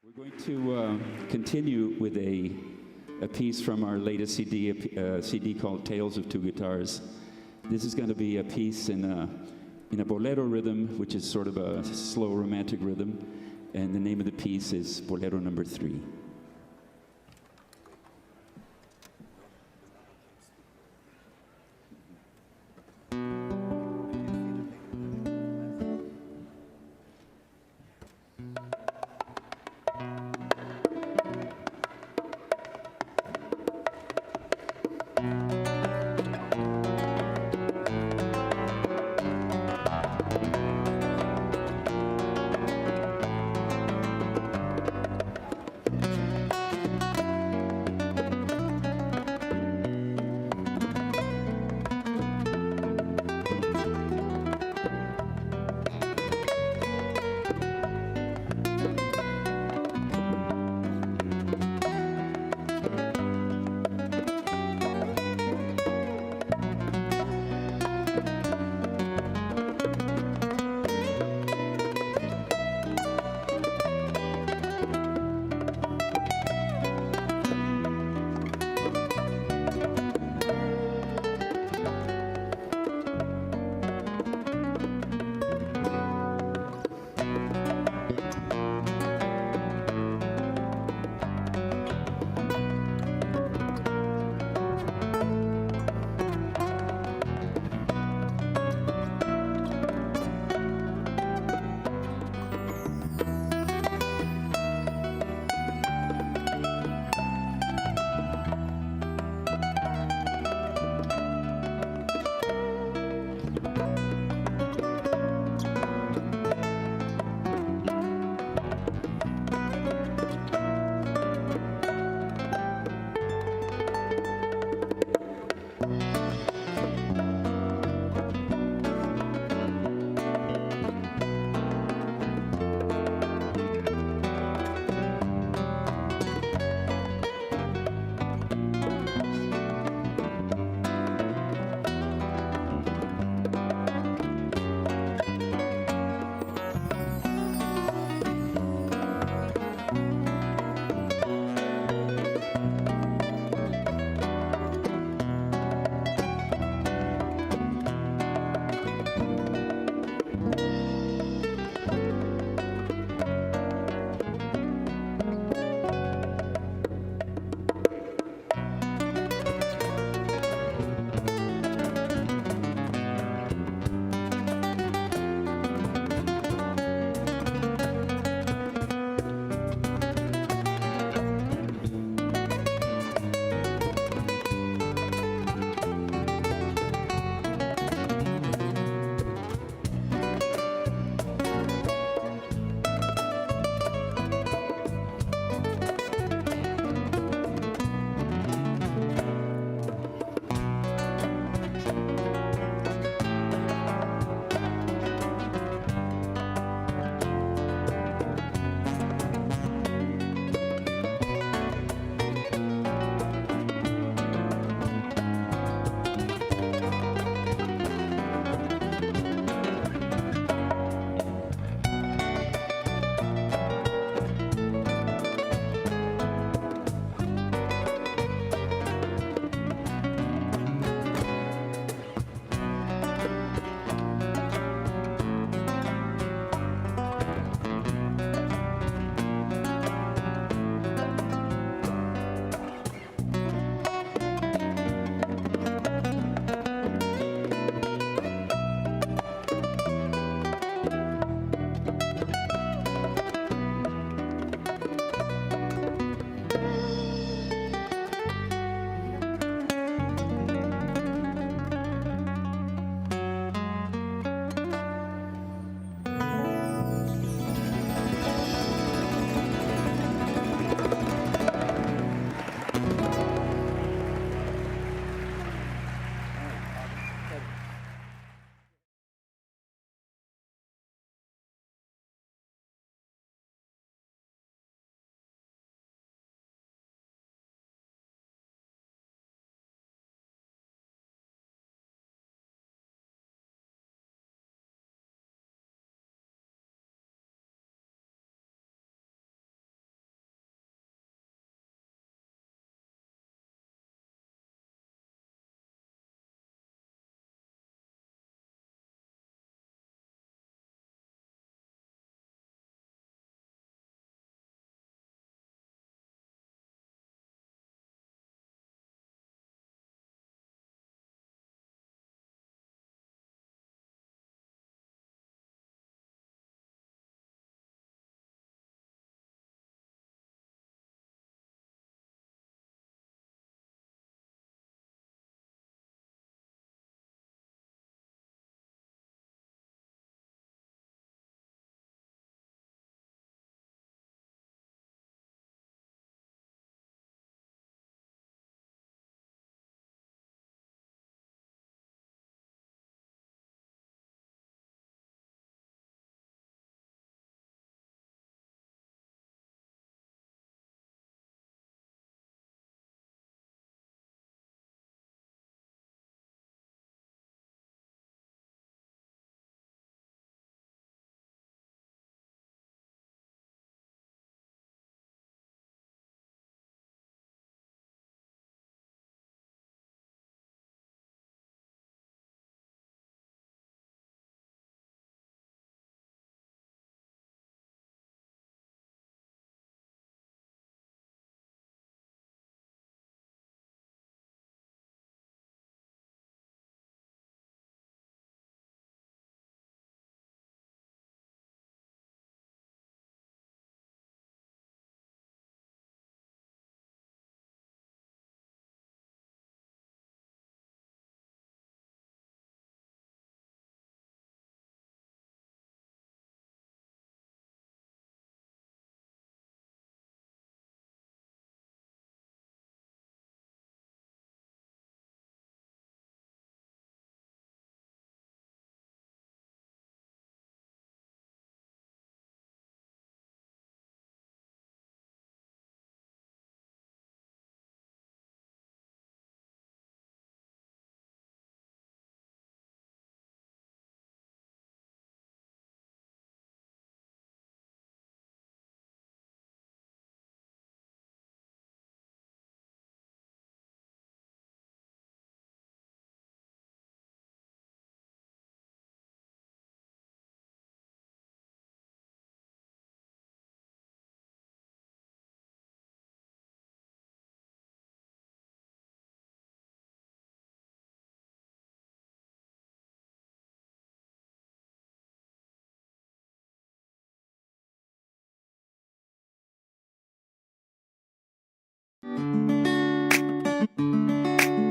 We're going to continue with a piece from our latest CD, a CD called Tales of Two Guitars. This is going to be a piece in a bolero rhythm, which is sort of a slow romantic rhythm, and the name of the piece is Bolero number 3.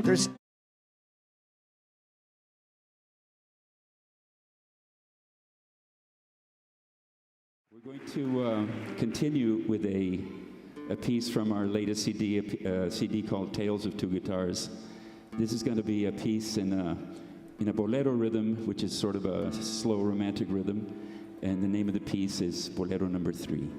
There's We're going to continue with a piece from our latest CD, CD called Tales of Two Guitars. This is going to be a piece in a bolero rhythm, which is sort of a slow romantic rhythm, and the name of the piece is Bolero number 3.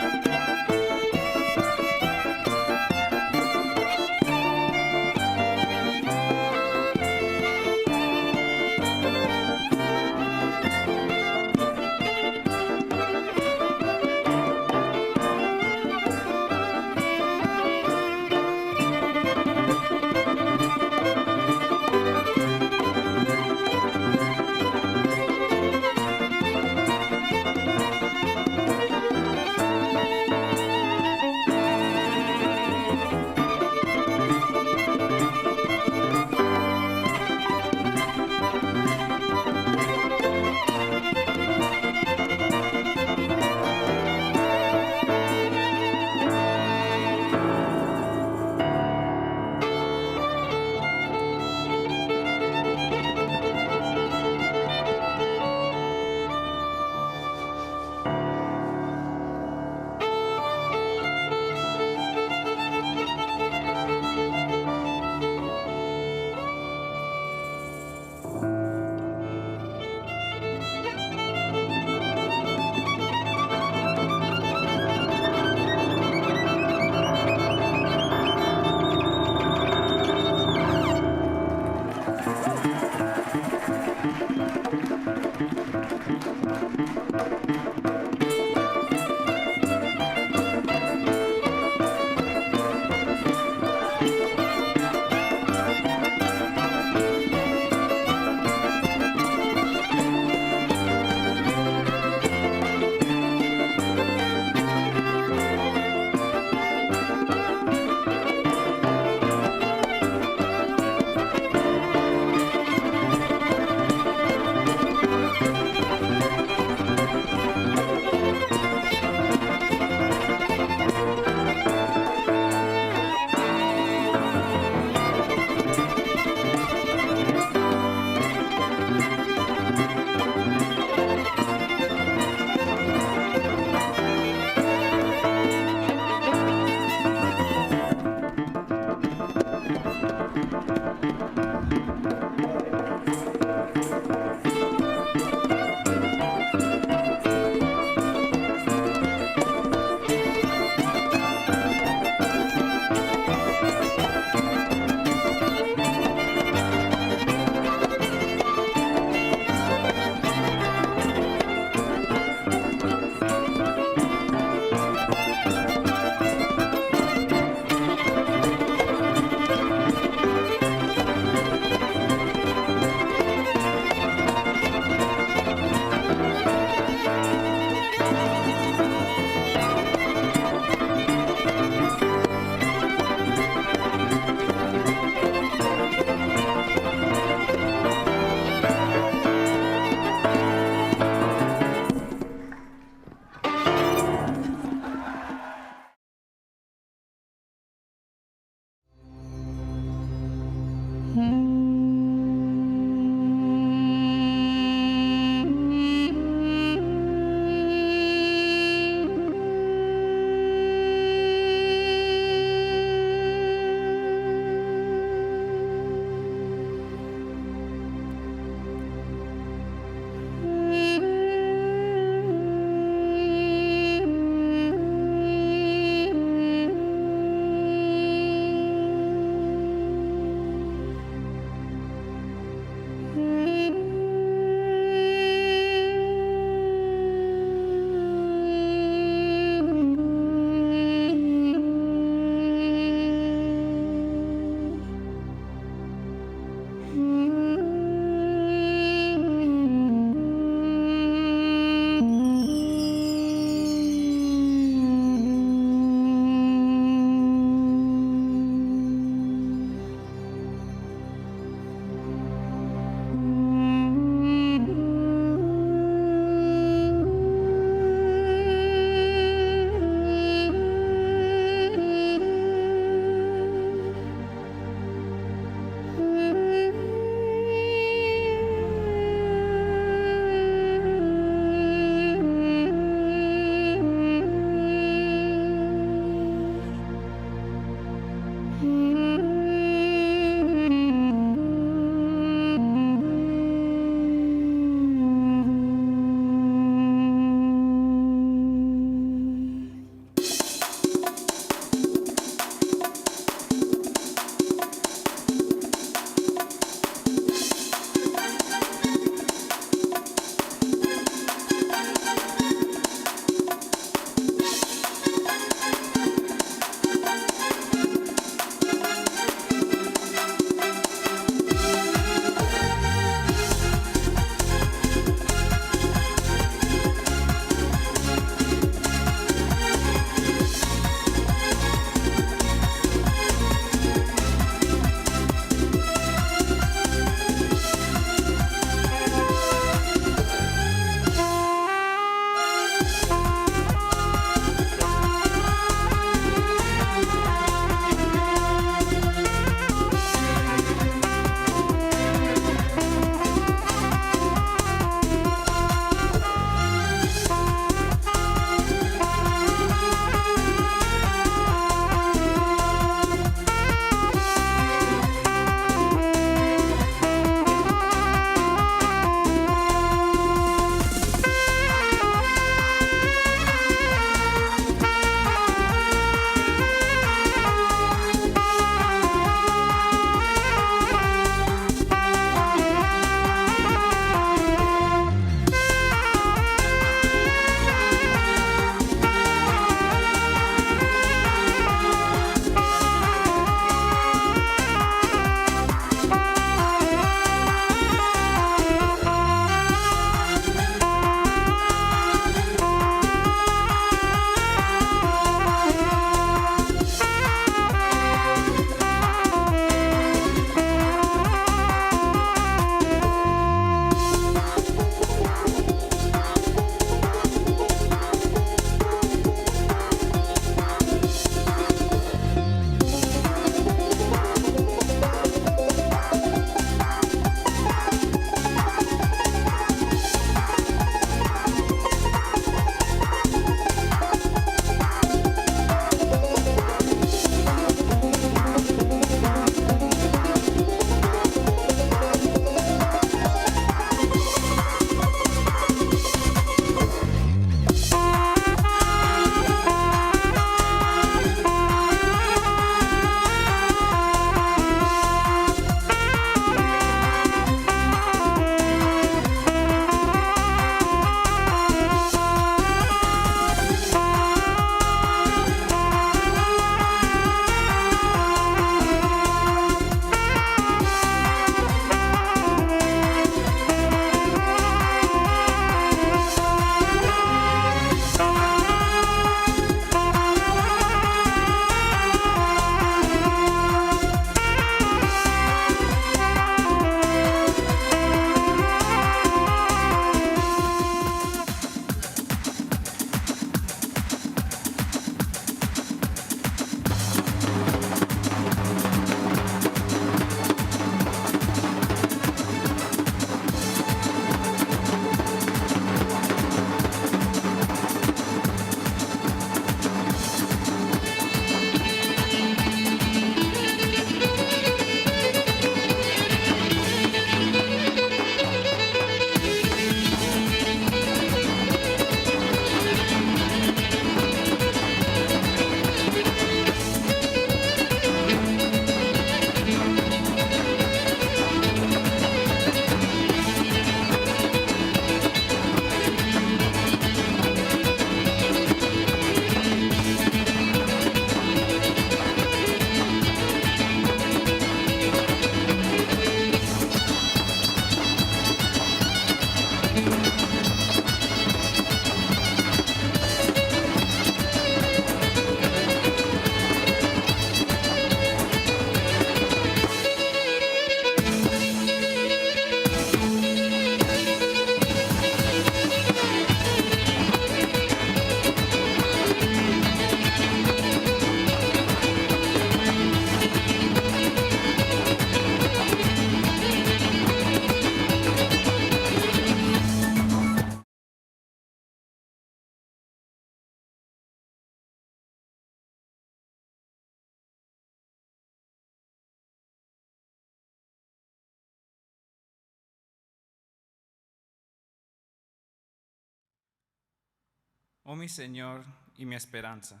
oh mi Señor y mi esperanza.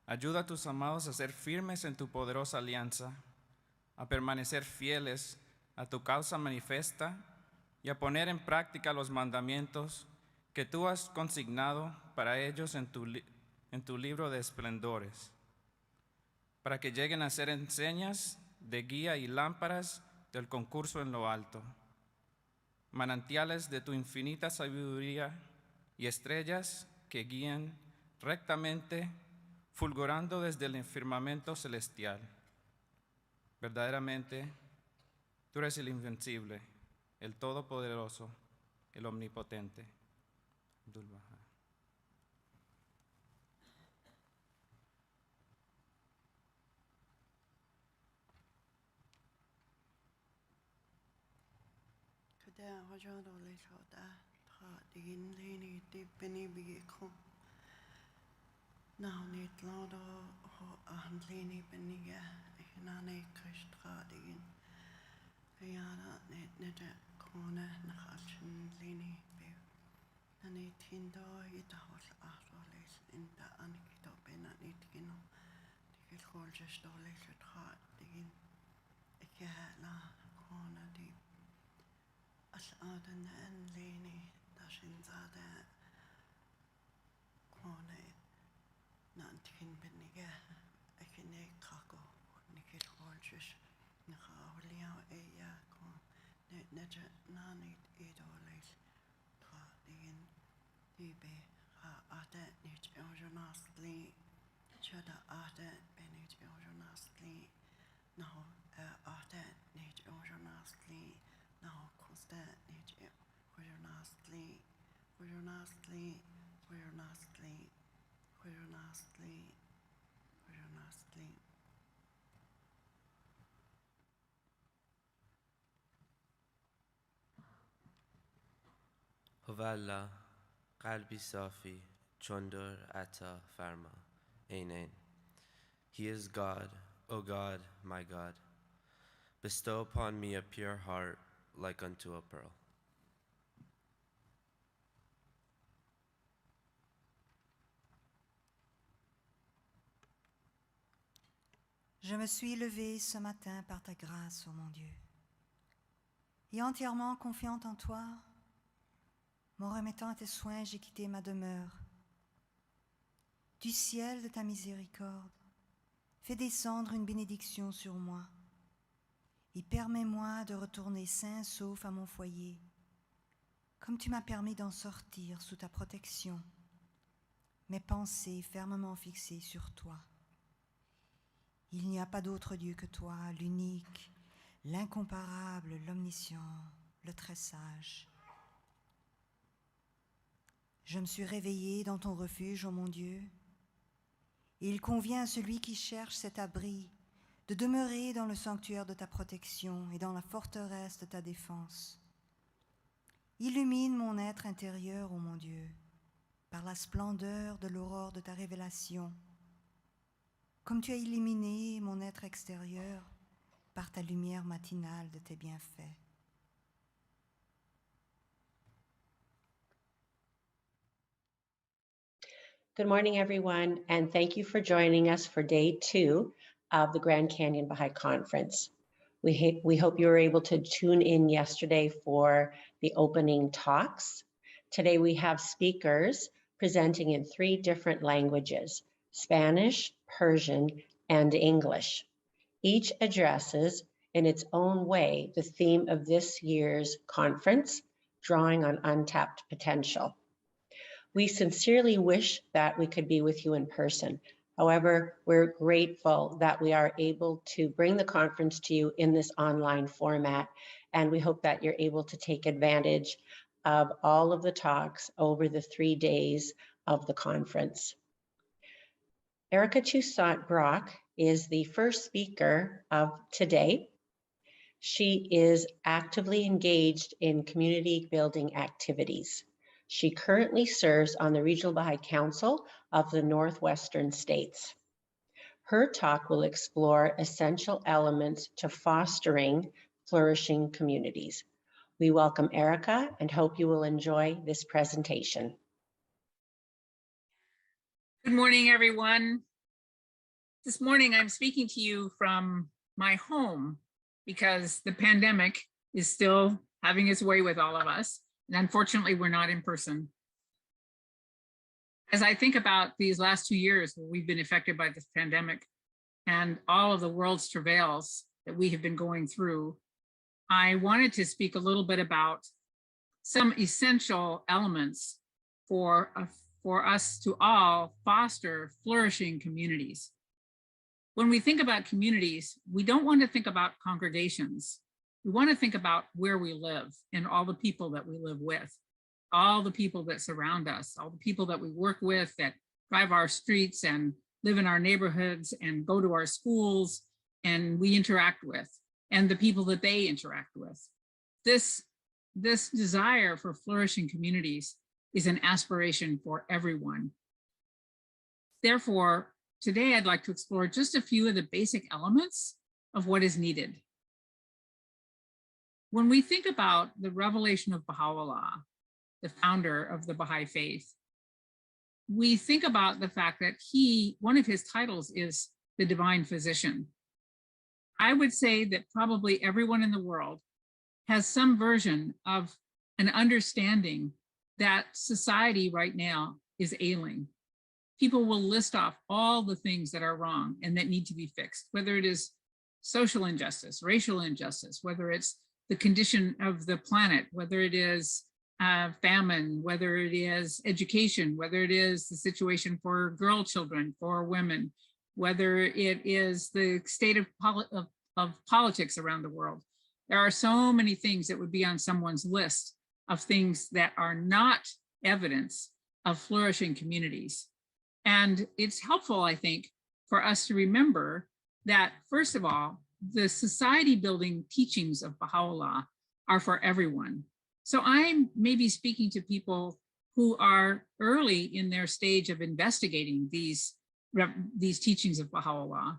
Ayuda a tus amados a ser firmes en tu poderosa alianza, a permanecer fieles a tu causa manifiesta y a poner en práctica los mandamientos que tú has consignado para ellos en tu libro de esplendores, para que lleguen a ser enseñas de guía y lámparas del concurso en lo alto, manantiales de tu infinita sabiduría y estrellas que guían rectamente, fulgurando desde el firmamento celestial. Verdaderamente, tú eres el invencible, el todopoderoso, el omnipotente. Abdul-Baha. Kada hajado le soda tra digin leni di beni bigekom. Nou niet lado ho ahandleni beniga nane kristra digin. Yara net kone nachalchen leni be. Nane tindo yitahol ahroles in da anikito bena nitkino. Digil koljes dole tra digin. Ik la kone di. Al-aden en leni dashin zade kone nantikin beniga ekine kako nikil holjish nikha holiao eya kon neja nanit idoles tra digin dibe ha ate nich onjonasli chada ate benich onjonasli no ate nich onjonasli no constant nich onjonasli onjonasli onjonasli onjonasli onjonasli. Hovalla qalbi safi chondur ata farma. Amen. He is God, O God, my God. Bestow upon me a pure heart like unto a pearl. Je me suis levée ce matin par ta grâce, ô mon Dieu, et entièrement confiante en toi, m'en remettant à tes soins, j'ai quitté ma demeure. Du ciel de ta miséricorde, fais descendre une bénédiction sur moi et permets-moi de retourner sain sauf à mon foyer, comme tu m'as permis d'en sortir sous ta protection, mes pensées fermement fixées sur toi. Il n'y a pas d'autre Dieu que toi, l'unique, l'incomparable, l'omniscient, le très sage. Je me suis réveillée dans ton refuge, ô mon Dieu, et il convient à celui qui cherche cet abri de demeurer dans le sanctuaire de ta protection et dans la forteresse de ta défense. Illumine mon être intérieur, ô mon Dieu, par la splendeur de l'aurore de ta révélation, comme tu as illuminé mon être extérieur par ta lumière matinale de tes bienfaits. Good morning, everyone, and thank you for joining us for day 2 of the Grand Canyon Baha'i Conference. We hope you were able to tune in yesterday for the opening talks. Today we have speakers presenting in 3 different languages: Spanish, Persian, and English. Each addresses in its own way the theme of this year's conference, drawing on untapped potential. We sincerely wish that we could be with you in person. However, we're grateful that we are able to bring the conference to you in this online format, and we hope that you're able to take advantage of all of the talks over the 3 days of the conference. Erica Toussaint Brock is the first speaker of today. She is actively engaged in community building activities. She currently serves on the Regional Baha'i Council of the Northwestern States. Her talk will explore essential elements to fostering flourishing communities. We welcome Erica and hope you will enjoy this presentation. Good morning, everyone. This morning, I'm speaking to you from my home because the pandemic is still having its way with all of us. And unfortunately, we're not in person. As I think about these last 2 years where we've been affected by this pandemic and all of the world's travails that we have been going through, I wanted to speak a little bit about some essential elements for us to all foster flourishing communities. When we think about communities, we don't want to think about congregations. We want to think about where we live and all the people that we live with, all the people that surround us, all the people that we work with, that drive our streets and live in our neighborhoods and go to our schools and we interact with, and the people that they interact with. This desire for flourishing communities is an aspiration for everyone. Therefore, today I'd like to explore just a few of the basic elements of what is needed. When we think about the revelation of Baha'u'llah, the founder of the Baha'i faith, we think about the fact that one of his titles is the divine physician. I would say that probably everyone in the world has some version of an understanding that society right now is ailing. People will list off all the things that are wrong and that need to be fixed, whether it is social injustice, racial injustice, whether it's the condition of the planet, whether it is famine, whether it is education, whether it is the situation for girl children, for women, whether it is the state of politics around the world. There are so many things that would be on someone's list of things that are not evidence of flourishing communities. And it's helpful, I think, for us to remember that, first of all, the society building teachings of Baha'u'llah are for everyone. So I'm maybe speaking to people who are early in their stage of investigating these teachings of Baha'u'llah.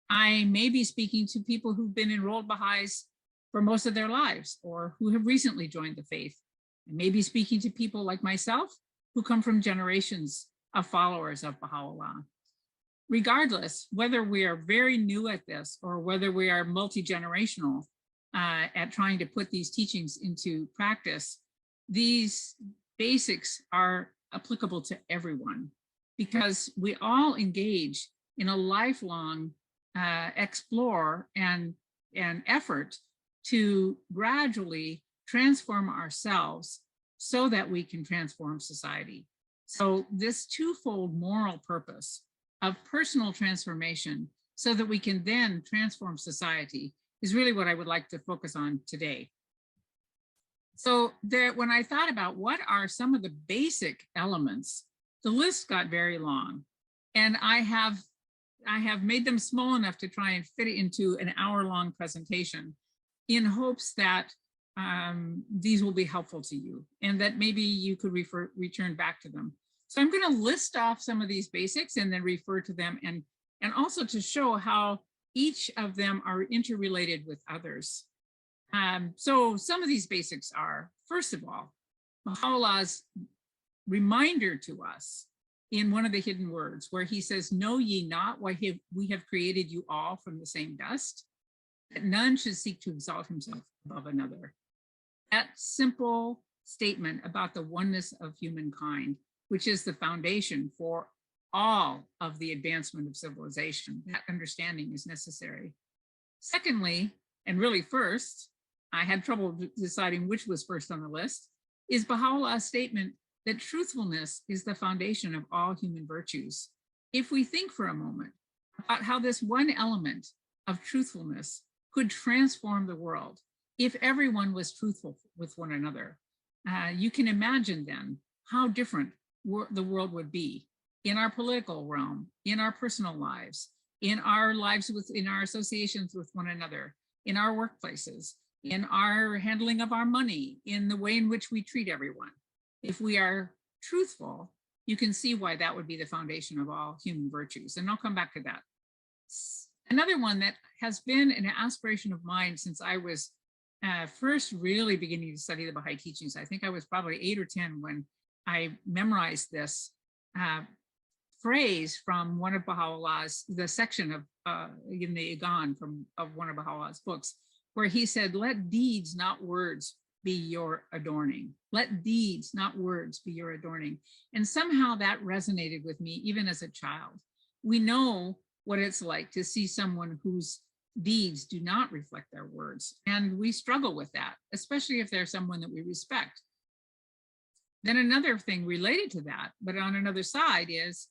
I may be speaking to people who've been enrolled Baha'is for most of their lives or who have recently joined the faith. I may be speaking to people like myself who come from generations of followers of Baha'u'llah. Regardless, whether we are very new at this or whether we are multi-generational at trying to put these teachings into practice, these basics are applicable to everyone because we all engage in a lifelong explore and effort to gradually transform ourselves so that we can transform society. So this twofold moral purpose of personal transformation so that we can then transform society is really what I would like to focus on today. So when I thought about what are some of the basic elements, the list got very long. And I have made them small enough to try and fit it into an hour-long presentation in hopes that these will be helpful to you and that maybe you could return back to them. So I'm going to list off some of these basics and then refer to them and also to show how each of them are interrelated with others. So some of these basics are, first of all, Baha'u'llah's reminder to us in one of the hidden words where he says, "Know ye not why we have created you all from the same dust? That none should seek to exalt himself above another." That simple statement about the oneness of humankind, which is the foundation for all of the advancement of civilization, that understanding is necessary. Secondly, and really first, I had trouble deciding which was first on the list, is Baha'u'llah's statement that truthfulness is the foundation of all human virtues. If we think for a moment about how this one element of truthfulness could transform the world, if everyone was truthful with one another, you can imagine then how different the world would be in our political realm, in our personal lives, in our lives in our associations with one another, in our workplaces, in our handling of our money, in the way in which we treat everyone. If we are truthful, you can see why that would be the foundation of all human virtues. And I'll come back to that. Another one that has been an aspiration of mine since I was first really beginning to study the Baha'i teachings. I think I was probably 8 or 10 when I memorized this phrase from one of Baha'u'llah's, the section of in the Igan of one of Baha'u'llah's books, where he said, let deeds, not words, be your adorning. Let deeds, not words, be your adorning. And somehow that resonated with me, even as a child. We know what it's like to see someone whose deeds do not reflect their words. And we struggle with that, especially if they're someone that we respect. Then another thing related to that, but on another side, is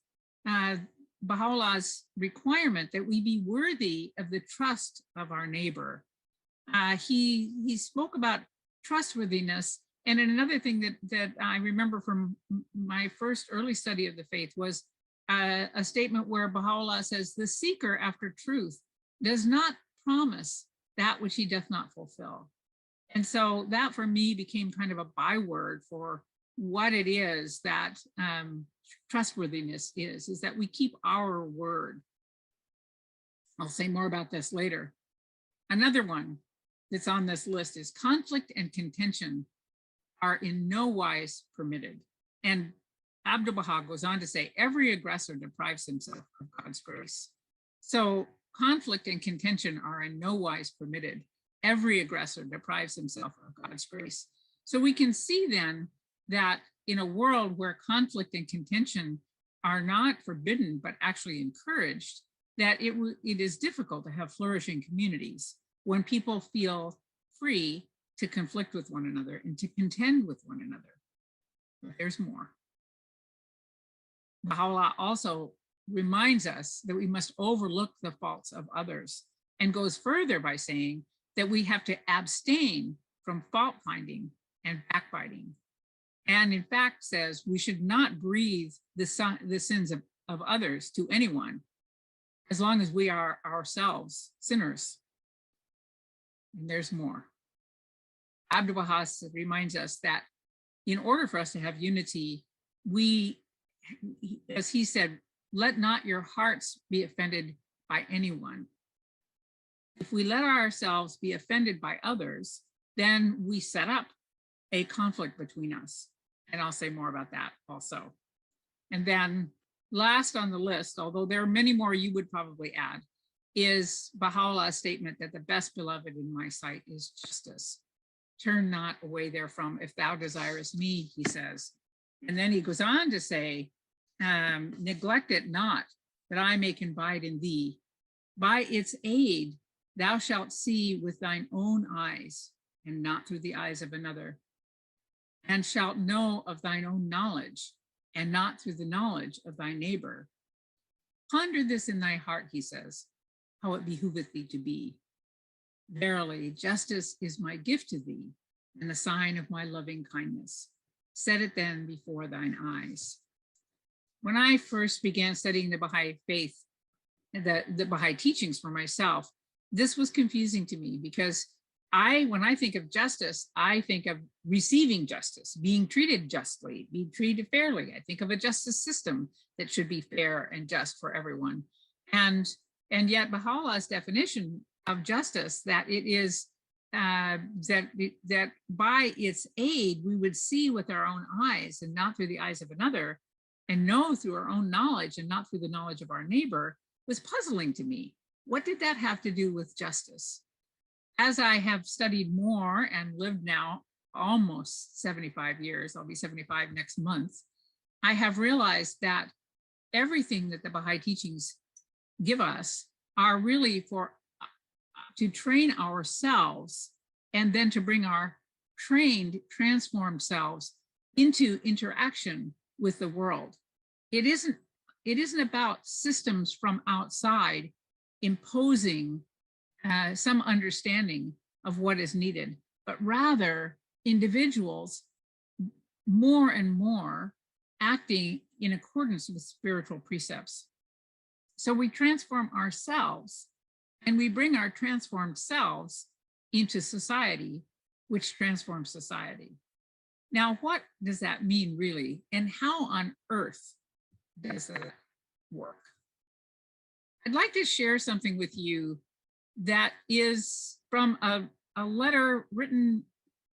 Baha'u'llah's requirement that we be worthy of the trust of our neighbor. He spoke about trustworthiness. And another thing that I remember from my first early study of the faith was a statement where Baha'u'llah says, the seeker after truth does not promise that which he doth not fulfill. And so that for me became kind of a byword for what it is that trustworthiness is that we keep our word. I'll say more about this later. Another one that's on this list is conflict and contention are in no wise permitted. And Abdul-Baha goes on to say, every aggressor deprives himself of God's grace. So conflict and contention are in no wise permitted. Every aggressor deprives himself of God's grace. So we can see then that in a world where conflict and contention are not forbidden, but actually encouraged, that it is difficult to have flourishing communities when people feel free to conflict with one another and to contend with one another. But there's more. Baha'u'llah also reminds us that we must overlook the faults of others, and goes further by saying that we have to abstain from fault finding and backbiting. And in fact says we should not breathe the sins of others to anyone as long as we are ourselves sinners. And there's more. Abdul-Baha reminds us that in order for us to have unity, we, as he said, let not your hearts be offended by anyone. If we let ourselves be offended by others, then we set up a conflict between us. And I'll say more about that also. And then last on the list, although there are many more you would probably add, is Baha'u'llah's statement that the best beloved in my sight is justice. Turn not away therefrom if thou desirest me, he says. And then he goes on to say, neglect it not, that I may confide in thee. By its aid, thou shalt see with thine own eyes, and not through the eyes of another, and shalt know of thine own knowledge, and not through the knowledge of thy neighbor. Ponder this in thy heart, he says, how it behooveth thee to be. Verily, justice is my gift to thee, and a sign of my loving kindness. Set it then before thine eyes. When I first began studying the Baha'i faith, the Baha'i teachings for myself, this was confusing to me because when I think of justice, I think of receiving justice, being treated justly, being treated fairly. I think of a justice system that should be fair and just for everyone. And yet Baha'u'llah's definition of justice, that it is that by its aid, we would see with our own eyes and not through the eyes of another, and know through our own knowledge and not through the knowledge of our neighbor, was puzzling to me. What did that have to do with justice? As I have studied more and lived now almost 75 years, I'll be 75 next month, I have realized that everything that the Baha'i teachings give us are really to train ourselves and then to bring our trained, transformed selves into interaction with the world. It isn't about systems from outside imposing some understanding of what is needed, but rather individuals more and more acting in accordance with spiritual precepts. So we transform ourselves and we bring our transformed selves into society, which transforms society. Now, what does that mean really? And how on earth does that work? I'd like to share something with you that is from a letter written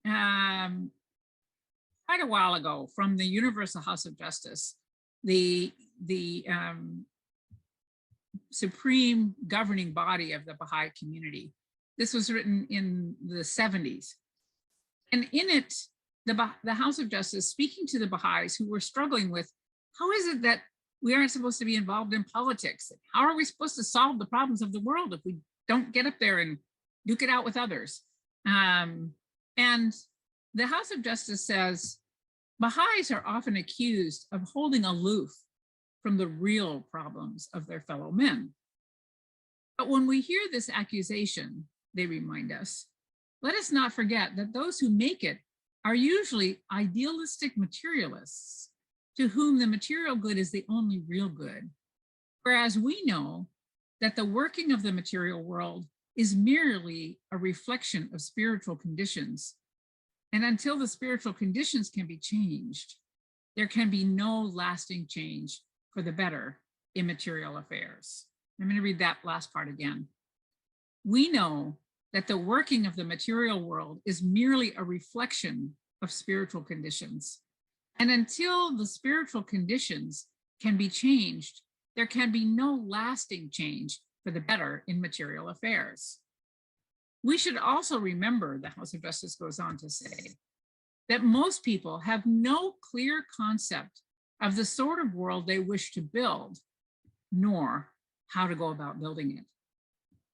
quite a while ago from the Universal House of Justice. The the supreme governing body of the Baha'i community. This was written in the 70s. And in it, the House of Justice, speaking to the Baha'is who were struggling with, how is it that we aren't supposed to be involved in politics? How are we supposed to solve the problems of the world if we don't get up there and duke it out with others? And the House of Justice says, Baha'is are often accused of holding aloof from the real problems of their fellow men. But when we hear this accusation, they remind us, let us not forget that those who make it are usually idealistic materialists to whom the material good is the only real good. Whereas we know that the working of the material world is merely a reflection of spiritual conditions. And until the spiritual conditions can be changed, there can be no lasting change for the better in material affairs. I'm going to read that last part again. We know that the working of the material world is merely a reflection of spiritual conditions. And until the spiritual conditions can be changed, there can be no lasting change for the better in material affairs. We should also remember, the House of Justice goes on to say, that most people have no clear concept of the sort of world they wish to build, nor how to go about building it.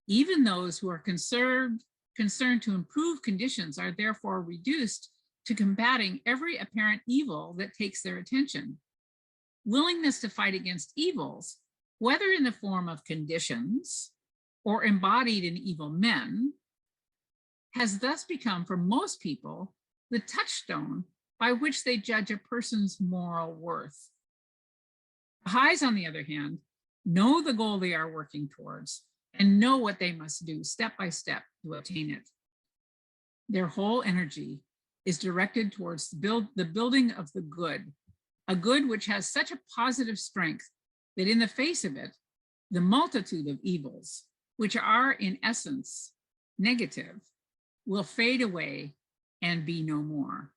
Even those who are concerned to improve conditions are therefore reduced to combating every apparent evil that takes their attention. Willingness to fight against evils, whether in the form of conditions or embodied in evil men, has thus become for most people the touchstone by which they judge a person's moral worth. Baha'is, on the other hand, know the goal they are working towards and know what they must do step by step to attain it. Their whole energy is directed towards the building of the good, a good which has such a positive strength that in the face of it, the multitude of evils, which are in essence negative, will fade away and be no more.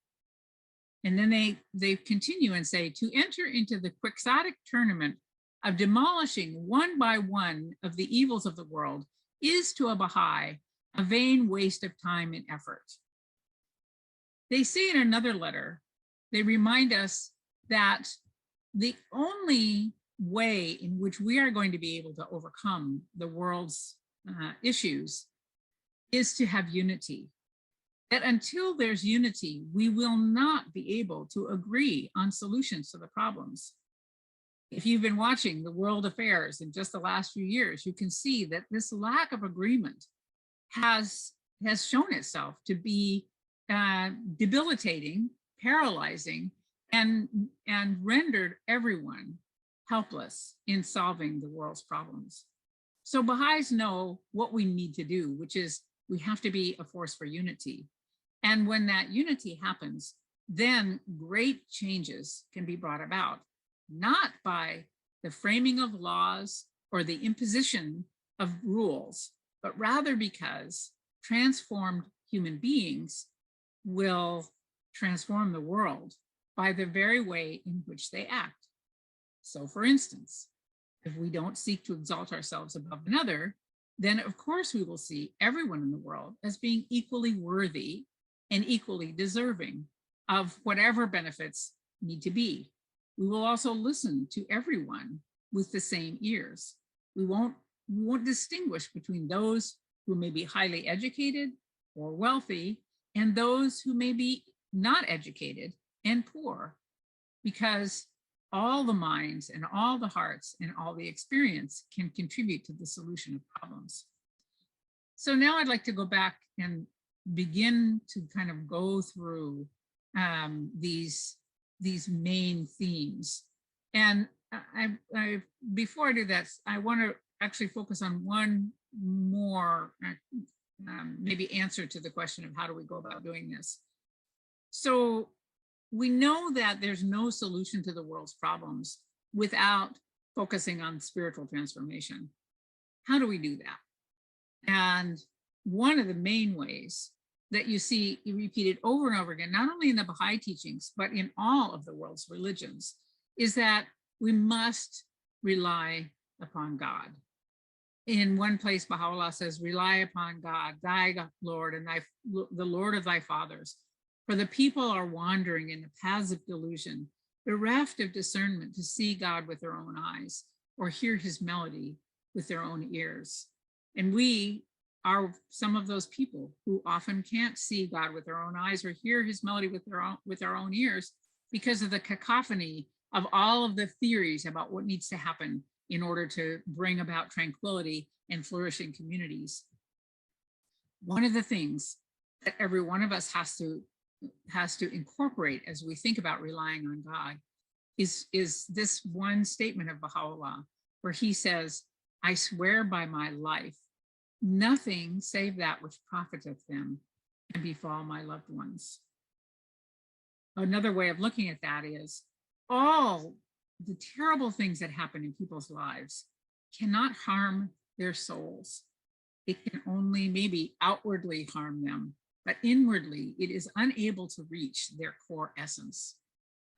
And then they continue and say, to enter into the quixotic tournament of demolishing one by one of the evils of the world is to a Baha'i a vain waste of time and effort. They say in another letter, they remind us that the only way in which we are going to be able to overcome the world's issues is to have unity. That until there's unity, we will not be able to agree on solutions to the problems. If you've been watching the world affairs in just the last few years, you can see that this lack of agreement has shown itself to be debilitating, paralyzing, and rendered everyone helpless in solving the world's problems. So Baha'is know what we need to do, which is we have to be a force for unity. And when that unity happens, then great changes can be brought about, not by the framing of laws or the imposition of rules, but rather because transformed human beings will transform the world by the very way in which they act. So for instance, if we don't seek to exalt ourselves above another, then of course we will see everyone in the world as being equally worthy and equally deserving of whatever benefits need to be. We will also listen to everyone with the same ears. We won't distinguish between those who may be highly educated or wealthy and those who may be not educated and poor, because all the minds and all the hearts and all the experience can contribute to the solution of problems. So now I'd like to go back and begin to kind of go through these main themes. And before I do that, I want to actually focus on one more maybe answer to the question of how do we go about doing this. So we know that there's no solution to the world's problems without focusing on spiritual transformation. How do we do that? And one of the main ways that you see repeated over and over again, not only in the Baha'i teachings, but in all of the world's religions, is that we must rely upon God. In one place, Baha'u'llah says, rely upon God, thy Lord, and the Lord of thy fathers. For the people are wandering in the paths of delusion, bereft of discernment to see God with their own eyes or hear his melody with their own ears. And we are some of those people who often can't see God with their own eyes or hear his melody with our own ears because of the cacophony of all of the theories about what needs to happen in order to bring about tranquility and flourishing communities. One of the things that every one of us has to incorporate as we think about relying on God is this one statement of Baha'u'llah, where he says, I swear by my life, nothing save that which profiteth them can befall my loved ones. Another way of looking at that is all the terrible things that happen in people's lives cannot harm their souls. It can only maybe outwardly harm them, but inwardly it is unable to reach their core essence.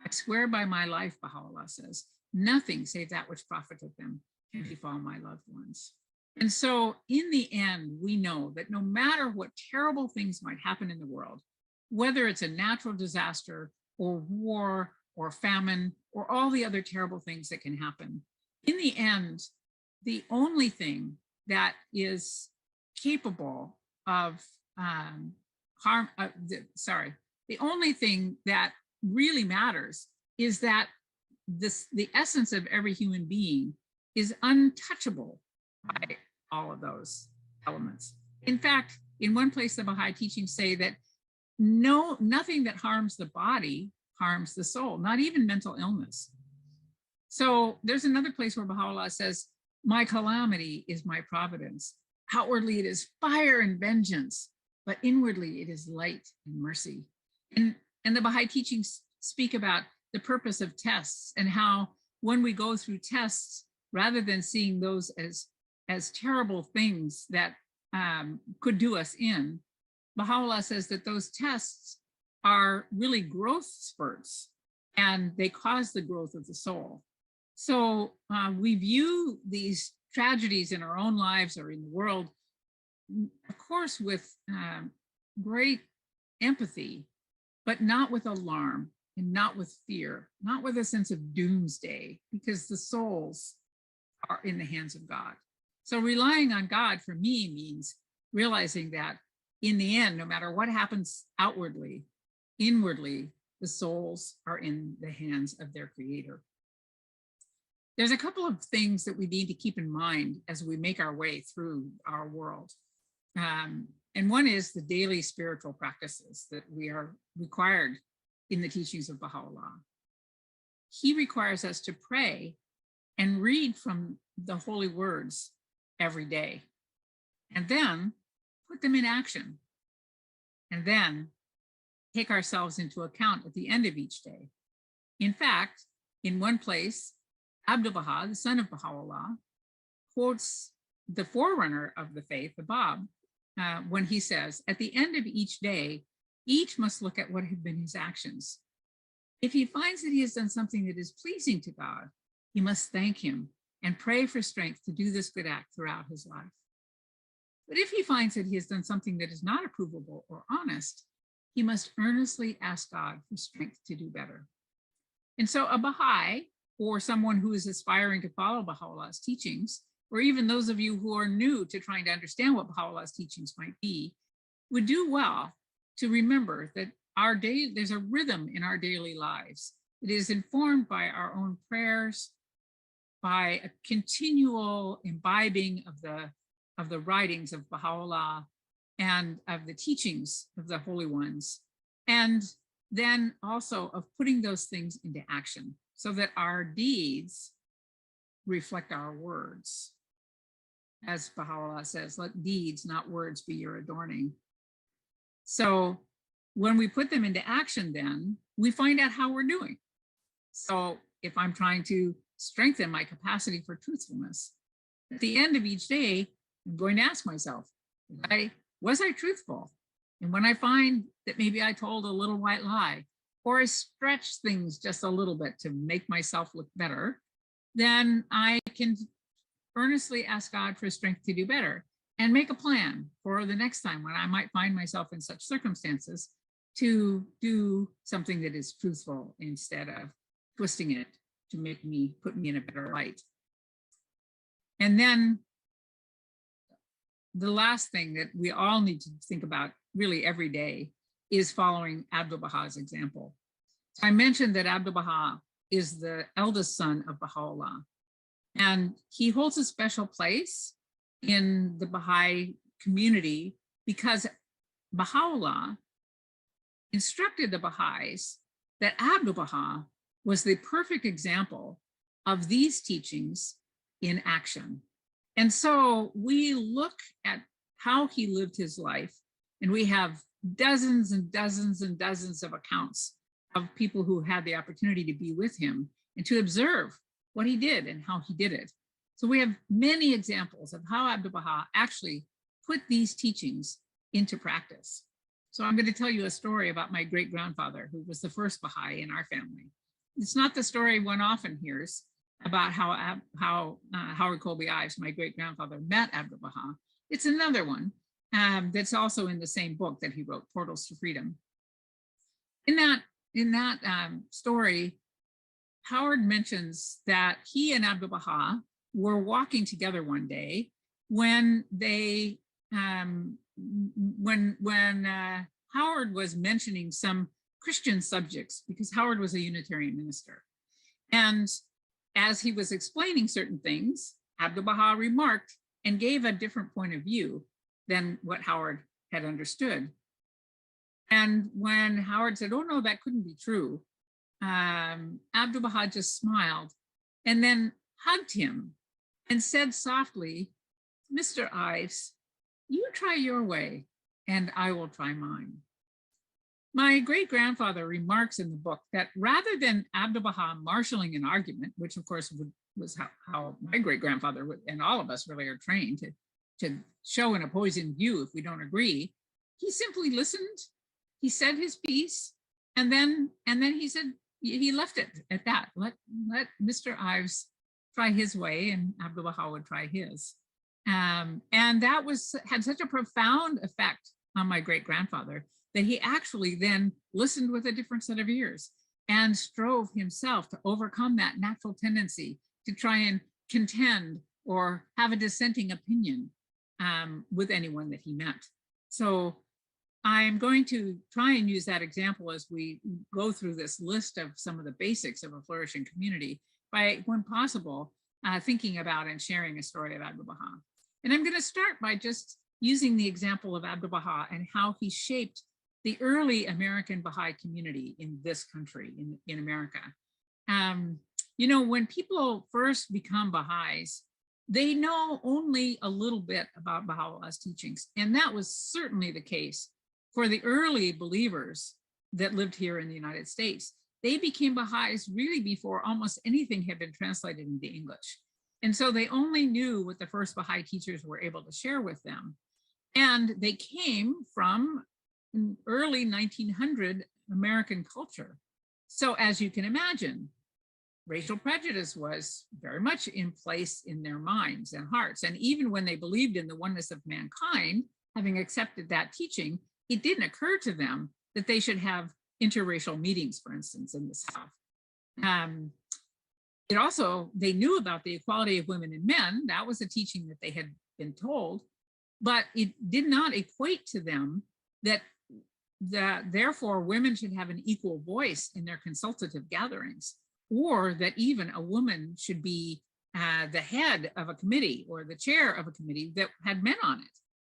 I swear by my life, Baha'u'llah says, nothing save that which profiteth them can befall my loved ones. And so in the end, we know that no matter what terrible things might happen in the world, whether it's a natural disaster or war or famine or all the other terrible things that can happen, in the end, the only thing that is capable of the only thing that really matters is that the essence of every human being is untouchable by all of those elements. In fact, in one place, the Baha'i teachings say that nothing that harms the body harms the soul, not even mental illness. So there's another place where Baha'u'llah says, my calamity is my providence. Outwardly, it is fire and vengeance, but inwardly, it is light and mercy. And the Baha'i teachings speak about the purpose of tests and how when we go through tests, rather than seeing those as terrible things that could do us in, Baha'u'llah says that those tests are really growth spurts and they cause the growth of the soul. So we view these tragedies in our own lives or in the world, of course, with great empathy, but not with alarm and not with fear, not with a sense of doomsday, because the souls are in the hands of God. So relying on God for me means realizing that in the end, no matter what happens outwardly, inwardly, the souls are in the hands of their creator. There's a couple of things that we need to keep in mind as we make our way through our world. And one is the daily spiritual practices that we are required in the teachings of Baha'u'llah. He requires us to pray and read from the holy words every day, and then put them in action, and then take ourselves into account at the end of each day. In fact, in one place, Abdul-Baha, the son of Baha'u'llah, quotes the forerunner of the faith, the Bab, when he says, at the end of each day, each must look at what have been his actions. If he finds that he has done something that is pleasing to God, he must thank him and pray for strength to do this good act throughout his life. But if he finds that he has done something that is not approvable or honest, he must earnestly ask God for strength to do better. And so a Baha'i, or someone who is aspiring to follow Baha'u'llah's teachings, or even those of you who are new to trying to understand what Baha'u'llah's teachings might be, would do well to remember that there's a rhythm in our daily lives. It is informed by our own prayers, by a continual imbibing of the writings of Baha'u'llah and of the teachings of the holy ones, and then also of putting those things into action so that our deeds reflect our words. As Baha'u'llah says, let deeds, not words, be your adorning. So when we put them into action, then we find out how we're doing. So if I'm trying to strengthen my capacity for truthfulness, at the end of each day, I'm going to ask myself, was I truthful? And when I find that maybe I told a little white lie, or I stretched things just a little bit to make myself look better, then I can earnestly ask God for strength to do better and make a plan for the next time when I might find myself in such circumstances to do something that is truthful instead of twisting it to put me in a better light. And then the last thing that we all need to think about really every day is following Abdul-Baha's example. So I mentioned that Abdul-Baha is the eldest son of Baha'u'llah, and he holds a special place in the Baha'i community because Baha'u'llah instructed the Baha'is that Abdul-Baha was the perfect example of these teachings in action. And so we look at how he lived his life, and we have dozens and dozens and dozens of accounts of people who had the opportunity to be with him and to observe what he did and how he did it. So we have many examples of how Abdul-Baha actually put these teachings into practice. So I'm going to tell you a story about my great-grandfather, who was the first Baha'i in our family. It's not the story one often hears about how Howard Colby Ives, my great-grandfather, met Abdul-Baha. It's another one that's also in the same book that he wrote, Portals to Freedom. In that story, Howard mentions that he and Abdul-Baha were walking together one day when they Howard was mentioning some Christian subjects, because Howard was a Unitarian minister. And as he was explaining certain things, Abdul-Baha remarked and gave a different point of view than what Howard had understood. And when Howard said, "Oh no, that couldn't be true," Abdul-Baha just smiled and then hugged him and said softly, "Mr. Ives, you try your way and I will try mine." My great-grandfather remarks in the book that rather than Abdul-Baha marshaling an argument, which of course was how my great-grandfather and all of us really are trained to show an opposing view if we don't agree, he simply listened, he said his piece, and then he said, he left it at that. Let Mr. Ives try his way and Abdul-Baha would try his. And that had such a profound effect on my great-grandfather that he actually then listened with a different set of ears and strove himself to overcome that natural tendency to try and contend or have a dissenting opinion with anyone that he met. So I'm going to try and use that example as we go through this list of some of the basics of a flourishing community by, when possible, thinking about and sharing a story of Abdul-Baha. And I'm going to start by just using the example of Abdul-Baha and how he shaped the early American Baha'i community in this country, in America. You know, when people first become Baha'is, they know only a little bit about Baha'u'llah's teachings. And that was certainly the case for the early believers that lived here in the United States. They became Baha'is really before almost anything had been translated into English. And so they only knew what the first Baha'i teachers were able to share with them. And they came from early 1900 American culture. So as you can imagine, racial prejudice was very much in place in their minds and hearts. And even when they believed in the oneness of mankind, having accepted that teaching, it didn't occur to them that they should have interracial meetings, for instance, in the South. They knew about the equality of women and men. That was a teaching that they had been told, but it did not equate to them that therefore women should have an equal voice in their consultative gatherings, or that even a woman should be the head of a committee or the chair of a committee that had men on it.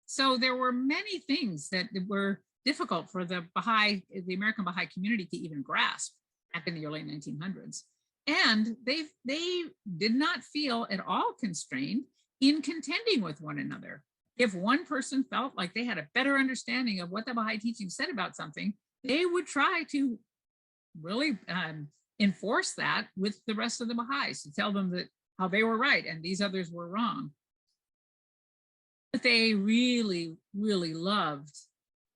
So there were many things that were difficult for the American Baha'i community to even grasp back in the early 1900s. And they did not feel at all constrained in contending with one another. If one person felt like they had a better understanding of what the Baha'i teaching said about something, they would try to really enforce that with the rest of the Baha'is, to tell them that how they were right and these others were wrong. But they really, really loved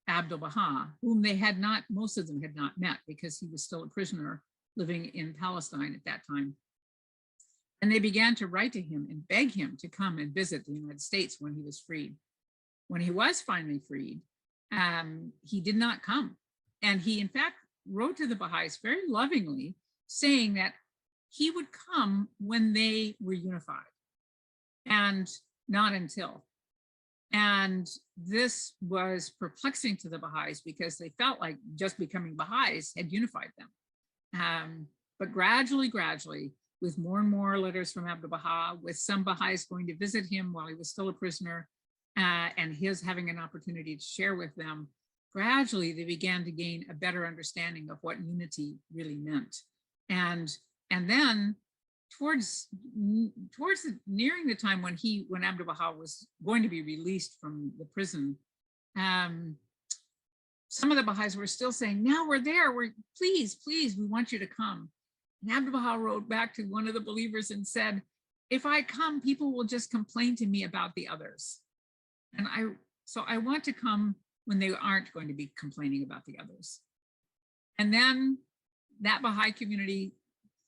Abdul-Baha, whom most of them had not met because he was still a prisoner living in Palestine at that time. And they began to write to him and beg him to come and visit the United States when he was freed. When he was finally freed, he did not come. And he, in fact, wrote to the Baha'is very lovingly, saying that he would come when they were unified and not until. And this was perplexing to the Baha'is because they felt like just becoming Baha'is had unified them. But gradually, with more and more letters from Abdul-Baha, with some Baha'is going to visit him while he was still a prisoner, and his having an opportunity to share with them, gradually they began to gain a better understanding of what unity really meant. And then towards nearing the time when Abdul-Baha was going to be released from the prison, some of the Baha'is were still saying, now we're there, please, we want you to come. And Abdul-Baha wrote back to one of the believers and said, if I come, people will just complain to me about the others. And so I want to come when they aren't going to be complaining about the others. And then that Baha'i community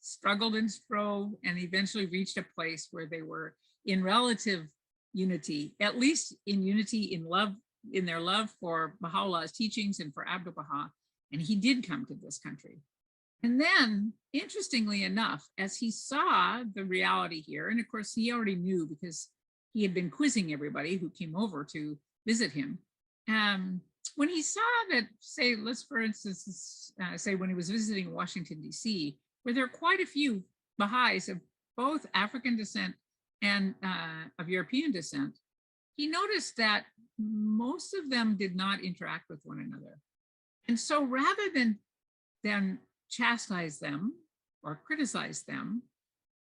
struggled and strove and eventually reached a place where they were in relative unity, at least in unity in love, in their love for Baha'u'llah's teachings and for Abdul-Baha. And he did come to this country. And then, interestingly enough, as he saw the reality here, and of course he already knew because he had been quizzing everybody who came over to visit him. When he saw that, say, let's for instance, say when he was visiting Washington, D.C., where there are quite a few Baha'is of both African descent and of European descent, he noticed that most of them did not interact with one another. And so rather than chastise them or criticize them,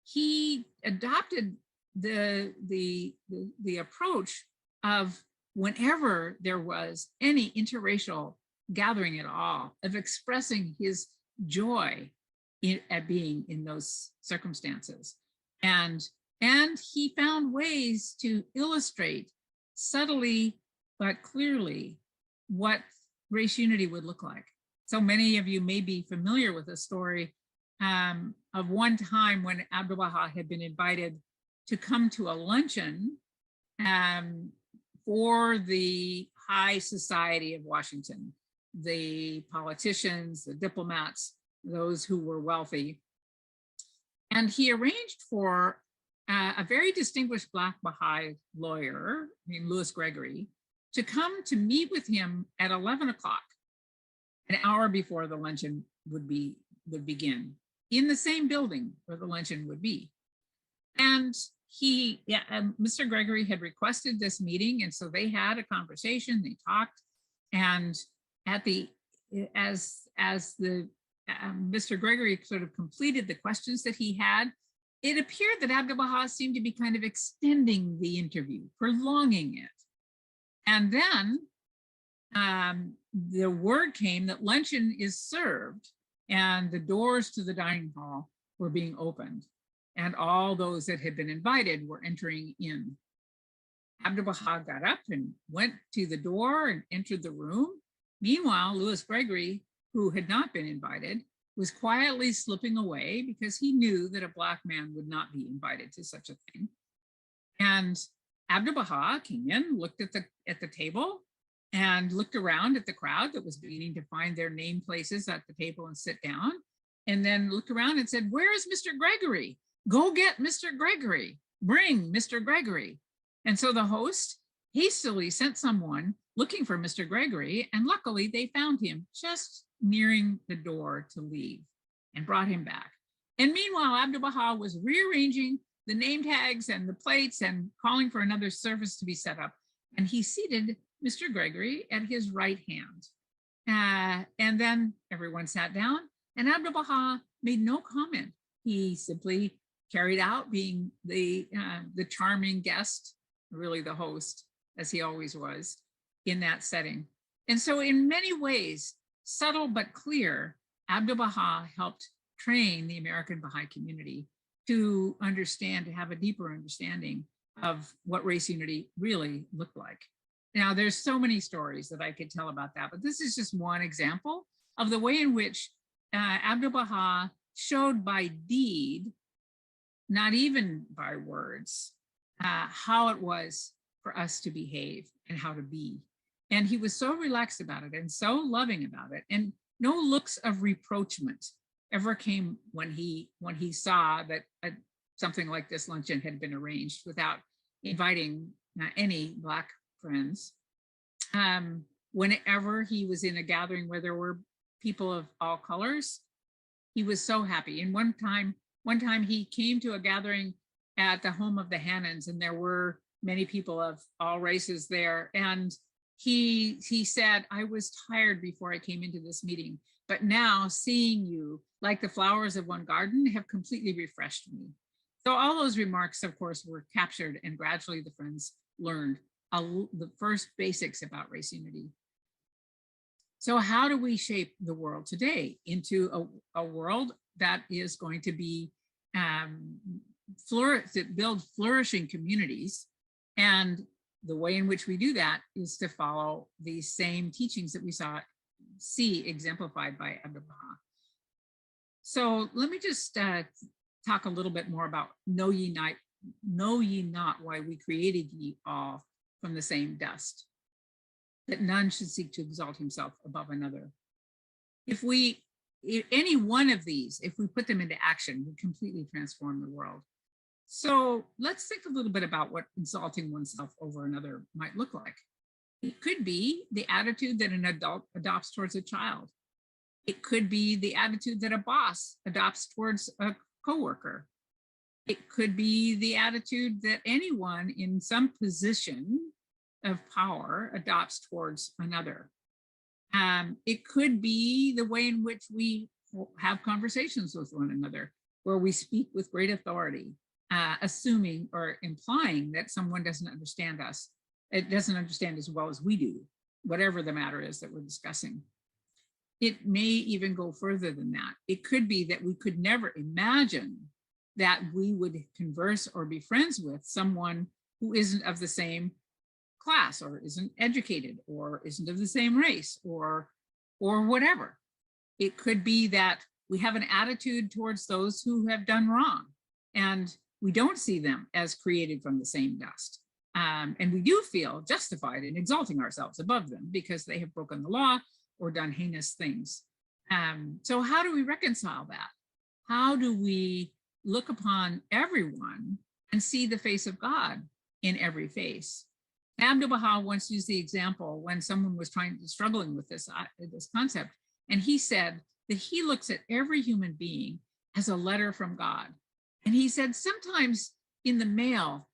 he adopted the approach of whenever there was any interracial gathering at all, of expressing his joy at being in those circumstances. And he found ways to illustrate subtly but clearly what race unity would look like. So many of you may be familiar with the story of one time when Abdul-Baha had been invited to come to a luncheon for the high society of Washington, the politicians, the diplomats, those who were wealthy. And he arranged for a very distinguished Black Baha'i lawyer named Louis Gregory to come to meet with him at 11 o'clock, an hour before the luncheon would begin, in the same building where the luncheon would be. And Mr. Gregory had requested this meeting, and so they had a conversation, they talked, and as Mr. Gregory sort of completed the questions that he had, it appeared that Abdul-Baha seemed to be kind of extending the interview, prolonging it. And then the word came that luncheon is served and the doors to the dining hall were being opened and all those that had been invited were entering in. Abdul-Baha got up and went to the door and entered the room. Meanwhile, Louis Gregory, who had not been invited, was quietly slipping away because he knew that a Black man would not be invited to such a thing. And Abdul-Baha came in, looked at the table and looked around at the crowd that was beginning to find their name places at the table and sit down, and then looked around and said, "Where is Mr. Gregory? Go get Mr. Gregory. Bring Mr. Gregory." And so the host hastily sent someone looking for Mr. Gregory, and luckily they found him just nearing the door to leave and brought him back. And meanwhile, Abdul-Baha was rearranging the name tags and the plates and calling for another service to be set up. And he seated Mr. Gregory at his right hand. And then everyone sat down and Abdul-Baha made no comment. He simply carried out being the charming guest, really the host, as he always was in that setting. And so in many ways, subtle but clear, Abdul-Baha helped train the American Baha'i community to understand, to have a deeper understanding of what race unity really looked like. Now, there's so many stories that I could tell about that, but this is just one example of the way in which Abdul-Baha showed by deed not even by words, how it was for us to behave and how to be. And he was so relaxed about it and so loving about it. And no looks of reproachment ever came when he saw that something like this luncheon had been arranged without inviting any Black friends. Whenever he was in a gathering where there were people of all colors, he was so happy. And one time he came to a gathering at the home of the Hannons, and there were many people of all races there. And he said, I was tired before I came into this meeting, but now seeing you like the flowers of one garden have completely refreshed me. So all those remarks, of course, were captured, and gradually the friends learned the first basics about race unity. So how do we shape the world today into a world that is going to be build flourishing communities? And the way in which we do that is to follow these same teachings that we see exemplified by Abdul-Baha. So let me just talk a little bit more about know ye not why we created ye all from the same dust, that none should seek to exalt himself above another. If any one of these, if we put them into action, would completely transform the world. So let's think a little bit about what exalting oneself over another might look like. It could be the attitude that an adult adopts towards a child. It could be the attitude that a boss adopts towards a coworker. It could be the attitude that anyone in some position of power adopts towards another. It could be the way in which we have conversations with one another, where we speak with great authority, assuming or implying that someone doesn't understand us. It doesn't understand as well as we do, whatever the matter is that we're discussing. It may even go further than that. It could be that we could never imagine that we would converse or be friends with someone who isn't of the same class, or isn't educated, or isn't of the same race, or whatever. It could be that we have an attitude towards those who have done wrong, and we don't see them as created from the same dust. And we do feel justified in exalting ourselves above them because they have broken the law or done heinous things. So how do we reconcile that? How do we look upon everyone and see the face of God in every face? Abdul-Baha once used the example when someone was struggling with this concept, and he said that he looks at every human being as a letter from God. And he said sometimes in the mail,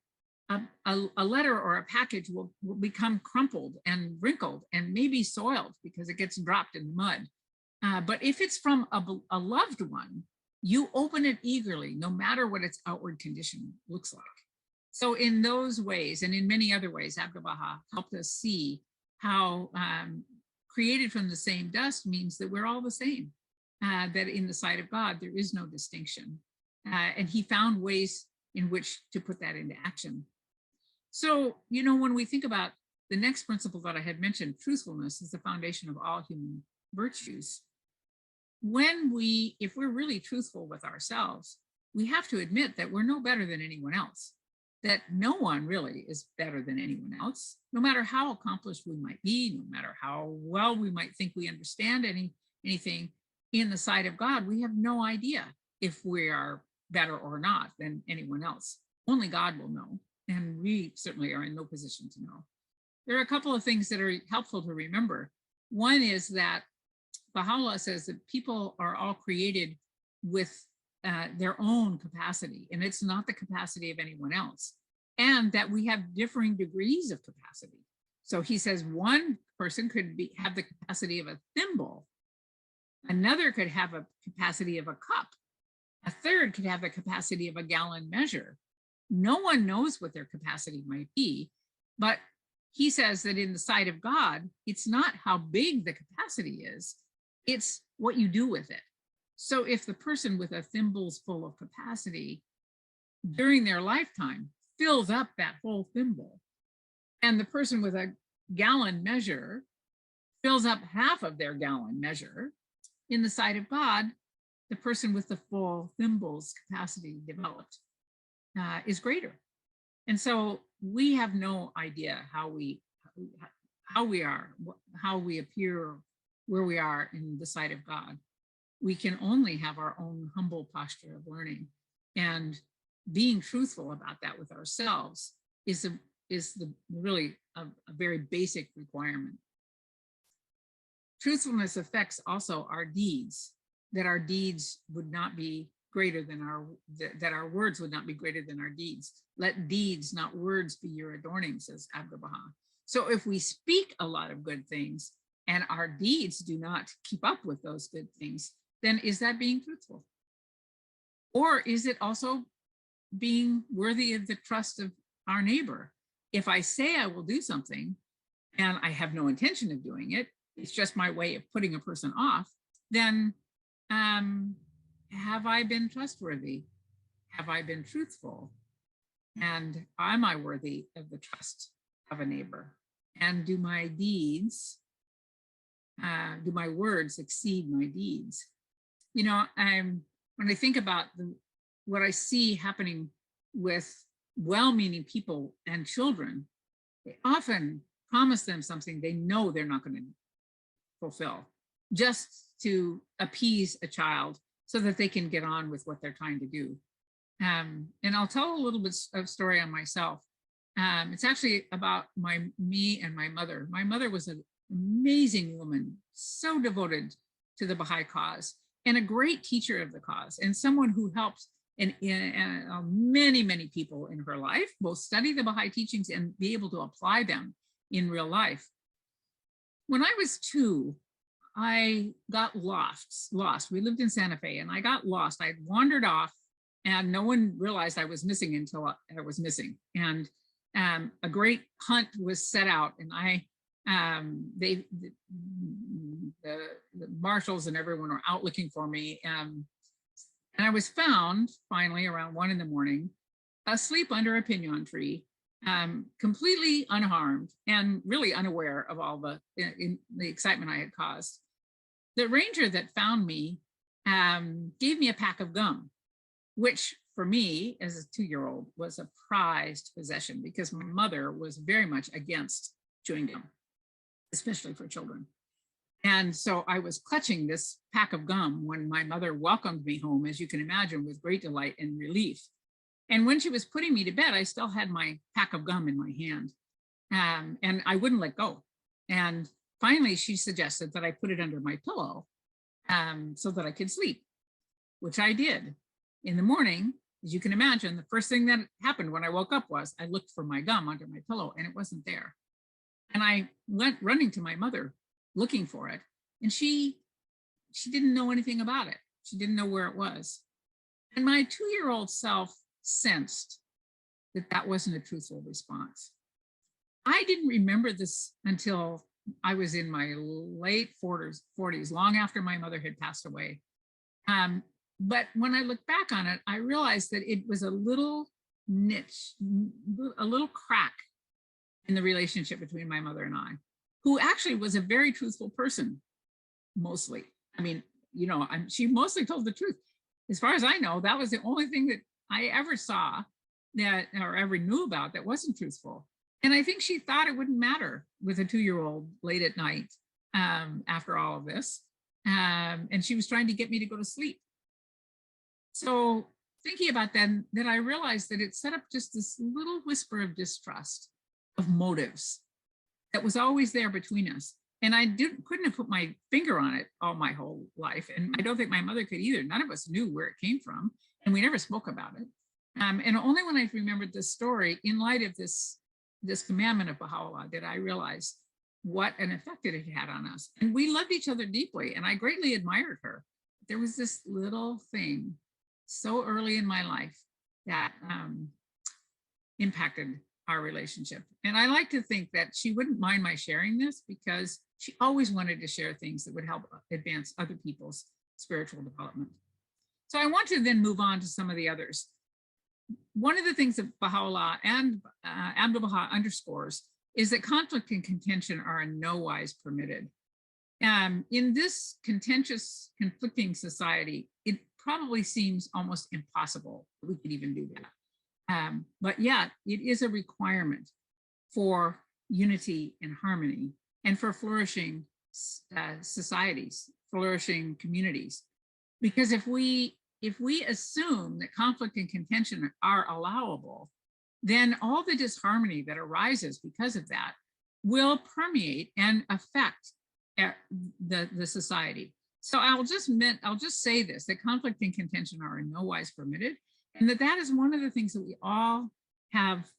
a letter or a package will become crumpled and wrinkled and maybe soiled because it gets dropped in the mud. But if it's from a loved one, you open it eagerly, no matter what its outward condition looks like. So in those ways, and in many other ways, Abdul-Baha helped us see how created from the same dust means that we're all the same, that in the sight of God, there is no distinction. And he found ways in which to put that into action. So, you know, when we think about the next principle that I had mentioned, truthfulness is the foundation of all human virtues. If we're really truthful with ourselves, we have to admit that we're no better than anyone else, that no one really is better than anyone else, no matter how accomplished we might be, no matter how well we might think we understand anything. In the sight of God, we have no idea if we are better or not than anyone else. Only God will know, and we certainly are in no position to know. There are a couple of things that are helpful to remember. One is that Baha'u'llah says that people are all created with their own capacity, and it's not the capacity of anyone else, and that we have differing degrees of capacity. So he says one person could have the capacity of a thimble, another could have a capacity of a cup, a third could have the capacity of a gallon measure. No one knows what their capacity might be, but he says that in the sight of God, it's not how big the capacity is, it's what you do with it. So if the person with a thimble's full of capacity during their lifetime fills up that whole thimble, and the person with a gallon measure fills up half of their gallon measure, in the sight of God, the person with the full thimble's capacity developed is greater. And so we have no idea how we are, how we appear, where we are in the sight of God. We can only have our own humble posture of learning, and being truthful about that with ourselves is really a very basic requirement. Truthfulness affects also our deeds, that our deeds would not be greater than that our words would not be greater than our deeds. Let deeds, not words, be your adorning, says Abdul-Baha. So if we speak a lot of good things and our deeds do not keep up with those good things, then is that being truthful? Or is it also being worthy of the trust of our neighbor? If I say I will do something and I have no intention of doing it, it's just my way of putting a person off, then have I been trustworthy? Have I been truthful? And am I worthy of the trust of a neighbor? And do my deeds, do my words exceed my deeds? You know, when I think about what I see happening with well-meaning people and children, they often promise them something they know they're not going to fulfill, just to appease a child so that they can get on with what they're trying to do. And I'll tell a little bit of story on myself. It's actually about me and my mother. My mother was an amazing woman, so devoted to the Baha'i cause, and a great teacher of the cause, and someone who helped many people in her life, both study the Baha'i teachings and be able to apply them in real life. When I was 2, I got lost. We lived in Santa Fe, and I got lost. I wandered off, and no one realized I was missing until I was missing. And a great hunt was set out, and the marshals and everyone were out looking for me. And I was found finally around 1 a.m, asleep under a pinon tree, completely unharmed and really unaware of all the excitement I had caused. The ranger that found me gave me a pack of gum, which for me as a 2-year-old was a prized possession, because my mother was very much against chewing gum, especially for children. And so I was clutching this pack of gum when my mother welcomed me home, as you can imagine, with great delight and relief. And when she was putting me to bed, I still had my pack of gum in my hand, and I wouldn't let go. And finally, she suggested that I put it under my pillow so that I could sleep, which I did. In the morning, as you can imagine, the first thing that happened when I woke up was I looked for my gum under my pillow, and it wasn't there. And I went running to my mother looking for it, and she didn't know anything about it. She didn't know where it was. And my 2-year-old self sensed that that wasn't a truthful response. I didn't remember this until I was in my late 40s, long after my mother had passed away. But when I look back on it, I realized that it was a little niche, a little crack in the relationship between my mother and I, who actually was a very truthful person, mostly. I mean, you know, she mostly told the truth. As far as I know, that was the only thing that I ever saw that, or ever knew about, that wasn't truthful. And I think she thought it wouldn't matter with a 2-year-old late at night after all of this. And she was trying to get me to go to sleep. So thinking about that, then I realized that it set up just this little whisper of distrust, of motives, that was always there between us. And I couldn't have put my finger on it all my whole life. And I don't think my mother could either. None of us knew where it came from, and we never spoke about it. And only when I remembered this story, in light of this commandment of Baha'u'llah, did I realize what an effect it had had on us. And we loved each other deeply, and I greatly admired her. There was this little thing so early in my life that impacted our relationship. And I like to think that she wouldn't mind my sharing this, because she always wanted to share things that would help advance other people's spiritual development. So I want to then move on to some of the others. One of the things that Baha'u'llah and Abdul-Baha underscores is that conflict and contention are in no wise permitted. In this contentious, conflicting society, it probably seems almost impossible that we could even do that. But yet it is a requirement for unity and harmony and for flourishing societies, flourishing communities. Because if we assume that conflict and contention are allowable, then all the disharmony that arises because of that will permeate and affect the society. So I'll just say this, that conflict and contention are in no wise permitted, and that is one of the things that we all have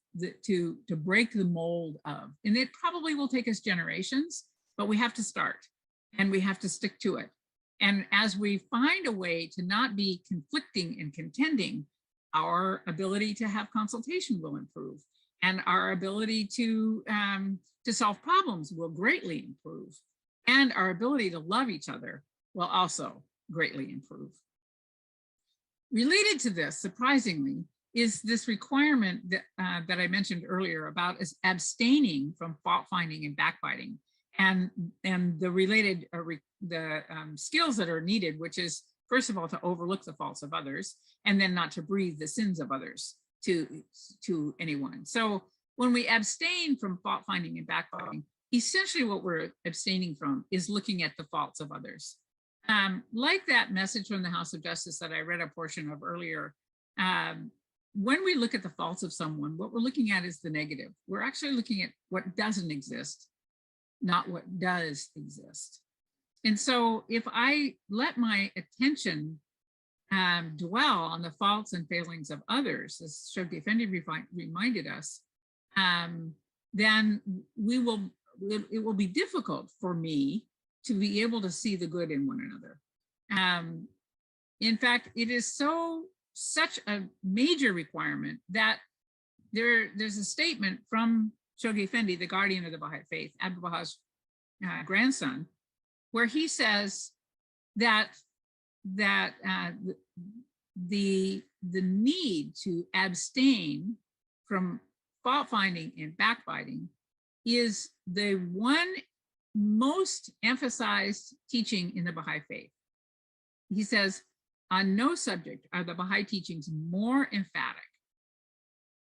to break the mold of. And it probably will take us generations, but we have to start and we have to stick to it. And as we find a way to not be conflicting and contending, our ability to have consultation will improve, and our ability to solve problems will greatly improve, and our ability to love each other will also greatly improve. Related to this, surprisingly, is this requirement that I mentioned earlier about abstaining from fault finding and backbiting, and the related skills that are needed, which is, first of all, to overlook the faults of others, and then not to breathe the sins of others to anyone. So when we abstain from fault finding and backbiting, essentially what we're abstaining from is looking at the faults of others. Like that message from the House of Justice that I read a portion of earlier, when we look at the faults of someone, what we're looking at is the negative. We're actually looking at what doesn't exist, not what does exist. And so if I let my attention dwell on the faults and failings of others, as Shoghi Effendi reminded us, then it will be difficult for me to be able to see the good in one another. In fact, it is such a major requirement that there's a statement from Shoghi Effendi, the guardian of the Baha'i faith, Abdul-Baha's grandson, where he says that the need to abstain from fault finding and backbiting is the one most emphasized teaching in the Baha'i faith. He says, on no subject are the Baha'i teachings more emphatic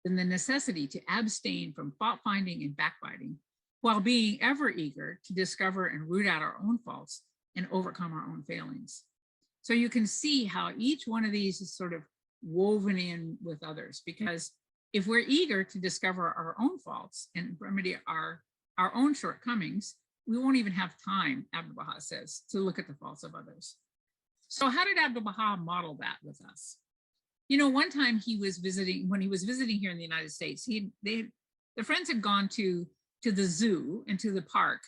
than the necessity to abstain from fault finding and backbiting, while being ever eager to discover and root out our own faults and overcome our own failings. So you can see how each one of these is sort of woven in with others, because if we're eager to discover our own faults and remedy our own shortcomings, we won't even have time, Abdul-Baha says, to look at the faults of others. So how did Abdul-Baha model that with us? You know, one time when he was visiting here in the United States, the friends had gone to the zoo and to the park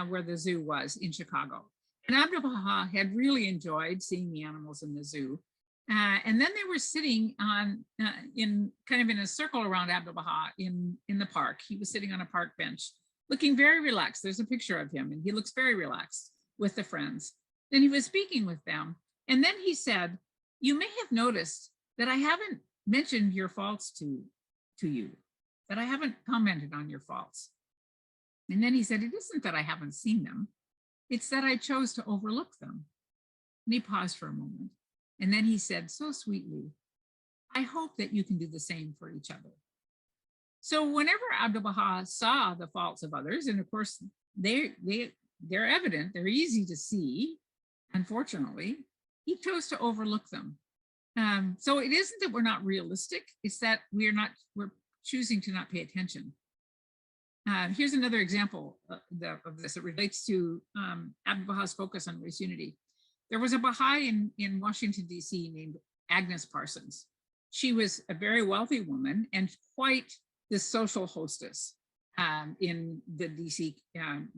where the zoo was in Chicago. And Abdul-Baha had really enjoyed seeing the animals in the zoo. And then they were sitting in a circle around Abdul-Baha in the park. He was sitting on a park bench, looking very relaxed. There's a picture of him, and he looks very relaxed with the friends. And he was speaking with them. And then he said, "You may have noticed that I haven't mentioned your faults to you, that I haven't commented on your faults." And then he said, "It isn't that I haven't seen them. It's that I chose to overlook them." And he paused for a moment. And then he said so sweetly, "I hope that you can do the same for each other." So whenever Abdul-Baha saw the faults of others, and of course they're evident, they're easy to see, unfortunately, he chose to overlook them. So it isn't that we're not realistic, it's that we're choosing to not pay attention. Here's another example of this. It relates to Abdul-Baha's focus on race unity. There was a Baha'i in Washington, D.C. named Agnes Parsons. She was a very wealthy woman and quite the social hostess in the DC,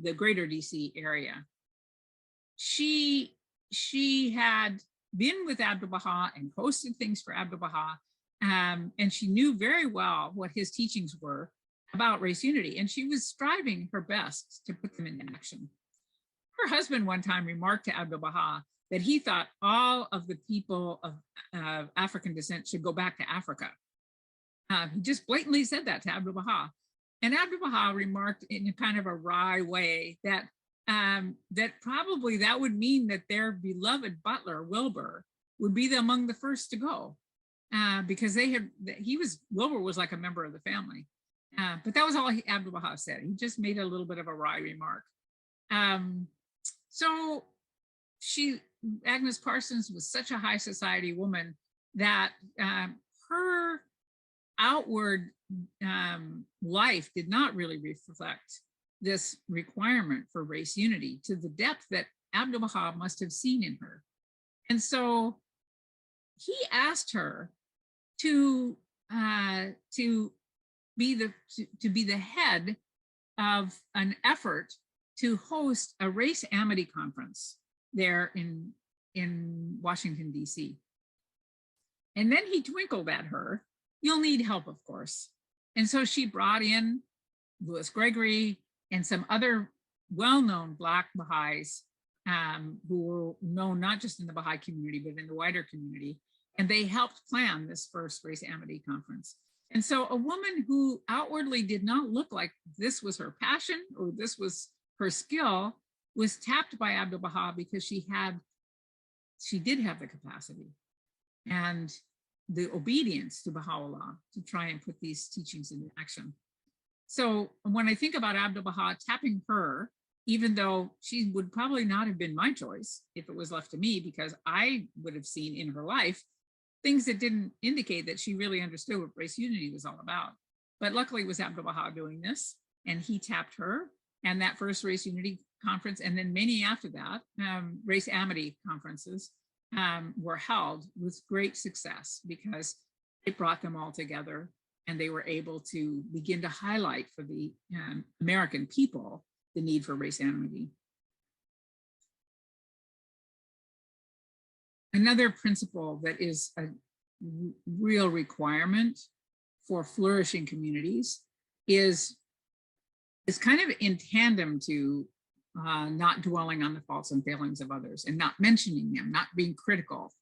the greater DC area. She had been with Abdul-Baha and hosted things for Abdul-Baha, and she knew very well what his teachings were about race unity, and she was striving her best to put them into action. Her husband one time remarked to Abdul-Baha that he thought all of the people of African descent should go back to Africa. He just blatantly said that to Abdul-Baha. And Abdul-Baha remarked in a kind of a wry way that probably that would mean that their beloved butler, Wilbur, would be among the first to go. because Wilbur was like a member of the family. But that was all Abdul-Baha said. He just made a little bit of a wry remark. So Agnes Parsons was such a high society woman that her outward life did not really reflect this requirement for race unity to the depth that Abdul-Baha must have seen in her. And so he asked her to be the head of an effort to host a race amity conference there in Washington, D.C. And then he twinkled at her. You'll need help, of course. And so she brought in Louis Gregory and some other well-known Black Baha'is who were known not just in the Baha'i community, but in the wider community. And they helped plan this first Race Amity Conference. And so a woman who outwardly did not look like this was her passion or this was her skill was tapped by Abdul-Baha because she did have the capacity and the obedience to Baha'u'llah to try and put these teachings into action. So when I think about Abdul-Baha tapping her, even though she would probably not have been my choice if it was left to me, because I would have seen in her life things that didn't indicate that she really understood what race unity was all about. But luckily it was Abdul-Baha doing this, and he tapped her, and that first Race Unity Conference, and then many after that, Race Amity conferences were held with great success because it brought them all together, and they were able to begin to highlight for the American people the need for race amity. Another principle that is a real requirement for flourishing communities is kind of in tandem to not dwelling on the faults and failings of others and not mentioning them, not being critical.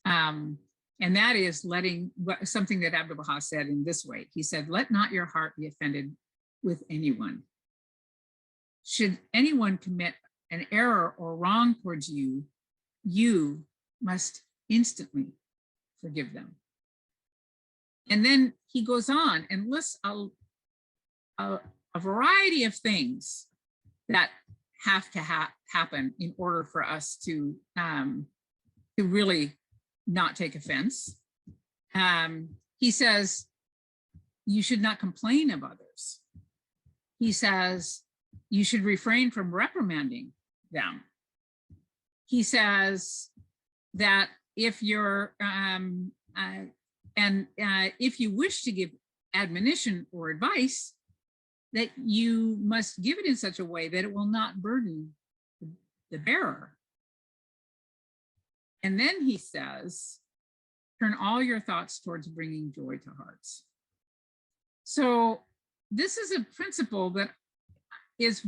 And that is something that Abdul-Baha said in this way. He said, "Let not your heart be offended with anyone. Should anyone commit an error or wrong towards you, you must instantly forgive them." And then he goes on and lists a variety of things that have to happen in order for us to really not take offense. He says, you should not complain of others. He says, you should refrain from reprimanding them. He says that if you're, if you wish to give admonition or advice, that you must give it in such a way that it will not burden the bearer. And then he says, turn all your thoughts towards bringing joy to hearts. So this is a principle that is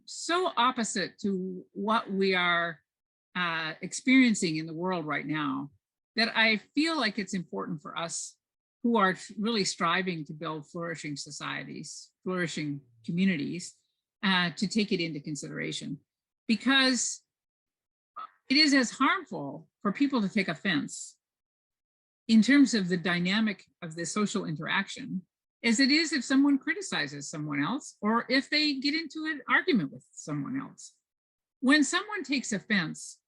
so opposite to what we are experiencing in the world right now, that I feel like it's important for us who are really striving to build flourishing societies, flourishing communities, to take it into consideration, because it is as harmful for people to take offense in terms of the dynamic of the social interaction as it is if someone criticizes someone else or if they get into an argument with someone else. When someone takes offense,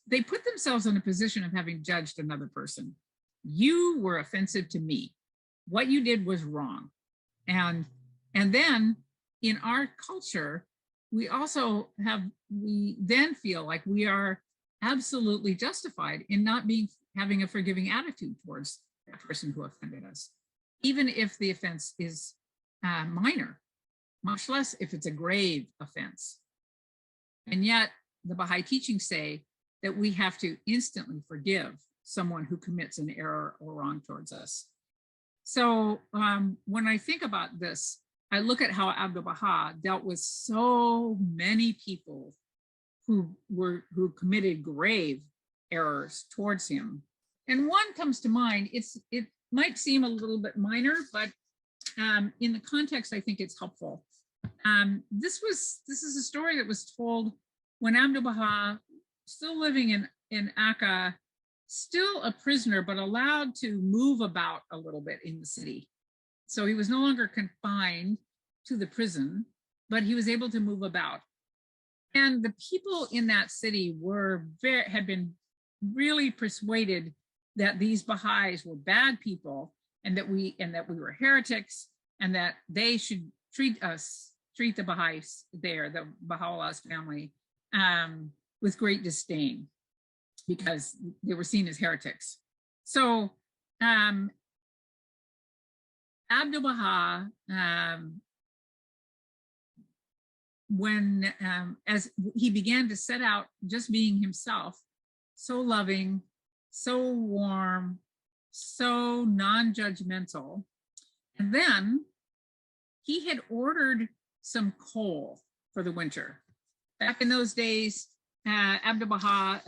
they put themselves in a position of having judged another person. You were offensive to me. What you did was wrong. And then in our culture, we then feel like we are absolutely justified in not having a forgiving attitude towards that person who offended us, even if the offense is minor, much less if it's a grave offense. And yet the Baha'i teachings say that we have to instantly forgive someone who commits an error or wrong towards us. So when I think about this, I look at how Abdul-Baha dealt with so many people who committed grave errors towards him. And one comes to mind. It might seem a little bit minor, but in the context, I think it's helpful. This is a story that was told when Abdul-Baha, still living in Akka, still a prisoner, but allowed to move about a little bit in the city. So he was no longer confined to the prison, but he was able to move about. And the people in that city had been really persuaded that these Baha'is were bad people, and that we were heretics, and that they should treat the Baha'is there, the Baha'u'llah's family, with great disdain, because they were seen as heretics. So Abdul-Baha, as he began to set out just being himself, so loving, so warm, so non-judgmental, and then he had ordered some coal for the winter. Back in those days, Abdul-Baha,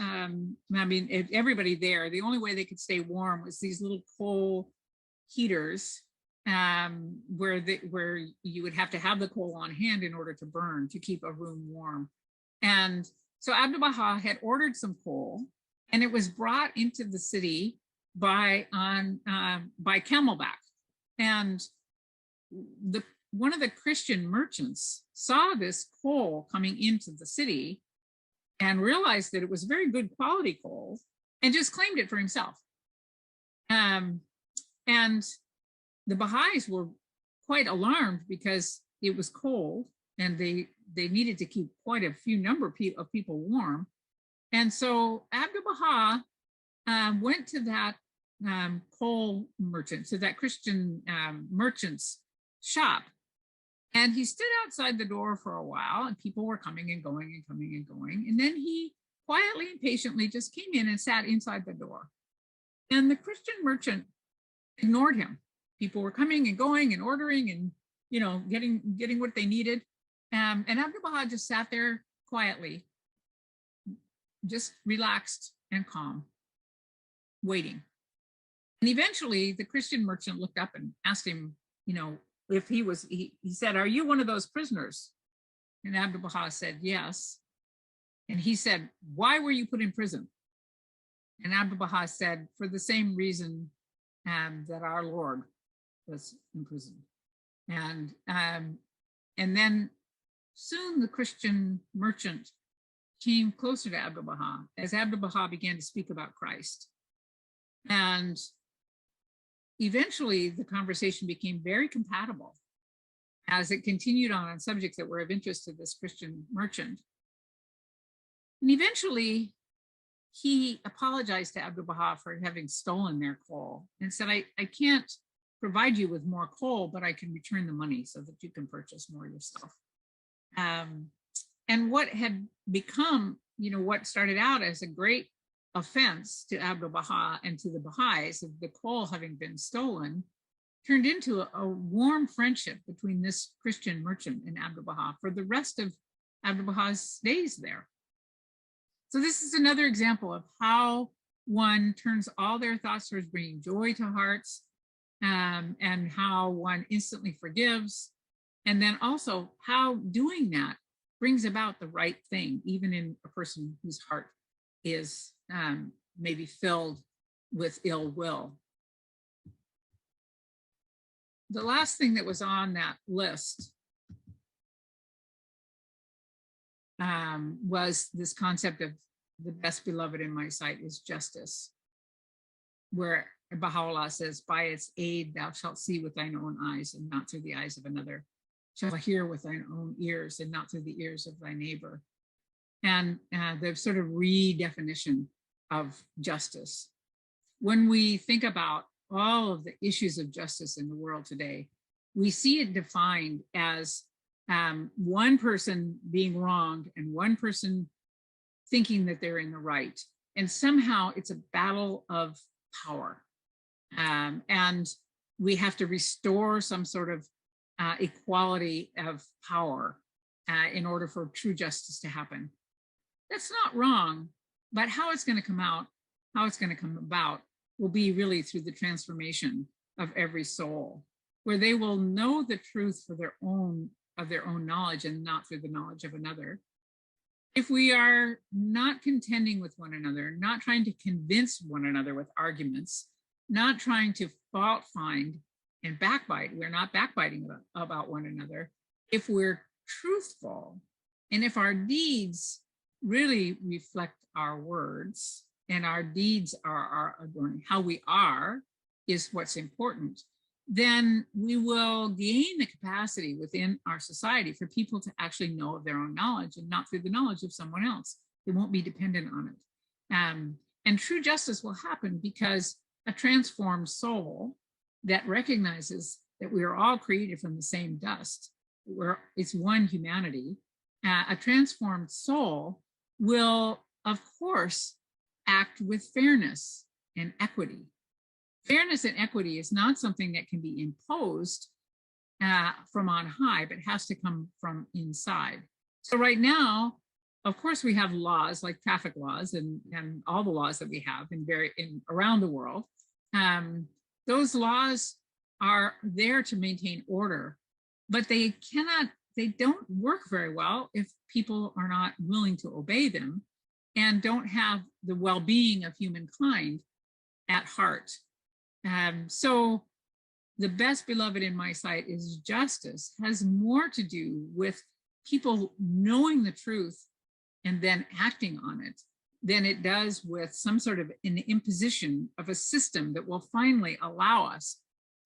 everybody there, the only way they could stay warm was these little coal heaters, where you would have to have the coal on hand in order to burn, to keep a room warm. And so Abdul-Baha had ordered some coal, and it was brought into the city by camelback. And one of the Christian merchants saw this coal coming into the city and realized that it was very good quality coal, and just claimed it for himself. And the Baha'is were quite alarmed, because it was cold and they needed to keep quite a few number of people warm. And so Abdul-Baha went to that coal merchant, to that Christian merchant's shop, and he stood outside the door for a while, and people were coming and going and coming and going. And then he quietly and patiently just came in and sat inside the door. And the Christian merchant ignored him. People were coming and going and ordering and, getting what they needed. And Abdul-Baha just sat there quietly, just relaxed and calm, waiting. And eventually the Christian merchant looked up and asked him, if he said, "Are you one of those prisoners?" And Abdul-Baha said, "Yes." And he said, "Why were you put in prison?" And Abdul-Baha said, "For the same reason that our Lord was in prison." And then soon the Christian merchant came closer to Abdul-Baha as Abdul-Baha began to speak about Christ. And eventually the conversation became very compatible as it continued on subjects that were of interest to this Christian merchant. And eventually he apologized to Abdul-Baha for having stolen their coal and said, I can't provide you with more coal, but I can return the money so that you can purchase more yourself. And what had become, what started out as a great offense to Abdul-Baha and to the Baha'is of the coal having been stolen, turned into a warm friendship between this Christian merchant and Abdul-Baha for the rest of Abdul-Baha's days there. So this is another example of how one turns all their thoughts towards bringing joy to hearts, and how one instantly forgives, and then also how doing that brings about the right thing, even in a person whose heart is maybe filled with ill will. The last thing that was on that list was this concept of the best beloved in my sight is justice, where Baha'u'llah says, "By its aid thou shalt see with thine own eyes and not through the eyes of another, shall hear with thine own ears and not through the ears of thy neighbor." And the sort of redefinition of justice. When we think about all of the issues of justice in the world today, we see it defined as one person being wronged and one person thinking that they're in the right. And somehow it's a battle of power. And we have to restore some sort of equality of power in order for true justice to happen. That's not wrong, but how it's going to come out, how it's going to come about will be really through the transformation of every soul, where they will know the truth for their own knowledge and not through the knowledge of another. if we are not contending with one another, not trying to convince one another with arguments, not trying to fault find and backbite, we're not backbiting about one another. If we're truthful and if our deeds really reflect our words and our deeds are our adorning, how we are is what's important, then we will gain the capacity within our society for people to actually know of their own knowledge and not through the knowledge of someone else. They won't be dependent on it. And true justice will happen because a transformed soul that recognizes that we are all created from the same dust, it's one humanity, a transformed soul will, of course, act with fairness and equity. Fairness and equity is not something that can be imposed from on high, but has to come from inside. So right now, of course, we have laws like traffic laws and all the laws that we have around the world. Those laws are there to maintain order, but they don't work very well if people are not willing to obey them and don't have the well-being of humankind at heart. So the best beloved in my sight is justice has more to do with people knowing the truth and then acting on it than it does with some sort of an imposition of a system that will finally allow us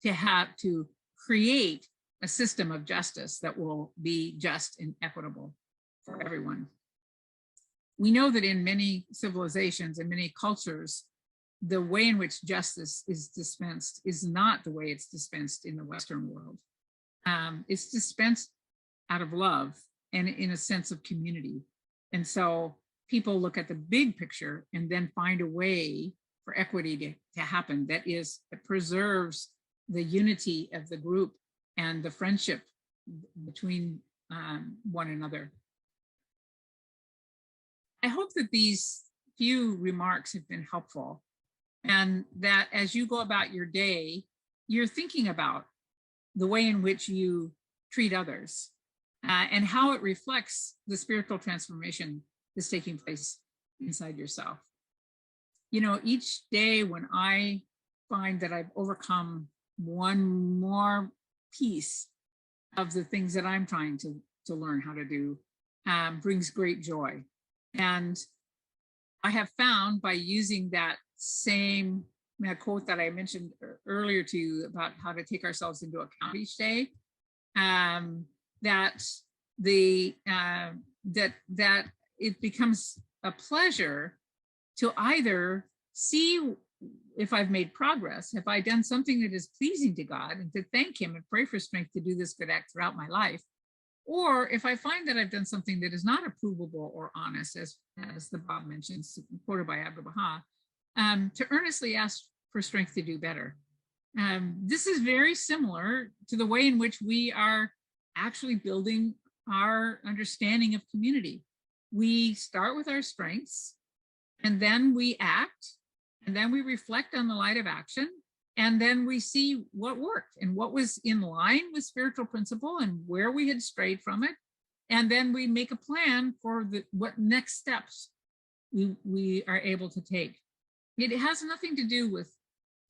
to create a system of justice that will be just and equitable for everyone. We know that in many civilizations and many cultures, the way in which justice is dispensed is not the way it's dispensed in the Western world. It's dispensed out of love and in a sense of community. And so people look at the big picture and then find a way for equity to happen that preserves the unity of the group and the friendship between one another. I hope that these few remarks have been helpful, and that as you go about your day, you're thinking about the way in which you treat others and how it reflects the spiritual transformation that's taking place inside yourself. You know, each day when I find that I've overcome one more piece of the things that I'm trying to learn how to do brings great joy. And I have found by using that same quote that I mentioned earlier to you about how to take ourselves into account each day, that it becomes a pleasure to either see if I've made progress, have I done something that is pleasing to God, and to thank him and pray for strength to do this good act throughout my life. Or if I find that I've done something that is not approvable or honest, as the Bob mentions, quoted by Abdul-Baha, to earnestly ask for strength to do better. This is very similar to the way in which we are actually building our understanding of community. We start with our strengths, and then we act, and then we reflect on the light of action, and then we see what worked and what was in line with spiritual principle and where we had strayed from it. And then we make a plan for what next steps we are able to take. It has nothing to do with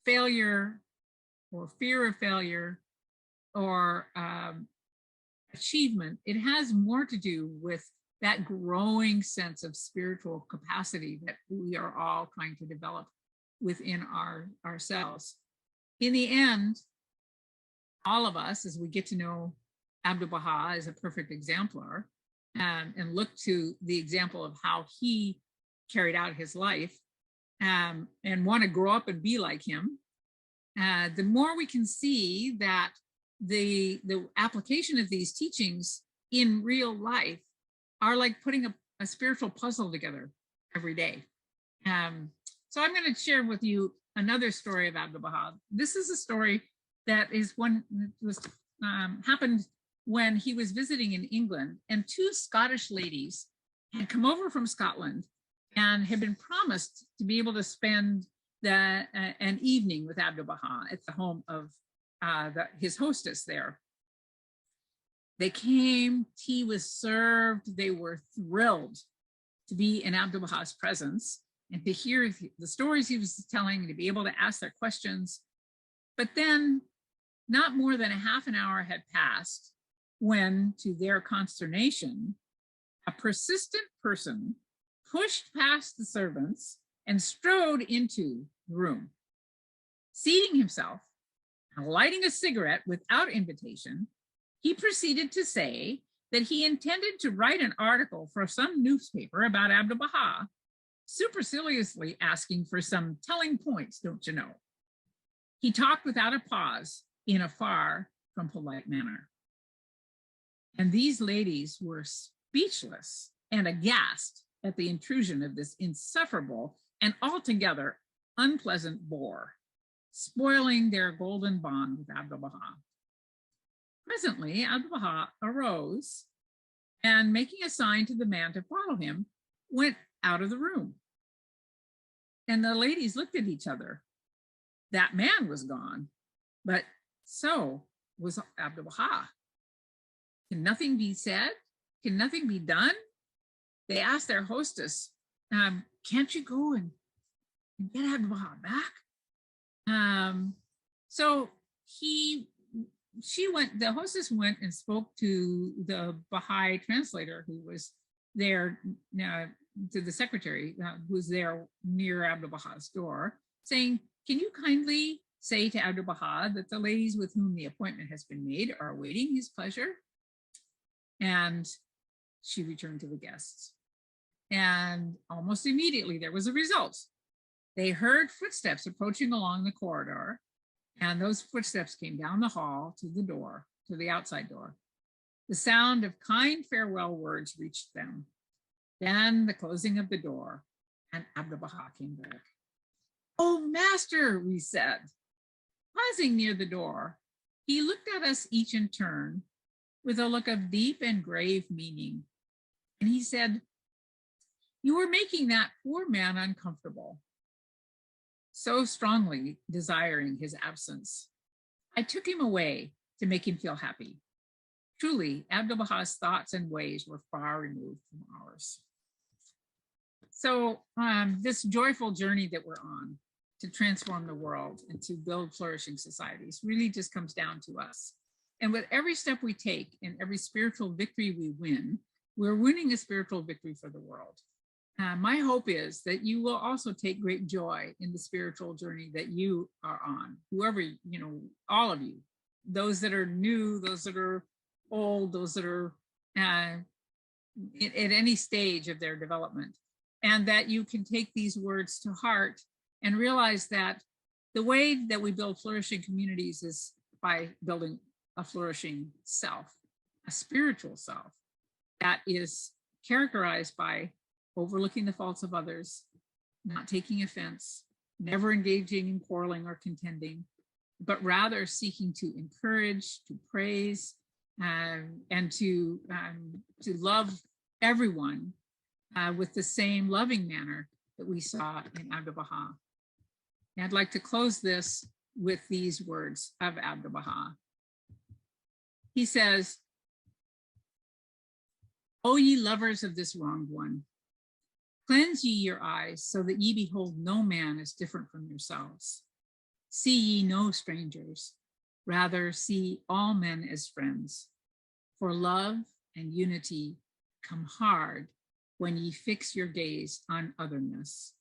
failure or fear of failure or achievement. It has more to do with that growing sense of spiritual capacity that we are all trying to develop within ourselves. In the end, all of us, as we get to know Abdul-Baha as a perfect exemplar and look to the example of how he carried out his life and want to grow up and be like him, the more we can see that the application of these teachings in real life are like putting a spiritual puzzle together every day. So I'm going to share with you another story of Abdul-Baha. This is a story that happened when he was visiting in England, and two Scottish ladies had come over from Scotland and had been promised to be able to spend an evening with Abdul-Baha at the home of his hostess there. They came, tea was served, they were thrilled to be in Abdul-Baha's presence and to hear the stories he was telling and to be able to ask their questions. But then not more than a half an hour had passed when, to their consternation, a persistent person pushed past the servants and strode into the room. Seating himself and lighting a cigarette without invitation, he proceeded to say that he intended to write an article for some newspaper about Abdul-Baha, superciliously asking for some telling points, don't you know? He talked without a pause in a far from polite manner. And these ladies were speechless and aghast at the intrusion of this insufferable and altogether unpleasant bore, spoiling their golden bond with Abdul-Baha. Presently, Abdul-Baha arose and, making a sign to the man to follow him, went out of the room. And the ladies looked at each other. That man was gone, but so was Abdul-Baha. Can nothing be said? Can nothing be done? They asked their hostess, can't you go and get Abdul-Baha back? So the hostess went and spoke to the Baha'i translator who was there, to the secretary who was there near Abdul-Baha's door, saying, can you kindly say to Abdul-Baha that the ladies with whom the appointment has been made are awaiting his pleasure? And she returned to the guests. And almost immediately there was a result. They heard footsteps approaching along the corridor, and those footsteps came down the hall to the door, to the outside door. The sound of kind farewell words reached them. Then the closing of the door, and Abdul-Baha came back. Oh, master, we said. Pausing near the door, he looked at us each in turn with a look of deep and grave meaning. And he said, you were making that poor man uncomfortable, so strongly desiring his absence. I took him away to make him feel happy. Truly, Abdul-Baha's thoughts and ways were far removed from ours. So this joyful journey that we're on to transform the world and to build flourishing societies really just comes down to us. And with every step we take and every spiritual victory we win, we're winning a spiritual victory for the world. My hope is that you will also take great joy in the spiritual journey that you are on, whoever, all of you, those that are new, those that are old, those that are at any stage of their development, and that you can take these words to heart and realize that the way that we build flourishing communities is by building a flourishing self, a spiritual self that is characterized by overlooking the faults of others, not taking offense, never engaging in quarreling or contending, but rather seeking to encourage, to praise, and to love everyone with the same loving manner that we saw in Abdul-Baha. And I'd like to close this with these words of Abdul-Baha. He says, O ye lovers of this wronged one, cleanse ye your eyes so that ye behold no man as different from yourselves. See ye no strangers, rather see all men as friends. For love and unity come hard when ye fix your gaze on otherness.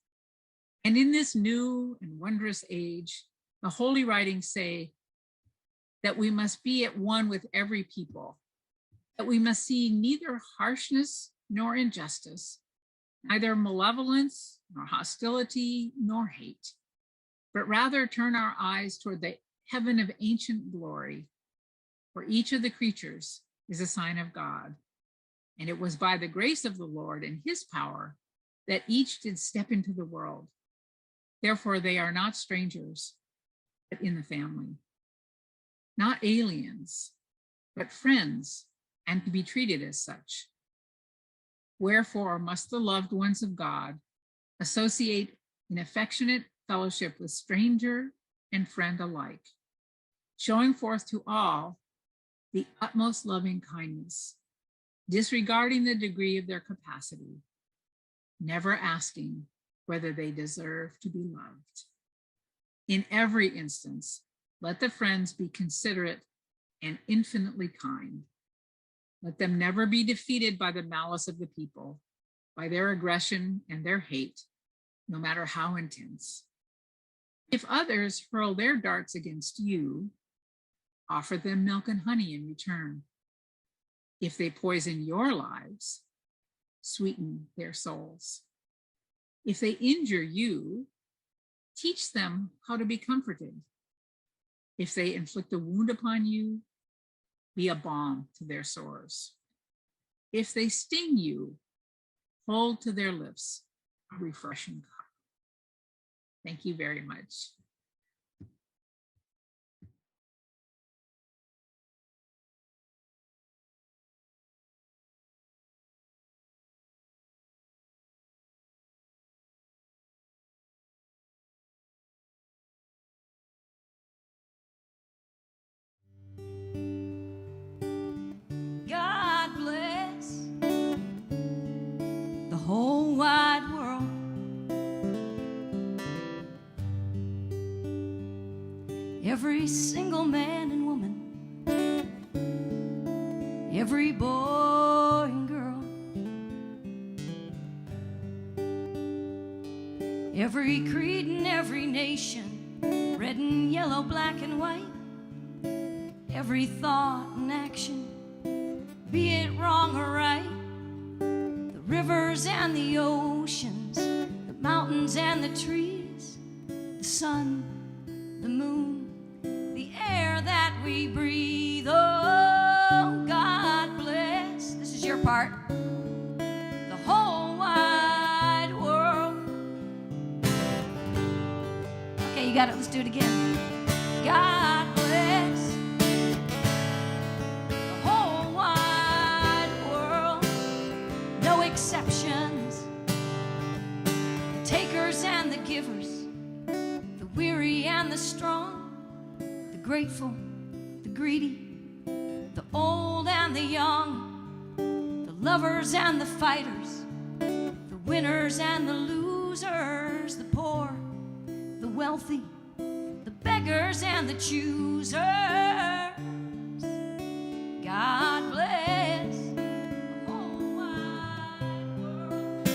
And in this new and wondrous age, the holy writings say that we must be at one with every people, that we must see neither harshness nor injustice, neither malevolence nor hostility nor hate, but rather turn our eyes toward the heaven of ancient glory, where each of the creatures is a sign of God. And it was by the grace of the Lord and his power that each did step into the world. Therefore, they are not strangers, but in the family, not aliens, but friends, and to be treated as such. Wherefore must the loved ones of God associate in affectionate fellowship with stranger and friend alike, showing forth to all the utmost loving kindness, disregarding the degree of their capacity, never asking whether they deserve to be loved. In every instance, let the friends be considerate and infinitely kind. Let them never be defeated by the malice of the people, by their aggression and their hate, no matter how intense. If others hurl their darts against you, offer them milk and honey in return. If they poison your lives, sweeten their souls. If they injure you, teach them how to be comforted. If they inflict a wound upon you, be a balm to their sores. If they sting you, hold to their lips a refreshing cup. Thank you very much. God bless the whole wide world. Every single man and woman, every boy and girl, every creed and every nation, red and yellow, black and white, every thought and action, be it wrong or right, the rivers and the oceans, the mountains and the trees, the sun, the moon, the air that we breathe. Oh, God bless, this is your part, the whole wide world. Okay, you got it, let's do it again. God bless the whole wide world, no exceptions, the takers and the givers, the weary and the strong, the grateful, the greedy, the old and the young, the lovers and the fighters, the winners and the losers, the poor, the wealthy, the beggars and the choosers. God bless the whole wide world.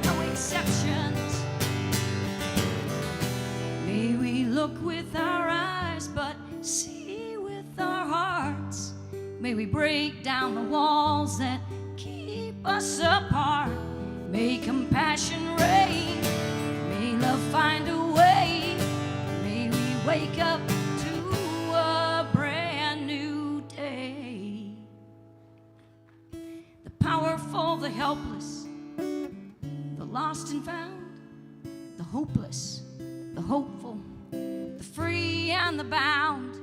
No exceptions. May we look with our eyes, but see with our hearts. May we break down the walls that keep us apart. May compassion reign. May love find a way. May we wake up to a brand new day. The powerful, the helpless, the lost and found, the hopeless, the hopeful, the free and the bound,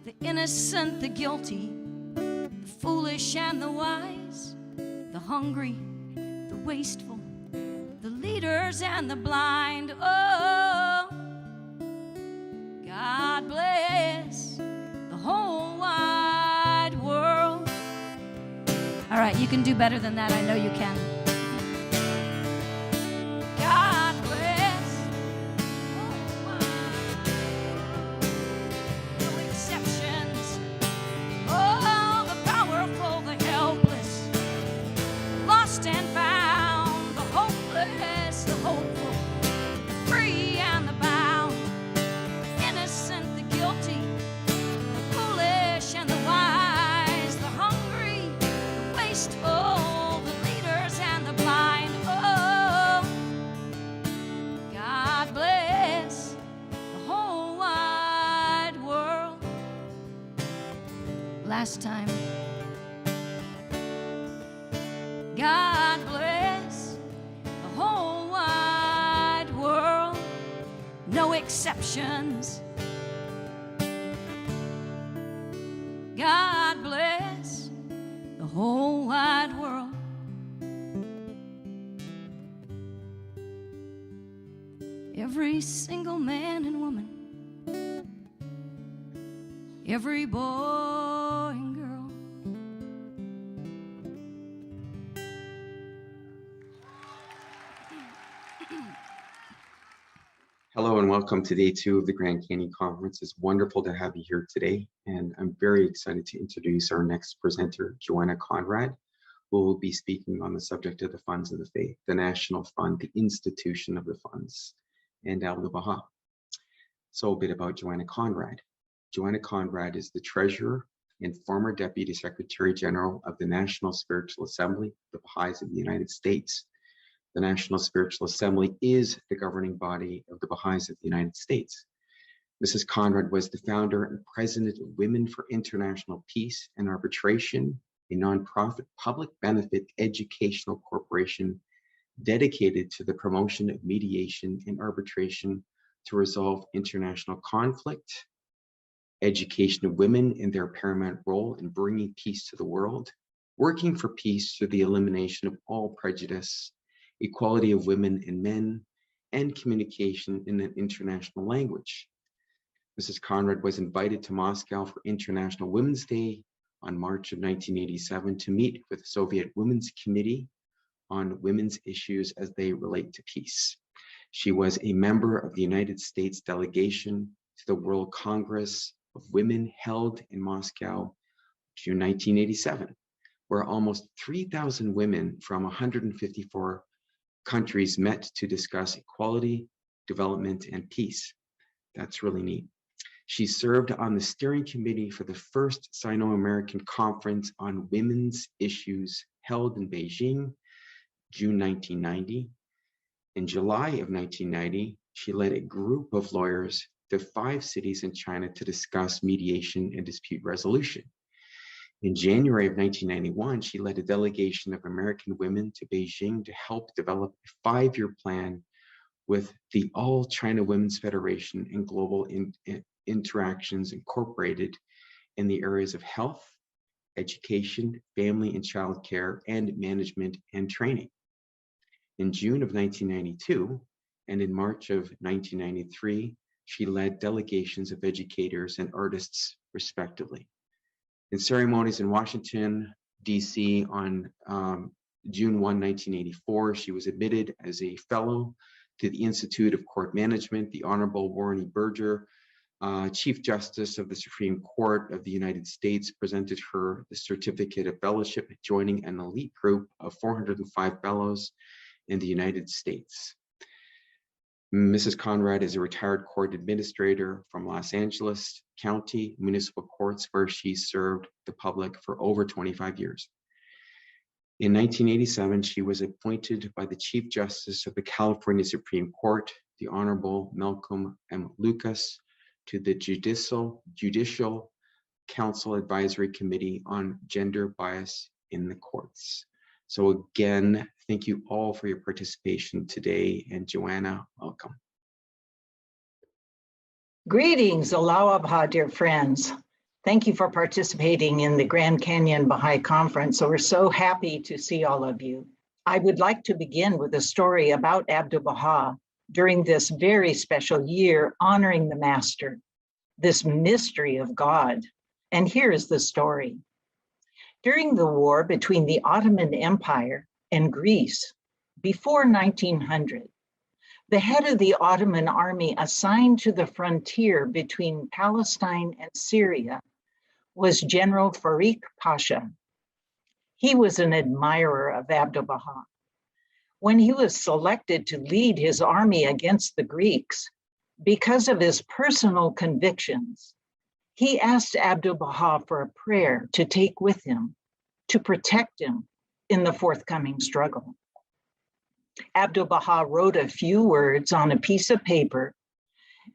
the innocent, the guilty, the foolish and the wise, the hungry, the wasteful, the leaders and the blind. Oh, God bless the whole wide world. All right, you can do better than that. I know you can. God bless the whole wide world. No exceptions. Oh, the powerful, the helpless, lost and found, the hopeless, the hopeful, the free and the bound, the innocent, the guilty, the foolish and the wise, the hungry, the wasteful, the leaders and the blind. Oh, God bless the whole wide world. Last time. God bless the whole wide world, no exceptions. God bless the whole wide world. every single man and woman, every boy and girl. Hello and welcome to day 2 of the Grand Canyon Conference. It's wonderful to have you here today, and I'm very excited to introduce our next presenter, Joanna Conrad, who will be speaking on the subject of the funds of the faith, the National Fund, the institution of the funds, and Abdul-Baha. So a bit about Joanna Conrad. Joanna Conrad is the treasurer and former Deputy Secretary General of the National Spiritual Assembly, the Baha'is of the United States. The National Spiritual Assembly is the governing body of the Baha'is of the United States. Mrs. Conrad was the founder and president of Women for International Peace and Arbitration, a nonprofit public benefit educational corporation dedicated to the promotion of mediation and arbitration to resolve international conflict, education of women in their paramount role in bringing peace to the world, working for peace through the elimination of all prejudice, equality of women and men, and communication in an international language. Mrs. Conrad was invited to Moscow for International Women's Day on March of 1987 to meet with the Soviet Women's Committee on women's issues as they relate to peace. She was a member of the United States delegation to the World Congress of Women held in Moscow, June 1987, where almost 3,000 women from 154 countries met to discuss equality, development, and peace. That's really neat. She served on the steering committee for the first Sino-American Conference on Women's Issues held in Beijing, June 1990. In July of 1990, she led a group of lawyers to 5 cities in China to discuss mediation and dispute resolution. In January of 1991, she led a delegation of American women to Beijing to help develop a 5-year plan with the All China Women's Federation and Global Interactions Incorporated in the areas of health, education, family and child care, and management and training. In June of 1992 and in March of 1993, she led delegations of educators and artists, respectively. In ceremonies in Washington, D.C. on June 1, 1984, she was admitted as a fellow to the Institute of Court Management. The Honorable Warren E. Berger, Chief Justice of the Supreme Court of the United States, presented her the Certificate of Fellowship, joining an elite group of 405 fellows in the United States. Mrs. Conrad is a retired court administrator from Los Angeles County Municipal Courts, where she served the public for over 25 years. In 1987, she was appointed by the Chief Justice of the California Supreme Court, the Honorable Malcolm M. Lucas, to the Judicial Council Advisory Committee on Gender Bias in the Courts. So again, thank you all for your participation today, and Joanna, welcome. Greetings, Aloha Baha, dear friends. Thank you for participating in the Grand Canyon Baha'i Conference. So we're so happy to see all of you. I would like to begin with a story about Abdul-Baha during this very special year honoring the Master, this mystery of God. And here is the story. During the war between the Ottoman Empire and Greece, before 1900, the head of the Ottoman army assigned to the frontier between Palestine and Syria was General Farik Pasha. He was an admirer of Abdul-Baha. When he was selected to lead his army against the Greeks, because of his personal convictions, he asked Abdul-Baha for a prayer to take with him to protect him in the forthcoming struggle. Abdul-Baha wrote a few words on a piece of paper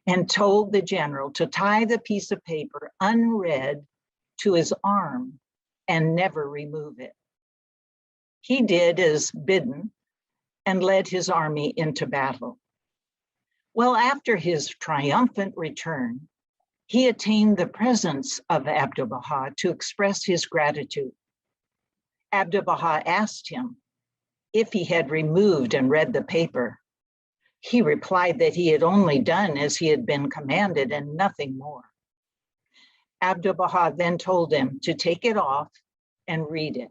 and told the general to tie the piece of paper unread to his arm and never remove it. He did as bidden and led his army into battle. Well, after his triumphant return, he attained the presence of Abdul-Baha to express his gratitude. Abdul-Baha asked him if he had removed and read the paper. He replied that he had only done as he had been commanded and nothing more. Abdul-Baha then told him to take it off and read it.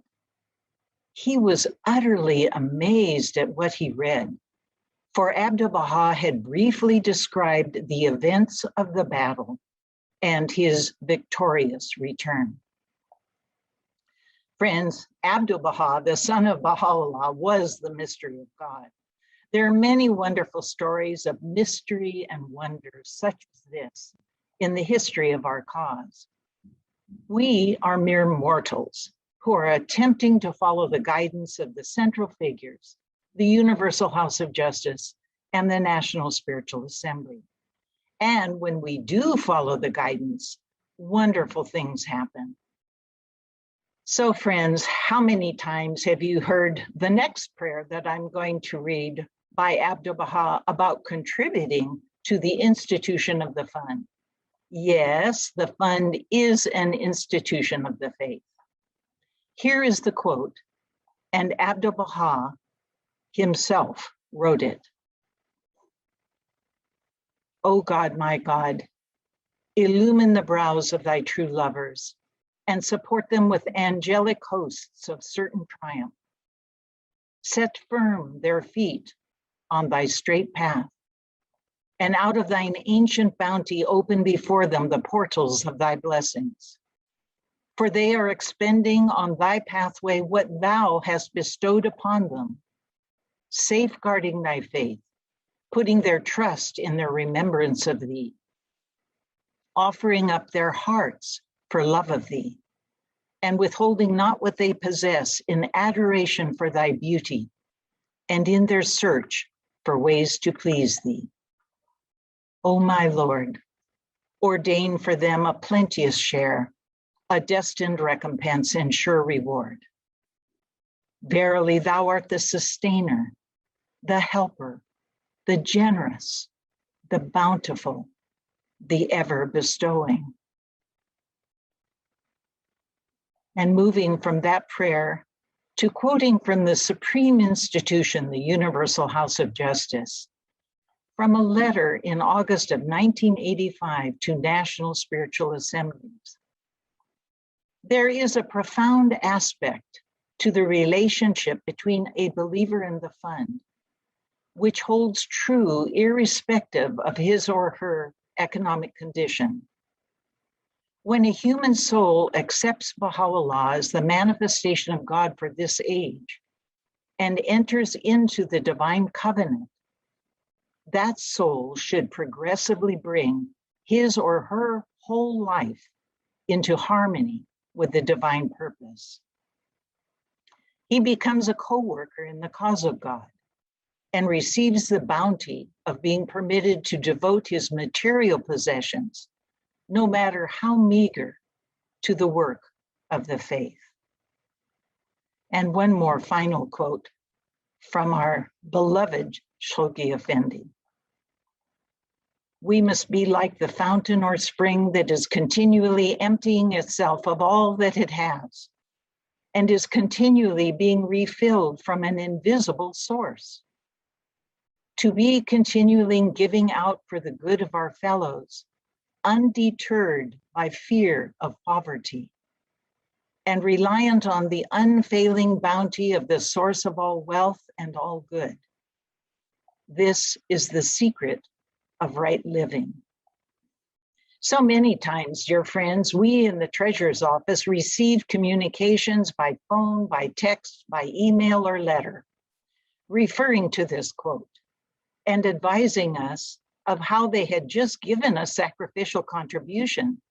He was utterly amazed at what he read, for Abdul-Baha had briefly described the events of the battle and his victorious return. Friends, Abdul-Baha, the son of Baha'u'llah, was the mystery of God. There are many wonderful stories of mystery and wonder such as this in the history of our cause. We are mere mortals who are attempting to follow the guidance of the central figures, the Universal House of Justice, and the National Spiritual Assembly. And when we do follow the guidance, wonderful things happen. So friends, how many times have you heard the next prayer that I'm going to read by Abdul-Baha about contributing to the institution of the fund? Yes, the fund is an institution of the faith. Here is the quote, and Abdul-Baha himself wrote it. O God, my God, illumine the brows of thy true lovers and support them with angelic hosts of certain triumph. Set firm their feet on thy straight path, and out of thine ancient bounty open before them the portals of thy blessings. For they are expending on thy pathway what thou hast bestowed upon them, safeguarding thy faith, putting their trust in their remembrance of thee, offering up their hearts for love of thee, and withholding not what they possess in adoration for thy beauty, and in their search for ways to please thee. O my Lord, ordain for them a plenteous share, a destined recompense and sure reward. Verily, thou art the sustainer, the helper, the generous, the bountiful, the ever bestowing. And moving from that prayer to quoting from the supreme institution, the Universal House of Justice, from a letter in August of 1985 to National Spiritual Assemblies. There is a profound aspect to the relationship between a believer and the fund, which holds true irrespective of his or her economic condition. When a human soul accepts Baha'u'llah as the manifestation of God for this age and enters into the divine covenant, that soul should progressively bring his or her whole life into harmony with the divine purpose. He becomes a co-worker in the cause of God and receives the bounty of being permitted to devote his material possessions, no matter how meager, to the work of the faith. And one more final quote from our beloved Shoghi Effendi. We must be like the fountain or spring that is continually emptying itself of all that it has and is continually being refilled from an invisible source. To be continually giving out for the good of our fellows, undeterred by fear of poverty, and reliant on the unfailing bounty of the source of all wealth and all good. This is the secret of right living. So many times, dear friends, we in the Treasurer's Office receive communications by phone, by text, by email or letter, referring to this quote and advising us of how they had just given a sacrificial contribution.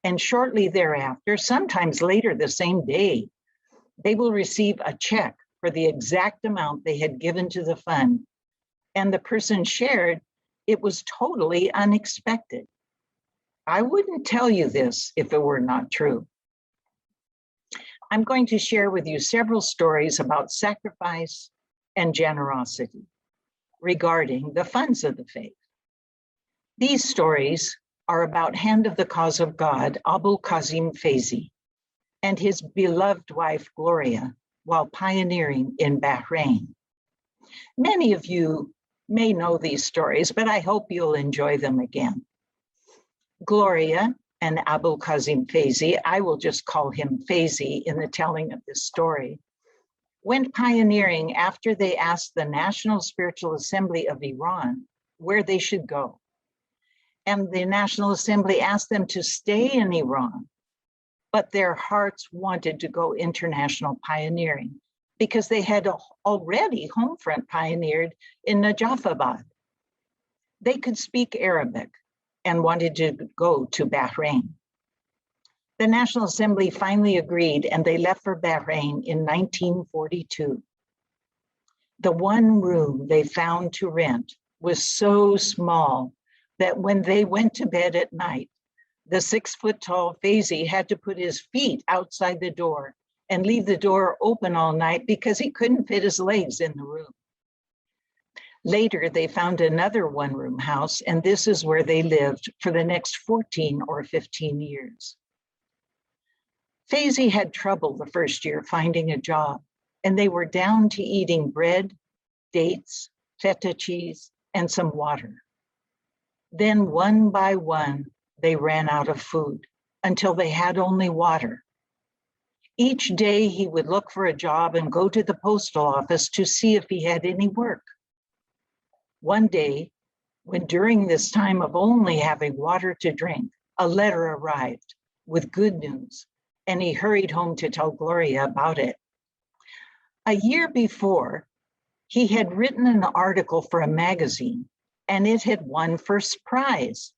And shortly thereafter, sometimes later the same day, they will receive a check for the exact amount they had given to the fund. And the person shared, it was totally unexpected. I wouldn't tell you this if it were not true. I'm going to share with you several stories about sacrifice and generosity regarding the funds of the faith. These stories are about Hand of the Cause of God, Abul Qasim Faizi, and his beloved wife, Gloria, while pioneering in Bahrain. Many of you may know these stories, but I hope you'll enjoy them again. Gloria and Abul Kazim Faizi, I will just call him Faizi in the telling of this story, went pioneering after they asked the National Spiritual Assembly of Iran where they should go. And the National Assembly asked them to stay in Iran, but their hearts wanted to go international pioneering because they had already homefront pioneered in Najafabad. They could speak Arabic and wanted to go to Bahrain. The National Assembly finally agreed and they left for Bahrain in 1942. The one room they found to rent was so small that when they went to bed at night, the 6-foot-tall Faizi had to put his feet outside the door and leave the door open all night because he couldn't fit his legs in the room. Later, they found another one-room house, and this is where they lived for the next 14 or 15 years. Faizi had trouble the first year finding a job, and they were down to eating bread, dates, feta cheese, and some water. Then one by one, they ran out of food until they had only water. Each day he would look for a job and go to the postal office to see if he had any work. One day, when during this time of only having water to drink, a letter arrived with good news, and he hurried home to tell Gloria about it. A year before, he had written an article for a magazine, and it had won first prize,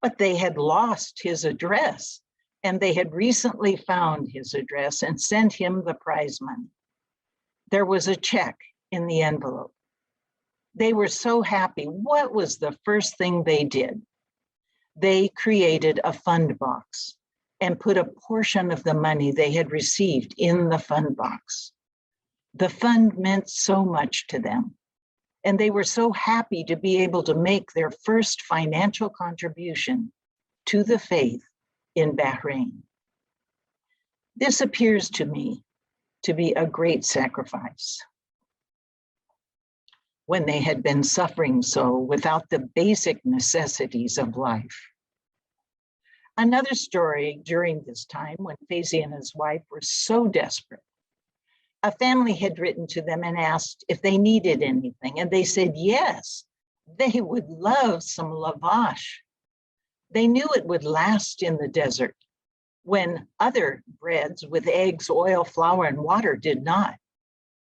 but they had lost his address, and they had recently found his address and sent him the prize money. There was a check in the envelope. They were so happy. What was the first thing they did? They created a fund box and put a portion of the money they had received in the fund box. The fund meant so much to them, and they were so happy to be able to make their first financial contribution to the faith in Bahrain. This appears to me to be a great sacrifice. When they had been suffering so without the basic necessities of life. Another story during this time when Faizi and his wife were so desperate. A family had written to them and asked if they needed anything, and they said yes, they would love some lavash. They knew it would last in the desert when other breads with eggs, oil, flour, and water did not.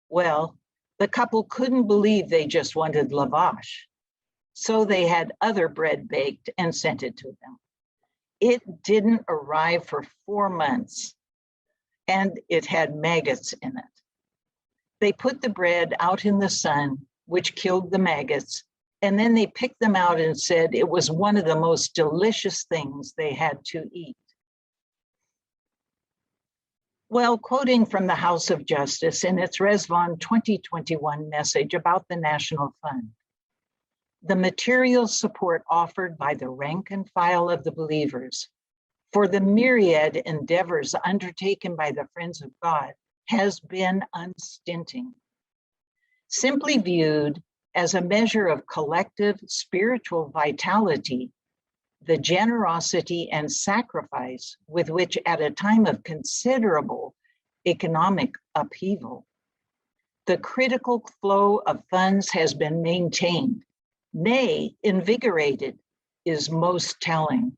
Well, the couple couldn't believe they just wanted lavash. So they had other bread baked and sent it to them. It didn't arrive for 4 months, and it had maggots in it. They put the bread out in the sun, which killed the maggots, and then they picked them out and said it was one of the most delicious things they had to eat. Well, quoting from the House of Justice in its Resvan 2021 message about the National Fund, the material support offered by the rank and file of the believers for the myriad endeavors undertaken by the Friends of God has been unstinting. Simply viewed as a measure of collective spiritual vitality, the generosity and sacrifice with which at a time of considerable economic upheaval, the critical flow of funds has been maintained, nay, invigorated, is most telling.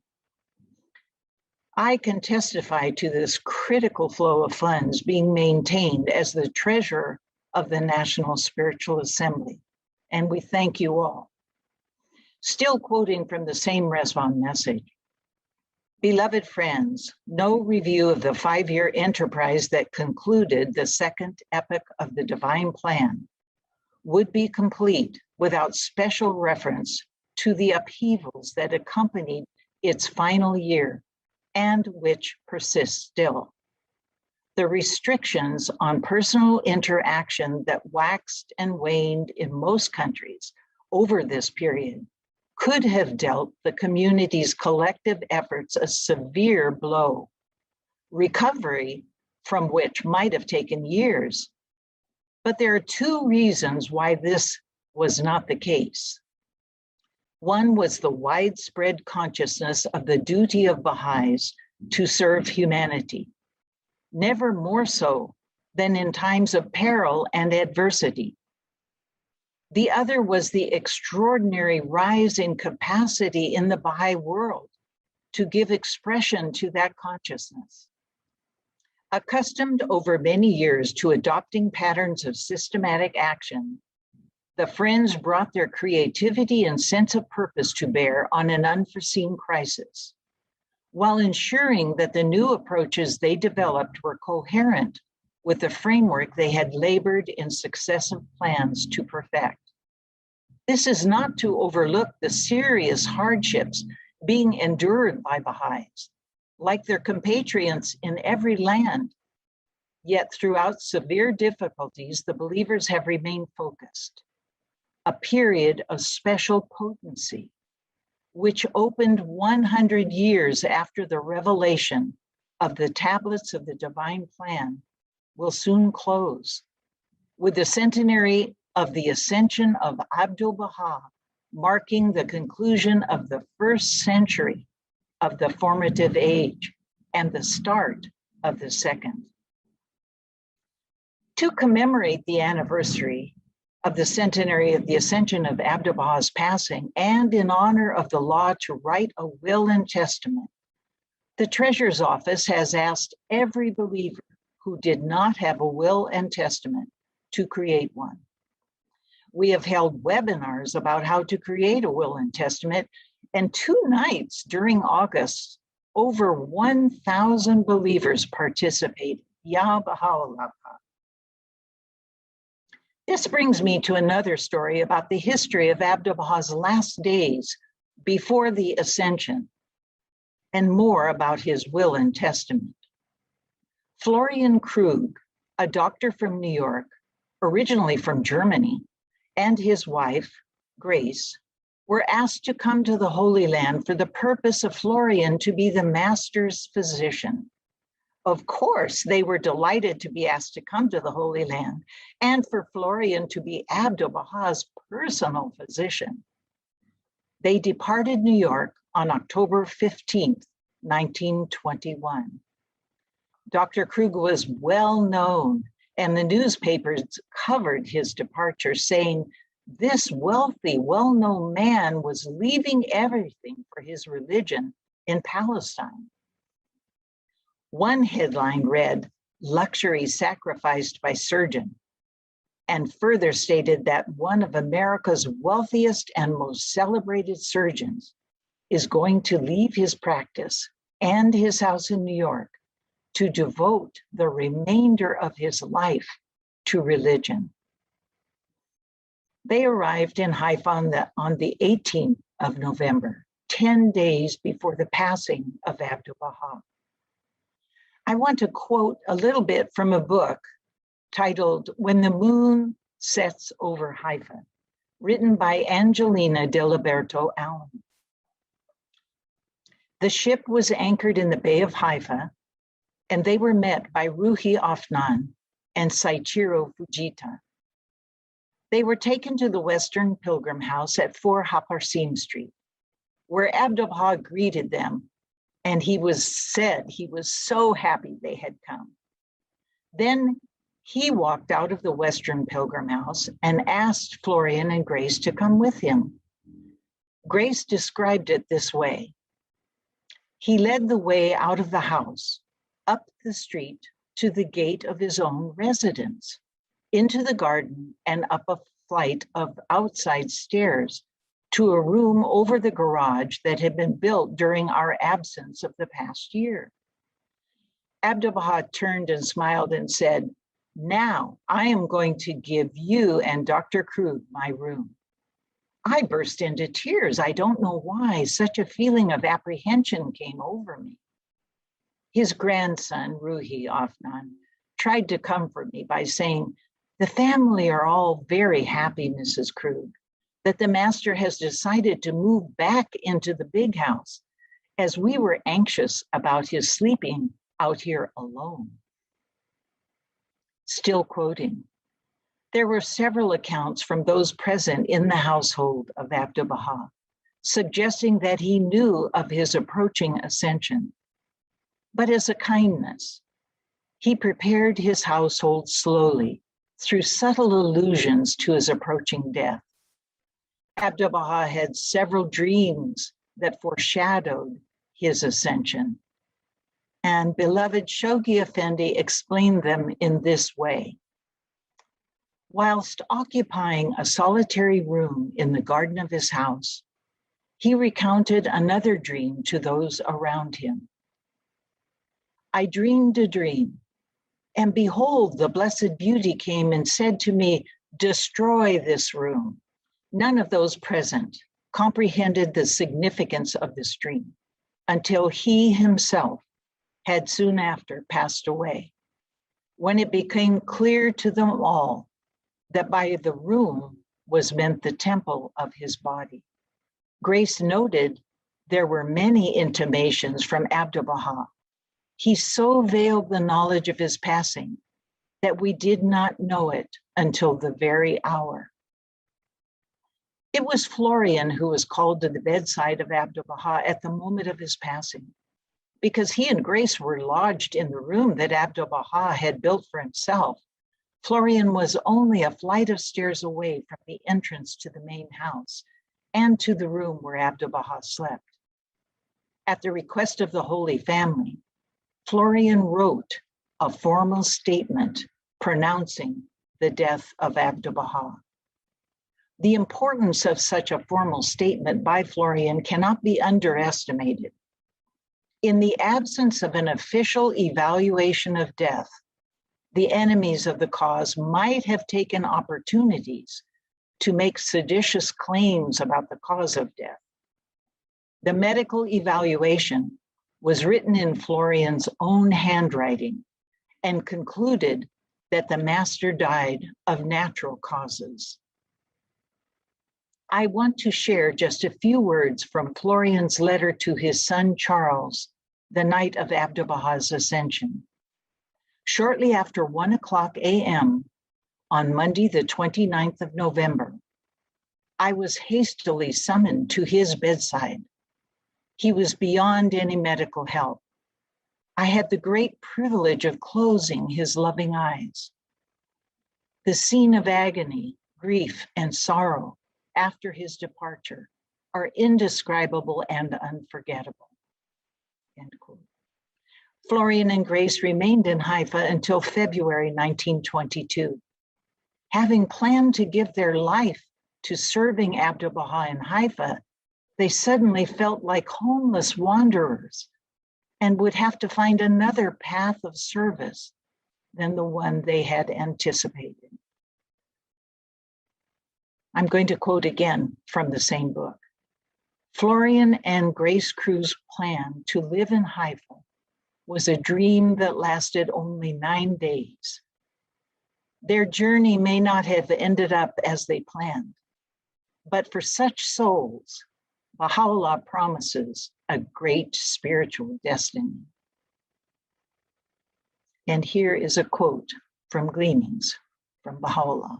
I can testify to this critical flow of funds being maintained as the treasurer of the National Spiritual Assembly, and we thank you all. Still quoting from the same Resvan message, beloved friends, no review of the 5-year enterprise that concluded the second epoch of the divine plan would be complete without special reference to the upheavals that accompanied its final year and which persist still. The restrictions on personal interaction that waxed and waned in most countries over this period could have dealt the community's collective efforts a severe blow, recovery from which might have taken years. But there are 2 reasons why this was not the case. One was the widespread consciousness of the duty of Baha'is to serve humanity, never more so than in times of peril and adversity. The other was the extraordinary rise in capacity in the Baha'i world to give expression to that consciousness. Accustomed over many years to adopting patterns of systematic action, the Friends brought their creativity and sense of purpose to bear on an unforeseen crisis, while ensuring that the new approaches they developed were coherent with the framework they had labored in successive plans to perfect. This is not to overlook the serious hardships being endured by Baha'is, like their compatriots in every land. Yet throughout severe difficulties, the believers have remained focused. A period of special potency, which opened 100 years after the revelation of the tablets of the divine plan, will soon close, with the centenary of the ascension of Abdul-Baha marking the conclusion of the first century of the formative age and the start of the second. To commemorate the anniversary of the centenary of the ascension of Abdul-Baha's passing, and in honor of the law to write a will and testament, the Treasurer's Office has asked every believer who did not have a will and testament to create one. We have held webinars about how to create a will and testament, and 2 nights during August, over 1,000 believers participated. Ya Baha'u'llah. This brings me to another story about the history of Abdul-Baha's last days before the ascension, and more about his will and testament. Florian Krug, a doctor from New York, originally from Germany, and his wife, Grace, were asked to come to the Holy Land for the purpose of Florian to be the master's physician. Of course, they were delighted to be asked to come to the Holy Land and for Florian to be Abdul-Baha's personal physician. They departed New York on October 15th, 1921. Dr. Krug was well known, and the newspapers covered his departure, saying this wealthy, well-known man was leaving everything for his religion in Palestine. One headline read, "Luxury Sacrificed by Surgeon," and further stated that one of America's wealthiest and most celebrated surgeons is going to leave his practice and his house in New York to devote the remainder of his life to religion. They arrived in Haifa on the 18th of November, 10 days before the passing of Abdul-Baha. I want to quote a little bit from a book titled When the Moon Sets Over Haifa, written by Angelina Diliberto Allen. The ship was anchored in the Bay of Haifa, and they were met by Ruhi Afnan and Saichiro Fujita. They were taken to the Western Pilgrim House at 4 Haparsim Street, where Abdul-Baha greeted them, and he was so happy they had come. Then he walked out of the Western Pilgrim House and asked Florian and Grace to come with him. Grace described it this way. He led the way out of the house, up the street to the gate of his own residence, into the garden and up a flight of outside stairs to a room over the garage that had been built during our absence of the past year. Abdul-Baha turned and smiled and said, "Now I am going to give you and Dr. Krug my room." I burst into tears. I don't know why such a feeling of apprehension came over me. His grandson, Ruhi Afnan, tried to comfort me by saying, "The family are all very happy, Mrs. Krug, that the master has decided to move back into the big house, as we were anxious about his sleeping out here alone." Still quoting, There were several accounts from those present in the household of Abdul-Baha, suggesting that he knew of his approaching ascension. But as a kindness, he prepared his household slowly through subtle allusions to his approaching death. Abdul-Baha had several dreams that foreshadowed his ascension, and beloved Shoghi Effendi explained them in this way. Whilst occupying a solitary room in the garden of his house, he recounted another dream to those around him. I dreamed a dream, and behold, the Blessed Beauty came and said to me, destroy this room. None of those present comprehended the significance of this dream until he himself had soon after passed away, when it became clear to them all that by the room was meant the temple of his body. Grace noted there were many intimations from Abdul-Baha. He so veiled the knowledge of his passing that we did not know it until the very hour. It was Florian who was called to the bedside of Abdul-Baha at the moment of his passing, because he and Grace were lodged in the room that Abdul-Baha had built for himself. Florian was only a flight of stairs away from the entrance to the main house and to the room where Abdul-Baha slept. At the request of the Holy Family, Florian wrote a formal statement pronouncing the death of Abdul-Baha. The importance of such a formal statement by Florian cannot be underestimated. In the absence of an official evaluation of death, the enemies of the cause might have taken opportunities to make seditious claims about the cause of death. The medical evaluation was written in Florian's own handwriting and concluded that the master died of natural causes. I want to share just a few words from Florian's letter to his son Charles, the night of Abdul-Baha's ascension. Shortly after 1:00 a.m. on Monday, the 29th of November, I was hastily summoned to his bedside. He was beyond any medical help. I had the great privilege of closing his loving eyes. The scene of agony, grief, and sorrow after his departure are indescribable and unforgettable. End quote. Florian and Grace remained in Haifa until February 1922. Having planned to give their life to serving Abdul-Baha in Haifa, they suddenly felt like homeless wanderers and would have to find another path of service than the one they had anticipated. I'm going to quote again from the same book. Florian and Grace Crew's plan to live in Haifa was a dream that lasted only 9 days. Their journey may not have ended up as they planned, but for such souls, Baha'u'llah promises a great spiritual destiny. And here is a quote from Gleanings from Baha'u'llah.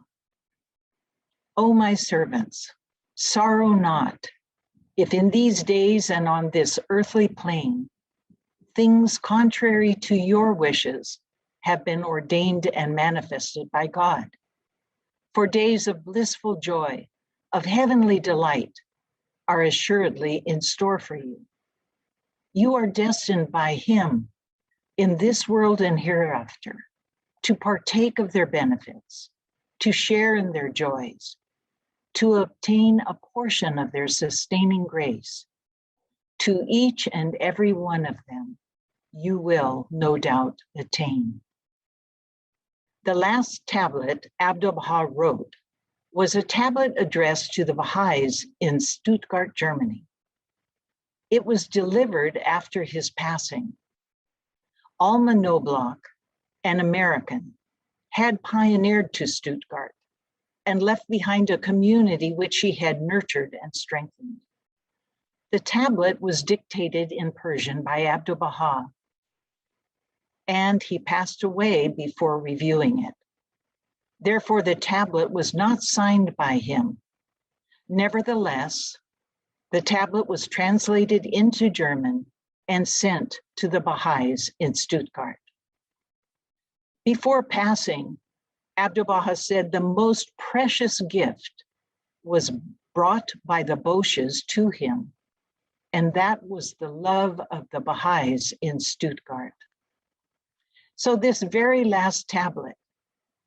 O my servants, sorrow not, if in these days and on this earthly plane, things contrary to your wishes have been ordained and manifested by God. For days of blissful joy, of heavenly delight, are assuredly in store for you. You are destined by Him in this world and hereafter to partake of their benefits, to share in their joys, to obtain a portion of their sustaining grace. To each and every one of them, you will no doubt attain. The last tablet Abdul-Baha wrote was a tablet addressed to the Baha'is in Stuttgart, Germany. It was delivered after his passing. Alma Knobloch, an American, had pioneered to Stuttgart and left behind a community which she had nurtured and strengthened. The tablet was dictated in Persian by Abdul-Baha, and he passed away before reviewing it. Therefore, the tablet was not signed by him. Nevertheless, the tablet was translated into German and sent to the Baha'is in Stuttgart. Before passing, Abdul-Baha said the most precious gift was brought by the Bosches to him, and that was the love of the Baha'is in Stuttgart. So this very last tablet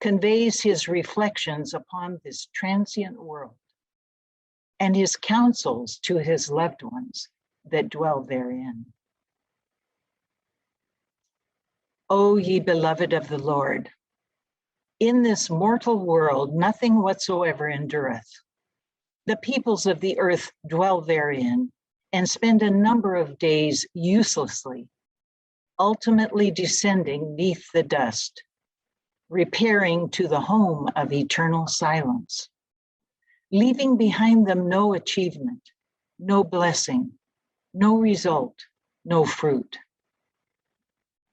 conveys his reflections upon this transient world and his counsels to his loved ones that dwell therein. O ye beloved of the Lord, in this mortal world nothing whatsoever endureth. The peoples of the earth dwell therein and spend a number of days uselessly, ultimately descending neath the dust, repairing to the home of eternal silence, leaving behind them no achievement, no blessing, no result, no fruit.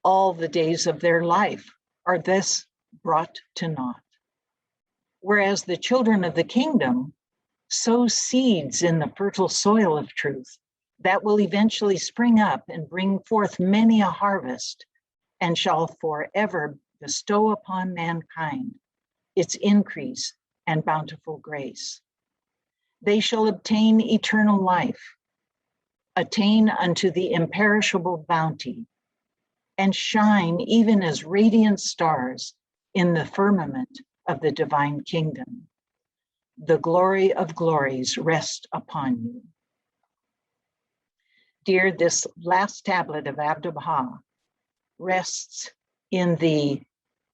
All the days of their life are thus brought to naught. Whereas the children of the kingdom sow seeds in the fertile soil of truth that will eventually spring up and bring forth many a harvest and shall forever bestow upon mankind its increase and bountiful grace. They shall obtain eternal life, attain unto the imperishable bounty, and shine even as radiant stars in the firmament of the divine kingdom. The glory of glories rest upon you. Dear, this last tablet of Abdul-Baha rests in the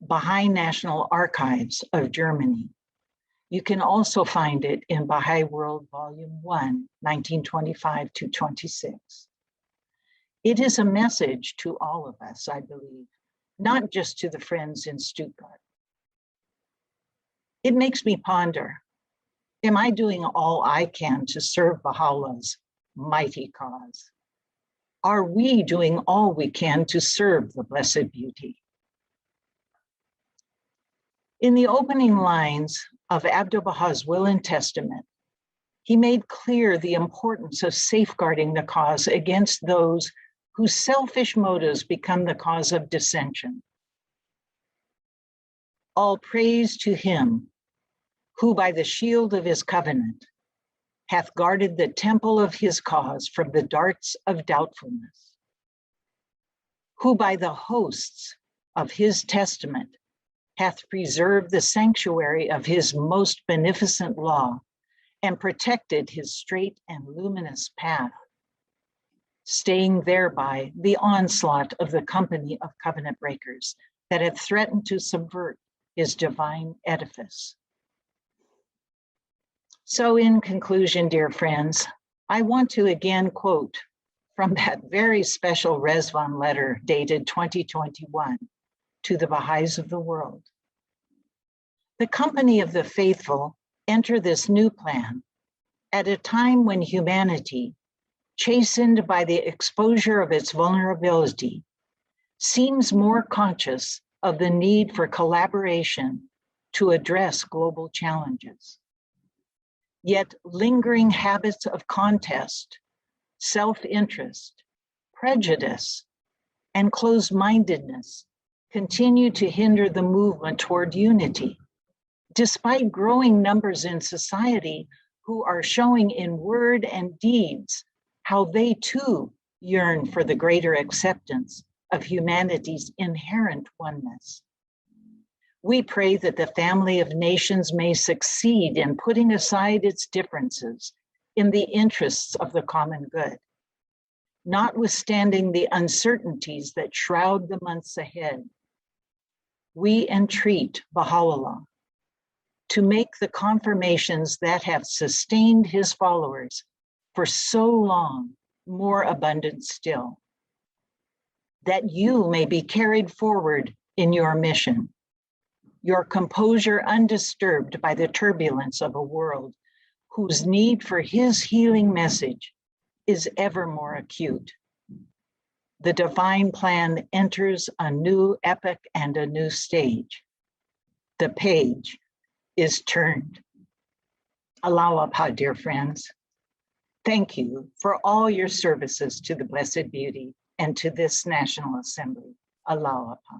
Baha'i National Archives of Germany. You can also find it in Baha'i World Volume 1, 1925 to 26. It is a message to all of us, I believe, not just to the friends in Stuttgart. It makes me ponder, am I doing all I can to serve Baha'u'llah's mighty cause? Are we doing all we can to serve the Blessed Beauty? In the opening lines of Abdul-Baha's Will and Testament, he made clear the importance of safeguarding the cause against those whose selfish motives become the cause of dissension. All praise to him who by the shield of his covenant hath guarded the temple of his cause from the darts of doubtfulness, who by the hosts of his testament hath preserved the sanctuary of his most beneficent law and protected his straight and luminous path, staying thereby the onslaught of the company of covenant breakers that had threatened to subvert his divine edifice. So in conclusion, dear friends, I want to again quote from that very special Rezvan letter dated 2021 to the Baha'is of the world. The company of the faithful enter this new plan at a time when humanity, chastened by the exposure of its vulnerability, seems more conscious of the need for collaboration to address global challenges. Yet lingering habits of contest, self-interest, prejudice, and closed-mindedness continue to hinder the movement toward unity, despite growing numbers in society who are showing in word and deeds how they too yearn for the greater acceptance of humanity's inherent oneness. We pray that the family of nations may succeed in putting aside its differences in the interests of the common good, notwithstanding the uncertainties that shroud the months ahead. We entreat Baha'u'llah to make the confirmations that have sustained his followers for so long more abundant still, that you may be carried forward in your mission, your composure undisturbed by the turbulence of a world whose need for his healing message is ever more acute. The divine plan enters a new epoch and a new stage. The page is turned. Allah Abha, dear friends. Thank you for all your services to the Blessed Beauty and to this National Assembly. Allah Abha.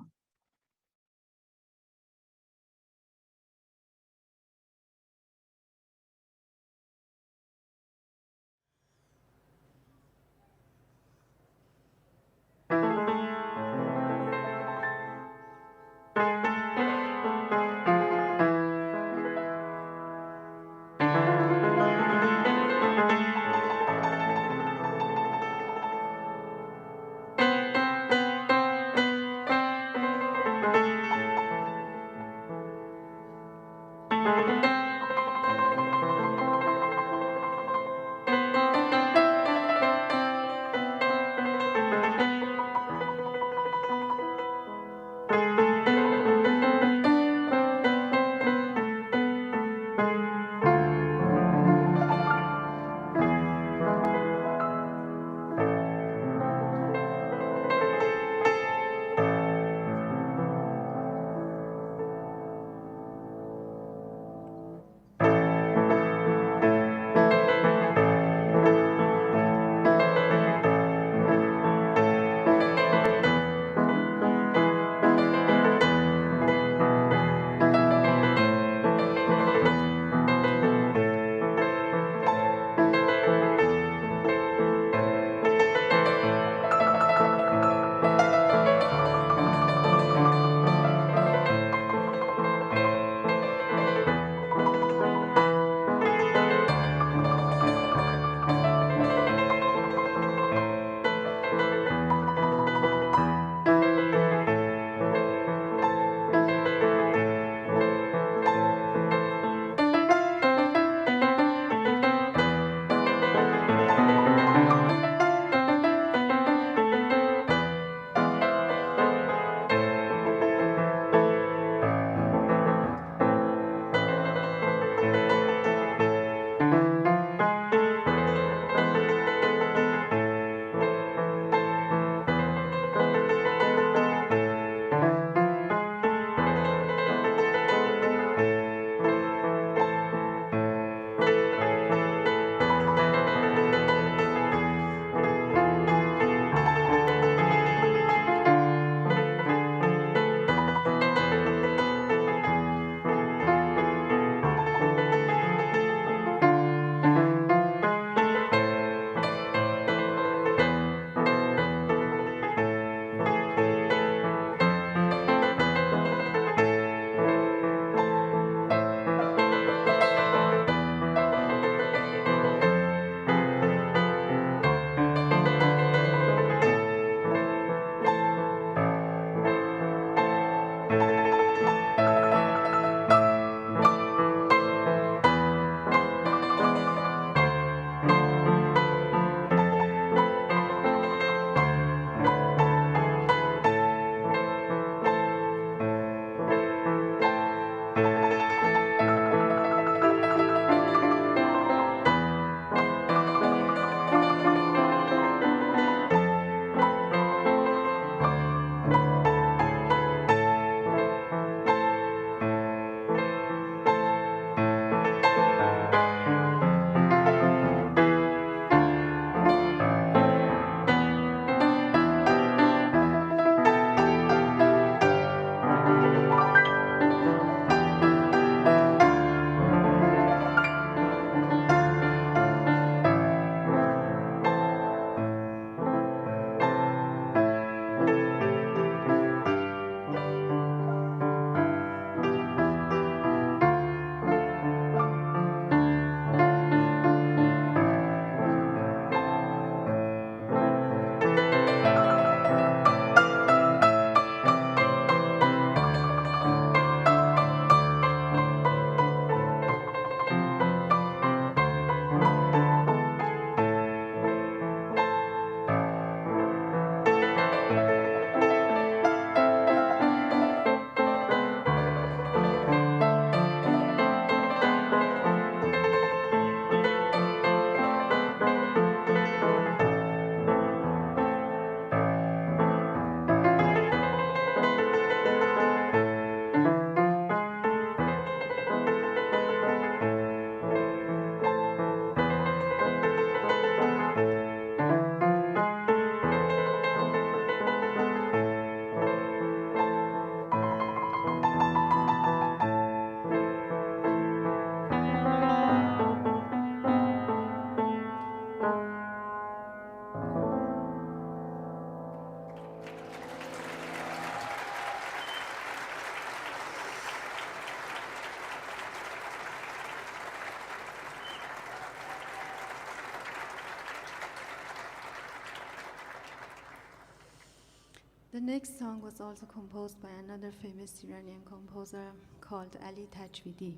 The next song was also composed by another famous Iranian composer called Ali Tajvidi.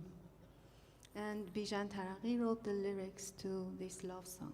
And Bijan Taraqi wrote the lyrics to this love song.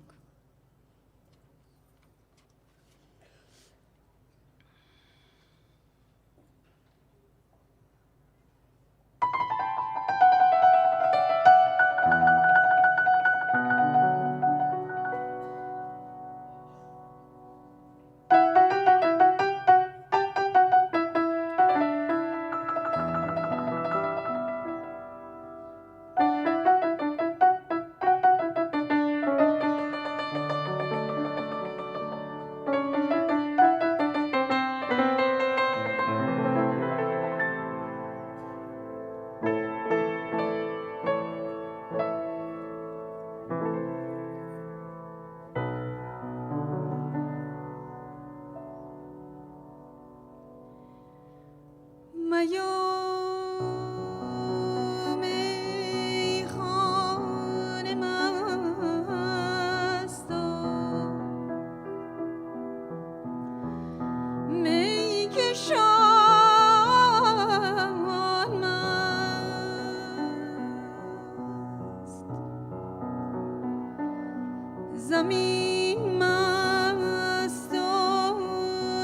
زمین مست و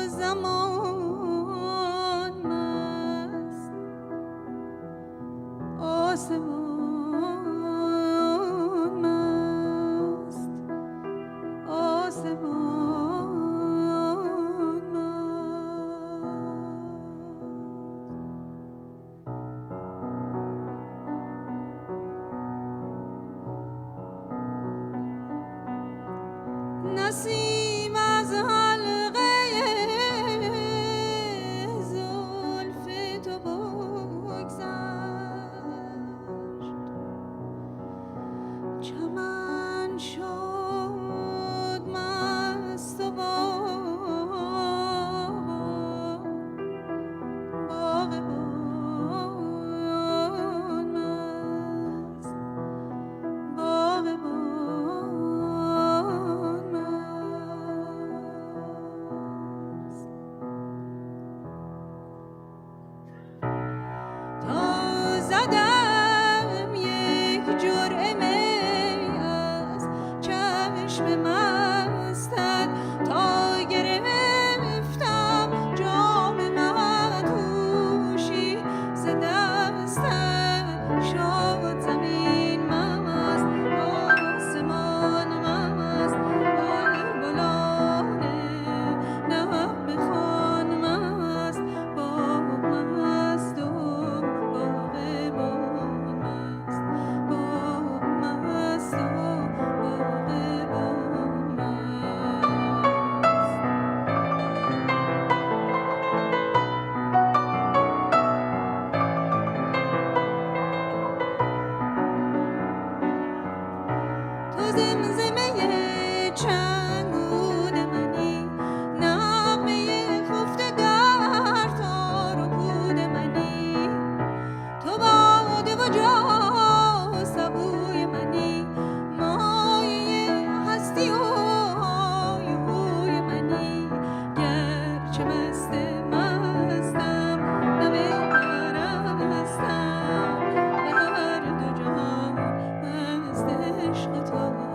زمان مست، آسمان مست، آسمان نسیم از حلقه زلف تو بگذشت، چمن شد مست و باغبان مست، باغبان زدم یک جرعه می از چشم مستت، تا گرفتم جام مدهوشی ز دستت، شد زمین مست، آسمان مست، بلبلان نغمه خوان مست، باغ مست و تو زمزمه چنگون منی، نغمه خفته در تار و پود منی، تو باده و جا سبوی منی، مایه هستی و های هوی منی، گرچه مست مستم نمی پرستم، بر دو جهان مست عشق تو هستم.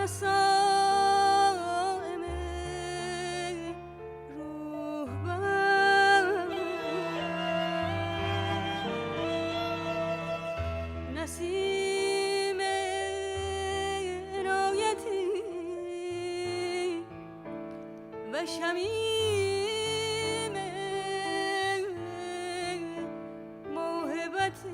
نسائم روحبر نسیم عنایتی و شمیم موهبتی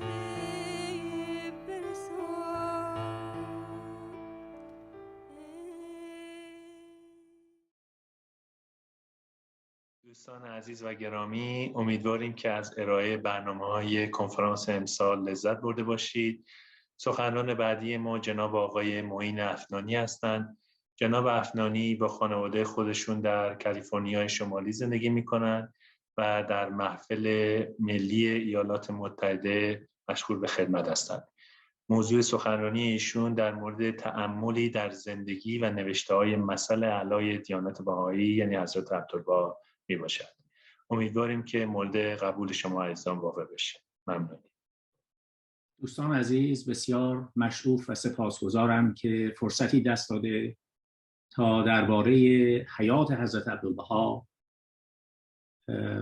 دوستان عزیز و گرامی، امیدواریم که از ارائه برنامه‌های کنفرانس امسال لذت برده باشید. سخنران بعدی ما جناب آقای معین افنانی هستند. جناب افنانی با خانواده خودشون در کالیفرنیای شمالی زندگی می‌کنند و در محفل ملی ایالات متحده مشغول به خدمت هستند. موضوع سخنرانی ایشون در مورد تأملی در زندگی و نوشته‌های مثل اعلای دیانت بهایی یعنی حضرت عبدالبها می باشد. امیدواریم که مورد قبول شما عزیزان واقع بشه. ممنونیم. دوستان عزیز، بسیار مشکوف و سپاسگزارم که فرصتی دست داده تا درباره حیات حضرت عبدالبها،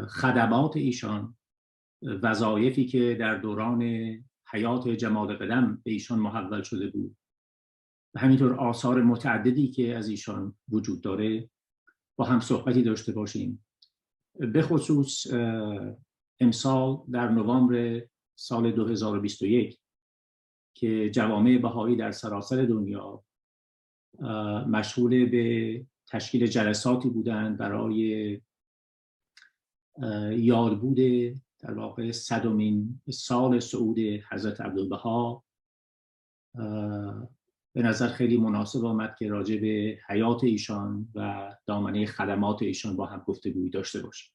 خدمات ایشان، وظایفی که در دوران حیات جماد قدم به ایشان محول شده بود و همینطور آثار متعددی که از ایشان وجود داره با هم صحبتی داشته باشیم. به خصوص امسال در نوامبر سال 2021 که جوامع بهایی در سراسر دنیا مشغول به تشکیل جلساتی بودند برای یادبود در واقع 100مین سال صعود حضرت عبدالبها، به نظر خیلی مناسب آمد که راجع به حیات ایشان و دامنه خدمات ایشان با هم گفتگویی داشته باشیم.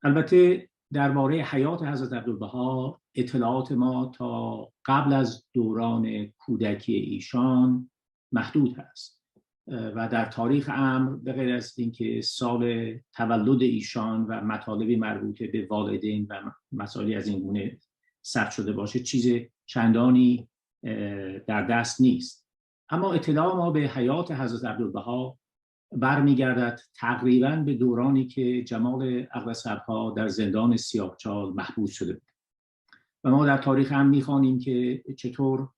البته درباره حیات حضرت عبدالبها اطلاعات ما تا قبل از دوران کودکی ایشان محدود هست و در تاریخ امر به غیر از اینکه سال تولد ایشان و مطالبی مربوط به والدین و مسائلی از این گونه ثبت شده باشه چیز چندانی در دست نیست. اما اطلاع ما به حیات حضرت عبدالبها برمیگردد تقریباً به دورانی که جمال اقدس‌الها در زندان سیاهچال محبوس شده بود و ما در تاریخ هم می‌خوانیم که چطور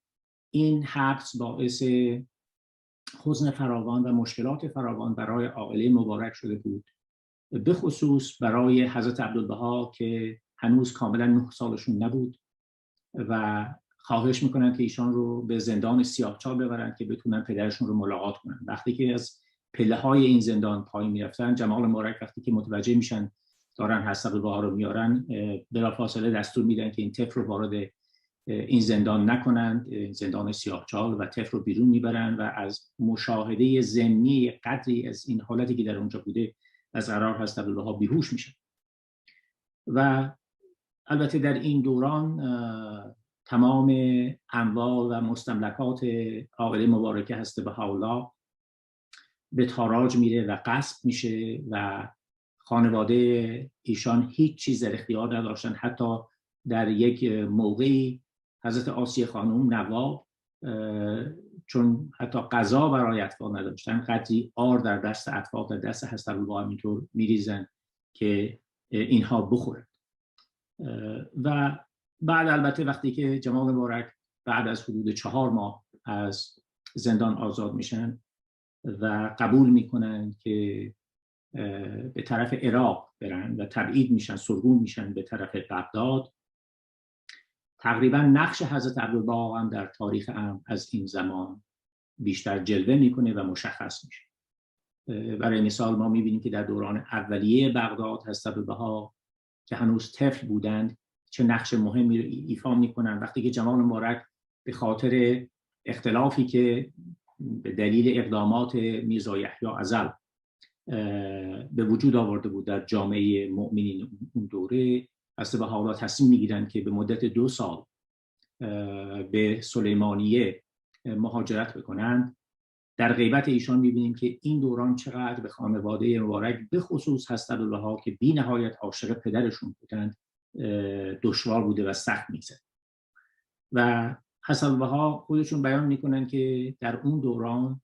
این حبس باعث حزن فراوان و مشکلات فراوان برای عائله مبارک شده بود، به خصوص برای حضرت عبدالبها که هنوز کاملا 9 سالشون نبود و خواهش میکنن که ایشان رو به زندان سیاهچال ببرن که بتونن پدرشون رو ملاقات کنن. وقتی که از پله‌های این زندان پایین میرفتن، جمال مبارک وقتی که متوجه میشن دارن حضرت عبدالبها رو میارن، بلافاصله دستور میدن که این طفل رو وارد این زندان نکنند، زندان سیاهچال، و طفل رو بیرون میبرن و از مشاهده ضمنی قدری از این حالتی که در اونجا بوده از قرار حضرت عبدالبها بیهوش میشن. و البته در این دوران تمام اموال و مستملکات عائله مبارکه حضرت بهاءالله به تاراج میره و غصب میشه و خانواده ایشان هیچ چیز در اختیار نداشتن. حتی در یک موقعی حضرت آسیه خانم نواب چون حتی غذا برای اطفال نداشتن، قدری آر در دست اطفال در دست حضرت عبدالبها اینطور میریزن که اینها بخورن. و بعد البته وقتی که جمال مبارک بعد از حدود 4 ماه از زندان آزاد میشن و قبول میکنن که به طرف عراق برن و تبعید میشن، سرگون میشن به طرف بغداد، تقریبا نقش حضرت عبدالبها هم در تاریخ امر از این زمان بیشتر جلوه میکنه و مشخص میشه. برای مثال ما میبینیم که در دوران اولیه بغداد حضرت عبدالبها که هنوز طفل بودند چه نقش مهمی رو ایفا میکنن. وقتی که جمال مبارک به خاطر اختلافی که به دلیل اقدامات میرزا یحیی ازل به وجود آورده بود در جامعه مؤمنین اون دوره، حضرت بهاءالله تصمیم میگیرن که به مدت 2 سال به سلیمانیه مهاجرت بکنند. در غیبت ایشان میبینیم که این دوران چقدر به خانواده مبارک به خصوص حضرت عبدالبها که بی نهایت عاشق پدرشون بودند دشوار بوده و سخت می‌گذشت. و حضرت بها خودشون بیان میکنن که در اون دوران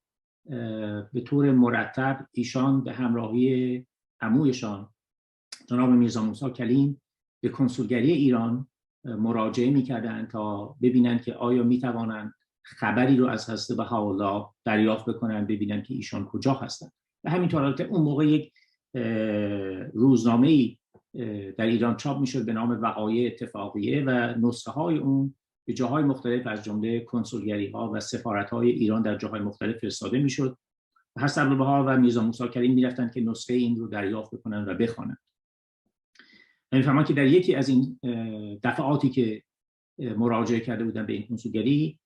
به طور مرتب ایشان به همراهی عمویشان جناب میرزا موسی کلیم به کنسولگری ایران مراجعه میکردند تا ببینند که آیا میتوانند خبری رو از حضرت بهاءالله دریافت بکنند، ببینند که ایشان کجا هستند. و همینطور البته اون موقع یک روزنامه‌ای در ایران چاپ میشد به نام وقایع اتفاقیه و نسخه های اون به جاهای مختلف از جمله کنسولگری ها و سفارت های ایران در جاهای مختلف فرستاده میشد. حضرت عبدالبها و میرزا موسی کلیم میرفتند که نسخه این رو دریافت بکنند و بخوانند. میفهمم که در یکی از این دفعاتی که مراجعه کرده بودن به این کنسولگری،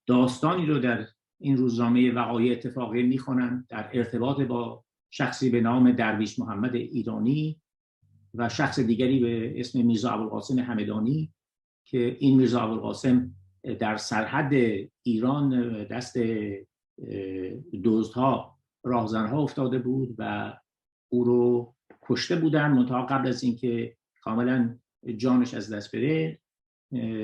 داستانی رو در این روزنامه وقایع اتفاقیه میخوانند در ارتباط با شخصی به نام درویش محمد ایرانی و شخص دیگری به اسم میرزا ابوالقاسم همدانی که این میرزا ابوالقاسم در سرحد ایران دست دزدها راهزنها افتاده بود و او رو کشته بودن، منتها قبل از اینکه کاملا جانش از دست بره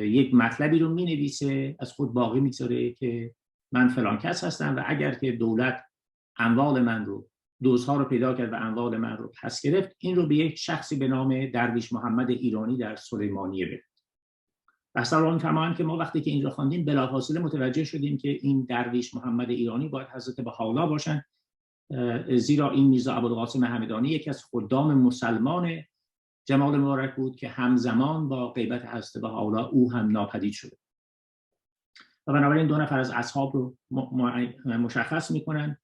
یک مطلبی رو مینویسه، از خود باقی میگذاره که من فلان کس هستم و اگر که دولت اموال من رو، دزدها رو پیدا کرد و اموال من رو پس گرفت، این رو به یک شخصی به نام درویش محمد ایرانی در سلیمانیه بده. اصلا میفهمند که ما وقتی که این رو خواندیم بلافاصله متوجه شدیم که این درویش محمد ایرانی باید حضرت بهاءالله باشن، زیرا این میرزا ابوالقاسم همدانی یکی از خدام مسلمان جمال مبارک بود که همزمان با غیبت حضرت بهاءالله او هم ناپدید شده. و بنابراین دو نفر از اصحاب رو مشخص میکنن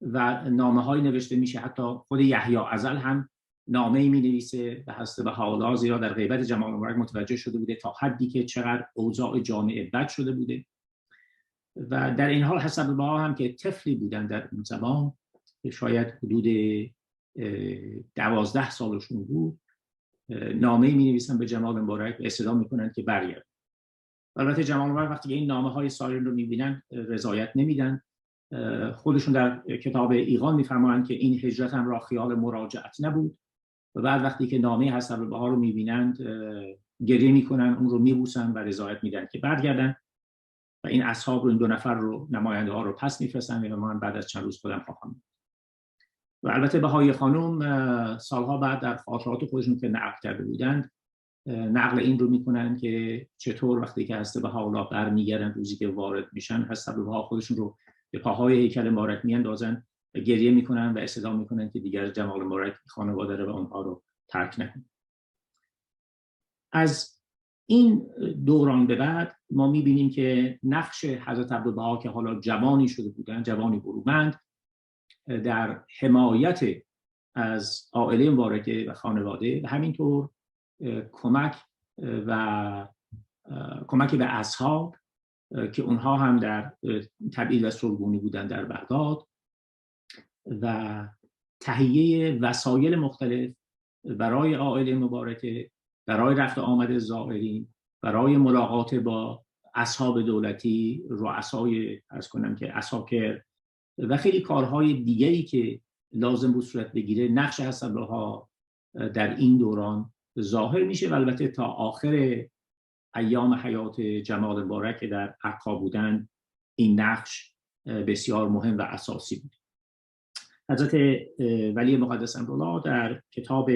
و نامه های نوشته میشه. حتی خود یحیی ازل هم نامه‌ای می‌نویسه به حضرت بهاءالله، زیرا در غیبت جمال مبارک متوجه شده بوده تا حدی که چقدر اوضاع جامعه بد شده بوده. و در این حال حضرت عبدالبها هم که طفلی بودن در اون زمان، شاید حدود 12 سالشون بود، نامه‌ای می‌نویسن به جمال مبارک و استدعا می‌کنن که برگرد. البته جمال مبارک وقتی این نامه‌های سایرین رو می‌بینن رضایت نمیدن. خودشون در کتاب ایقان می‌فرمایند که این هجرت هم را خیال مراجعت نبود و بعد وقتی که نامه حضرت عبدالبها رو می‌بینند گریه می‌کنن، اون رو می‌بوسن و رضایت میدن که برگردن و این اصحاب رو، این دو نفر رو، نماینده ها رو پس می‌فرستن و من بعد از چند روز خودم خواهم. و البته بهایی خانم سالها بعد در خاطرات خودشون که نقل کرده بودند نقل این رو میکنن که چطور وقتی که حضرت بهاءالله برمیگردن، روزی که وارد میشن، حضرت عبدالبها خودشون رو به پاهای هیکل مبارک میاندازن و گریه میکنن و استدعا میکنن که دیگر جمال مبارک خانواده رو و اونها رو ترک نکنن. از این دوران به بعد ما میبینیم که نقش حضرت عبدالبها که حالا جوانی شده بودن، جوانی برومند، در حمایت از عائله مبارکه و خانواده و همینطور کمک به اصحاب که اونها هم در تبعید و سرگونی بودن در بغداد و تهیه وسایل مختلف برای عائله مبارکه، برای رفت آمد زائرین، برای ملاقات با اصحاب دولتی، رؤسای عرض کنم که عساکر و خیلی کارهای دیگری که لازم بود صورت بگیره. نقش حضرت عبدالبها در این دوران ظاهر میشه و البته تا آخر ایام حیات جمال مبارک که در عکا بودن این نقش بسیار مهم و اساسی بود. حضرت ولی مقدس امرالله در کتاب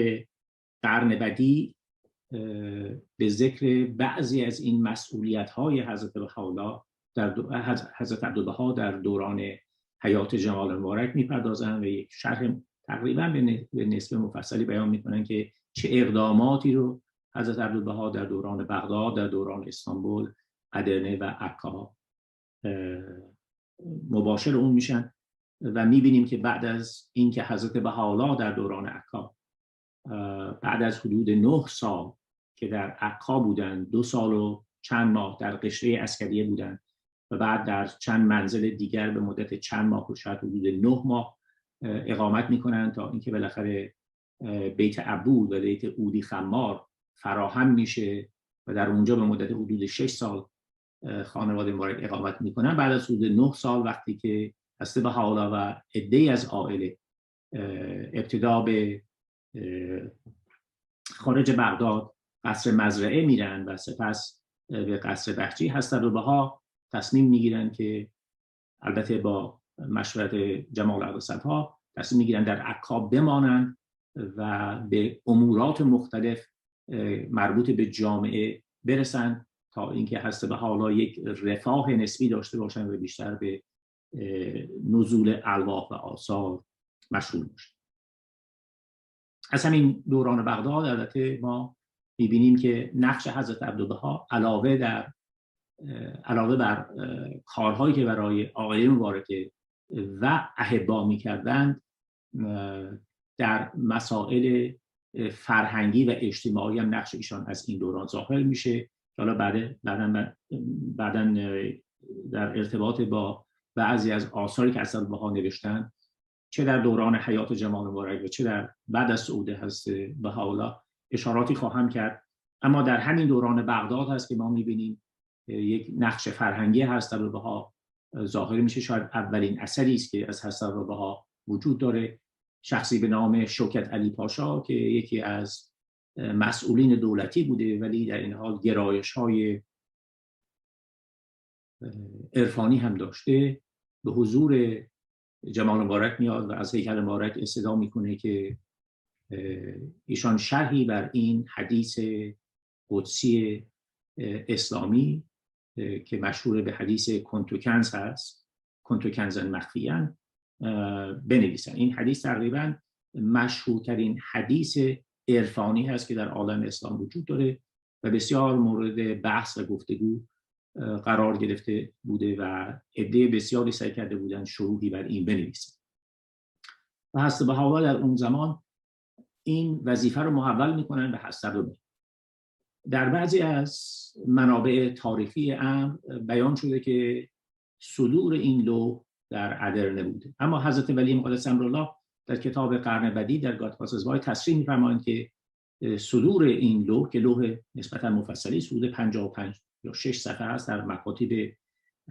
قرن بدی به ذکر بعضی از این مسئولیت‌های حضرت بهاءالله حضرت عبدالبها در دوران حیات جمال مبارک میپردازن و یک شرح تقریبا به نسبه مفصلی بیان میکنن که چه اقداماتی رو حضرت عبدالبها در دوران بغداد، در دوران استانبول، ادرنه و عکا مباشر اون میشن و میبینیم که بعد از اینکه حضرت بهاءالله در دوران عکا بعد از حدود 9 سال که در عکا بودن، 2 سال و چند ماه در قشره عسکریه بودن و بعد در چند منزل دیگر به مدت چند ماه و شاید حدود 9 ماه اقامت میکنن تا اینکه بالاخره بیت عبود و بیت عودی خمار فراهم میشه و در اونجا به مدت حدود 6 سال خانواده مبارک اقامت میکنن. بعد از حدود 9 سال وقتی که حضرت بهاءالله و عده‌ای از عائله ابتدا به خارج بغداد قصر مزرعه میرن و سپس به قصر بهجی، حضرت عبدالبها تصمیم میگیرن که البته با مشورت جمال اقدس‌ها تصمیم میگیرن در عکا بمانن و به امورات مختلف مربوط به جامعه برسن تا اینکه حضرت بهاءالله یک رفاه نسبی داشته باشن و بیشتر به نزول ارواح و آثار مشغول باشن. از همین دوران بغداد البته ما میبینیم که نقش حضرت عبدالبها علاوه بر کارهایی که برای آقایان مبارک و احبا میکردند در مسائل فرهنگی و اجتماعی هم نقش ایشان از این دوران ظاهر میشه. حالا بعداً در ارتباط با بعضی از آثاری که حضرت بها نوشتن، چه در دوران حیات جمال مبارک و چه در بعد از صعود حضرت بهاءالله اشاراتی خواهم کرد. اما در همین دوران بغداد هست که ما میبینیم یک نقش فرهنگی حضرت بها ظاهر میشه. شاید اولین اثری است که از حضرت بها وجود داره، شخصی به نام شوکت علی پاشا که یکی از مسئولین دولتی بوده ولی در این حال گرایش‌های عرفانی هم داشته، به حضور جمال مبارک میاد و از هیکل مبارک استدعا میکنه که ایشان شرحی بر این حدیث قدسی اسلامی که مشهور به حدیث کنتو کنز هست، کنتو کنزن مخفیان، بنویسن. این حدیث تقریبا مشهورترین حدیث عرفانی هست که در عالم اسلام وجود داره و بسیار مورد بحث و گفتگو قرار گرفته بوده و عده بسیاری سعی کرده بودن شروحی بر این بنویسن. و حضرت بهاءالله در اون زمان این وظیفه رو محول میکنن به حضرت عبدالبها. در بعضی از منابع تاریخی امر بیان شده که صدور این لوح در ادرنه بوده، اما حضرت ولی مقدس امرالله در کتاب قرن بدی در گادفاسزوای تصریح می‌فرمایند که صدور این لوح که لوح نسبتا مفصلی حدود 55 یا 6 صفحه است، در مکاتب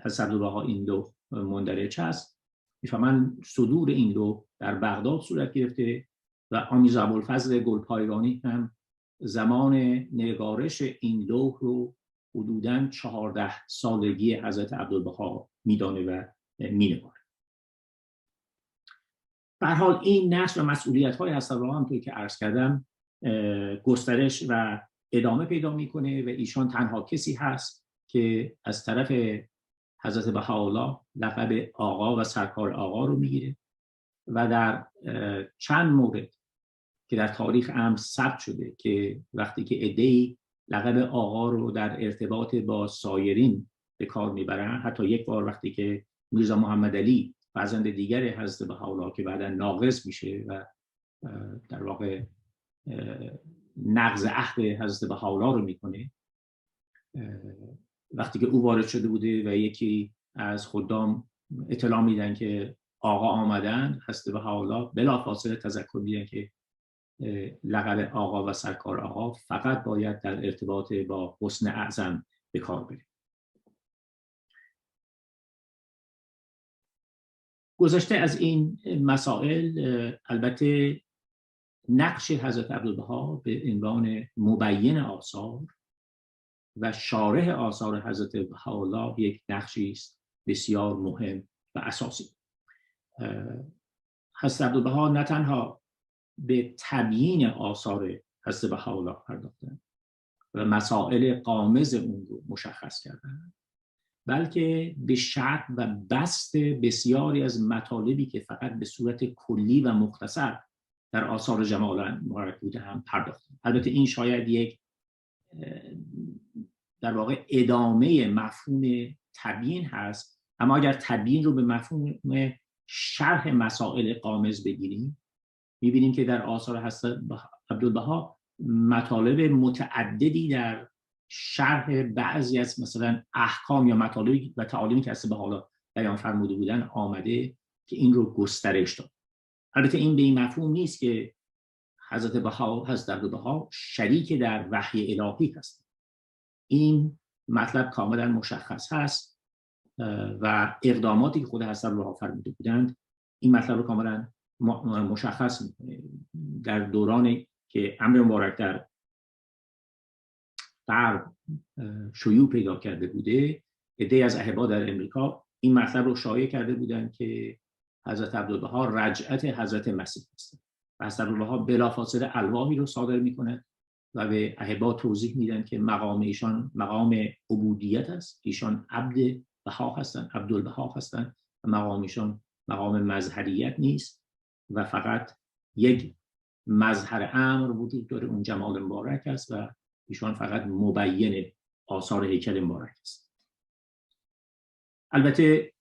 حضرت عبدالبها این لوح مندرج است. می‌فرمایند صدور این لوح در بغداد صورت گرفته و آمیز ابوالفضل گلپایگانی هم زمان نگارش این لوح رو حدوداً 14 سالگی حضرت عبدالبها میدانه و مینگاره. به هر حال این نقش و مسئولیت‌های حضرت عبدالبها همونطور که عرض کردم گسترش و ادامه پیدا میکنه و ایشان تنها کسی هست که از طرف حضرت بهاءالله لقب آقا و سرکار آقا رو میگیره و در چند مورد که در تاریخ امر ثبت شده که وقتی که عده‌ای لقب آقا رو در ارتباط با سایرین به کار میبرن، حتی یک بار وقتی که میرزا محمد علی فرزند دیگر حضرت بهاءالله که بعدا ناقص میشه و در واقع نقض عهد حضرت بهاءالله رو میکنه، وقتی که او وارد شده بوده و یکی از خدام اطلاع میدن که آقا آمدن، حضرت بهاءالله بلافاصله تذکر میدن که لقب آقا و سرکار آقا فقط باید در ارتباط با حسن اعظم به کار بره. گذشته از این مسائل، البته نقش حضرت عبدالبها به عنوان مبین آثار و شارح آثار حضرت بهاءالله یک نقشی است بسیار مهم و اساسی. حضرت عبدالبها نه تنها به تبیین آثار حضرت بهاءالله پرداختند و مسائل غامض اون رو مشخص کردند، بلکه به شرح و بسط بسیاری از مطالبی که فقط به صورت کلی و مختصر در آثار جمال مبارک بوده هم پرداختند. البته این شاید یک در واقع ادامه مفهوم تبیین هست، اما اگر تبیین رو به مفهوم شرح مسائل غامض بگیریم، می‌بینیم که در آثار حضرت عبدالبها مطالب متعددی در شرح بعضی از مثلا احکام یا مطالبی و تعالیمی که حضرت بهاءالله بیان فرموده بودن آمده که این رو گسترش داد. البته این به این مفهوم نیست که حضرت عبدالبها شریک در وحی الهی هست. این مطلب کاملا مشخص هست و اقداماتی که خود حضرت عبدالبها فرموده بودند این مطلب رو کاملا مشخص میکنه. در دورانی که امر مبارک در غرب شیوع پیدا کرده بوده، عده‌ای از احبا در امریکا این مطلب رو شایع کرده بودند که حضرت عبدالبها رجعت حضرت مسیح هستند و حضرت عبدالبها بلافاصله الواحی رو صادر می‌کند و به احبا توضیح میدن که مقام ایشان مقام عبودیت است، ایشان عبد بها هستند، عبدالبها هستند و مقام ایشان مقام مظهریت نیست و فقط یک مظهر امر وجود داره، اون جمال مبارک است و ایشان فقط مبین آثار هیکل مبارک است. البته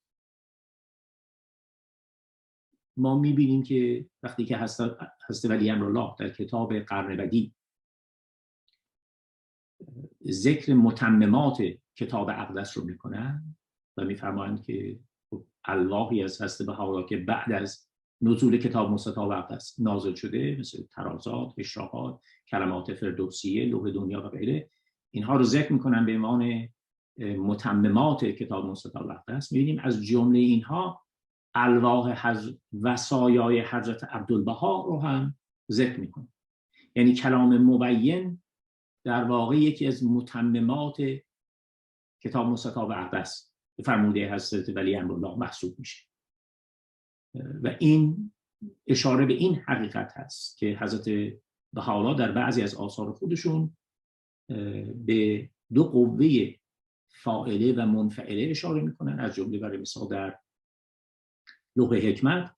ما میبینیم که وقتی که حضرت ولی امرالله در کتاب قرن بدی ذکر متممات کتاب اقدس رو میکنن و میفرمایند که الواحی از حضرت بهاءالله که بعد از نزول کتاب مستطاب اقدس نازل شده، مثل ترازات، اشراقات، کلمات فردوسیه، لوح دنیا و غیره، اینها رو ذکر میکنن به عنوان متممات کتاب مستطاب اقدس. میبینیم از جمله اینها الواح وصایای حضرت عبدالبها رو هم ذکر میکنن. یعنی کلام مبین در واقع یکی از متممات کتاب مستطاب اقدس فرموده حضرت ولی امرالله محسوب میشه و این اشاره به این حقیقت هست که حضرت بهاءالله در بعضی از آثار خودشون به دو قوه فاعله و منفعله اشاره میکنن، از جمله برای مثال در لوح حکمت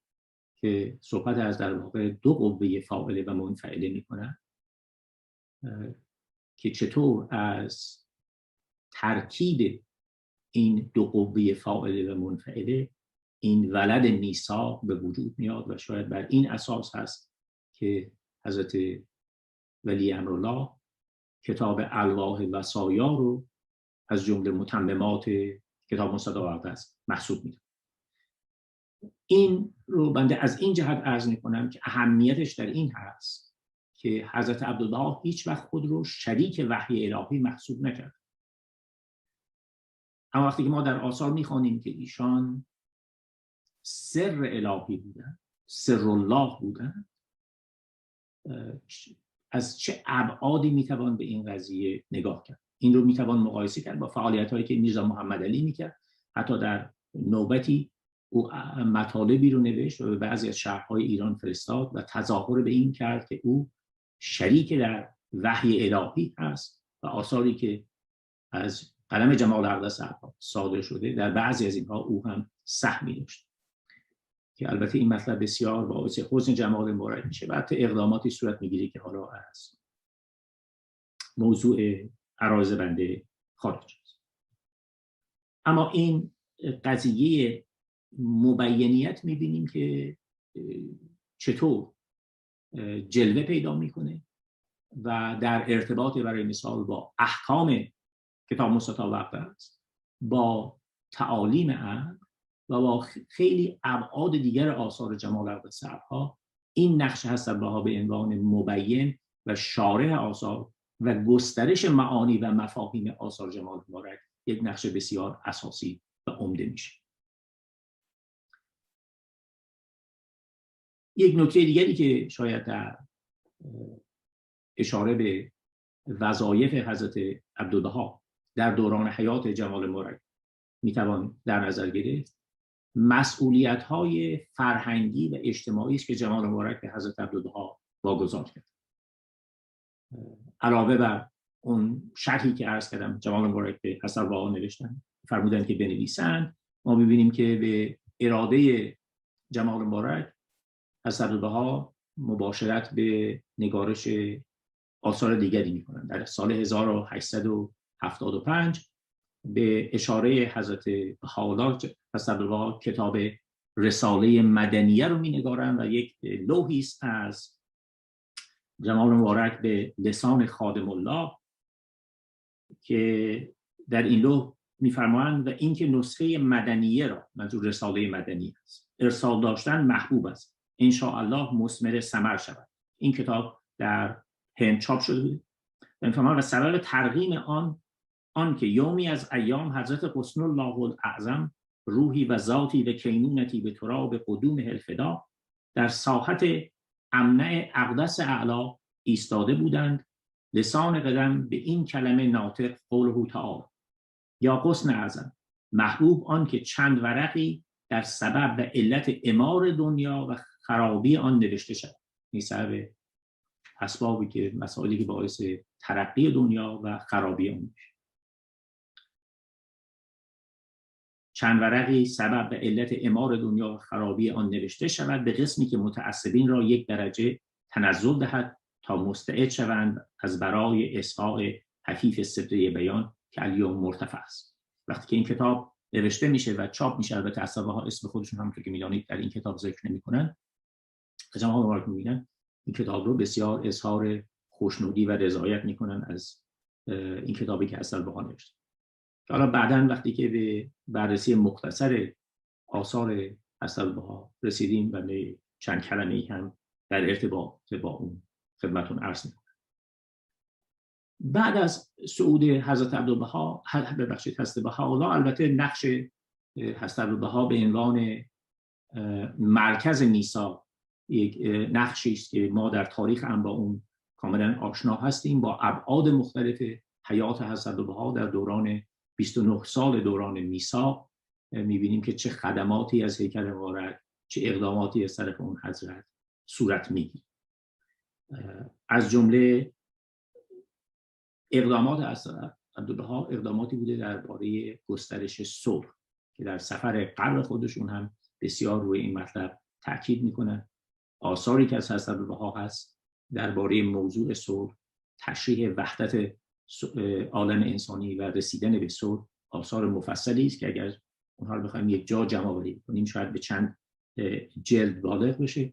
که صحبت از در واقع دو قوه فاعله و منفعله میکنن که چطور از ترکیب این دو قوه فاعله و منفعله این ولد میثاق به وجود میاد و شاید بر این اساس هست که حضرت ولی امرالله کتاب الواح وصایا رو از جمله متممات کتاب مستطاب اقدس محسوب میدونم. این رو بنده از این جهت عرض میکنم که اهمیتش در این هست که حضرت عبدالبها هیچ وقت خود رو شریک وحی الهی محسوب نکرد. اما وقتی که ما در آثار میخوانیم که ایشان سر الهی بودن، سر الله بودن، از چه ابعادی میتوان به این قضیه نگاه کرد؟ این رو میتوان مقایسه کرد با فعالیت‌هایی که میرزا محمد علی میکرد. حتی در نوبتی او مطالبی رو نوشت و به بعضی از شهرهای ایران فرستاد و تظاهر به این کرد که او شریک در وحی الهی هست و آثاری که از قلم جمال اقدس صادر شده در بعضی از اینها او هم سهمی داشت، که البته این مطلب بسیار باعث حسن جمال مبارک میشه و حتی اقداماتی صورت میگیره که حالا از موضوع عرایض بنده خارج است. اما این قضیه مبینیت میبینیم که چطور جلوه پیدا میکنه و در ارتباط برای مثال با احکام کتاب مستطاب اقدس، با تعالیم امر و با خیلی ابعاد دیگر آثار جمال اقدس ها، این نقش حضرت بها به عنوان مبین و شارح آثار و گسترش معانی و مفاهیم آثار جمال مبارک یک نقش بسیار اساسی و عمده میشه. یک نکته دیگری که شاید در اشاره به وظایف حضرت عبدالبها در دوران حیات جمال مبارک میتوان در نظر گرفت، مسئولیت‌های فرهنگی و اجتماعی است که جمال مبارک به حضرت عبدالبها واگذار کرد. علاوه بر اون شرحی که عرض کردم جمال مبارک به حضرت عبدالبها نوشتن، فرمودن که بنویسند، ما ببینیم که به اراده جمال مبارک حضرت عبدالبها مباشرت به نگارش آثار دیگری میکنند. در سال 1875 به اشاره حضرت بهاءالله حضرت عبدالبها کتاب رساله مدنیه رو مینگارند و یک لوحی است از جمال مبارک به لسان خادم الله که در این لوح میفرمایند و اینکه نسخه مدنیه را، منظور رساله مدنیه است، ارسال داشتن محبوب است، ان شاء الله مثمر ثمر شود. این کتاب در هند چاپ شده بود و سبب ترغیم آن که یومی از ایام حضرت حسن الله الاعظم روحی و ذاتی و کینونتی به تراب قدوم الفدا در ساحت امنع اقدس اعلی ایستاده بودند، لسان قدم به این کلمه ناطق قوله تعالی یا غصن اعظم محبوب آن که چند ورقی در سبب و علت عمار دنیا و خرابی آن نوشته شد. این سبب اسبابی که مسائلی که باعث ترقی دنیا و خرابی آن میشه. چند ورقی سبب و علت عمار دنیا و خرابی آن نوشته شود به قسمی که متعصبین را 1 درجه تنزل دهد تا مستعد شوند از برای اصحاء حفیف سدره بیان که الیوم مرتفع است. وقتی که این کتاب نوشته میشه و چاپ میشه، البته اسبابها اسم خودشون همونطور که میدانید در این کتاب ذکر نمیکنن، جماعت مبارک میبینن این کتاب رو بسیار اظهار خوشنودی و رضایت میکنن از این کتابی که عبدالبها نوشته. حالا بعداً وقتی که به بررسی مختصر آثار عبدالبها رسیدیم و چند کلمه‌ای هم در ارتباط با اون خدمتون عرض میکنم. بعد از صعود حضرت عبدالبها، حضرت بهاءالله، البته نقش حضرت عبدالبها به عنوان مرکز میثاق یک نقشی است که ما در تاریخ هم با اون کاملا آشنا هستیم. با ابعاد مختلف حیات حضرت عبدالبها در دوران 29 سال دوران میثاق میبینیم که چه خدماتی از هیکل مبارک، چه اقداماتی از طرف اون حضرت صورت میگیره. از جمله اقدامات حضرت عبدالبها اقداماتی بوده درباره گسترش صلح که در سفر قبر خودشون هم بسیار روی این مطلب تاکید میکنن. آثاری که از حضرت عبدالبها هست درباره موضوع صلح، تشریح وحدت عالم انسانی و رسیدن به صلح آثار مفصلی است که اگر اونها رو بخوایم یک جا جمع آوری کنیم شاید به چند جلد بالغ بشه.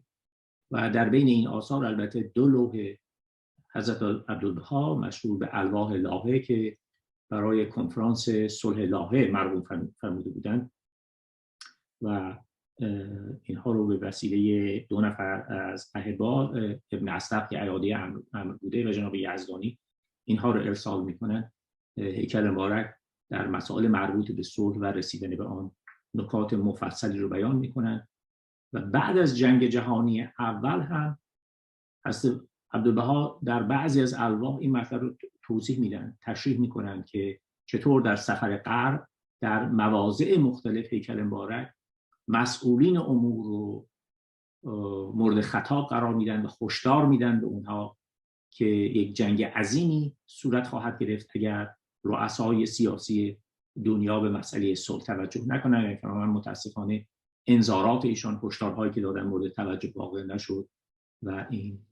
و در بین این آثار البته 2 لوح حضرت عبدالبها مشهور به الواح لاهه که برای کنفرانس صلح لاهه مرقوم فرموده بودند و اینها رو به وسیله 2 نفر از احبا، ابن اسحق که ایادی امر بوده و جناب یزدانی، اینها رو ارسال میکنن. هیکل مبارک در مسائل مربوط به صلح و رسیدن به آن نکات مفصلی رو بیان میکنن. و بعد از جنگ جهانی اول هم حضرت عبدالبها در بعضی از الواح این مطلب رو توضیح میدن، تشریح میکنن که چطور در سفر غرب در مواضع مختلف هیکل مبارک مسئولین امور رو مورد خطاب قرار میدن و هشدار میدن به اونها که یک جنگ عظیمی صورت خواهد گرفت اگر رؤسای سیاسی دنیا به مسئله صلح توجه نکنن. که من متاسفانه انذارات ایشان، هشدارهایی که دادن مورد توجه واقع نشد و این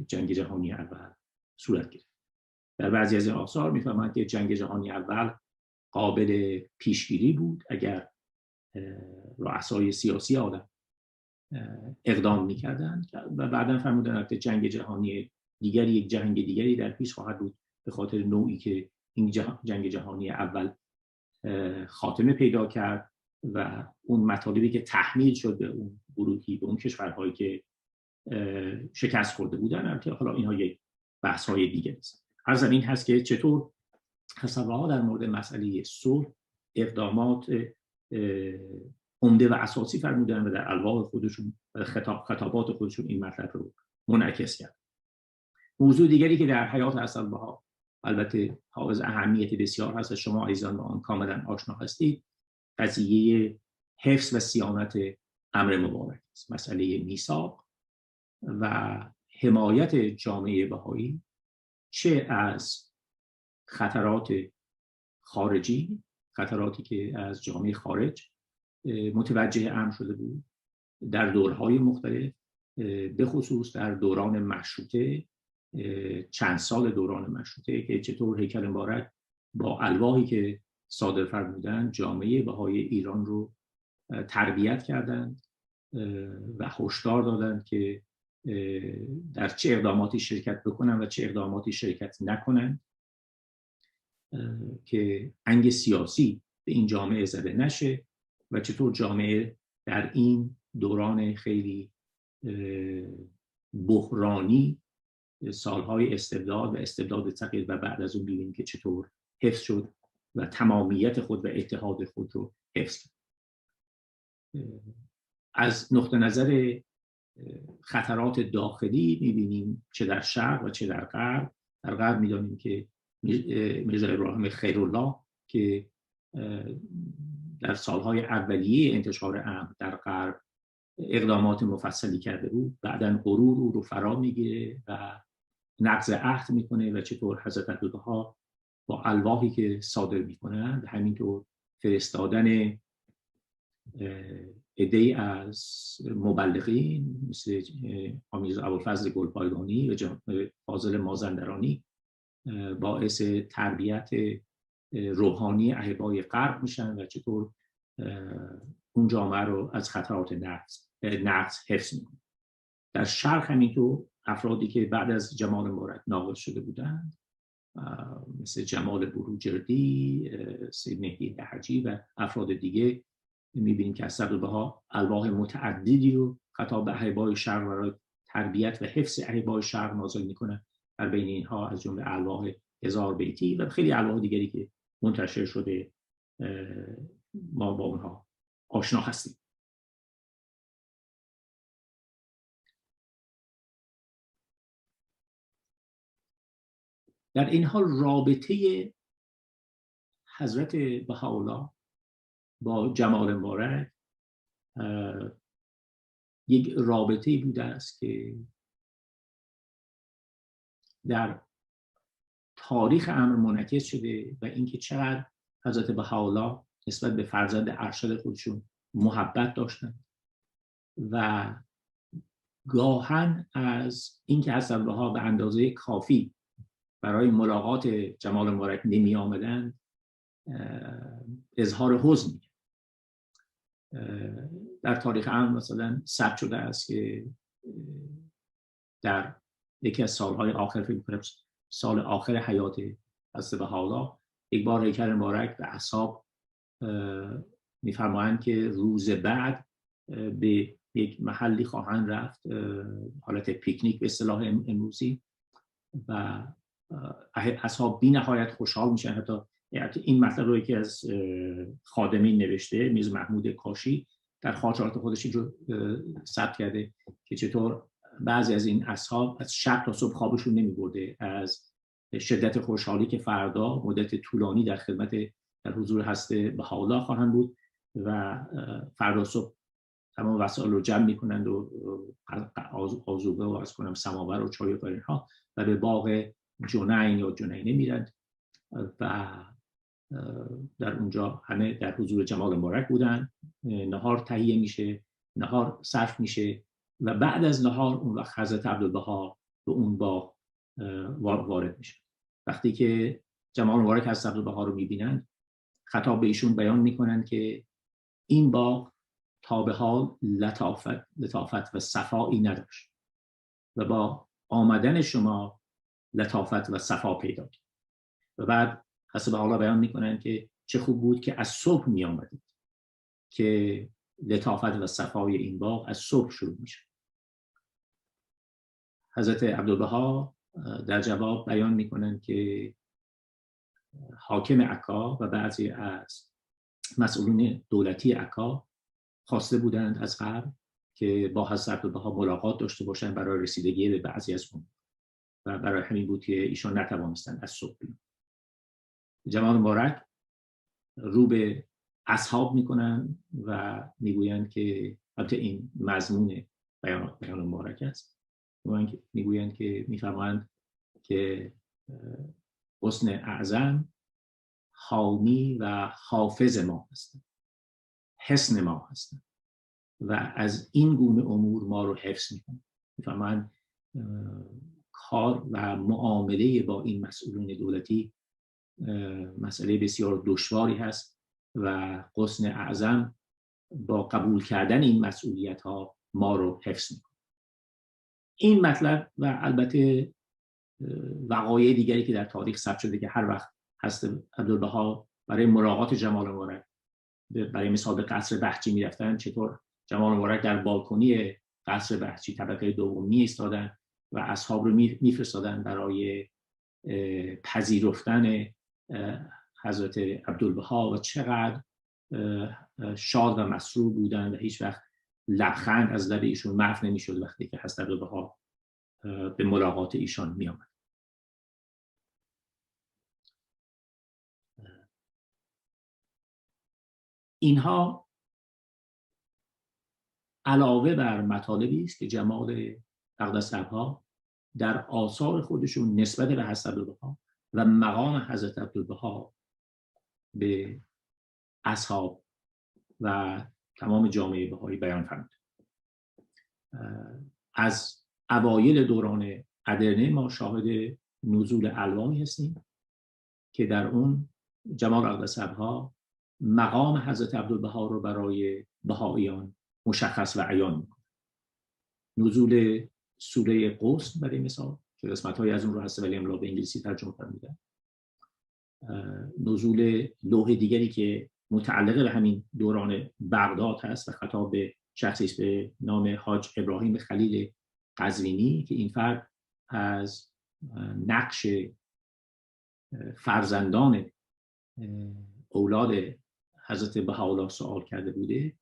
جنگ جهانی اول صورت گرفت. در بعضی از این آثار میفهمند که جنگ جهانی اول قابل پیشگیری بود اگر رؤسای سیاسی عالم اقدام میکردن و بعدا فرمودن که جنگ جهانی دیگری، یک جنگ دیگری در پیش خواهد بود به خاطر نوعی که این جنگ جهانی اول خاتمه پیدا کرد و اون مطالبی که تحمیل شد به اون گروهی، به اون کشورهایی که شکست خورده بودن. البته حالا اینها یک بحث‌های دیگه است. عرض این هست که چطور حساب‌ها در مورد مسئله صلح اقدامات عمده و اساسی فرمودن و در الواح خودشون و خطابات خودشون این مطلب رو منعکس کرد. موضوع دیگری که در حیات عبدالبها البته حائز اهمیت بسیار هست، شما عزیزان با آن کاملا آشنا هستید، قضیه حفظ و صیانت امر مبارک است. مسئله میثاق و حمایت جامعه بهایی چه از خطرات خارجی، خطراتی که از جامعه خارج متوجه امر شده بود در دورهای مختلف، به خصوص در دوران مشروطه، چند سال دوران مشروطه، که چطور هیکل مبارک با الواحی که صادر فرمودن جامعه بهایی ایران رو تربیت کردند و هشدار دادند که در چه اقداماتی شرکت بکنن و چه اقداماتی شرکت نکنن که انگ سیاسی به این جامعه زده نشه و چطور جامعه در این دوران خیلی بحرانی، سالهای استبداد و استبداد ثقیل و بعد از اون ببینیم که چطور حفظ شد و تمامیت خود و اتحاد خود رو حفظ کرد. از نقطه نظر خطرات داخلی می‌بینیم چه در شرق و چه در غرب در غرب می‌دانیم که میرزا ابراهیم خیرالله که در سالهای اولیه انتشار امر در غرب اقدامات مفصلی کرده بود، بعداً غرور او رو فرا میگیره و نقض عهد میکنه و چطور حضرت عبدالبها با الواحی که صادر میکنند، همینطور فرستادن عده‌ای از مبلغین مثل میرزا ابوالفضل گلپایگانی و فاضل مازندرانی باعث تربیت روحانی احبای غرب میشن و چطور اون جامعه رو از خطرات نقض حفظ میکنه. در شرق همینطور افرادی که بعد از جمال مبارک ناقل شده بودند مثل جمال بروجردی، سید مهدی دهجی و افراد دیگه میبینیم که از عبدالبها الواح متعددی رو خطاب به احبای شرق برای تربیت و حفظ احبای شرق نازل میکنه. در بین اینها از جمله الواح 1000 بیتی و خیلی الواح دیگری که منتشر شده ما با اونها آشنا هستیم. در این حال رابطه حضرت بهاءالله با جمال مبارک یک رابطه‌ای بوده است که در تاریخ امر منعکس شده و اینکه چقدر حضرت بهاءالله نسبت به فرزند ارشد خودشون محبت داشتن و گاهن از اینکه حضرت بها به اندازه کافی برای ملاقات جمال مبارک نمی آمدن اظهار حزن می‌کرد. در تاریخ امر مثلا ثبت شده است که در یکی از سالهای آخر، فکر می‌کنم سال آخر حیات حضرت بهاءالله، یک بار هیکل مبارک به اصحاب می‌فرمایند که روز بعد به یک محلی خواهند رفت، حالت پیکنیک به اصطلاح امروزی، و اصحاب بی نهایت خوشحال میشن. حتی این مطلب رو یکی از خادمین نوشته، میرزا محمود کاشی، در خاطرات خودش رو ثبت کرده که چطور بعضی از این اصحاب از شب تا صبح خوابشون نمیبرده از شدت خوشحالی که فردا مدت طولانی در خدمت در حضور حضرت بهاءالله خواهند بود و فردا صبح تمام وسایل رو جمع میکنند و آذوقه و از کنم سماور و چای و اینها و به باغ جنین یا جنینه میرند و در اونجا همه در حضور جمال مبارک بودن. نهار تهیه میشه، نهار صرف میشه و بعد از نهار اون وقت حضرت عبدالبها به اون باغ وارد میشه. وقتی که جمال مبارک حضرت عبدالبها رو میبینن، خطاب به ایشون بیان میکنن که این باغ تا به حال لطافت و صفایی نداشت و با آمدن شما لطافت و صفا پیدا کرد. و بعد حضرت بهاءالله بیان میکنن که چه خوب بود که از صبح می آمدید که لطافت و صفای این باغ از صبح شروع میشه. حضرت عبدالبها در جواب بیان میکنن که حاکم عکا و بعضی از مسئولین دولتی عکا خواسته بودند از قبل که با حضرت عبدالبها ملاقات داشته باشند برای رسیدگی به بعضی از اون و برای همین بود که ایشان نتوانستند از صبح بیان. جمال مبارک رو به اصحاب میکنن و میگویند که البته این مضمون بیان مبارک است، میگویند که میفرمایند که حسن اعظم حامی و حافظ ما هستند، حسن ما هستند و از این گونه امور ما رو حفظ میکنند. میفرمایند کار و معامله با این مسئولین دولتی مسئله بسیار دشواری هست و حسن اعظم با قبول کردن این مسئولیت ها ما رو حفظ میکنه. این مطلب و البته وقایع دیگری که در تاریخ ثبت شده که هر وقت حضرت عبدالبها برای ملاقات جمال مبارک برای مثال به قصر بهجتی میرفتن، چطور جمال مبارک در بالکنی قصر بهجتی طبقه دوم می ایستادن و اصحاب رو میفرستادن برای پذیرفتن حضرت عبدالبها و چقدر شاد و مسرور بودن و هیچ وقت لبخند از لب ایشون محو نمیشد وقتی که حضرت عبدالبها به ملاقات ایشان می آمد. اینها علاوه بر مطالبی است که جمال اقدس ابها در آثار خودشون نسبت به حضرت عبدالبها و مقام حضرت عبدالبها به اصحاب و تمام جامعه بهایی بیان فرمود. از اوایل دوران ادرنه ما شاهد نزول الوامی هستیم که در اون جمال اقدس ابها مقام حضرت عبدالبها رو برای بهاییان مشخص و عیان میکنه. نزول سوره قسم برای مثال که قسمت‌های از اون رو هست ولی املا به انگلیسی ترجمه فرمودن. نزول لوح دیگری که متعلق به همین دوران بغداد هست و خطاب به شخصی است به نام حاج ابراهیم خلیل قزوینی که این فرد از نقش فرزندان اولاد حضرت بهاءالله سوال کرده بوده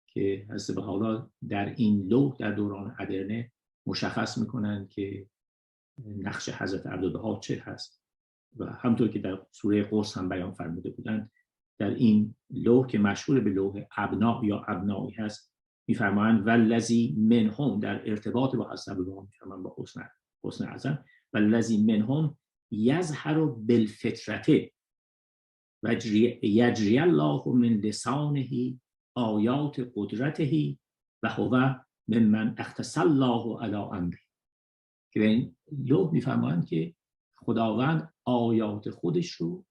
که حضرت بهاءالله در این لوح در دوران ادرنه مشخص میکنن که نقش حضرت عبدالبها چه هست و همطور که در سوره قرص هم بیان فرموده بودند در این لوح که مشهور به لوح ابنا یا ابنایی هست میفرمایند والذی منهم در ارتباط با حضرت عبدالبها میفرمایند با حسن اعظم والذی منهم یظهر بالفطرة و یجری الله من لسانه آیات قدرته و هو ممن اختص الله علی امره که به این لوح میفرمایند که خداوند آیات خودش رو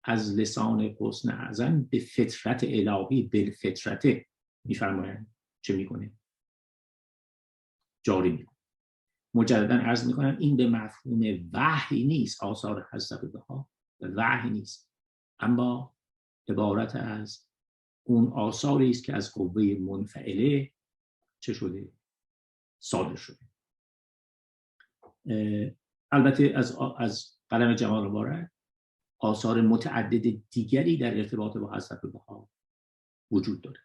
از لسان حسن اعظم به فطرت الهی بالفطرته میفرمایند چه میکنه؟ جاری میکنه. مجددا عرض میکنم این به مفهوم وحی نیست، آثار حضرت بها وحی نیست، اما عبارت از اون آثاری است که از قوه منفعله چه شده؟ صادر شده. البته از قلم جمال مبارک آثار متعدد دیگری در ارتباط با حضرت بها وجود داره.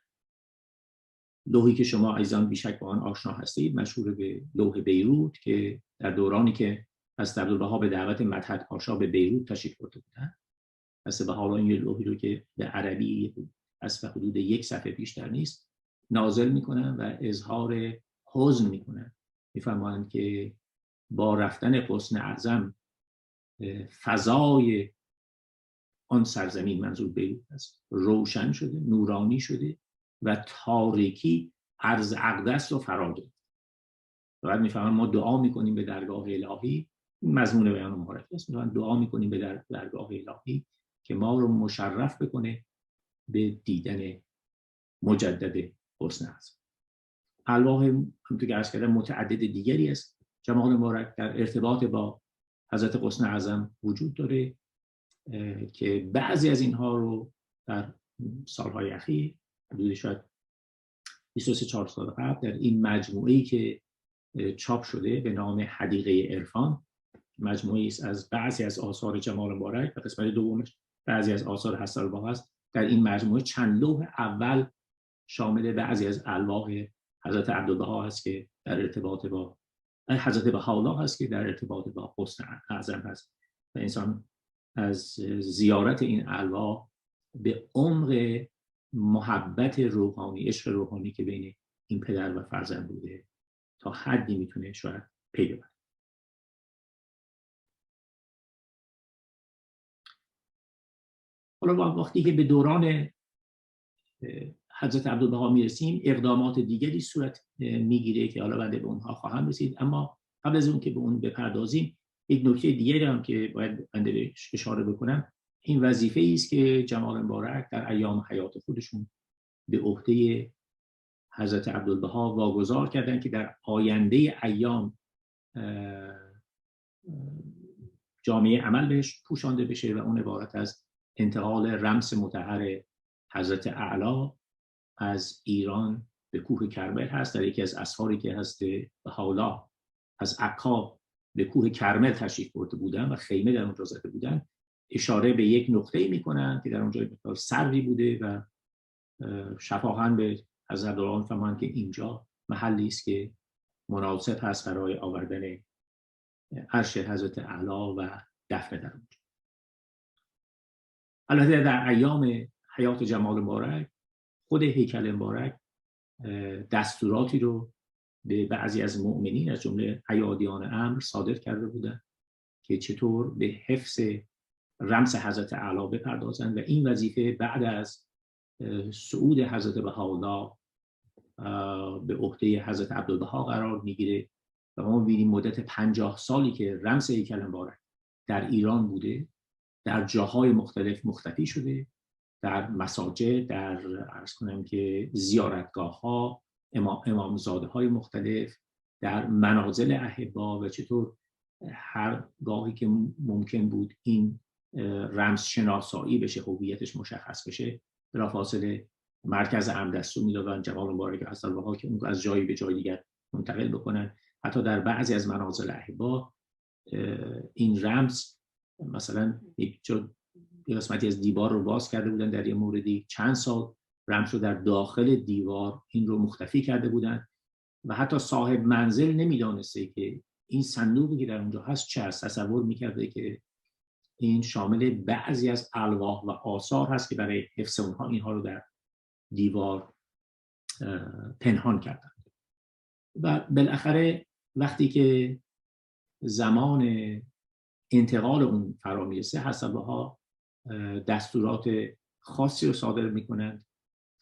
لوحی که شما عزیزان بیشک با آن آشنا هستید مشهور به لوح بیروت که در دورانی که حضرت عبدالبها به دعوت مدحت پاشا به بیروت تشریف برده بودند، حضرت بهاءالله این لوحی رو که به عربی از حدود 1 صفحه بیشتر نیست نازل میکنن و اظهار حزن میکنن. میفرمایند که با رفتن حسن اعظم فضای آن سرزمین منظور بیروت است روشن شده، نورانی شده و تاریکی عرض اقدس رو فرا گرفت. بعد میفهمن ما دعا میکنیم به درگاه الهی، مضمون بیان مبارک است، میفهمن دعا میکنیم به درگاه الهی که ما رو مشرف بکنه به دیدن مجدد حسن اعظم. الواح همونطور که عرض کردم متعدد دیگری است جمال مبارک در ارتباط با حضرت حسن اعظم وجود داره که بعضی از اینها رو در سالهای اخیر حدود شاید 23-24 سال قبل در این مجموعه‌ای که چاپ شده به نام حدیقه عرفان، مجموعه‌ای است از بعضی از آثار جمال مبارک و قسمت دومش بعضی از آثار حضرت عبدالبها است. در این مجموعه چند لوح اول شامل بعضی از الواح حضرت عبدالبها است که در ارتباط با حضرت بهاءالله هست که در ارتباط با حسن اعظم هست و انسان از زیارت این الواح به عمق محبت روحانی، عشق روحانی که بین این پدر و فرزند بوده تا حدی میتونه شاید پی ببره. حالا وقتی که به دوران حضرت عبدالبها میرسیم اقدامات دیگری صورت میگیره که حالا بنده به اونها خواهم رسید، اما قبل از اون که به اون بپردازیم یک نکته دیگری هم که باید بنده بهش اشاره بکنم، این وظیفه است که جمال مبارک در ایام حیات خودشون به عهده حضرت عبدالبها واگذار کردن که در آینده ایام جامعه عمل بهش پوشانده بشه و اون عبارت از انتقال رمز مطهر حضرت اعلی از ایران به کوه کرمل هست. در یکی از اسفاری که حضرت بهاءالله از عکا به کوه کرمل تشریف برده بودن و خیمه در اونجا زده بودن اشاره به یک نقطه‌ای میکنن که در اونجا مقدار سروی بوده و شفاهن به حضرت عبدالبها میفهمند که اینجا محلی است که مناسب هست برای آوردن عرش حضرت اعلی و دفن در اونجا. البته در ایام حیات جمال مبارک خود هیکل مبارک دستوراتی رو به بعضی از مؤمنین از جمله ایادیان امر صادر کرده بودند که چطور به حفظ رمز حضرت اعلی بپردازند و این وظیفه بعد از صعود حضرت بهاءالله به عهده حضرت عبدالبها قرار میگیره و ما می‌بینیم مدت 50 سالی که رمز هیکل مبارک در ایران بوده، در جاهای مختلف مختفی شده، در مساجد، در عرض کنم که زیارتگاه‌ها، امامزاده‌های مختلف، در منازل احبا و چطور هر گاهی که ممکن بود این رمز شناسایی بشه، هویتش مشخص بشه، بلافاصله مرکز امردستور میدادن جوان مبارک عبدالبها که اون از جایی به جای دیگر منتقل بکنن. حتی در بعضی از منازل احبا این رمز مثلا یک قسمتی از دیوار رو باز کرده بودن، در یه موردی چند سال رمز رو در داخل دیوار این رو مختفی کرده بودن و حتی صاحب منزل نمیدانسته که این صندوقی که در اونجا هست چه هست. تصور میکرده که این شامل بعضی از الواح و آثار هست که برای حفظ اونها اینها رو در دیوار پنهان کردن. و بالاخره وقتی که زمان انتقال اون فرا میرسه، حضرت‌بها دستورات خاصی رو صادر میکنند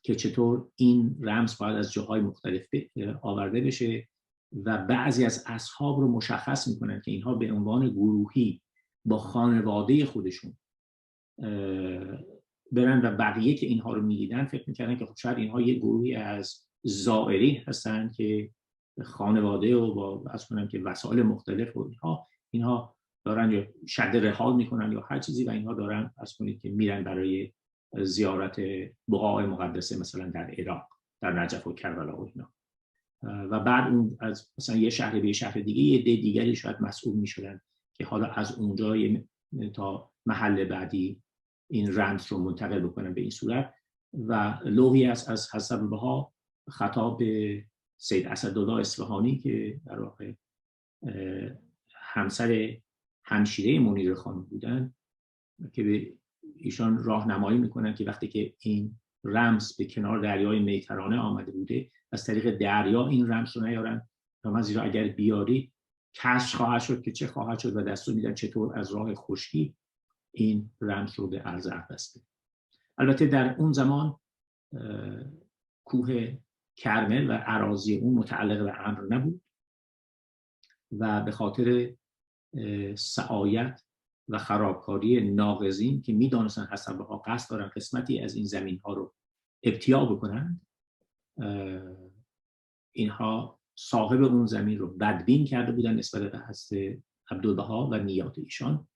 که چطور این رمز باید از جاهای مختلف آورده بشه و بعضی از اصحاب رو مشخص میکنند که اینها به عنوان گروهی با خانواده خودشون برن و بقیه که اینها رو میدیدن فکر میکردن که خب شاید اینها یک گروهی از زائری هستن که خانواده و با از کنم که وسایل مختلف و اینها دارن یا شد رحال میکنن یا هر چیزی و اینها دارن از کنید که میرن برای زیارت بقاع مقدسه مثلا در عراق، در نجف و کربلا و اینا. و بعد اون از مثلا یه شهر به یه شهر دیگه یه عده دیگری شاید مسئول میشدن که حالا از اونجا تا محل بعدی این رمز رو منتقل بکنن به این صورت. و لوحی از حضرت بها خطاب به سید اسدالله اصفهانی که در واقع همسر همشیره منیر خانم بودن که به ایشان راهنمایی میکنن که وقتی که این رمز به کنار دریای میترانه آمده بوده از طریق دریا این رمز رو نیارن، تا زیرا اگر بیاری کشف خواهد شد که چه خواهد شد و دستور میدن چطور از راه خشکی این رمز رو به ارض اقدس بده. البته در اون زمان کوه کرمل و اراضی اون متعلق به امر نبود و به خاطر سعایت و خرابکاری ناقضین که میدانستن حضرت‌بها قصد دارن قسمتی از این زمین ها رو ابتیاع بکنن، اینها صاحب اون زمین رو بدبین کرده بودن نسبت به حضرت عبدالبها و نیات ایشان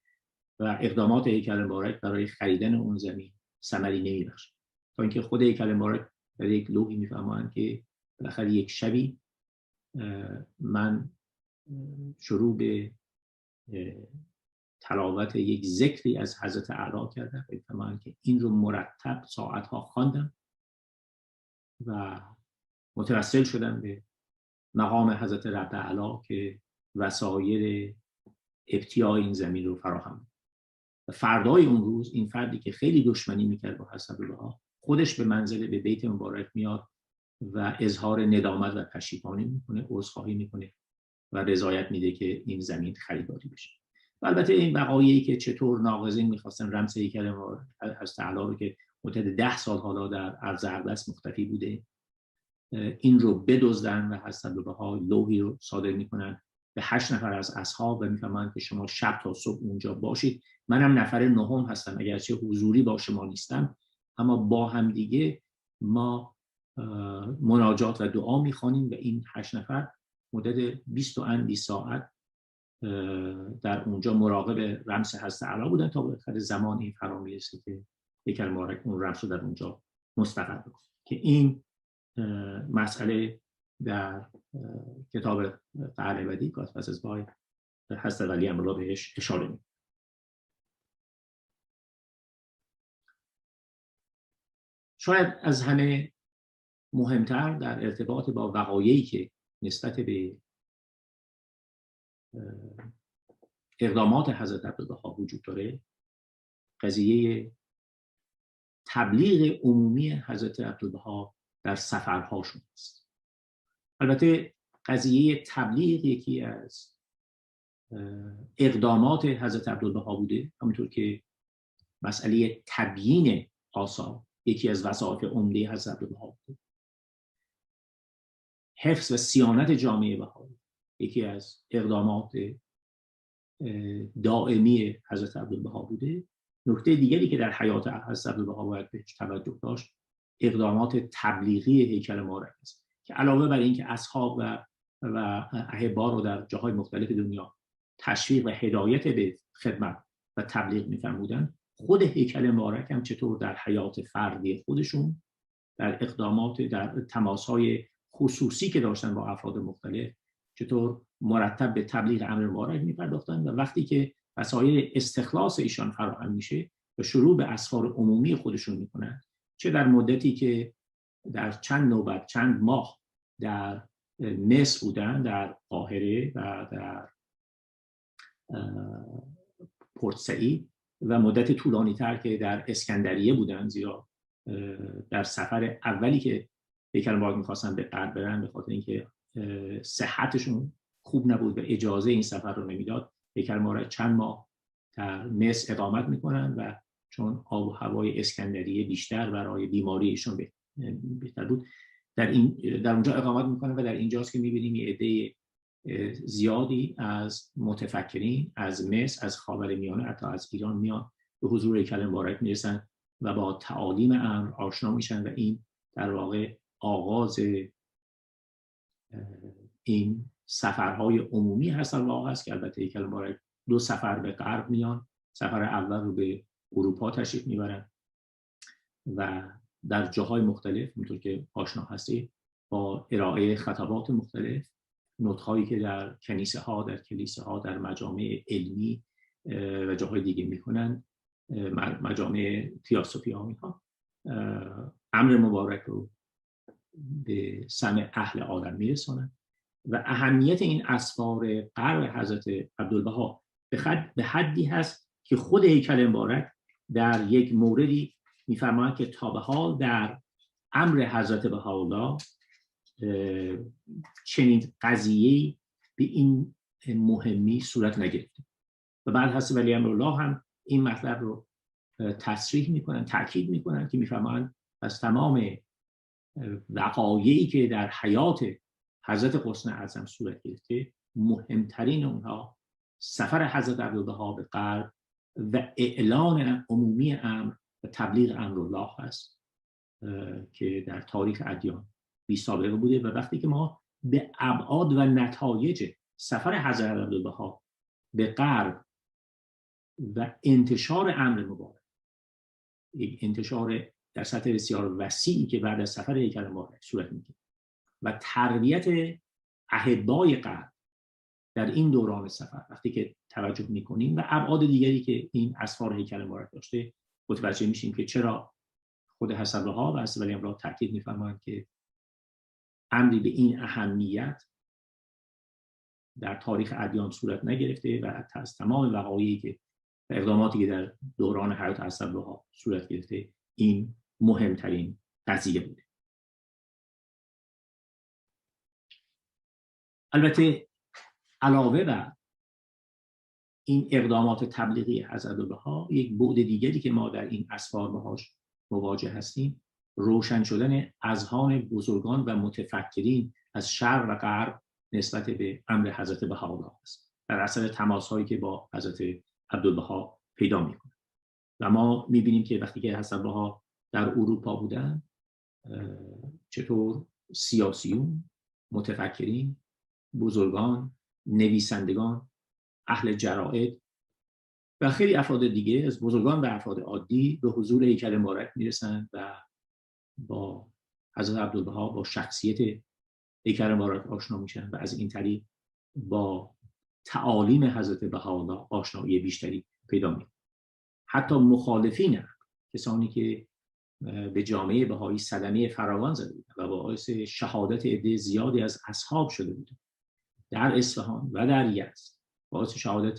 و اقدامات هیکل مبارک برای خریدن اون زمین ثمری نمی‌بخشید، تا اینکه خود هیکل مبارک در یک لوحی میفرمایند که بالاخره یک شبی من شروع به تلاوت یک ذکری از حضرت اعلی کردم و میفرمایند که این رو مرتب ساعتها خواندم و متوسل شدم به مقام حضرت رب اعلی که وسایل ابتیاع این زمین رو فراهم. و فردای اون روز این فردی که خیلی دشمنی میکرد با حضرت بها خودش به منزل به بیت مبارک میاد و اظهار ندامت و پشیمانی میکنه، عذرخواهی میکنه و رضایت میده که این زمین خریداری بشه. و البته این وقایعی که چطور ناقضین میخواستن رمز هیکل حضرت اعلی رو که مدت 10 سال حالا در ارض اقدس مختفی بوده این رو بدزدن و حضرت بها لوحی رو صادر میکنن به 8 نفر از اصحاب و میفرمایند که شما شب تا صبح اونجا باشید، منم نفر نهم هستم اگرچه حضوری با شما نیستم، اما با هم دیگه ما مناجات و دعا میخوانیم و این 8 نفر مدت 20 ساعت در اونجا مراقب رمز حضرت اعلی بودن تا به زمان این فرا میرسه که هیکل مبارک اون رمز رو در اونجا مستقر بکنه که این مسئله در کتاب قرن بدی کاتب از بای حضرت ولی امرالله بهش اشاره می‌کنه. شاید از همه مهمتر در ارتباط با وقایعی که نسبت به اقدامات حضرت عبدالبها وجود داره قضیه تبلیغ عمومی حضرت عبدالبها در سفرهاشون است. البته قضیه تبلیغ یکی از اقدامات حضرت عبدالبها بوده، همونطور که مسئله تبیین آثار یکی از وظایف عمده حضرت عبدالبها بوده. حفظ و صیانت جامعه بهایی یکی از اقدامات دائمی حضرت عبدالبها بوده. نکته دیگری که در حیات حضرت عبدالبها باید بهش توجه داشت اقدامات تبلیغی هیکل مبارک است که علاوه بر اینکه اصحاب و احبا رو در جاهای مختلف دنیا تشویق و هدایت به خدمت و تبلیغ می‌فرمودند، خود هیکل مبارک هم چطور در حیات فردی خودشون در اقدامات در تماس‌های خصوصی که داشتن با افراد مختلف چطور مرتب به تبلیغ امر مبارک می‌پرداختن و وقتی که وسایل استخلاص ایشان فراهم میشه و شروع به اسفار عمومی خودشون میکنن، چه در مدتی که در چند نوبت چند ماه در مصر بودن، در قاهره و در پورت سعید و مدت طولانی تر که در اسکندریه بودن، زیرا در سفر اولی که هیکل مبارک میخواستن به غرب برن به خاطر اینکه صحتشون خوب نبود و اجازه این سفر رو نمیداد، هیکل مبارک چند ماه در مصر اقامت میکنن و چون آب و هوای اسکندریه بیشتر برای بیماریشون بهتر بود در اونجا اقامت میکنن و در اینجاست که میبینیم یه عده زیادی از متفکرین از مصر، از خاورمیانه، حتی از ایران میان به حضور هیکل مبارک میرسن و با تعالیم امر آشنا میشن و این در واقع آغاز این سفرهای عمومی هست است که البته هیکل مبارک 2 سفر به غرب میان. سفر اول رو به اروپا تشریف میبرن و در جاهای مختلف همونطور که آشنا هستید با ارائه خطابات مختلف، نطق‌هایی که در کلیسه ها در مجامع علمی و جاهای دیگه میکنن، مجامع تئاسوفی ها اینها، امر مبارک رو به سمع اهل عالم میرسونن و اهمیت این اسفار غرب حضرت عبدالبها به حدی هست که خود هیکل مبارک در یک موردی میفرماید که تا به حال در امر حضرت بهاءالله چنین قضیه‌ای به این مهمی صورت نگرفته و بعد حضرت ولی امرالله هم این مطلب رو تصریح میکنن، تاکید میکنن که میفرمایند از تمام وقایعی که در حیات حضرت قسن اعظم صورت گرفته مهمترین اونها سفر حضرت عبدالبها به غرب و اعلان عمومی امر و تبلیغ امرالله هست که در تاریخ ادیان بی سابقه بوده و وقتی که ما به ابعاد و نتایج سفر حضرت عبدالبها به غرب و انتشار امر مبارک، یک انتشار در سطح بسیار وسیعی که بعد از سفر هیکل مبارک صورت میگیره و تربیت احبای غرب در این دوران سفر وقتی که توجه میکنیم و ابعاد دیگری که این اسفار هیکل مبارک داشته متوجه میشیم که چرا خود حضرت عبدالبها و حضرت ولی امرالله تاکید میفرمایند که امری به این اهمیت در تاریخ ادیان صورت نگرفته و از تمام وقایعی که اقداماتی که در دوران حیات حضرت عبدالبها صورت گرفته این مهمترین قضیه بوده. البته علاوه بر این اقدامات تبلیغی حضرت عبدالبها یک بعد دیگری که ما در این اسفار باهاش مواجه هستیم روشن شدن اذهان بزرگان و متفکرین از شرق و غرب نسبت به امر حضرت بهاءالله است در اثر تماس‌هایی که با حضرت عبدالبها پیدا می‌کنه و ما می‌بینیم که وقتی که حضرت عبدالبها در اروپا بودن چطور سیاسیون، متفکرین، بزرگان، نویسندگان، اهل جرائد و خیلی افراد دیگه از بزرگان و افراد عادی به حضور هیکل مبارک میرسن و با حضرت عبدالبها با شخصیت هیکل مبارک آشنا میشن و از این طریق با تعالیم حضرت بهاءالله آشنایی بیشتری پیدا میکنن. حتی مخالفین کسانی که به جامعه بهایی صدمه فراوان زده بودند و باعث شهادت عده زیادی از اصحاب شده بودند در اصفهان و در یزد، باعث شهادت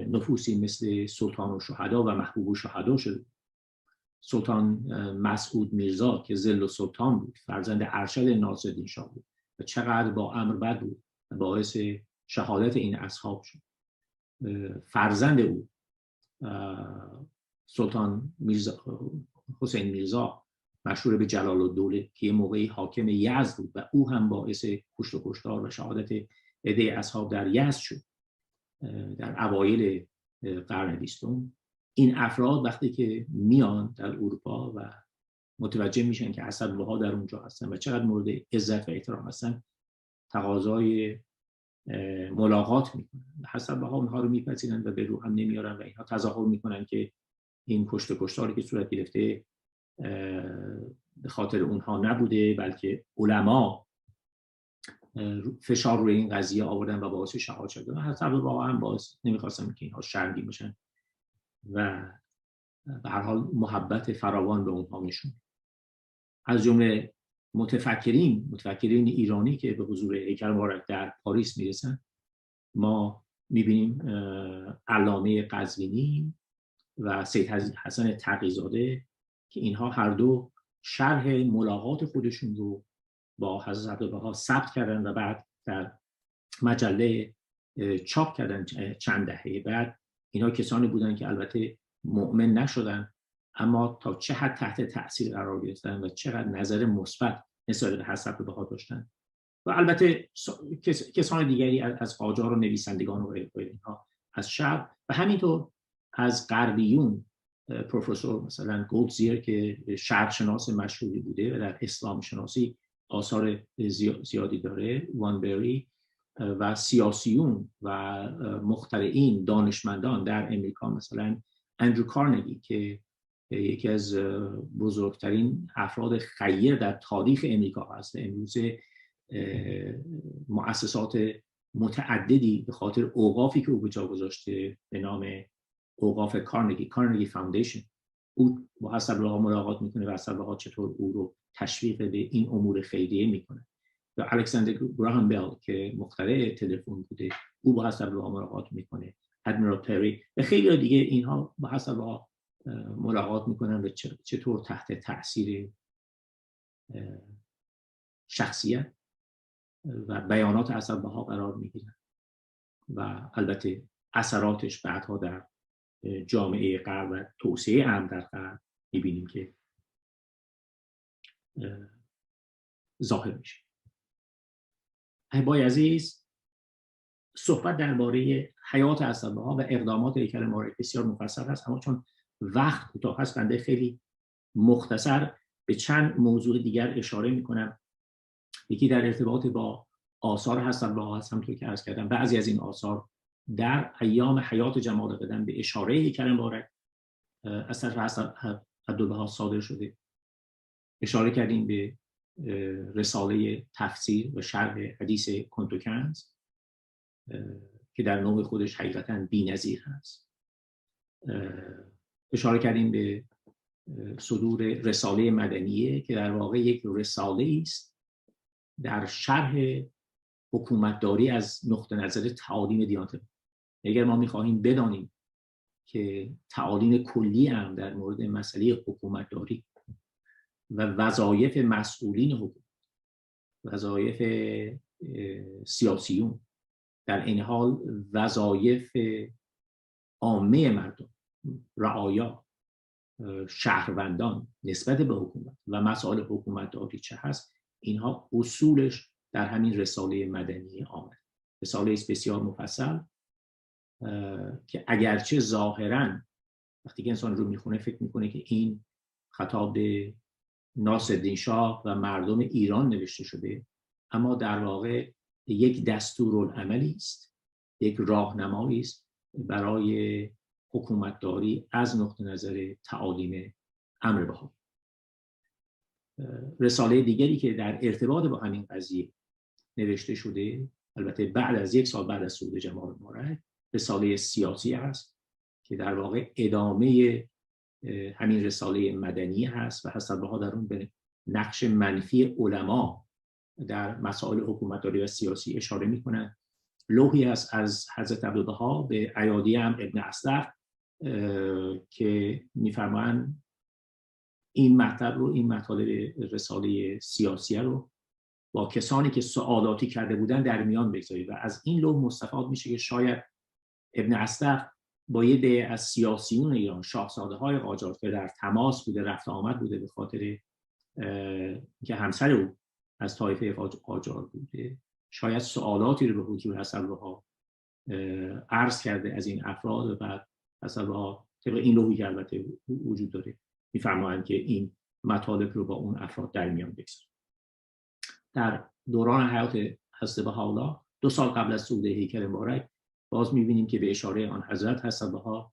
نفوسی مثل سلطان الشهدا و محبوب الشهدا شده. سلطان مسعود میرزا که ظل سلطان بود، فرزند ارشد ناصرالدین شاه بود و چقدر با امر بد بود و باعث شهادت این اصحاب شد. فرزند او سلطان حسین میرزا مشهور به جلال الدوله که یه موقعی حاکم یزد بود و او هم باعث کشت و کشتار و شهادت عده اصحاب در یزد شد در اوایل قرن 20. این افراد وقتی که میان در اروپا و متوجه میشن که اسدالبها در اونجا هستن و چقدر مورد عزت و احترام هستن، تقاضای ملاقات میکنن. اسدالبها اونها رو میپذیرن و به رو هم نمیارن و اینها تظاهر میکنن که این کشت و کشتاری که صورت گرفته به خاطر اونها نبوده، بلکه علما فشار روی این قضیه آوردن و باعث شهادت شدن. اسدالبها هم باعث نمیخواستن که اینها شرمگین بشن و به هر حال محبت فراوان به اونها نشون. از جمله متفکرین ایرانی که به حضور هیکل مبارک در پاریس میرسن، ما میبینیم علامه قزوینی و سید حسن تقی‌زاده که اینها هر دو شرح ملاقات خودشون رو با حضرت عبدالبها ثبت کردن و بعد در مجله چاپ کردن. چند دهه بعد اینها کسانی بودن که البته مؤمن نشدن، اما تا چه حد تحت تأثیر قرار گرفتن و چقدر نظر مثبت نسبت به حضرت عبدالبها داشتن. و البته کسان دیگری از قاجار و نویسندگان و اینها از شرق و همینطور از غربیون، پروفسور مثلا گولدزیر که شرق شناس مشهوری بوده و در اسلام شناسی آثار زیادی داره، وانبری، و سیاسیون و مخترعین دانشمندان در امریکا مثلا اندرو کارنگی که یکی از بزرگترین افراد خیر در تاریخ امریکا هست. امروز مؤسسات متعددی به خاطر اوقافی که او به جا گذاشته به نام اوقاف کارنگی فاندیشن، او با اسدالبها ملاقات میکنه و اسدالبها چطور او رو تشویق به این امور خیریه میکنه. و الکساندر گراهام بیل که مخترع تلفن بوده، او با اسدالبها ملاقات میکنه. ادمیرال پری و خیلی دیگه اینها با اسدالبها ملاقات میکنن و چطور تحت تاثیر شخصیت و بیانات اسدالبها قرار میگیرن و البته اثراتش بعدها در جامعه غرب و توسعه امن در غرب میبینیم که ظاهر میشه. احبای عزیز، صحبت درباره حیات اسدالبها و اقدامات هیکل مبارک بسیار مفصل هست، اما چون وقت کوتاه هست بنده خیلی مختصر به چند موضوع دیگر اشاره میکنم. یکی در ارتباط با آثار اسدالبها هست. همونطور که عرض کردم بعضی از این آثار در ایام حیات جمال قدم به اشاره هیکل مبارک از طرف حضرت عبدالبها صادر شده. اشاره کردیم به رساله تفسیر و شرح حدیث کنتوکنز که در نوع خودش حقیقتاً بی‌نظیر هست. اشاره کردیم به صدور رساله مدنیه که در واقع یک رساله است در شرح حکومتداری از نقطه نظر تعالیم دیانت. اگر ما می‌خواهیم بدانیم که تعالیم کلی هم در مورد مسئله حکومتداری و وظایف مسئولین حکومت، وظایف سیاسیون، در این حال وظایف عامه مردم، رعایا، شهروندان نسبت به حکومت و مسائل حکومتداری چه هست، اینها اصولش در همین رساله مدنی آمد. رساله است بسیار مفصل که اگرچه ظاهراً وقتی که انسان رو میخونه فکر میکنه که این خطاب به ناصرالدین شاه و مردم ایران نوشته شده، اما در واقع یک دستورالعملی است، یک راهنمایی است برای حکومتداری از نقطه نظر تعالیم امر بهایی. رساله دیگری که در ارتباط با همین قضیه نوشته شده، البته بعد از 1 سال بعد از صعود جمال مبارک، رساله سیاسی است که در واقع ادامه همین رساله مدنی هست و اسدالبها در اون به نقش منفی علما در مسائل حکومتداری و سیاسی اشاره میکنند. لوحی هست از حضرت عبدالبها به ایادی ابن اصدق که میفرمایند این مطلب رو، این مطالب رساله سیاسی رو با کسانی که سوالاتی کرده بودن در میان بگذارید و از این لوح مستفاد میشه که شاید ابن اصدق با یه ده از سیاسیون ایران، شاهزاده های قاجار که در تماس بوده، رفت آمد بوده به خاطر که همسر او از طایفه قاجار بوده، شاید سوالاتی رو به حضور حسن بها عرض کرده از این افراد و بعد حسن بها طبق این لوحی که البته وجود داره میفرمایند که این مطالب رو با اون افراد در میان بگذارید. در دوران حیات حضرت بهاءالله 2 سال قبل از صعود هیکل مبارک باز می‌بینیم که به اشاره آن حضرت حضرت بها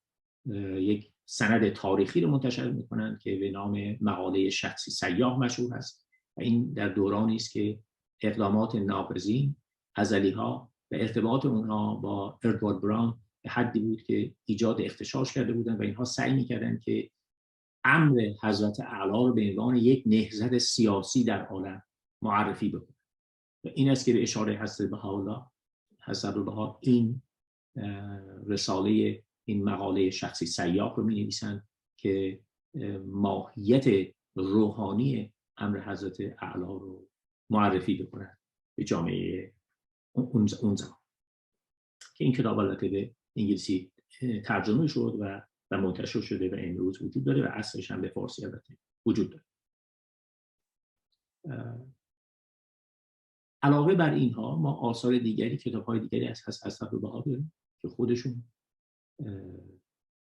یک سند تاریخی رو منتشر می‌کنند که به نام مقاله شخصی سیاح مشهور است و این در دورانی است که اقدامات ناقضین، ازلی‌ها و ارتباط اونها با ادوارد براون به حدی بود که ایجاد اغتشاش کرده بودند و اینها سعی می‌کردند که امر حضرت اعلی رو به عنوان یک نهضت سیاسی در عالم معرفی بکنند. و این است که به اشاره حضرت بهاءالله حضرت عبدالبها این رساله، این مقاله شخصی سیاح رو می‌نویسند که ماهیت روحانی امر حضرت اعلی رو معرفی بکنند به جامعه اون زمان که این کتاب البته به انگلیسی ترجمه شد و منتشر شده و امروز وجود داره و اصلش هم به فارسی البته وجود داره. علاوه بر اینها ما آثار دیگری، کتاب‌های دیگری از حضرت عبدالبها داریم که خودشون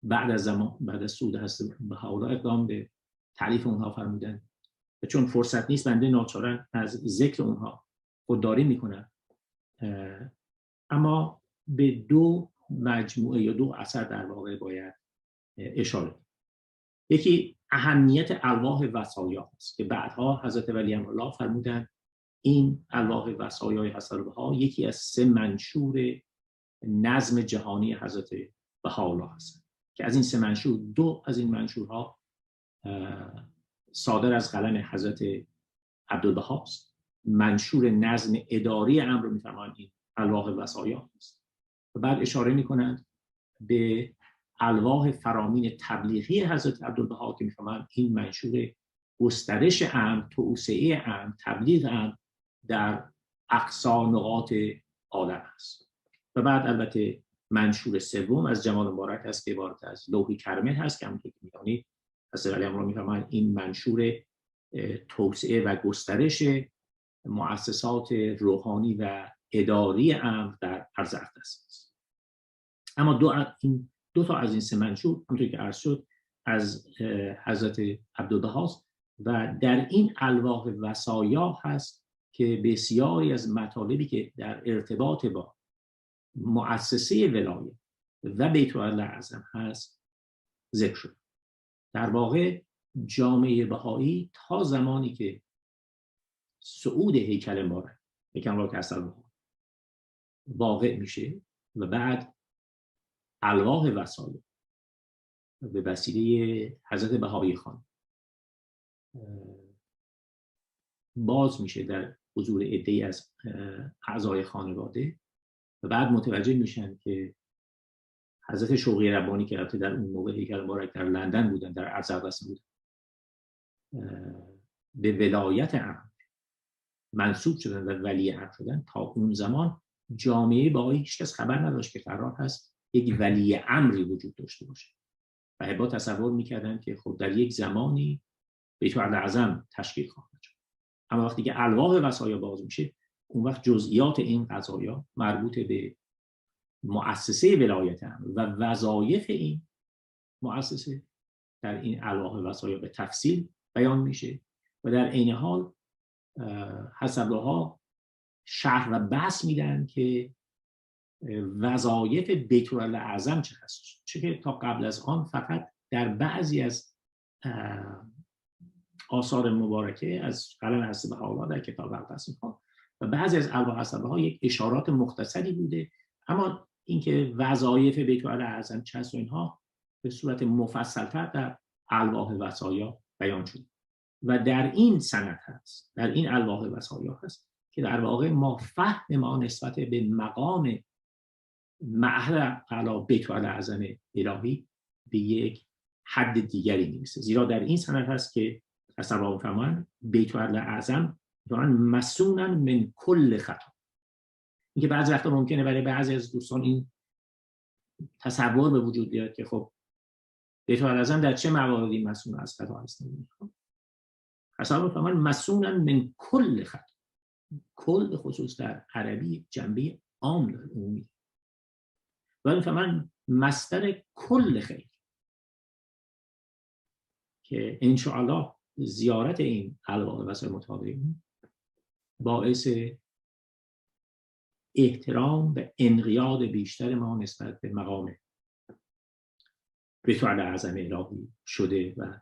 بعد از صعود حضرت بهاءالله اقدام به تألیف اونها فرمودن و چون فرصت نیست بنده ناچارن از ذکر اونها خودداری میکنم، اما به 2 مجموعه یا 2 اثر در واقع باید اشاره کنم. یکی اهمیت الواح وصایا است که بعدها حضرت ولی امرالله فرمودن این الواح وصایای حضرت بها یکی از 3 منشور نظم جهانی حضرت بهاءالله هست که از این 3 منشور 2 از این منشورها صادر از قلم حضرت عبدالبها است. منشور نظم اداری امر رو می‌فرمایند این الواح وصایا است و بعد اشاره می‌کنند به الواح فرامین تبلیغی حضرت عبدالبها که می‌فرمایند این منشور گسترش امر، توسعه امر، تبلیغ امر در اقصی نقاط عالم است. و بعد البته منشور 3 از جمال مبارک است که عبارت از لوح کرمل هست که همونطور که می‌دانید حضرت علی امرالله می‌فرمایند این منشور توسعه و گسترش مؤسسات روحانی و اداری امر در عرض اقدس است. اما 2 تا از این 3 منشور همونطور که عرض شد از حضرت عبدالبها است و در این الواح وصایا هست که بسیاری از مطالبی که در ارتباط با مؤسسه ولایت و بیت الاعظم هست ذکر شد. در واقع جامعه بهایی تا زمانی که صعود هیکل مبارک واقع میشه و بعد الواح وصایا به وسیله حضرت بهایی خان باز میشه در حضور عده‌ای از اعضای خانواده و بعد متوجه میشن که حضرت شوقی ربانی که البته در اون موقع هیکل مبارک در لندن بودن، در عرض اقدس بودن، به ولایت امر منصوب شدن و ولی امر شدن. تا اون زمان جامعه بهایی هیچکس خبر نداشت که قرار هست یک ولی امری وجود داشته باشه و با تصور میکردن که خب در یک زمانی بیت الاعظم تشکیل خواهد شد. اما وقتی که الواح وصایا باز میشه اون وقت جزئیات این قضایا مربوط به مؤسسه ولایت امر و وظایف این مؤسسه در این الواح وصایا به تفصیل بیان میشه و در عین حال حسب‌ها شرح و بحث میدن که وظایف بیت الاعظم چه هست، چه که تا قبل از آن فقط در بعضی از آثار مبارکه از قلم حضرت بهاءالله در کتاب اقدس ها و بعضی از الواح حسب‌ها یک اشارات مختصری بوده، اما اینکه وظایف بیت الاعظم چه هست و اینها به صورت مفصل‌تر در الواح وصایا بیان شد و در این سند هست، در این الواح وصایا هست که در واقع ما فهم ما نسبت به مقام معهد اعلی بیت الاعظم الهی به یک حد دیگری میرسه، زیرا در این سند هست که اصلا میفهمن بیت العدل اعظم میفهمن مسونا من کل خطا. اینکه بعضی وقتا ممکنه برای بعضی از دوستان این تصور به وجود بیاد که خب بیت العدل اعظم در چه مواردی مسون از خطا هست. اصلا میفهمن مسونا من کل خطا. کل به خصوص در عربی جنبه عام داره، عمومی. و میفهمن مصدر کل خیر که انشاءالله زیارت این الواح وسائل مطالعین باعث احترام و انقیاد بیشتر ما نسبت به مقام بیت العدل اعظم الهی شده و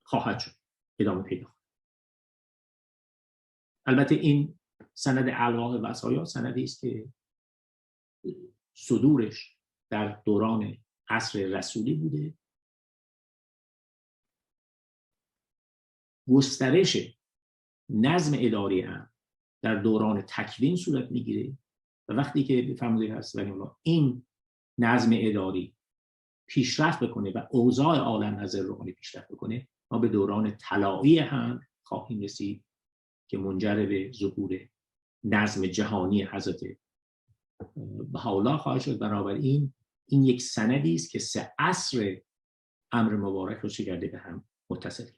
خواهد شد، ادامه پیدا. البته این سند الواح وصایا سندی است که صدورش در دوران عصر رسولی بوده. گسترش نظم اداری هم در دوران تکوین صورت میگیره و وقتی که فرموده هست این نظم اداری پیشرفت بکنه و اوضاع عالم نظر روحانی پیشرفت بکنه، ما به دوران طلایی هم خواهیم رسید که منجر به ظهور نظم جهانی حضرت بهاءالله خواهد شد. بنابراین این یک سندی است که 3 عصر امر مبارک رو شگرده به هم متصل کرد.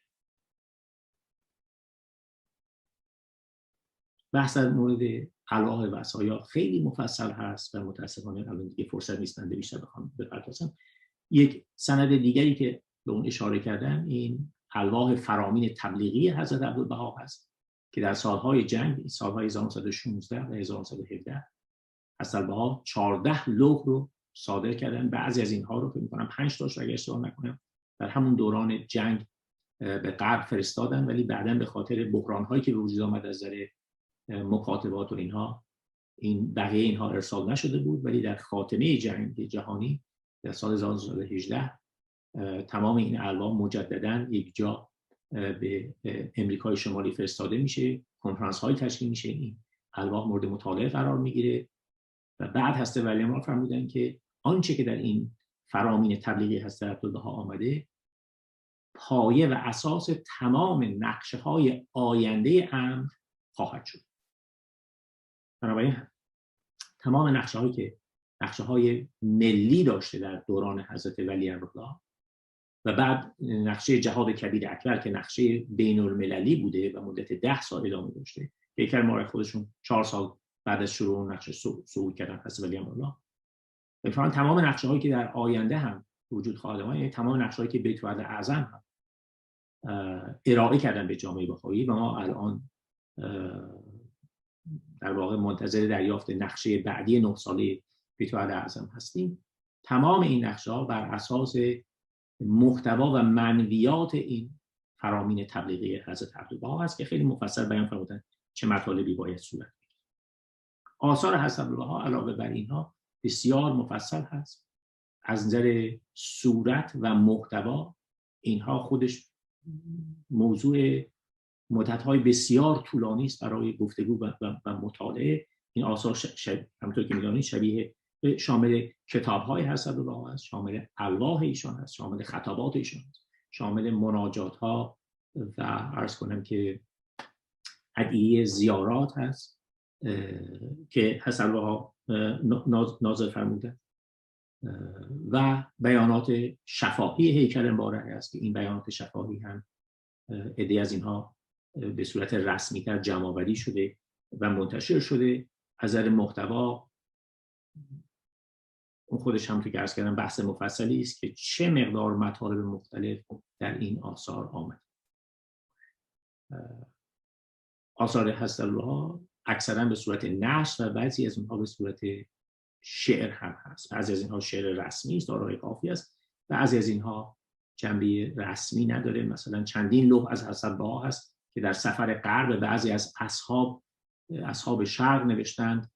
بحث در مورد الواح وصایا خیلی مفصل هست و متاسفانه الان دیگه فرصت نیست من بیشتر بخوام بپردازم. یک سند دیگری که به اون اشاره کردم این الواح فرامین تبلیغی حضرت عبدالبها هست که در سالهای جنگ، سالهای 1916 و 1917 عبدالبها 14 لوح رو صادر کردن. بعضی از اینها رو فکر می‌کنم 5 تاش اگه اشتباه نکنم در همون دوران جنگ به غرب فرستادن، ولی بعداً به خاطر بحران‌هایی که به وجود آمد از نظر مکاتبات و اینها این بقیه اینها ارسال نشده بود. ولی در خاتمه جنگ جهانی در سال 1918 تمام این الواح مجدداً یک جا به امریکای شمالی فرستاده میشه، کنفرانس های تشکیل میشه، این الواح مورد مطالعه قرار میگیره و بعد هسته ولیما فرمودن که آنچه که در این فرامین تبلیغی حضرت عبدالبها آمده پایه و اساس تمام نقشه های آینده امر خواهد شد. بنابراین تمام نقشه هایی که نقشه های ملی داشته در دوران حضرت ولی الله و بعد نقشه جهاد کبیر اکبر که نقشه بین المللی بوده و مدت 10 سال ادامه داشته، پیکر مورد خودشون 4 سال بعد از شروع نقشه صعود کردن حضرت ولی الله. بفرمایید تمام نقشه هایی که در آینده هم وجود خواهد آمد، یعنی تمام نقشه هایی که بیت العدل اعظم هم ارائه کردن به جامعه بهایی و ما الان در واقع منتظر دریافت نقشه بعدی 9 ساله بیت العدل اعظم هستیم. تمام این نقشه ها بر اساس محتوا و منویات این فرامین تبلیغی حضرت عبدالبها هست که خیلی مفصل بیان فرمودن چه مطالبی باید صورت بگیرد. آثار حضرت عبدالبها علاوه بر اینها بسیار مفصل هست از نظر صورت و محتوا. اینها خودش موضوع مدت‌های بسیار طولانی است برای گفتگو و مطالعه. این آثار همونطور که می‌دونید شبیه شامل کتاب‌های حضرت عبدالبها است، شامل الواح ایشان هست، شامل خطابات ایشان هست، شامل مناجات‌ها و عرض کنم که ادعیه زیارات هست که حضرت عبدالبها نازل فرمودند و بیانات شفاهی هیکل مبارک است که این بیانات شفاهی هم عده‌ای از اینها به صورت رسمی‌تر جمع‌آوری شده و منتشر شده. از نظر محتوا اون خودش هم تو که عرض کردم بحث مفصلی است که چه مقدار مطالب مختلف در این آثار آمد. آثار حضرت عبدالبها اکثرا به صورت نثر و بعضی از اونها به صورت شعر هم هست. بعضی از اینها شعر رسمی است، دارای قافیه است، بعضی از اینها جنبه رسمی نداره. مثلا چندین لوح از حضرت عبدالبها هست که در سفر غرب بعضی از اصحاب شرق نوشتند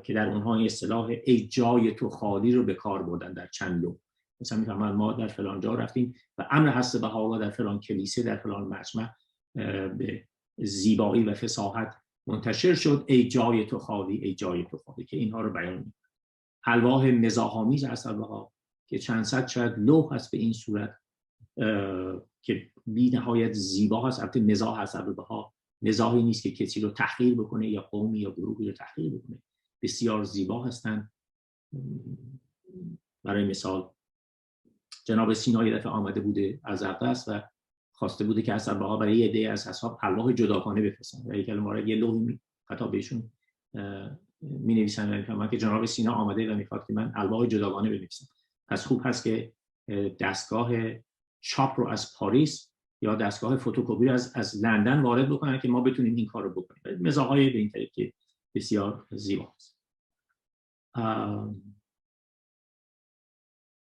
که در اونها این اصطلاح ای جای تو خالی رو به کار بردن در چند لوح. مثلا میفهمن ما در فلان جا رفتیم و امر حضرت بهاءالله در فلان کلیسه در فلان مجمع به زیبایی و فصاحت منتشر شد ای جای تو خالی، ای جای تو خالی، که اینها رو بیان می‌کنه. الواح مزاح‌آمیز حضرت بهاءالله که چند صد شاید لوح هست به این صورت که بی نهایت زیبا هست. البته مزاح هست، عبدالبها مزاحی نیست که کسی رو تحقیر بکنه یا قومی یا گروهی رو تحقیر بکنه. بسیار زیبا هستند. برای مثال جناب سینا یه دفعه آمده بوده از اقدس و خواسته بوده که عبدالبها برای یه عده از اصحاب الواح جداگانه بفرستن و یک مورد یه لوحی خطاب بهشون می نویسن و میفهمن که جناب سینا آمده و میخواد که من الواح جداگانه بنویسم. پس خوب هست که دستگاه چاپ رو از پاریس یا دستگاه فتوکپی از لندن وارد بکنن که ما بتونیم این کار رو بکنیم. مزاحای به این طریق که بسیار زیباست.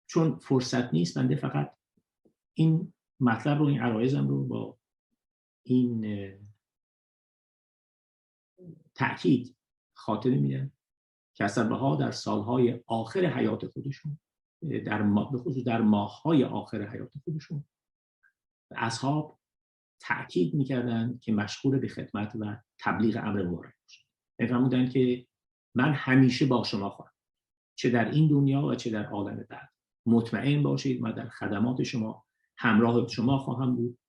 چون فرصت نیست بنده فقط این مطلب رو، این عرایزم رو با این تأکید خاطره میدم که عبدالبها در سالهای آخر حیات خودشون، به خصوص در ماه‌های آخر حیات خودشون، اصحاب تأکید میکردن که مشغول به خدمت و تبلیغ امر مبارک باشن. میفرمودن که من همیشه با شما خواهم، چه در این دنیا و چه در عالم بعد. مطمئن باشید من در خدمات شما همراه شما خواهم بود.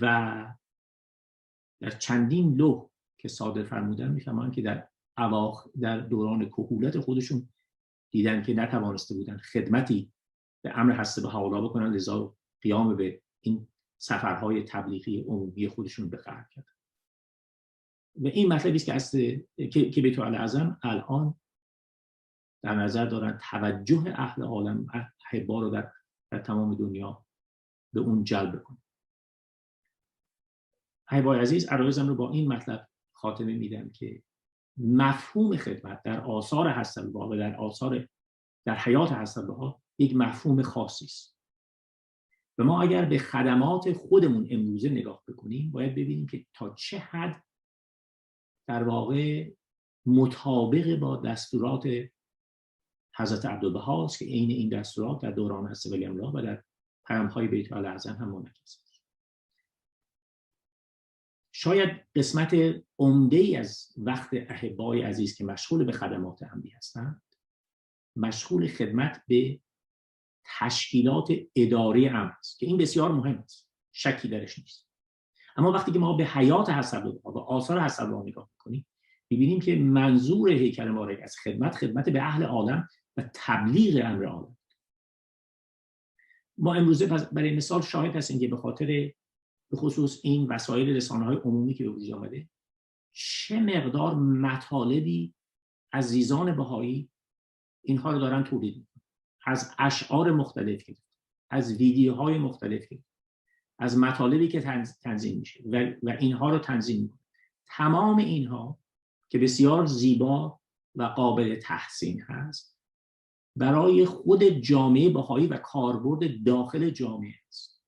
و در چندین لوح که صادر فرمودن میفهمن که در دوران کهولت خودشون دیدن که نتوانسته بودن خدمتی به امر حضرت بهاءالله بکنن، لذا قیام به این سفرهای تبلیغی عمومی خودشون به غرب کردن. و این مطلبی است که بیت الاعظم الان در نظر دارن توجه اهل عالم، احبا رو در تمام دنیا به اون جلب کنن. احبای عزیز، عرایزم رو با این مطلب خاتمه میدم که مفهوم خدمت در آثار حضرت بها و در حیات حضرت بها یک مفهوم خاصی است. و ما اگر به خدمات خودمون امروزه نگاه بکنیم باید ببینیم که تا چه حد در واقع مطابق با دستورات حضرت عبدالبها است که عین این دستورات در دوران حضرت ولی الله و در پیام‌های بیت الاعظم هم منعکس است. شاید قسمت عمده‌ای از وقت احبای عزیز که مشغول به خدمات عملی هستند، مشغول خدمت به تشکیلات اداری امر است که این بسیار مهم است، شکی درش نیست. اما وقتی که ما به حیات حضرت بها و آثار حضرت بها نگاه می‌کنیم، می‌بینیم که منظور هیکل مبارک از خدمت به اهل عالم و تبلیغ امر عالم. ما امروزه برای مثال شاهد هستیم که به خاطر به خصوص این وسایل رسانه‌های عمومی که به وجود آمده، چه مقدار مطالبی عزیزان بهایی اینها رو دارن تولید می‌کنن، از اشعار مختلف گرفته، از ویدیوهای مختلف گرفته، از مطالبی که تنظیم میشه و اینها رو تنظیم می‌کنن. تمام اینها که بسیار زیبا و قابل تحسین هست، برای خود جامعه بهایی و کاربرد داخل جامعه است.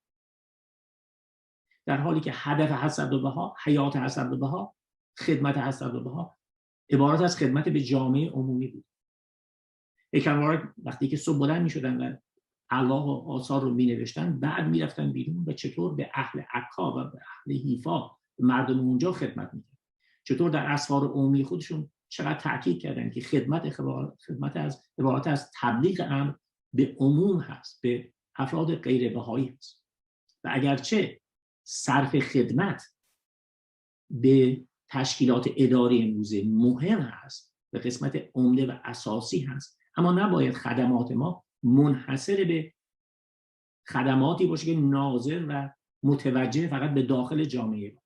در حالی که هدف حضرت بها، حیات حضرت بها، خدمت حضرت بها عبارت از خدمت به جامعه عمومی بود. هیکل مبارک وقتی که صبح بلند می‌شدن و الواح و آثار رو می‌نوشتن، بعد می‌رفتن بیرون و چطور به اهل عکا و به اهل حیفا، مردم اونجا خدمت می‌کردن. چطور در اسفار عمومی خودشون چقدر تاکید کردن که خدمت از عبارت از تبلیغ امر به عموم هست، به افراد غیر بهایی هست. و اگرچه صرف خدمت به تشکیلات اداری امروزه مهم هست و قسمت عمده و اساسی هست، اما نباید خدمات ما منحصر به خدماتی باشه که ناظر و متوجه فقط به داخل جامعه باشه.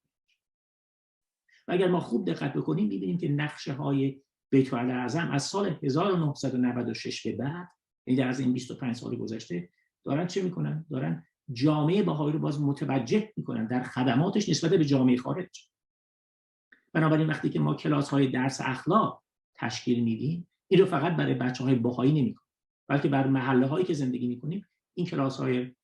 و اگر ما خوب دقت بکنیم می‌بینیم که نقشه های بیت الاعظم از سال 1996 به بعد، یعنی در از این 25 سال گذشته، دارن چه میکنن؟ دارن جامعه بهایی رو باز متوجه میکنن در خدماتش نسبت به جامعه خارج. بنابراین وقتی که ما کلاس‌های درس اخلاق تشکیل میدیم، این رو فقط برای بچه‌های بهایی نمی‌کنیم، بلکه بر محله‌هایی که زندگی می‌کنیم این کلاس‌های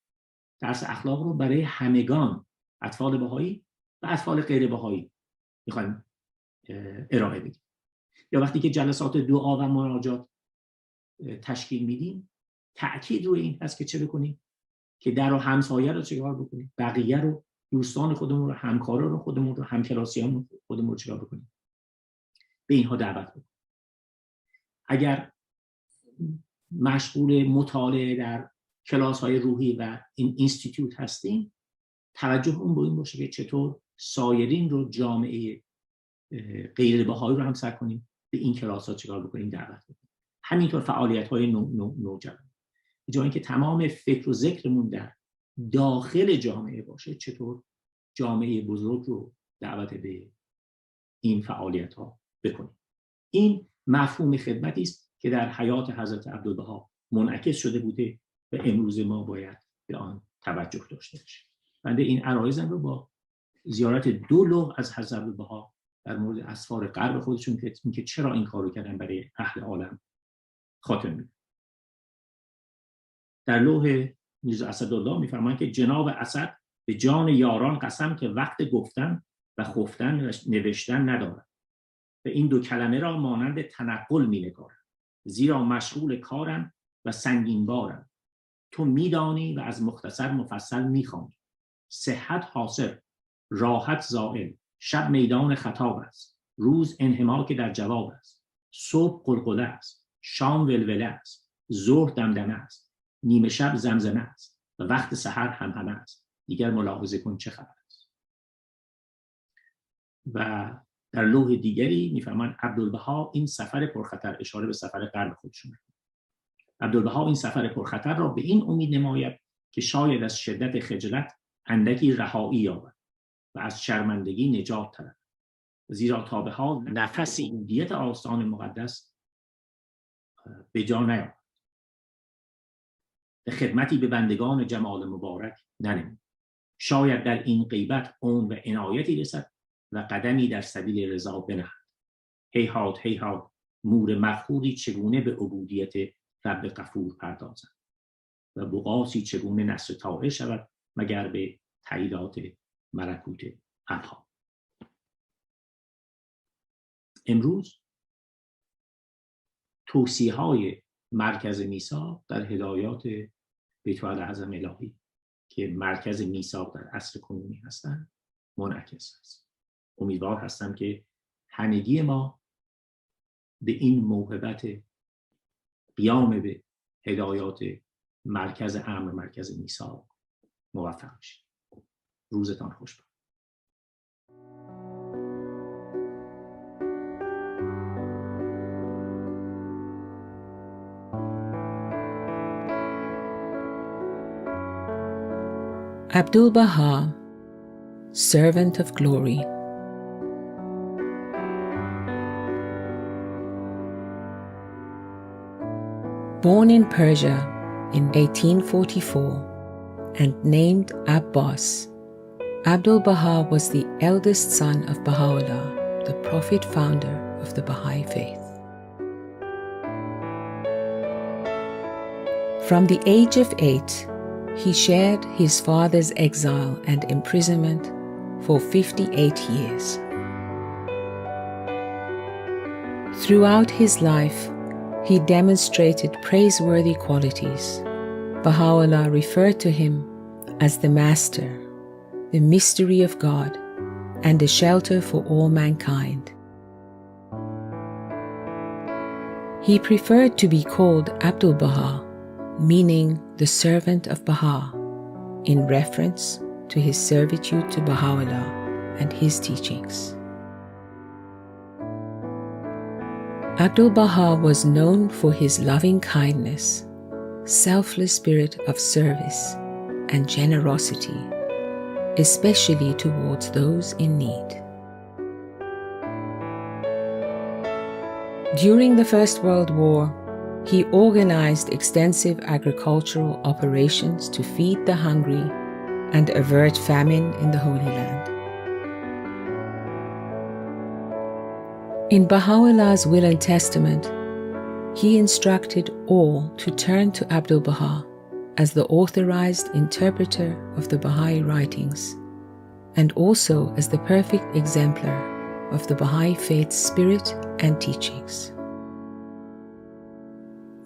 درس اخلاق رو برای همگان، اطفال بهایی و اطفال غیر بهایی می‌خوایم ارائه بدیم. یا وقتی که جلسات دعا و مناجات تشکیل میدیم، تأکید روی این هست که چه بکنیم؟ که در و همسایه رو چیکار بکنیم؟ بقیه رو، دوستان خودمون رو، همکارا رو خودمون رو، همکلاسیان خودمون رو چیکار بکنیم؟ به اینها دعوت بکنیم. اگر مشغول مطالعه در کلاس‌های روحی و این اینستیتوت هستیم، توجه اون به این باشه که چطور سایرین رو، جامعه غیر بهایی رو هم سعی کنیم به این کلاس‌ها چیکار بکنیم، دعوت بکنیم. همینطور فعالیت‌های نوجوان، به جای اینکه تمام فکر و ذکرمون در داخل جامعه باشه، چطور جامعه بزرگ رو دعوت به این فعالیت‌ها بکنیم. این مفهوم خدمتی است که در حیات حضرت عبدالبها منعکس شده بوده و امروز ما باید به آن توجه داشته باشیم. بنده این عرایزم رو با زیارت 2 لوح از حضرت عبدالبها در مورد اسفار غرب خودشون که چرا این کارو کردن برای اهل عالم خاتمه میدم. در لوح میرزا اسدالله میفرمایند که جناب اسد به جان یاران قسم که وقت گفتن و خفتن و نوشتن ندارد و این 2 کلمه را مانند تنقل مینگارند، زیرا مشغول کارند و سنگین بارند. تو میدانی و از مختصر مفصل میخوانی. صحت حاصل، راحت زائل، شب میدان خطاب است، روز انحماک در جواب است، صبح قلقله است، شام ولوله است، ظهر دمدمه است، نیمه شب زمزمه است و وقت سحر همهمه است. دیگر ملاحظه کن چه خبر است. و در لوح دیگری میفرمان عبدالبها این سفر پرخطر، اشاره به سفر غرب خودشون میکنه، عبدالبها این سفر پرخطر را به این امید نماید که شاید از شدت خجلت اندکی رهایی یابد و از شرمندگی نجات طلبد، زیرا تا به حال نفسی عبودیت آستان مقدس به جا نیامد، به خدمتی به بندگان جمال مبارک ننمود. شاید در این غیبت اون و عنایتی رسد و قدمی در سبیل رضا بنهد. هیهات هیهات، مور مفخوری چگونه به عبودیت رب غفور پردازد و بغاسی چگونه نصر طائر شود مگر به تاییدات ملکوت ابها. امروز توصیه‌های مرکز میثاق در هدایات بیت اعظم الهی که مرکز میثاق در عصر کنونی هستند منعکس است. امیدوار هستم که همگی ما به این موهبت قیام به هدایات مرکز امر، مرکز میثاق موفق بشید. روزتان خوش باد. Abdul-Baha, Servant of Glory. Born in Persia in 1844 and named Abbas, Abdul-Baha was the eldest son of Baha'u'llah, the prophet founder of the Baha'i faith. From the age of 8, he shared his father's exile and imprisonment for 58 years. Throughout his life, he demonstrated praiseworthy qualities. Baha'u'llah referred to him as the Master, the mystery of God, and a shelter for all mankind. He preferred to be called Abdul-Baha, meaning the servant of Baha, in reference to his servitude to Baha'u'llah and his teachings. Abdul-Baha was known for his loving kindness, selfless spirit of service, and generosity, especially towards those in need. During the First World War, he organized extensive agricultural operations to feed the hungry and avert famine in the Holy Land. In Baha'u'llah's Will and Testament, he instructed all to turn to Abdul-Baha as the authorized interpreter of the Baha'i writings and also as the perfect exemplar of the Baha'i faith's spirit and teachings.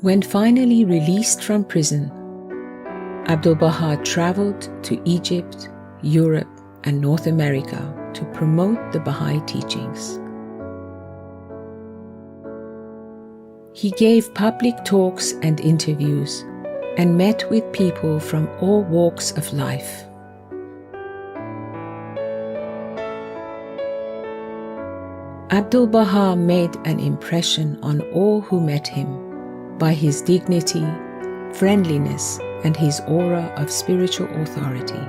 When finally released from prison, Abdul-Baha traveled to Egypt, Europe, and North America to promote the Baha'i teachings. He gave public talks and interviews and met with people from all walks of life. Abdul-Baha made an impression on all who met him by his dignity, friendliness, and his aura of spiritual authority.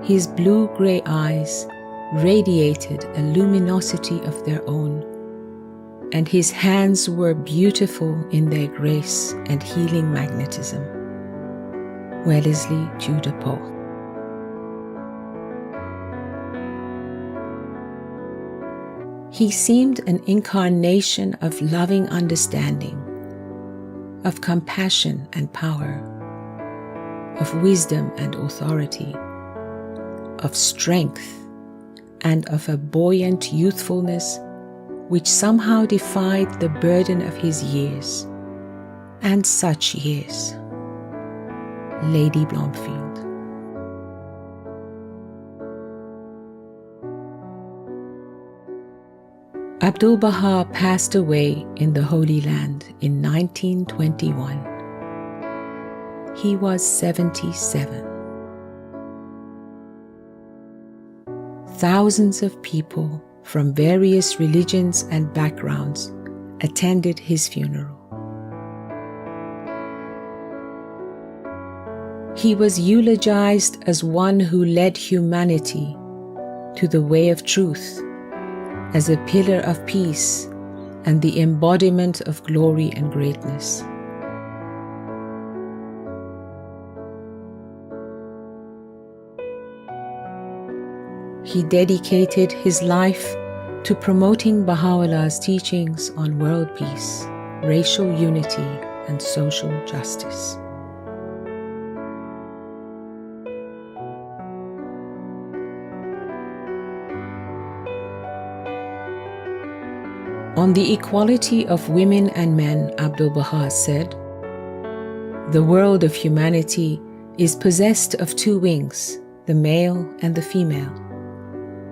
His blue-gray eyes radiated a luminosity of their own, and his hands were beautiful in their grace and healing magnetism. Wellesley Tudor Poe. He seemed an incarnation of loving understanding, of compassion and power, of wisdom and authority, of strength, and of a buoyant youthfulness which somehow defied the burden of his years, and such years. Lady Blomfield. Abdul-Baha passed away in the Holy Land in 1921. He was 77. Thousands of people from various religions and backgrounds attended his funeral. He was eulogized as one who led humanity to the way of truth, as a pillar of peace and the embodiment of glory and greatness. He dedicated his life to promoting Baha'u'llah's teachings on world peace, racial unity, and social justice. On the equality of women and men, Abdul-Baha said, "The world of humanity is possessed of two wings, the male and the female.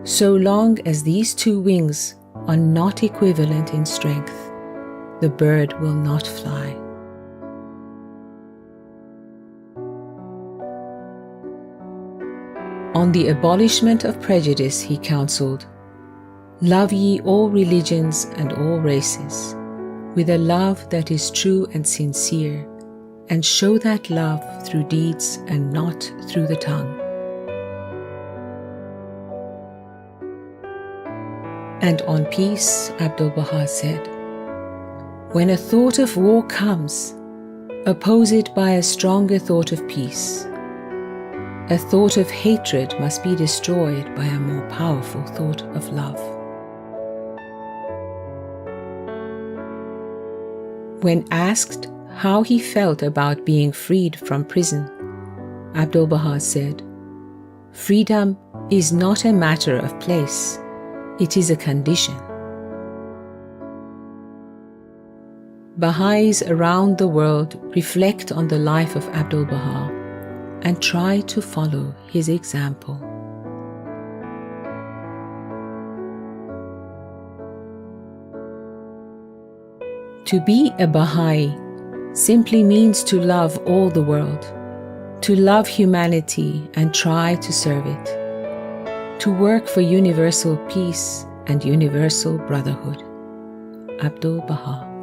So long as these two wings are not equivalent in strength, the bird will not fly." On the abolishment of prejudice, he counseled, "Love ye all religions and all races, with a love that is true and sincere, and show that love through deeds and not through the tongue." And on peace, Abdul-Baha said, "When a thought of war comes, oppose it by a stronger thought of peace. A thought of hatred must be destroyed by a more powerful thought of love." When asked how he felt about being freed from prison, Abdul-Baha said, "Freedom is not a matter of place, it is a condition." Baha'is around the world reflect on the life of Abdul-Baha and try to follow his example. To be a Baha'i simply means to love all the world, to love humanity and try to serve it, to work for universal peace and universal brotherhood. Abdul-Baha.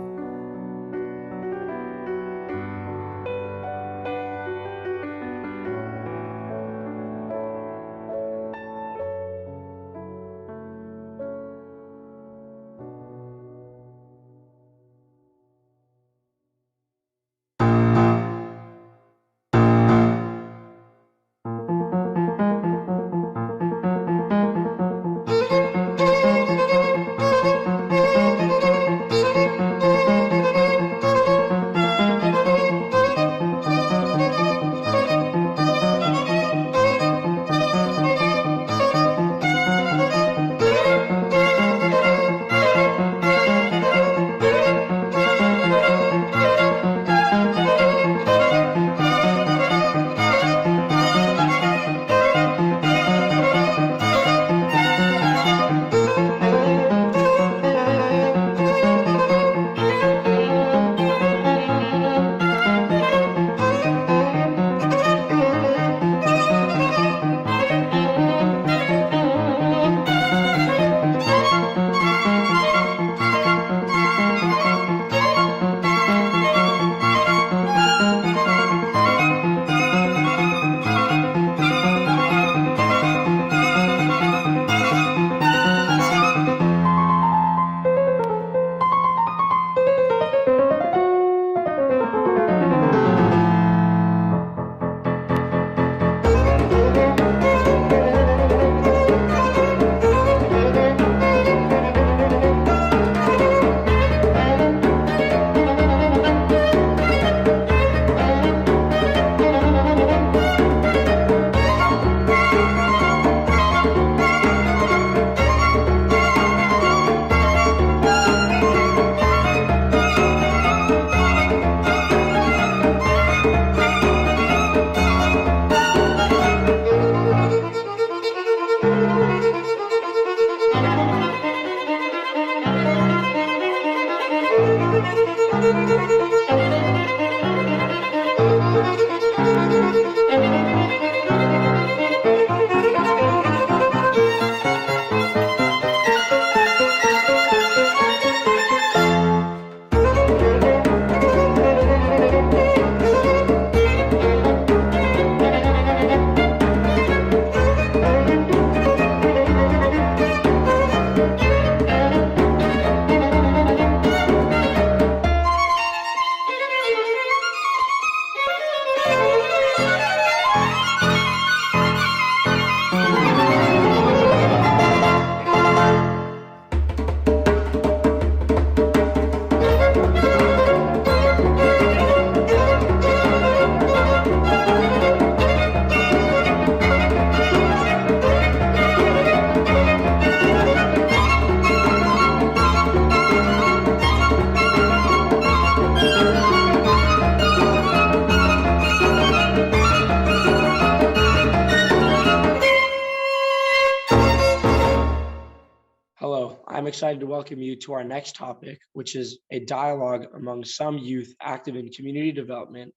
Hello, I'm excited to welcome you to our next topic, which is a dialogue among some youth active in community development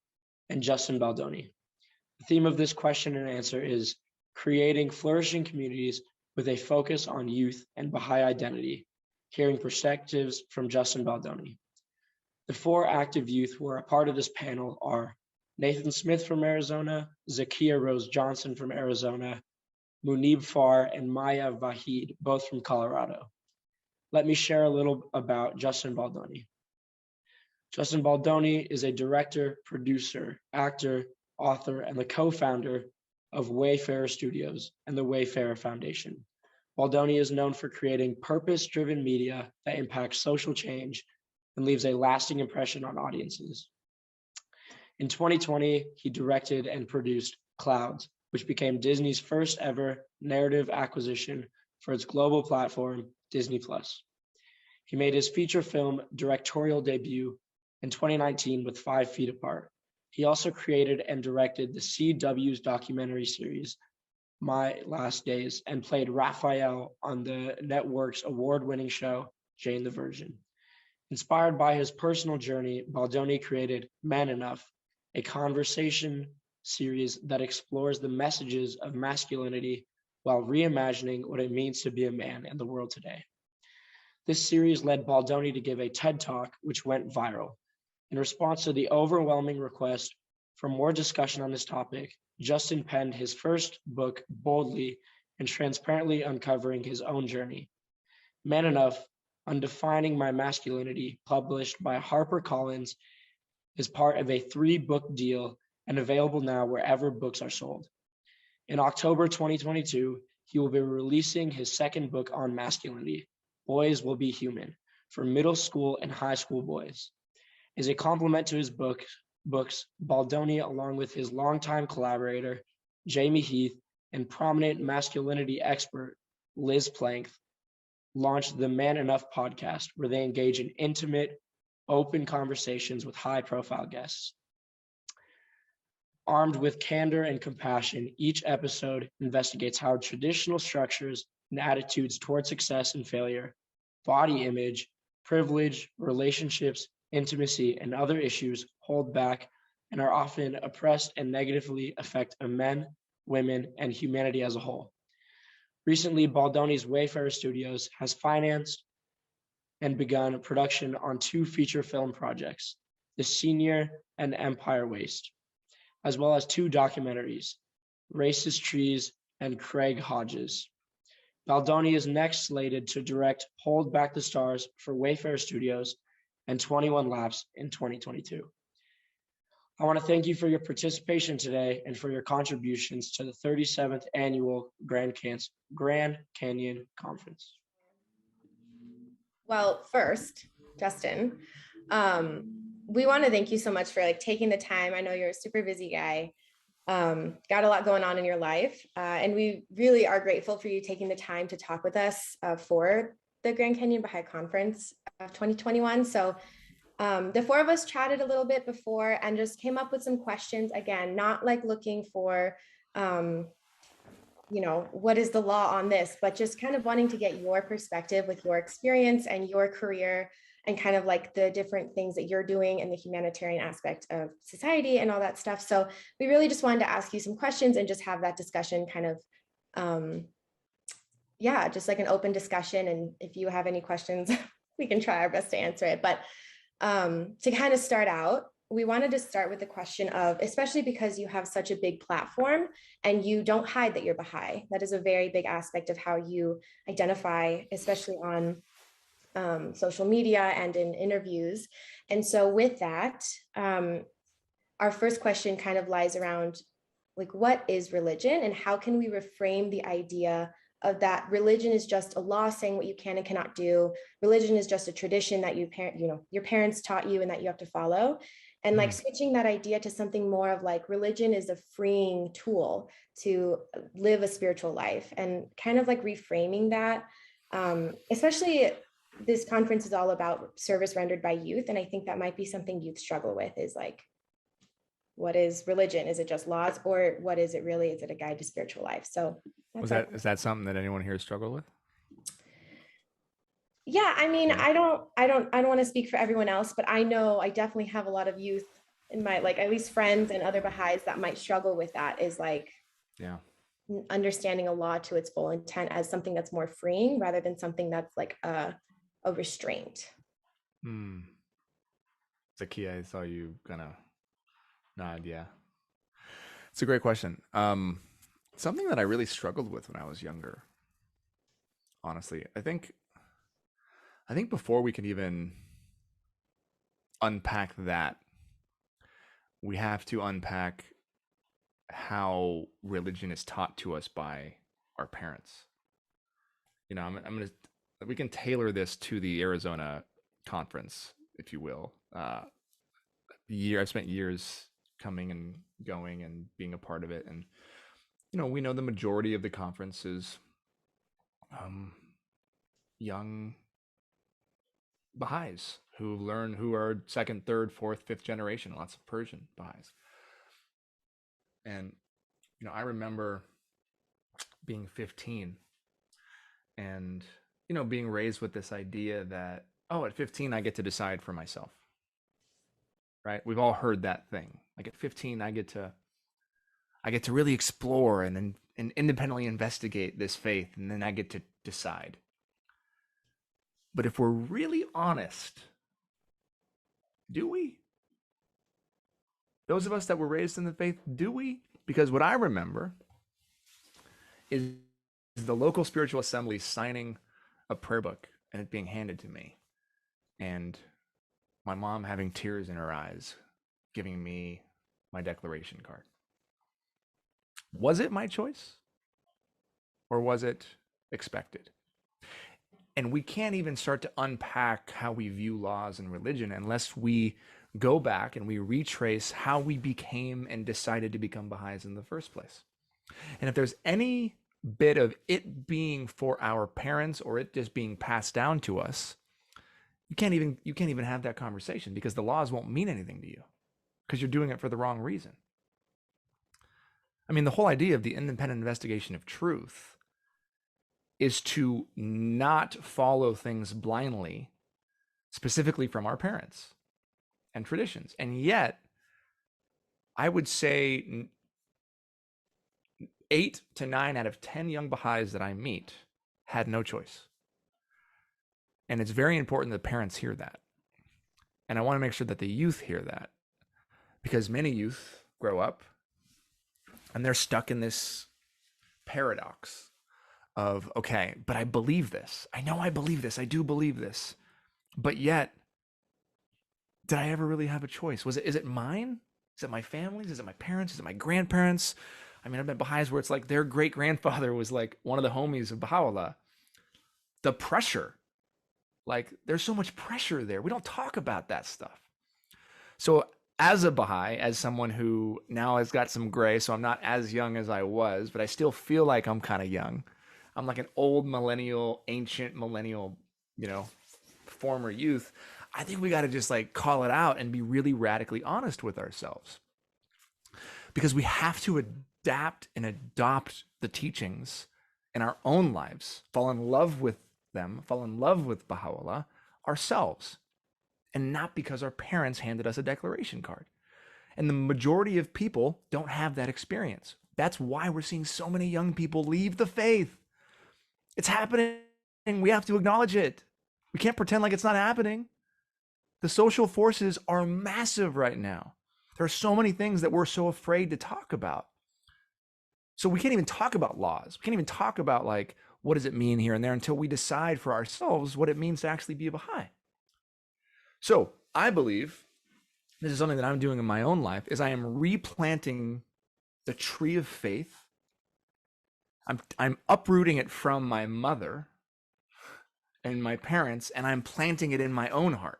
and Justin Baldoni. The theme of this question and answer is creating flourishing communities with a focus on youth and Baha'i identity, hearing perspectives from Justin Baldoni. The four active youth who are a part of this panel are Nathan Smith from Arizona, Zakia Rose Johnson from Arizona, Munib Farr and Maya Vahid, both from Colorado. Let me share a little about Justin Baldoni. Justin Baldoni is a director, producer, actor, author, and the co-founder of Wayfarer Studios and the Wayfarer Foundation. Baldoni is known for creating purpose-driven media that impacts social change and leaves a lasting impression on audiences. In 2020, he directed and produced Clouds, which became Disney's first ever narrative acquisition for its global platform, Disney+. He made his feature film directorial debut in 2019 with 5 Feet Apart. He also created and directed the CW's documentary series, My Last Days, and played Raphael on the network's award-winning show, Jane the Virgin. Inspired by his personal journey, Baldoni created Man Enough, a conversation series that explores the messages of masculinity while reimagining what it means to be a man in the world today. This series led Baldoni to give a TED Talk, which went viral. In response to the overwhelming request for more discussion on this topic, Justin penned his first book boldly and transparently uncovering his own journey. Man Enough, Undefining My Masculinity, published by HarperCollins, is part of a 3-book deal and available now wherever books are sold. In October 2022, he will be releasing his second book on masculinity, Boys Will Be Human, for middle school and high school boys. As a complement to his books, Baldoni, along with his longtime collaborator, Jamie Heath, and prominent masculinity expert, Liz Plank, launched the Man Enough podcast, where they engage in intimate, open conversations with high-profile guests. Armed with candor and compassion, each episode investigates how traditional structures and attitudes toward success and failure, body image, privilege, relationships, intimacy, and other issues hold back and are often oppressed and negatively affect men, women, and humanity as a whole. Recently, Baldoni's Wayfarer Studios has financed and begun production on 2 feature film projects, The Senior and Empire Waste, as well as 2 documentaries, Racist Trees and Craig Hodges. Baldoni is next slated to direct Hold Back the Stars for Wayfarer Studios and 21 Laps in 2022. I want to thank you for your participation today and for your contributions to the 37th Annual Grand Canyon Conference. Well, first, Justin, we want to thank you so much for taking the time. I know you're a super busy guy, got a lot going on in your life, and we really are grateful for you taking the time to talk with us for the Grand Canyon Baha'i Conference of 2021. So the 4 of us chatted a little bit before and just came up with some questions. Again, not looking for, what is the law on this, but just kind of wanting to get your perspective with your experience and your career and kind of the different things that you're doing in the humanitarian aspect of society and all that stuff. So we really just wanted to ask you some questions and just have that discussion kind of, just an open discussion. And if you have any questions, we can try our best to answer it. But to kind of start out, we wanted to start with the question of, especially because you have such a big platform and you don't hide that you're Baha'i. That is a very big aspect of how you identify, especially on social media and in interviews. And so with that, our first question kind of lies around what is religion and how can we reframe the idea of that religion is just a law saying what you can and cannot do. Religion is just a tradition that your parents taught you and that you have to follow. And switching that idea to something more of religion is a freeing tool to live a spiritual life and kind of reframing that. Especially this conference is all about service rendered by youth. And I think that might be something youth struggle with is what is religion? Is it just laws or what is it really? Is it a guide to spiritual life? So is that something that anyone here struggled with? Yeah, I mean, Yeah. I don't want to speak for everyone else, but I know I definitely have a lot of youth in my, like, at least friends and other Baha'is that might struggle with that, is like Yeah. understanding a law to its full intent as something that's more freeing rather than something that's like a restraint. Zakia, I saw you gonna nod. Yeah. It's a great question. Something that I really struggled with when I was younger. Honestly, I think before we can even unpack that, we have to unpack how religion is taught to us by our parents. You know, I'm gonna we can tailor this to the Arizona conference, if you will. I've spent years coming and going and being a part of it, and you know, we know the majority of the conference is young Baha'is who are second, third, fourth, fifth generation, lots of Persian Baha'is. And, you know, I remember being 15 and, you know, being raised with this idea that, oh, at 15, I get to decide for myself. Right? We've all heard that thing. Like at 15, I get to really explore and independently investigate this faith, and then I get to decide. But if we're really honest, do we? Those of us that were raised in the faith, do we? Because what I remember is the local spiritual assembly signing a prayer book and it being handed to me, and my mom having tears in her eyes, giving me my declaration card. Was it my choice? Or was it expected? And we can't even start to unpack how we view laws and religion unless we go back and we retrace how we became and decided to become Baha'is in the first place. And if there's any bit of it being for our parents or it just being passed down to us, you can't even have that conversation, because the laws won't mean anything to you because you're doing it for the wrong reason. I mean, the whole idea of the independent investigation of truth is to not follow things blindly, specifically from our parents and traditions. And yet, I would say 8 to 9 out of 10 young Baha'is that I meet had no choice. And it's very important that parents hear that. And I want to make sure that the youth hear that, because many youth grow up and they're stuck in this paradox of, okay, but I believe this. I know I believe this. I do believe this. But yet, did I ever really have a choice? Is it mine? Is it my family's? Is it my parents? Is it my grandparents? I mean, I've been Baha'is where it's like their great grandfather was like one of the homies of Baha'u'llah. The pressure, like there's so much pressure there. We don't talk about that stuff. So as a Baha'i, as someone who now has got some gray, so I'm not as young as I was, but I still feel like I'm kind of young. I'm like an old millennial, ancient millennial, you know, former youth. I think we got to just like call it out and be really radically honest with ourselves, because we have to adapt and adopt the teachings in our own lives, fall in love with them, fall in love with Baha'u'llah ourselves, and not because our parents handed us a declaration card. And the majority of people don't have that experience. That's why we're seeing so many young people leave the faith. It's happening. We have to acknowledge it. We can't pretend like it's not happening. The social forces are massive right now. There are so many things that we're so afraid to talk about. So we can't even talk about laws. We can't even talk about like, what does it mean here and there until we decide for ourselves what it means to actually be a Baha'i. So I believe this is something that I'm doing in my own life, is I am replanting the tree of faith. I'm uprooting it from my mother and my parents, and I'm planting it in my own heart.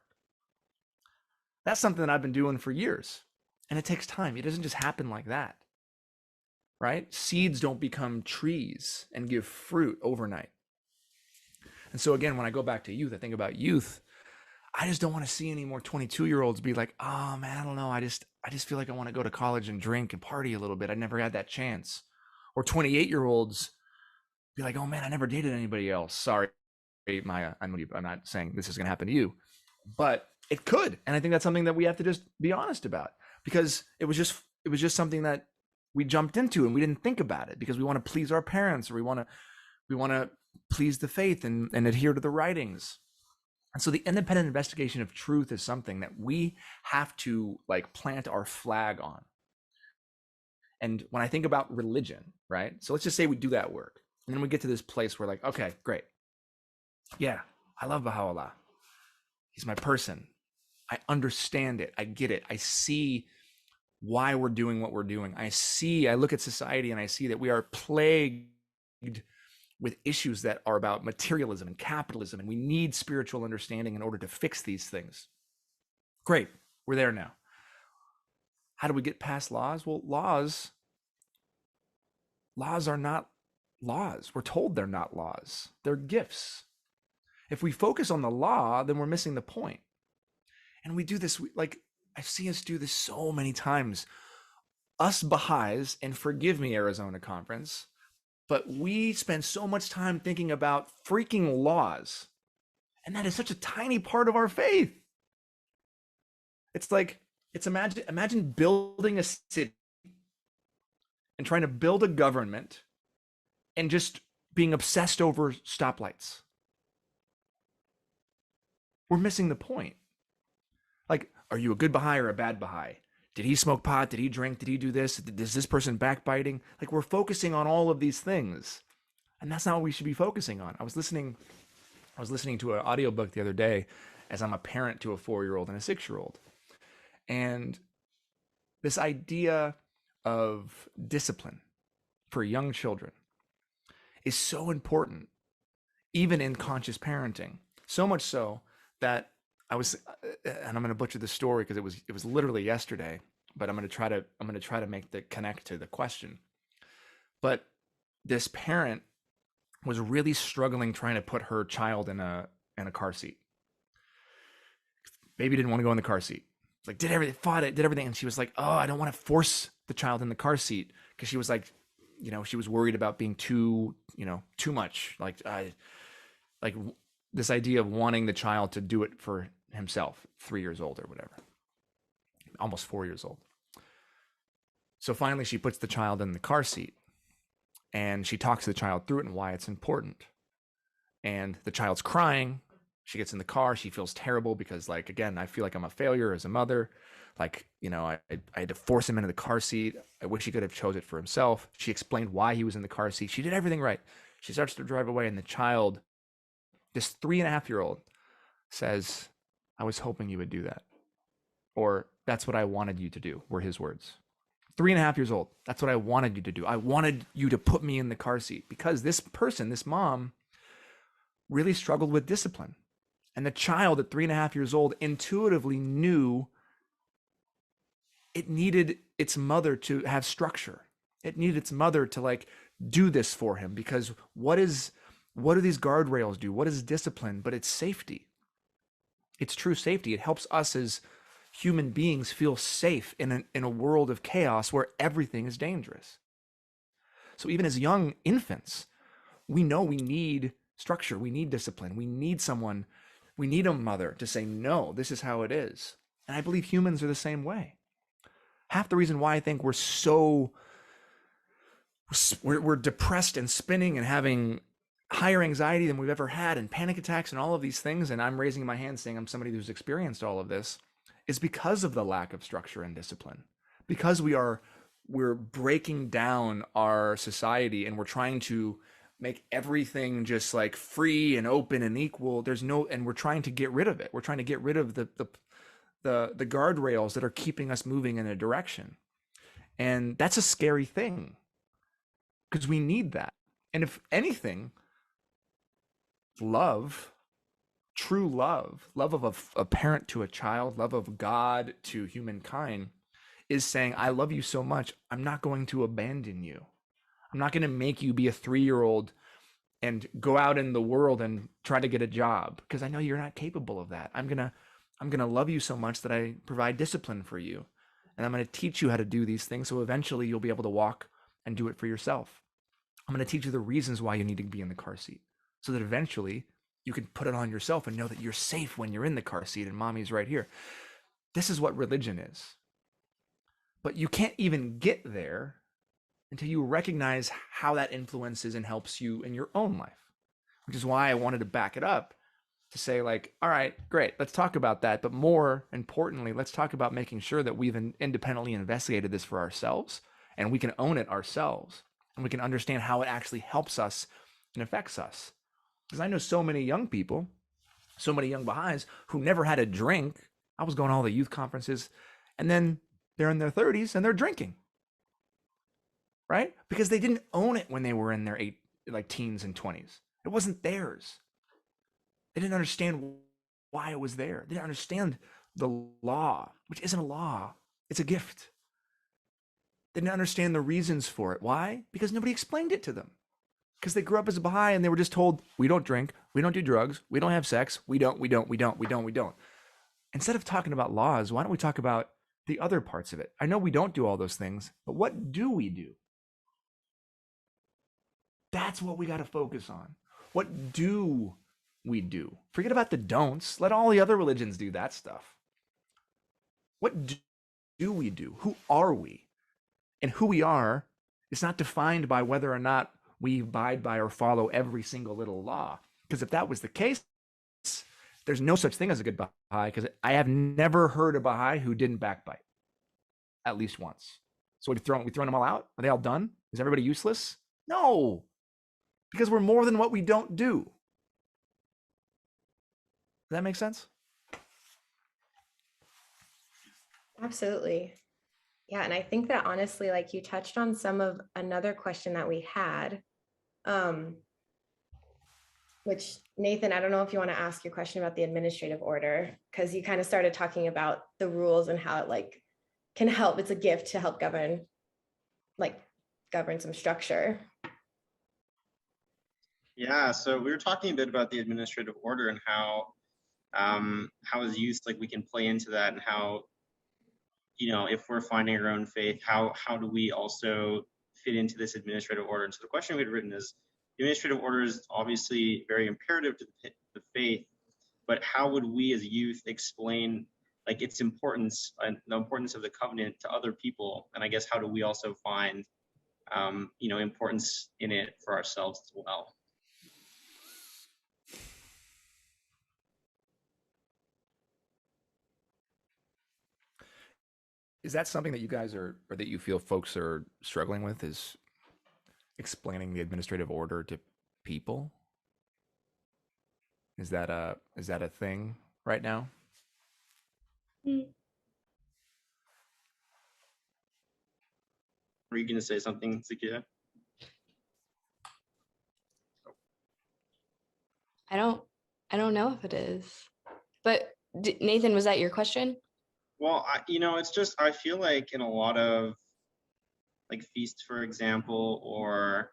That's something that I've been doing for years, and it takes time. It doesn't just happen like that, right? Seeds don't become trees and give fruit overnight. And so again, when I go back to youth, I think about youth. I just don't want to see any more 22-year-olds be like, oh man, I don't know. I just feel like I want to go to college and drink and party a little bit. I never had that chance. Or 28-year-olds be like, oh man, I never dated anybody else. Sorry, Maya, I'm not saying this is going to happen to you, but it could. And I think that's something that we have to just be honest about, because it was just something that we jumped into and we didn't think about it because we want to please our parents, or we want to please the faith and adhere to the writings. And so the independent investigation of truth is something that we have to like plant our flag on. And when I think about religion, right? So let's just say we do that work. And then we get to this place where like, okay, great. Yeah, I love Baha'u'llah. He's my person. I understand it. I get it. I see why we're doing what we're doing. I look at society and I see that we are plagued with issues that are about materialism and capitalism, and we need spiritual understanding in order to fix these things. Great, we're there now. How do we get past laws? Well, laws are not laws. We're told they're not laws. They're gifts. If we focus on the law, then we're missing the point. And we do this, like, I've seen us do this so many times. Us Baha'is, and forgive me, Arizona Conference, but we spend so much time thinking about freaking laws. And that is such a tiny part of our faith. It's like, imagine building a city and trying to build a government and just being obsessed over stoplights. We're missing the point. Like, are you a good Baha'i or a bad Baha'i? Did he smoke pot? Did he drink? Did he do this? Is this person backbiting? Like, we're focusing on all of these things. And that's not what we should be focusing on. I was listening to an audiobook the other day as I'm a parent to a 4-year-old and a 6-year-old. And this idea of discipline for young children is so important, even in conscious parenting. So much so that I was, and I'm going to butcher the story because it was literally yesterday, but I'm going to try to make the connect to the question. But this parent was really struggling trying to put her child in a car seat. Baby didn't want to go in the car seat. Like, did everything, and she was like, "Oh, I don't want to force the child in the car seat," because she was like, she was worried about being too much. Like this idea of wanting the child to do it for himself, 3 years old or whatever, almost 4 years old. So finally she puts the child in the car seat and she talks to the child through it and why it's important. And the child's crying. She gets in the car. She feels terrible because, like, again, I feel like I'm a failure as a mother. Like, I had to force him into the car seat. I wish he could have chose it for himself. She explained why he was in the car seat. She did everything right. She starts to drive away, and the child, this 3.5-year-old, says, "I was hoping you would do that." Or, "That's what I wanted you to do," were his words. 3.5 years old. "That's what I wanted you to do. I wanted you to put me in the car seat," because this person, this mom, really struggled with discipline. And the child at 3.5 years old intuitively knew it needed its mother to have structure. It needed its mother to, like, do this for him, because what do these guardrails do? What is discipline? But it's safety. It's true safety. It helps us as human beings feel safe in a world of chaos where everything is dangerous. So even as young infants, we know we need structure. We need discipline. We need someone. We need a mother to say, "No, this is how it is." And I believe humans are the same way. Half the reason why I think we're depressed and spinning and having higher anxiety than we've ever had, and panic attacks and all of these things, and I'm raising my hand saying I'm somebody who's experienced all of this, is because of the lack of structure and discipline. Because we're breaking down our society and we're trying to make everything just like free and open and equal. And we're trying to get rid of it. We're trying to get rid of the guardrails that are keeping us moving in a direction. And that's a scary thing, because we need that. And if anything, love, true love of a parent to a child, love of God to humankind, is saying, "I love you so much, I'm not going to abandon you. I'm not going to make you be a 3-year-old and go out in the world and try to get a job, because I know you're not capable of that. I'm going to love you so much that I provide discipline for you. And I'm going to teach you how to do these things, so eventually you'll be able to walk and do it for yourself. I'm going to teach you the reasons why you need to be in the car seat, so that eventually you can put it on yourself and know that you're safe when you're in the car seat and mommy's right here. This is what religion is. But you can't even get there until you recognize how that influences and helps you in your own life, which is why I wanted to back it up to say, like, all right, great, let's talk about that. But more importantly, let's talk about making sure that we've independently investigated this for ourselves and we can own it ourselves and we can understand how it actually helps us and affects us. Because I know so many young people, so many young Baha'is who never had a drink. I was going to all the youth conferences, and then they're in their 30s and they're drinking, right? Because they didn't own it when they were in their teens and 20s. It wasn't theirs. They didn't understand why it was there. They didn't understand the law, which isn't a law. It's a gift. They didn't understand the reasons for it. Why? Because nobody explained it to them. Because they grew up as a Baha'i and they were just told, we don't drink, we don't do drugs, we don't have sex, we don't. Instead of talking about laws, why don't we talk about the other parts of it? I know we don't do all those things, but what do we do? That's what we got to focus on. What do we do? Forget about the don'ts. Let all the other religions do that stuff. What do we do? Who are we? And who we are is not defined by whether or not we abide by or follow every single little law. Because if that was the case, there's no such thing as a good Baha'i, because I have never heard a Baha'i who didn't backbite, at least once. So we throwing them all out? Are they all done? Is everybody useless? No, because we're more than what we don't do. Does that make sense? Absolutely. Yeah, and I think that honestly, like you touched on some of another question that we had, which Nathan, I don't know if you want to ask your question about the administrative order, because you kind of started talking about the rules and how it like can help. It's a gift to help govern some structure. Yeah, so we were talking a bit about the administrative order and how as youth, like we can play into that, and how, you know, if we're finding our own faith, how do we also fit into this administrative order? And so the question we'd written is, the administrative order is obviously very imperative to the faith, but how would we as youth explain like its importance and the importance of the covenant to other people? And I guess how do we also find importance in it for ourselves as well? Is that something that you guys are, or that you feel folks are struggling with, is explaining the administrative order to people? Is that a thing right now? Were you going to say something, Zakia? I don't know if it is, but Nathan, was that your question? Well, it's just, I feel like in a lot of like feasts, for example, or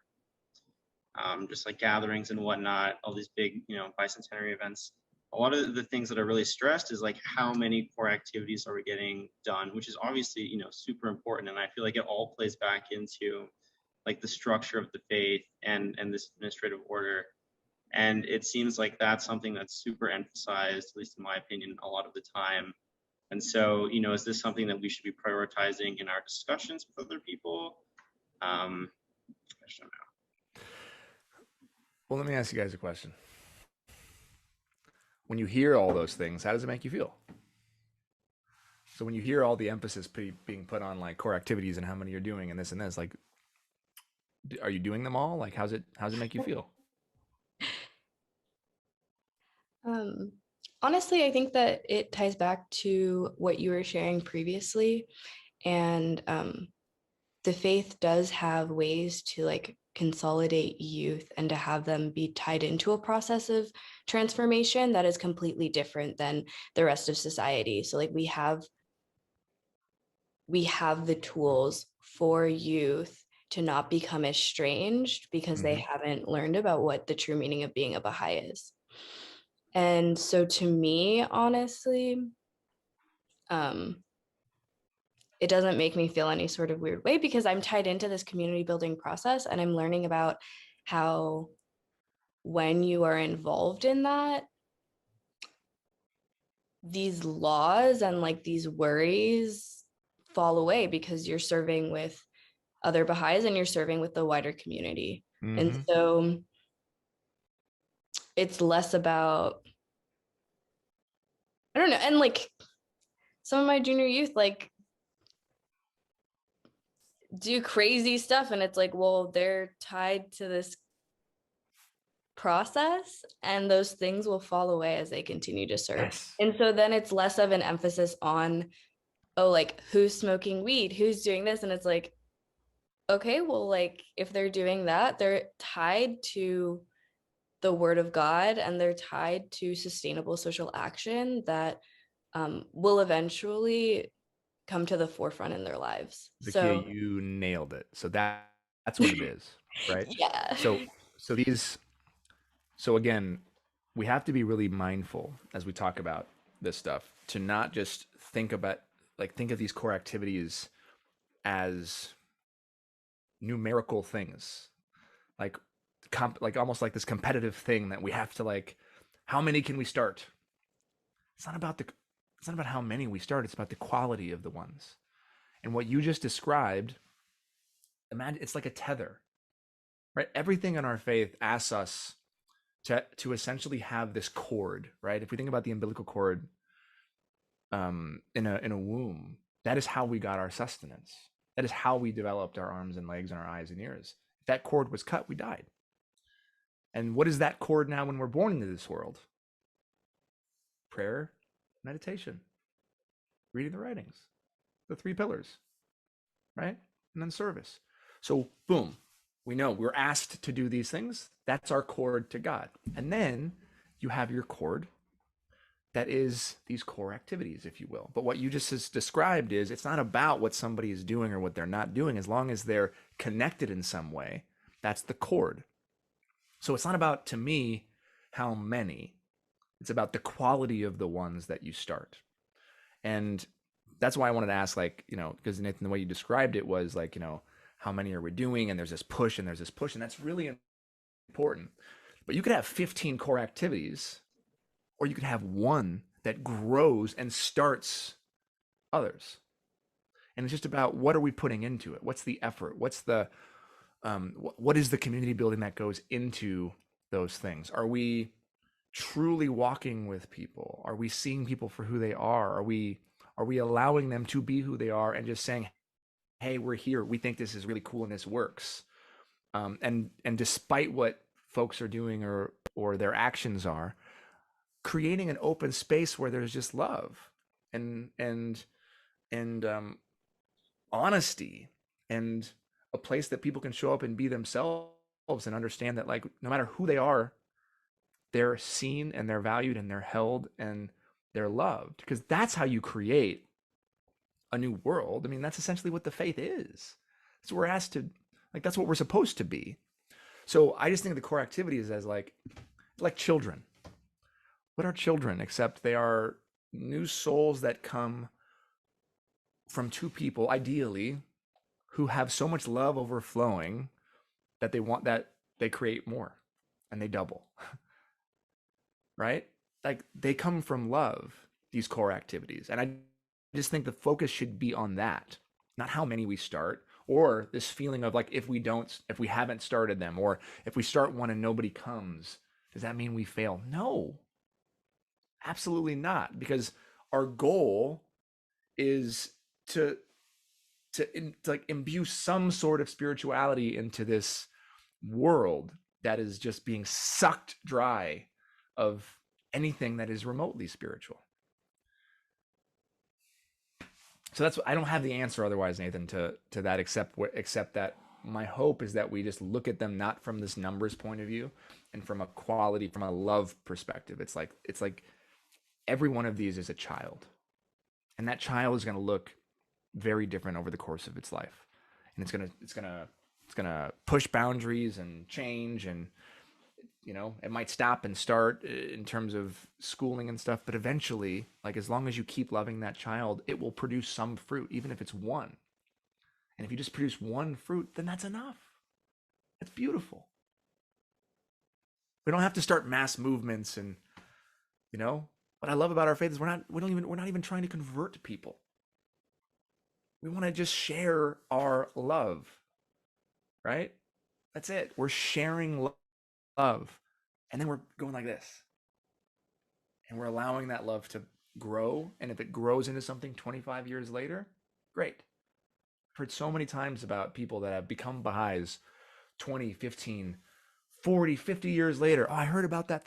just like gatherings and whatnot, all these big, bicentenary events, a lot of the things that are really stressed is like how many core activities are we getting done, which is obviously, super important. And I feel like it all plays back into like the structure of the faith and this administrative order. And it seems like that's something that's super emphasized, at least in my opinion, a lot of the time. And so, is this something that we should be prioritizing in our discussions with other people? I just don't know. Well, let me ask you guys a question. When you hear all those things, how does it make you feel? So when you hear all the emphasis being put on like core activities and how many you're doing and this, like, are you doing them all? Like, how's it make you feel? Honestly, I think that it ties back to what you were sharing previously, and the faith does have ways to like consolidate youth and to have them be tied into a process of transformation that is completely different than the rest of society. So like we have the tools for youth to not become estranged because they haven't learned about what the true meaning of being a Baha'i is. And so to me, honestly, it doesn't make me feel any sort of weird way because I'm tied into this community building process and I'm learning about how when you are involved in that, these laws and like these worries fall away because you're serving with other Baha'is and you're serving with the wider community. And so it's less about, I don't know, and like some of my junior youth like do crazy stuff, and it's like, well, they're tied to this process and those things will fall away as they continue to serve. Yes. And so then it's less of an emphasis on, oh, like who's smoking weed, who's doing this, and it's like, okay, well, like if they're doing that, they're tied to the word of God and they're tied to sustainable social action that will eventually come to the forefront in their lives. Zakia, you nailed it. So that's what it is, right? Yeah. So again, we have to be really mindful as we talk about this stuff to not just think of these core activities as numerical things, like almost like this competitive thing that we have to like, how many can we start? It's not about how many we start. It's about the quality of the ones. And what you just described, imagine it's like a tether, right? Everything in our faith asks us to essentially have this cord, right? If we think about the umbilical cord in a womb, that is how we got our sustenance. That is how we developed our arms and legs and our eyes and ears. If that cord was cut, we died. And what is that cord now when we're born into this world? Prayer, meditation, reading the writings, the 3 pillars, right? And then service. So boom, we know we're asked to do these things. That's our cord to God. And then you have your cord that is these core activities, if you will. But what you just described is it's not about what somebody is doing or what they're not doing. As long as they're connected in some way, that's the cord. So it's not about, to me, how many. It's about the quality of the ones that you start. And that's why I wanted to ask, like, because Nathan, the way you described it was like, how many are we doing? And there's this push and there's this push, and that's really important. But you could have 15 core activities, or you could have one that grows and starts others. And it's just about, what are we putting into it? What's the effort? What's the what is the community building that goes into those things? Are we truly walking with people? Are we seeing people for who they are? Are we allowing them to be who they are and just saying, hey, we're here, we think this is really cool and this works? And despite what folks are doing or their actions are, creating an open space where there's just love and honesty, and a place that people can show up and be themselves and understand that, like, no matter who they are, they're seen and they're valued and they're held and they're loved. Because that's how you create a new world. I mean, that's essentially what the faith is. That's what we're asked to, like, that's what we're supposed to be. So I just think of the core activities as like children. What are children except they are new souls that come from 2 people, ideally, who have so much love overflowing that they create more and they double. Right? Like, they come from love, these core activities. And I just think the focus should be on that, not how many we start, or this feeling of like, if we haven't started them, or if we start one and nobody comes, does that mean we fail? No, absolutely not. Because our goal is to like imbue some sort of spirituality into this world that is just being sucked dry of anything that is remotely spiritual. So I don't have the answer otherwise, Nathan, to that, except that my hope is that we just look at them not from this numbers point of view and from a quality, from a love perspective. It's like every one of these is a child, and that child is going to look very different over the course of its life, and it's gonna push boundaries and change, and it might stop and start in terms of schooling and stuff, but eventually, like, as long as you keep loving that child, it will produce some fruit, even if it's one. And if you just produce one fruit, then that's enough. That's beautiful. We don't have to start mass movements. And you know what I love about our faith is we're not even trying to convert people. We want to just share our love, right? That's it. We're sharing love, and then we're going like this, and we're allowing that love to grow. And if it grows into something 25 years later, great. I've heard so many times about people that have become Baha'is 20, 15, 40, 50 years later. Oh, I heard about that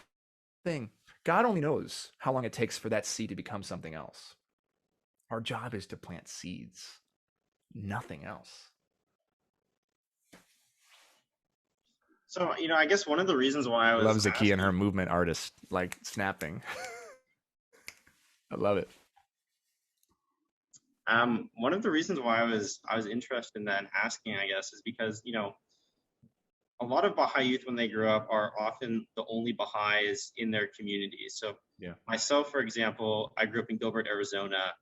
thing. God only knows how long it takes for that seed to become something else. Our job is to plant seeds, nothing else. So, I guess one of the reasons why I was Love Zakiya and her movement artist, like snapping. I love it. One of the reasons why I was interested in that and asking, I guess, is because, a lot of Baha'i youth when they grow up are often the only Baha'is in their communities. So yeah. Myself, for example, I grew up in Gilbert, Arizona,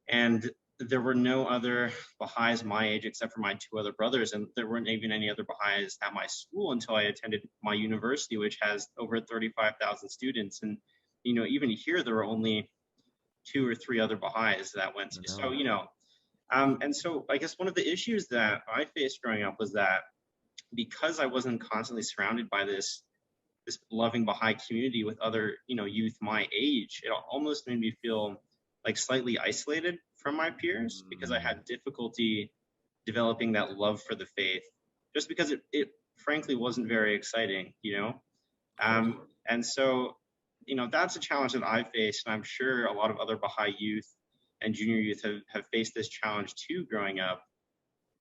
and there were no other Baha'is my age except for my two other brothers, and there weren't even any other Baha'is at my school until I attended my university, which has over 35,000 students. And, even here, there were only 2 or 3 other Baha'is that went to. So, and so I guess one of the issues that I faced growing up was that because I wasn't constantly surrounded by this loving Baha'i community with other, youth my age, it almost made me feel like slightly isolated from my peers because I had difficulty developing that love for the faith, just because it frankly wasn't very exciting, and so, that's a challenge that I faced, and I'm sure a lot of other Baha'i youth and junior youth have faced this challenge too growing up.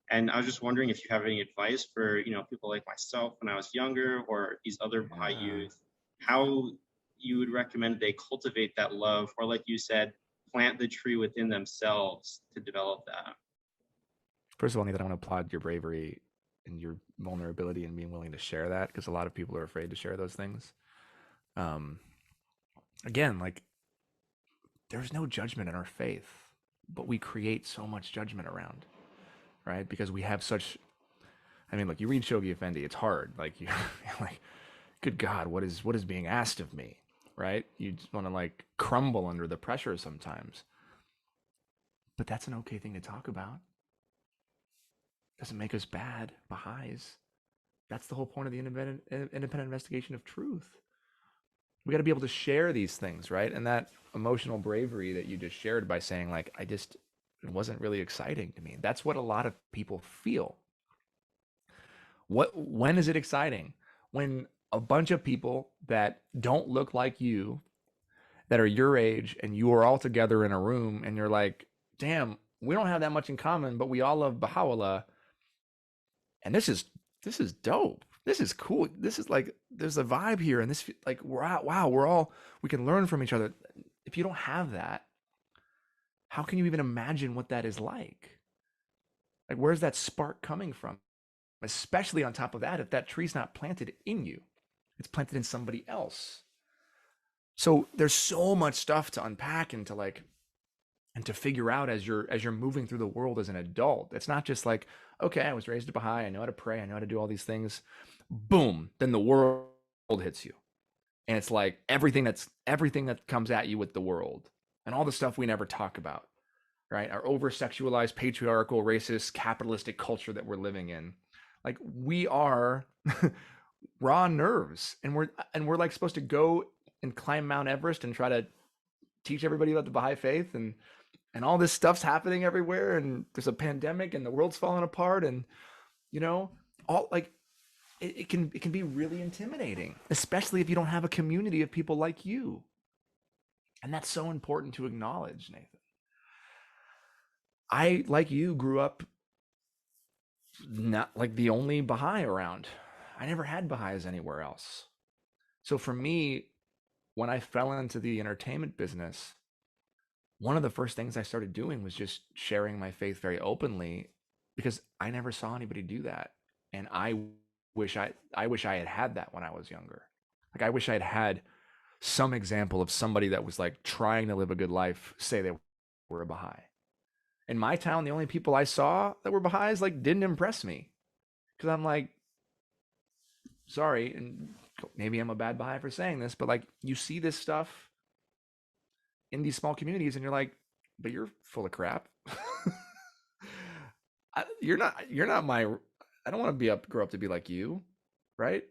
And I was just wondering if you have any advice for, people like myself when I was younger, or these other Baha'i youth, how you would recommend they cultivate that love, or like you said, plant the tree within themselves to develop that. First of all, Nathan, I want to applaud your bravery and your vulnerability and being willing to share that, because a lot of people are afraid to share those things. Again, like, there's no judgment in our faith, but we create so much judgment around, right? Because we have such, look, you read Shoghi Effendi, it's hard. Like, you're like, good God, what is being asked of me, right? You just want to like crumble under the pressure sometimes. But that's an okay thing to talk about. Doesn't make us bad Baha'is. That's the whole point of the independent investigation of truth. We got to be able to share these things, right? And that emotional bravery that you just shared by saying, like, it wasn't really exciting to me. That's what a lot of people feel. When is it exciting? When a bunch of people that don't look like you, that are your age, and you are all together in a room, and you're like, damn, we don't have that much in common, but we all love Baha'u'llah. And this is dope. This is cool. This is like, there's a vibe here, and this, like, wow, we can learn from each other. If you don't have that, how can you even imagine what that is like? Like, where's that spark coming from? Especially on top of that, if that tree's not planted in you, it's planted in somebody else. So there's so much stuff to unpack and to figure out as you're moving through the world as an adult. It's not just like, okay, I was raised a Baha'i, I know how to pray, I know how to do all these things. Boom, then the world hits you. And it's like everything that comes at you with the world and all the stuff we never talk about, right? Our over-sexualized, patriarchal, racist, capitalistic culture that we're living in. Like, we are raw nerves, and we're like supposed to go and climb Mount Everest and try to teach everybody about the Baha'i faith, and all this stuff's happening everywhere, and there's a pandemic and the world's falling apart, and all like it can be really intimidating, especially if you don't have a community of people like you. And that's so important to acknowledge, Nathan. I, like you, grew up not like the only Baha'i around. I never had Baha'is anywhere else. So for me, when I fell into the entertainment business, one of the first things I started doing was just sharing my faith very openly, because I never saw anybody do that. And I wish I had that when I was younger. Like, I wish I had some example of somebody that was like trying to live a good life, say they were a Baha'i. In my town, the only people I saw that were Baha'is like didn't impress me, because I'm like, sorry, and maybe I'm a bad Baha'i for saying this, but like you see this stuff in these small communities and you're like, but you're full of crap. You're not my, I don't want to grow up to be like you. Right.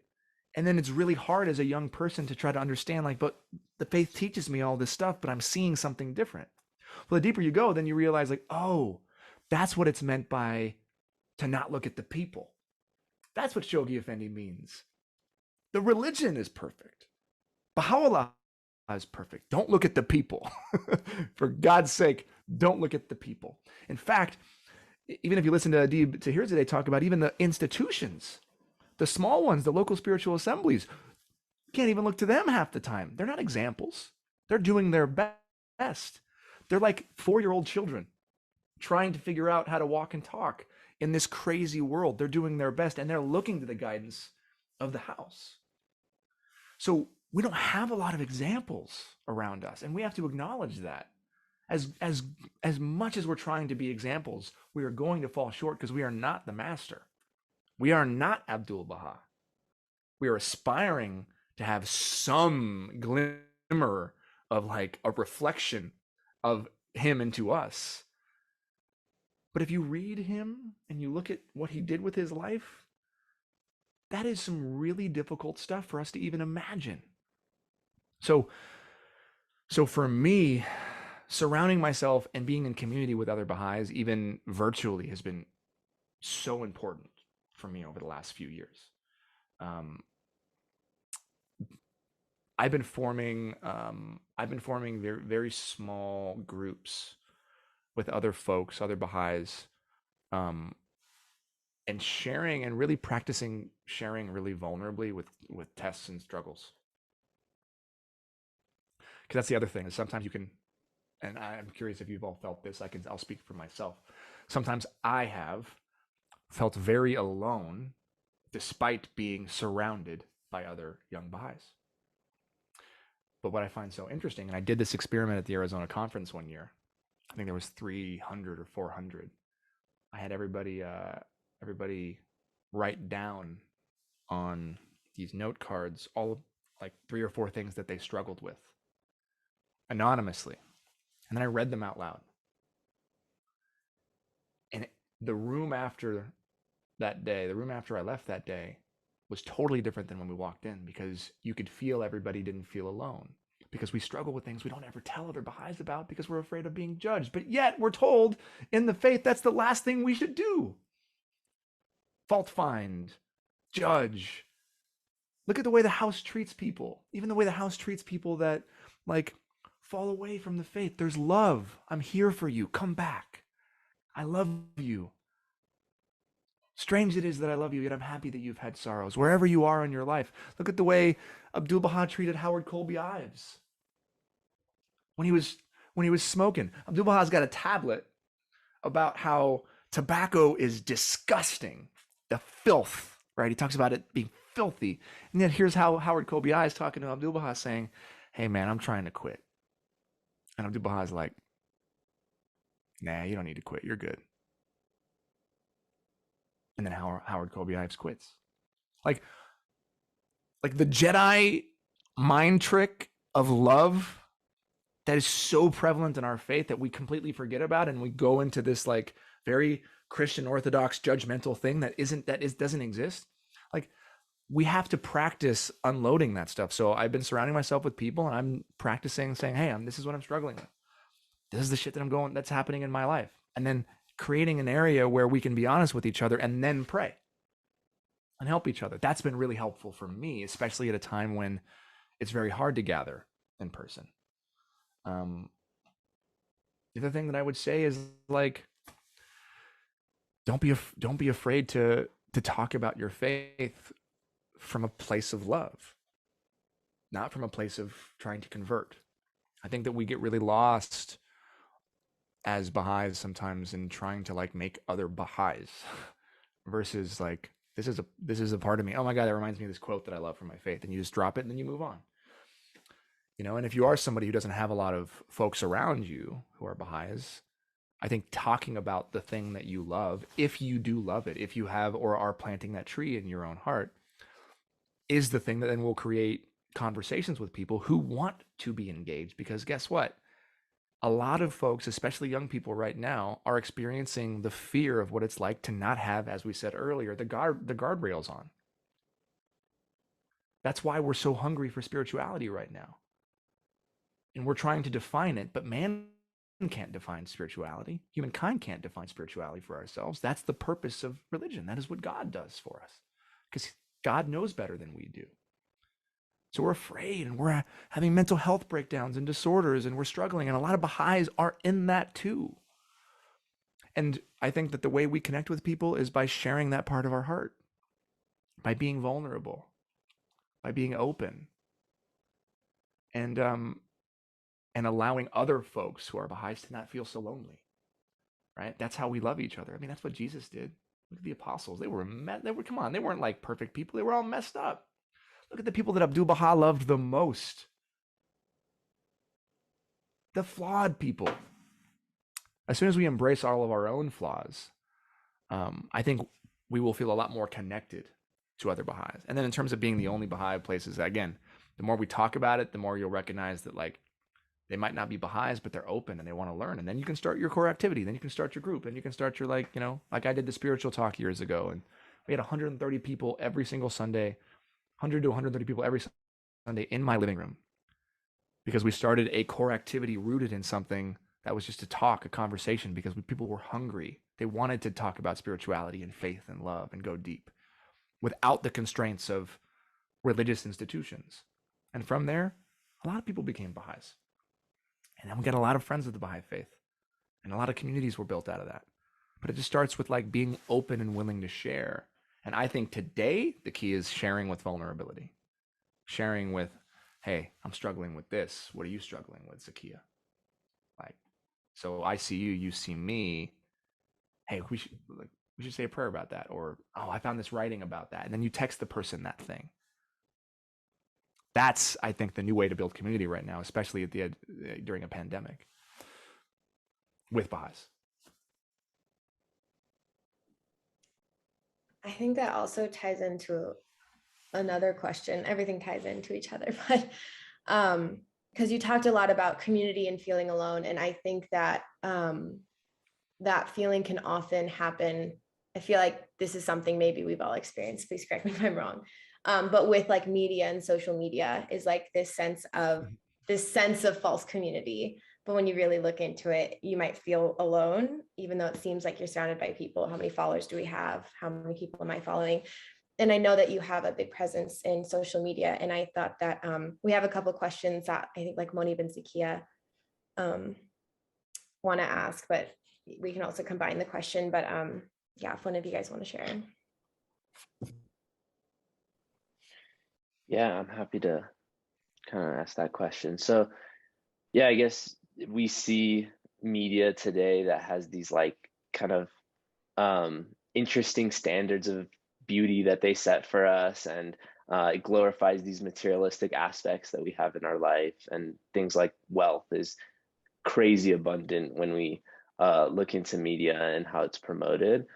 And then it's really hard as a young person to try to understand, like, but the faith teaches me all this stuff, but I'm seeing something different. Well, the deeper you go, then you realize like, oh, that's what it's meant by to not look at the people. That's what Shoghi Effendi means. The religion is perfect. Baha'u'llah is perfect. Don't look at the people. For God's sake, don't look at the people. In fact, even if you listen to Adib Tahir today talk about even the institutions, the small ones, the local spiritual assemblies, you can't even look to them half the time. They're not examples. They're doing their best. They're like 4-year-old children trying to figure out how to walk and talk in this crazy world. They're doing their best and they're looking to the guidance of the house. So we don't have a lot of examples around us, and we have to acknowledge that. As much as we're trying to be examples, we are going to fall short because we are not the master. We are not Abdul-Baha. We are aspiring to have some glimmer of like a reflection of him into us. But if you read him and you look at what he did with his life, that is some really difficult stuff for us to even imagine. So for me, surrounding myself and being in community with other Baha'is, even virtually, has been so important for me over the last few years. I've been forming very, very small groups with other folks, other Baha'is, and sharing and really practicing sharing really vulnerably with tests and struggles. Because that's the other thing, is sometimes you can, and I'm curious if you've all felt this, I'll speak for myself. Sometimes I have felt very alone despite being surrounded by other young Baha'is. But what I find so interesting, and I did this experiment at the Arizona conference one year, I think there was 300 or 400. I had everybody write down on these note cards all of like 3 or 4 things that they struggled with anonymously. And then I read them out loud. And the room after that day, the room after I left that day, was totally different than when we walked in, because you could feel everybody didn't feel alone, because we struggle with things we don't ever tell other Baha'is about because we're afraid of being judged. But yet we're told in the faith that's the last thing we should do. Fault find, judge. Look at the way the house treats people. Even the way the house treats people that like fall away from the faith. There's love. I'm here for you. Come back. I love you. Strange it is that I love you, yet I'm happy that you've had sorrows. Wherever you are in your life. Look at the way Abdul-Baha treated Howard Colby Ives when he was smoking. Abdul-Baha's got a tablet about how tobacco is disgusting, the filth, right? He talks about it being filthy. And then here's how Howard Colby Ives talking to Abdul-Baha saying, hey man, I'm trying to quit. And Abdul-Baha's like, nah, you don't need to quit. You're good. And then Howard Colby Ives quits. Like the Jedi mind trick of love that is so prevalent in our faith that we completely forget about, and we go into this like very Christian Orthodox judgmental thing that doesn't exist. Like, we have to practice unloading that stuff. So I've been surrounding myself with people, and I'm practicing saying, hey, this is what I'm struggling with. This is the shit that's happening in my life. And then creating an area where we can be honest with each other and then pray and help each other. That's been really helpful for me, especially at a time when it's very hard to gather in person. The other thing that I would say is like, don't be afraid to talk about your faith from a place of love, not from a place of trying to convert. I think that we get really lost as Baha'is sometimes in trying to like make other Baha'is versus like, this is a part of me. Oh my God, that reminds me of this quote that I love from my faith. And you just drop it and then you move on. You know, and if you are somebody who doesn't have a lot of folks around you who are Baha'is, I think talking about the thing that you love, if you do love it, if you have or are planting that tree in your own heart, is the thing that then will create conversations with people who want to be engaged. Because guess what? A lot of folks, especially young people right now, are experiencing the fear of what it's like to not have, as we said earlier, the guardrails on. That's why we're so hungry for spirituality right now. And we're trying to define it, but man can't define spirituality. Humankind can't define spirituality for ourselves. That's the purpose of religion. That is what God does for us, because God knows better than we do. So we're afraid, and we're having mental health breakdowns and disorders, and we're struggling. And a lot of Baha'is are in that too. And I think that the way we connect with people is by sharing that part of our heart, by being vulnerable, by being open, and allowing other folks who are Baha'is to not feel so lonely, right? That's how we love each other. I mean, that's what Jesus did. Look at the apostles. They were come on, they weren't like perfect people. They were all messed up. Look at the people that Abdul-Baha loved the most. The flawed people. As soon as we embrace all of our own flaws, I think we will feel a lot more connected to other Baha'is. And then in terms of being the only Baha'i places, again, the more we talk about it, the more you'll recognize that like they might not be Baha'is, but they're open and they want to learn. And then you can start your core activity. Then you can start your group, and you can start your like I did the spiritual talk years ago, and we had 130 people every single Sunday. 100 to 130 people every Sunday in my living room, because we started a core activity rooted in something that was just a talk, a conversation, because people were hungry. They wanted to talk about spirituality and faith and love and go deep without the constraints of religious institutions. And from there, a lot of people became Baha'is. And then we got a lot of friends of the Baha'i faith, and a lot of communities were built out of that. But it just starts with like being open and willing to share. And I think today the key is sharing with vulnerability, sharing with, hey, I'm struggling with this. What are you struggling with, Zakiya? Like, so I see you, you see me. Hey, we should say a prayer about that. Or, oh, I found this writing about that. And then you text the person that thing. That's, I think, the new way to build community right now, especially during a pandemic with Baha'is. I think that also ties into another question. Everything ties into each other, but because you talked a lot about community and feeling alone, and I think that that feeling can often happen. I feel like this is something maybe we've all experienced. Please correct me if I'm wrong. But with like media and social media is like this sense of false community. But when you really look into it, you might feel alone, even though it seems like you're surrounded by people. How many followers do we have? How many people am I following? And I know that you have a big presence in social media. And I thought that we have a couple of questions that I think like Monib and Zakiya want to ask, but we can also combine the question. But yeah, if one of you guys want to share. Yeah, I'm happy to kind of ask that question. So yeah, I guess we see media today that has these like kind of interesting standards of beauty that they set for us, and it glorifies these materialistic aspects that we have in our life, and things like wealth is crazy abundant when we look into media and how it's promoted.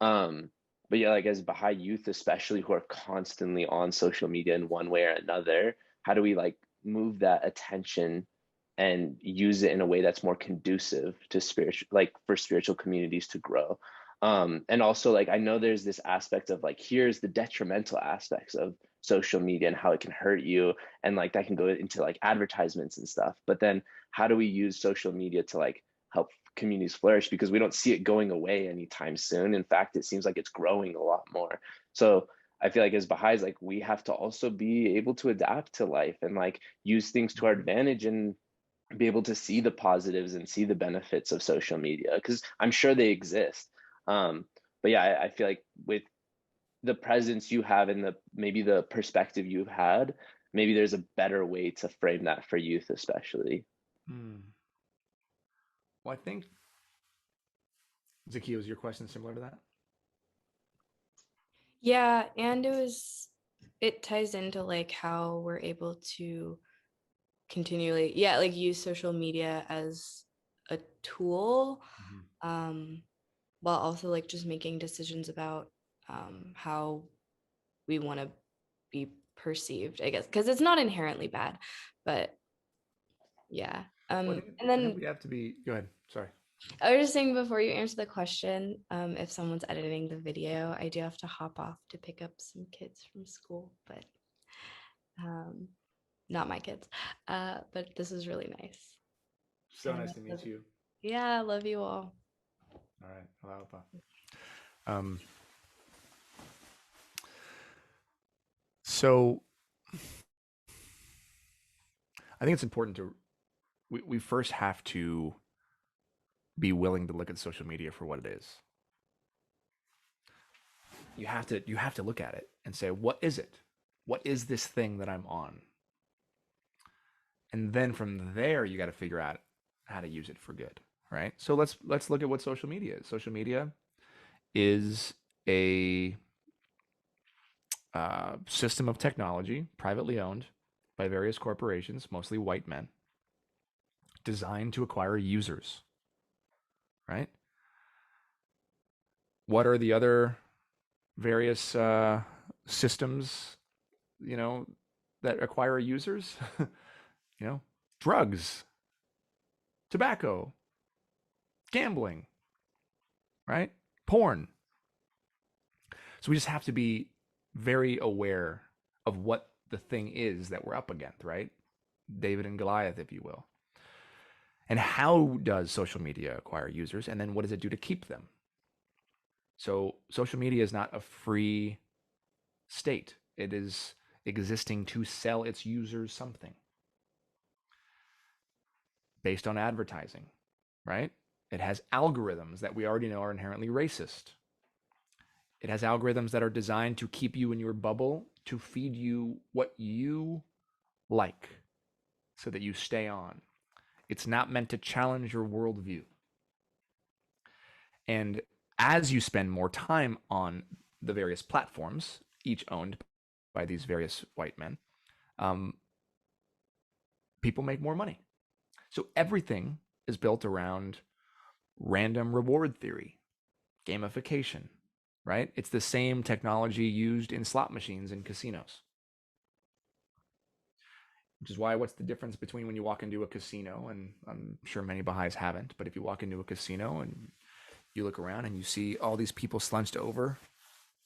But yeah, like as Baha'i youth, especially who are constantly on social media in one way or another, how do we like move that attention and use it in a way that's more conducive to for spiritual communities to grow? And also like, I know there's this aspect of like, here's the detrimental aspects of social media and how it can hurt you. And like, that can go into like advertisements and stuff. But then how do we use social media to like help communities flourish? Because we don't see it going away anytime soon. In fact, it seems like it's growing a lot more. So I feel like as Baha'is, like we have to also be able to adapt to life and like use things to our advantage and be able to see the positives and see the benefits of social media, because I'm sure they exist. But yeah, I feel like with the presence you have and maybe the perspective you've had, maybe there's a better way to frame that for youth, especially. Well, I think, Zakiya, was your question similar to that? Yeah, and it ties into like how we're able to continually, like use social media as a tool, while also like just making decisions about how we want to be perceived, I guess, because it's not inherently bad, but yeah. Well, And I then think we have to be, go ahead, sorry. I was just saying before you answer the question, if someone's editing the video, I do have to hop off to pick up some kids from school, but not my kids. But this is really nice. So And I nice to meet love- you. Yeah, I love you all. All right, aloha. So I think it's important to, we first have to be willing to look at social media for what it is. You have to look at it and say, what is it? What is this thing that I'm on? And then from there, you got to figure out how to use it for good, right? So let's look at what social media is. Social media is a system of technology, privately owned by various corporations, mostly white men, designed to acquire users, right? What are the other various systems, that acquire users? Drugs, tobacco, gambling, right? Porn. So we just have to be very aware of what the thing is that we're up against, right? David and Goliath, if you will. And how does social media acquire users? And then what does it do to keep them? So social media is not a free state. It is existing to sell its users something based on advertising, right? It has algorithms that we already know are inherently racist. It has algorithms that are designed to keep you in your bubble, to feed you what you like so that you stay on. It's not meant to challenge your worldview. And as you spend more time on the various platforms, each owned by these various white men, people make more money. So everything is built around random reward theory, gamification, right? It's the same technology used in slot machines in casinos. Which is why, what's the difference between when you walk into a casino, and I'm sure many Baha'is haven't, but if you walk into a casino and you look around and you see all these people slunched over,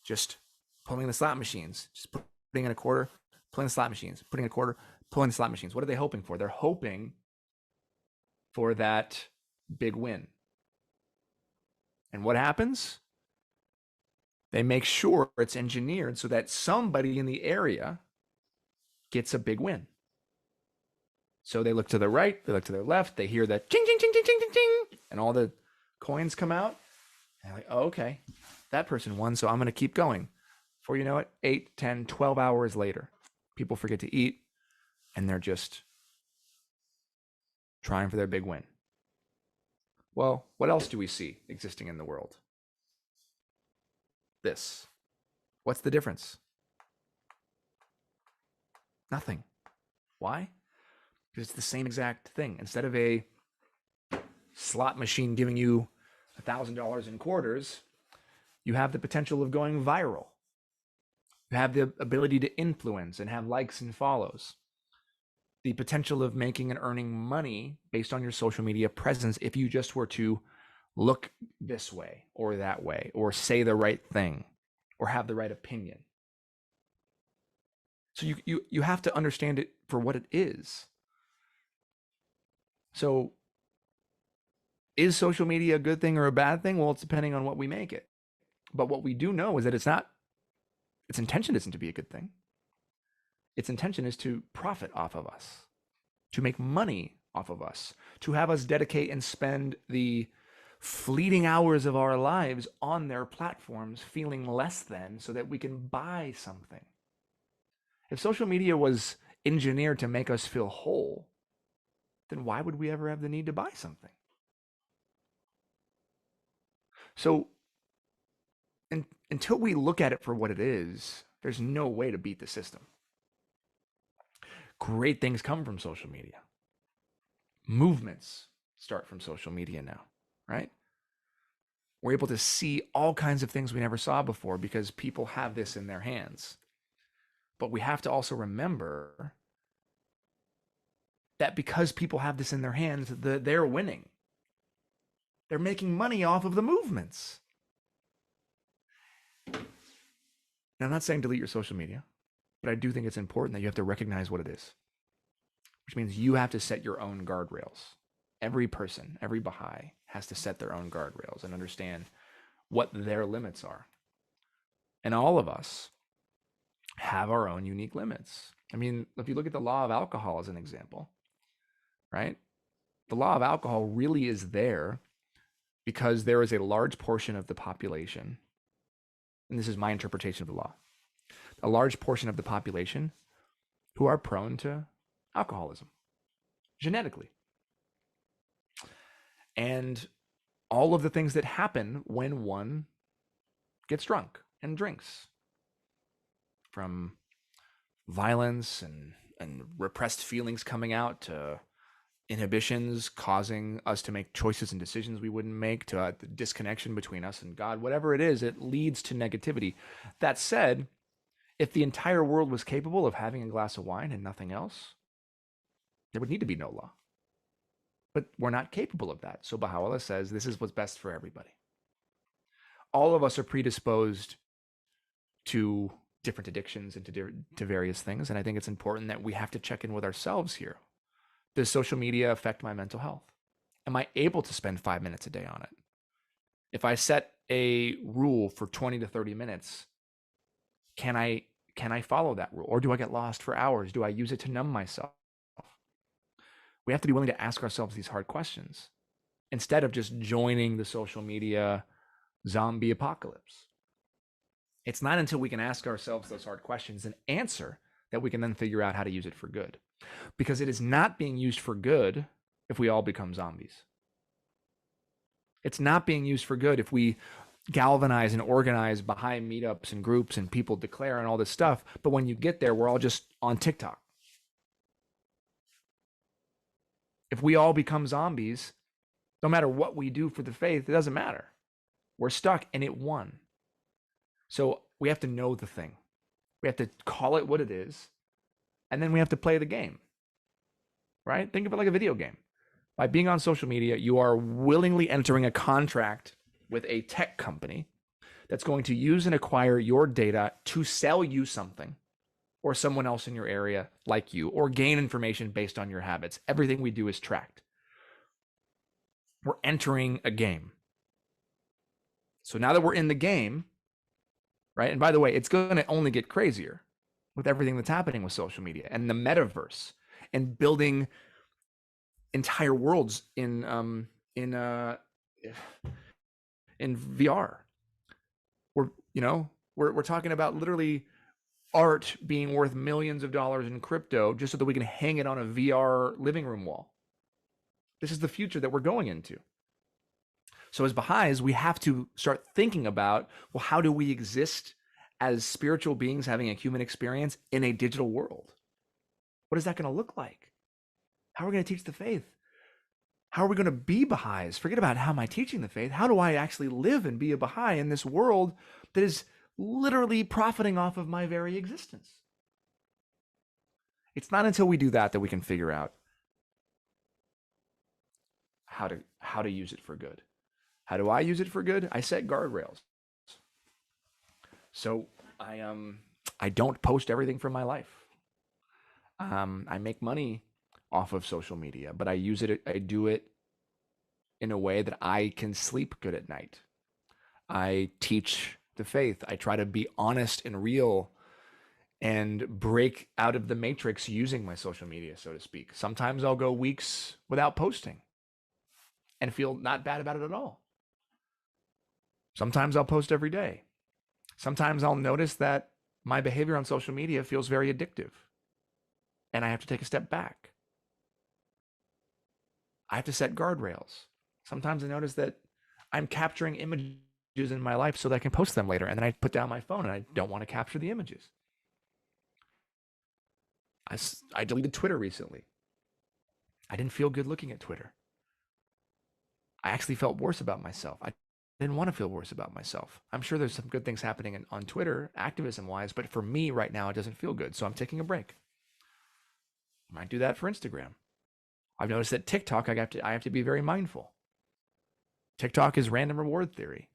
just pulling the slot machines, just putting in a quarter, pulling the slot machines, putting a quarter, pulling the slot machines. What are they hoping for? They're hoping for that big win. And what happens? They make sure it's engineered so that somebody in the area gets a big win. So they look to the right, they look to their left, they hear that ching, ching, ching, ching, ching, ching, ching, and all the coins come out. And they're like, oh, okay, that person won, so I'm going to keep going. Before you know it, 8, 10, 12 hours later, people forget to eat, and they're just trying for their big win. Well, what else do we see existing in the world? This. What's the difference? Nothing. Why? Because it's the same exact thing. Instead of a slot machine giving you $1,000 in quarters, you have the potential of going viral. You have the ability to influence and have likes and follows. The potential of making and earning money based on your social media presence if you just were to look this way or that way, or say the right thing, or have the right opinion. So you have to understand it for what it is. So is social media a good thing or a bad thing? Well, it's depending on what we make it. But what we do know is that its intention isn't to be a good thing. Its intention is to profit off of us, to make money off of us, to have us dedicate and spend the fleeting hours of our lives on their platforms feeling less than so that we can buy something. If social media was engineered to make us feel whole, then why would we ever have the need to buy something? So until we look at it for what it is, there's no way to beat the system. Great things come from social media. Movements start from social media now, right? We're able to see all kinds of things we never saw before because people have this in their hands. But we have to also remember that because people have this in their hands, they're winning. They're making money off of the movements. Now, I'm not saying delete your social media, but I do think it's important that you have to recognize what it is, which means you have to set your own guardrails. Every person, every Baha'i has to set their own guardrails and understand what their limits are. And all of us have our own unique limits. I mean, if you look at the law of alcohol as an example, right? The law of alcohol really is there because there is a large portion of the population, and this is my interpretation of the law, a large portion of the population who are prone to alcoholism genetically. And all of the things that happen when one gets drunk and drinks, from violence and repressed feelings coming out to inhibitions causing us to make choices and decisions we wouldn't make, to the disconnection between us and God, whatever it is, it leads to negativity. That said, if the entire world was capable of having a glass of wine and nothing else, there would need to be no law. But we're not capable of that. So Baha'u'llah says this is what's best for everybody. All of us are predisposed to different addictions and to various things. And I think it's important that we have to check in with ourselves here. Does social media affect my mental health? Am I able to spend 5 minutes a day on it? If I set a rule for 20 to 30 minutes, can I follow that rule? Or do I get lost for hours? Do I use it to numb myself? We have to be willing to ask ourselves these hard questions instead of just joining the social media zombie apocalypse. It's not until we can ask ourselves those hard questions and answer that we can then figure out how to use it for good. Because it is not being used for good if we all become zombies. It's not being used for good if we galvanize and organize Baha'i meetups and groups and people declare and all this stuff. But when you get there, we're all just on TikTok. If we all become zombies, no matter what we do for the faith, it doesn't matter. We're stuck and it won. So we have to know the thing. We have to call it what it is. And then we have to play the game, right? Think of it like a video game. By being on social media, you are willingly entering a contract with a tech company that's going to use and acquire your data to sell you something or someone else in your area like you, or gain information based on your habits. Everything we do is tracked. We're entering a game. So now that we're in the game, right? And by the way, it's going to only get crazier with everything that's happening with social media and the metaverse and building entire worlds in VR. We're talking about literally art being worth millions of dollars in crypto just so that we can hang it on a VR living room wall. This is the future that we're going into. So as Baha'is, we have to start thinking about, well, how do we exist as spiritual beings having a human experience in a digital world? What is that going to look like? How are we going to teach the faith? How are we going to be Baha'is? Forget about how am I teaching the faith. How do I actually live and be a Baha'i in this world that is literally profiting off of my very existence? It's not until we do that that we can figure out how to use it for good. How do I use it for good? I set guardrails. So I don't post everything from my life. I make money off of social media, but I do it in a way that I can sleep good at night. I teach the faith. I try to be honest and real and break out of the matrix using my social media, so to speak. Sometimes I'll go weeks without posting and feel not bad about it at all. Sometimes I'll post every day. Sometimes I'll notice that my behavior on social media feels very addictive and I have to take a step back. I have to set guardrails. Sometimes I notice that I'm capturing images in my life so that I can post them later, and then I put down my phone and I don't want to capture the images. I deleted Twitter recently. I didn't feel good looking at Twitter. I actually felt worse about myself. I didn't want to feel worse about myself. I'm sure there's some good things happening on Twitter, activism-wise, but for me right now, it doesn't feel good. So I'm taking a break. I might do that for Instagram. I've noticed that TikTok, I have to be very mindful. TikTok is random reward theory.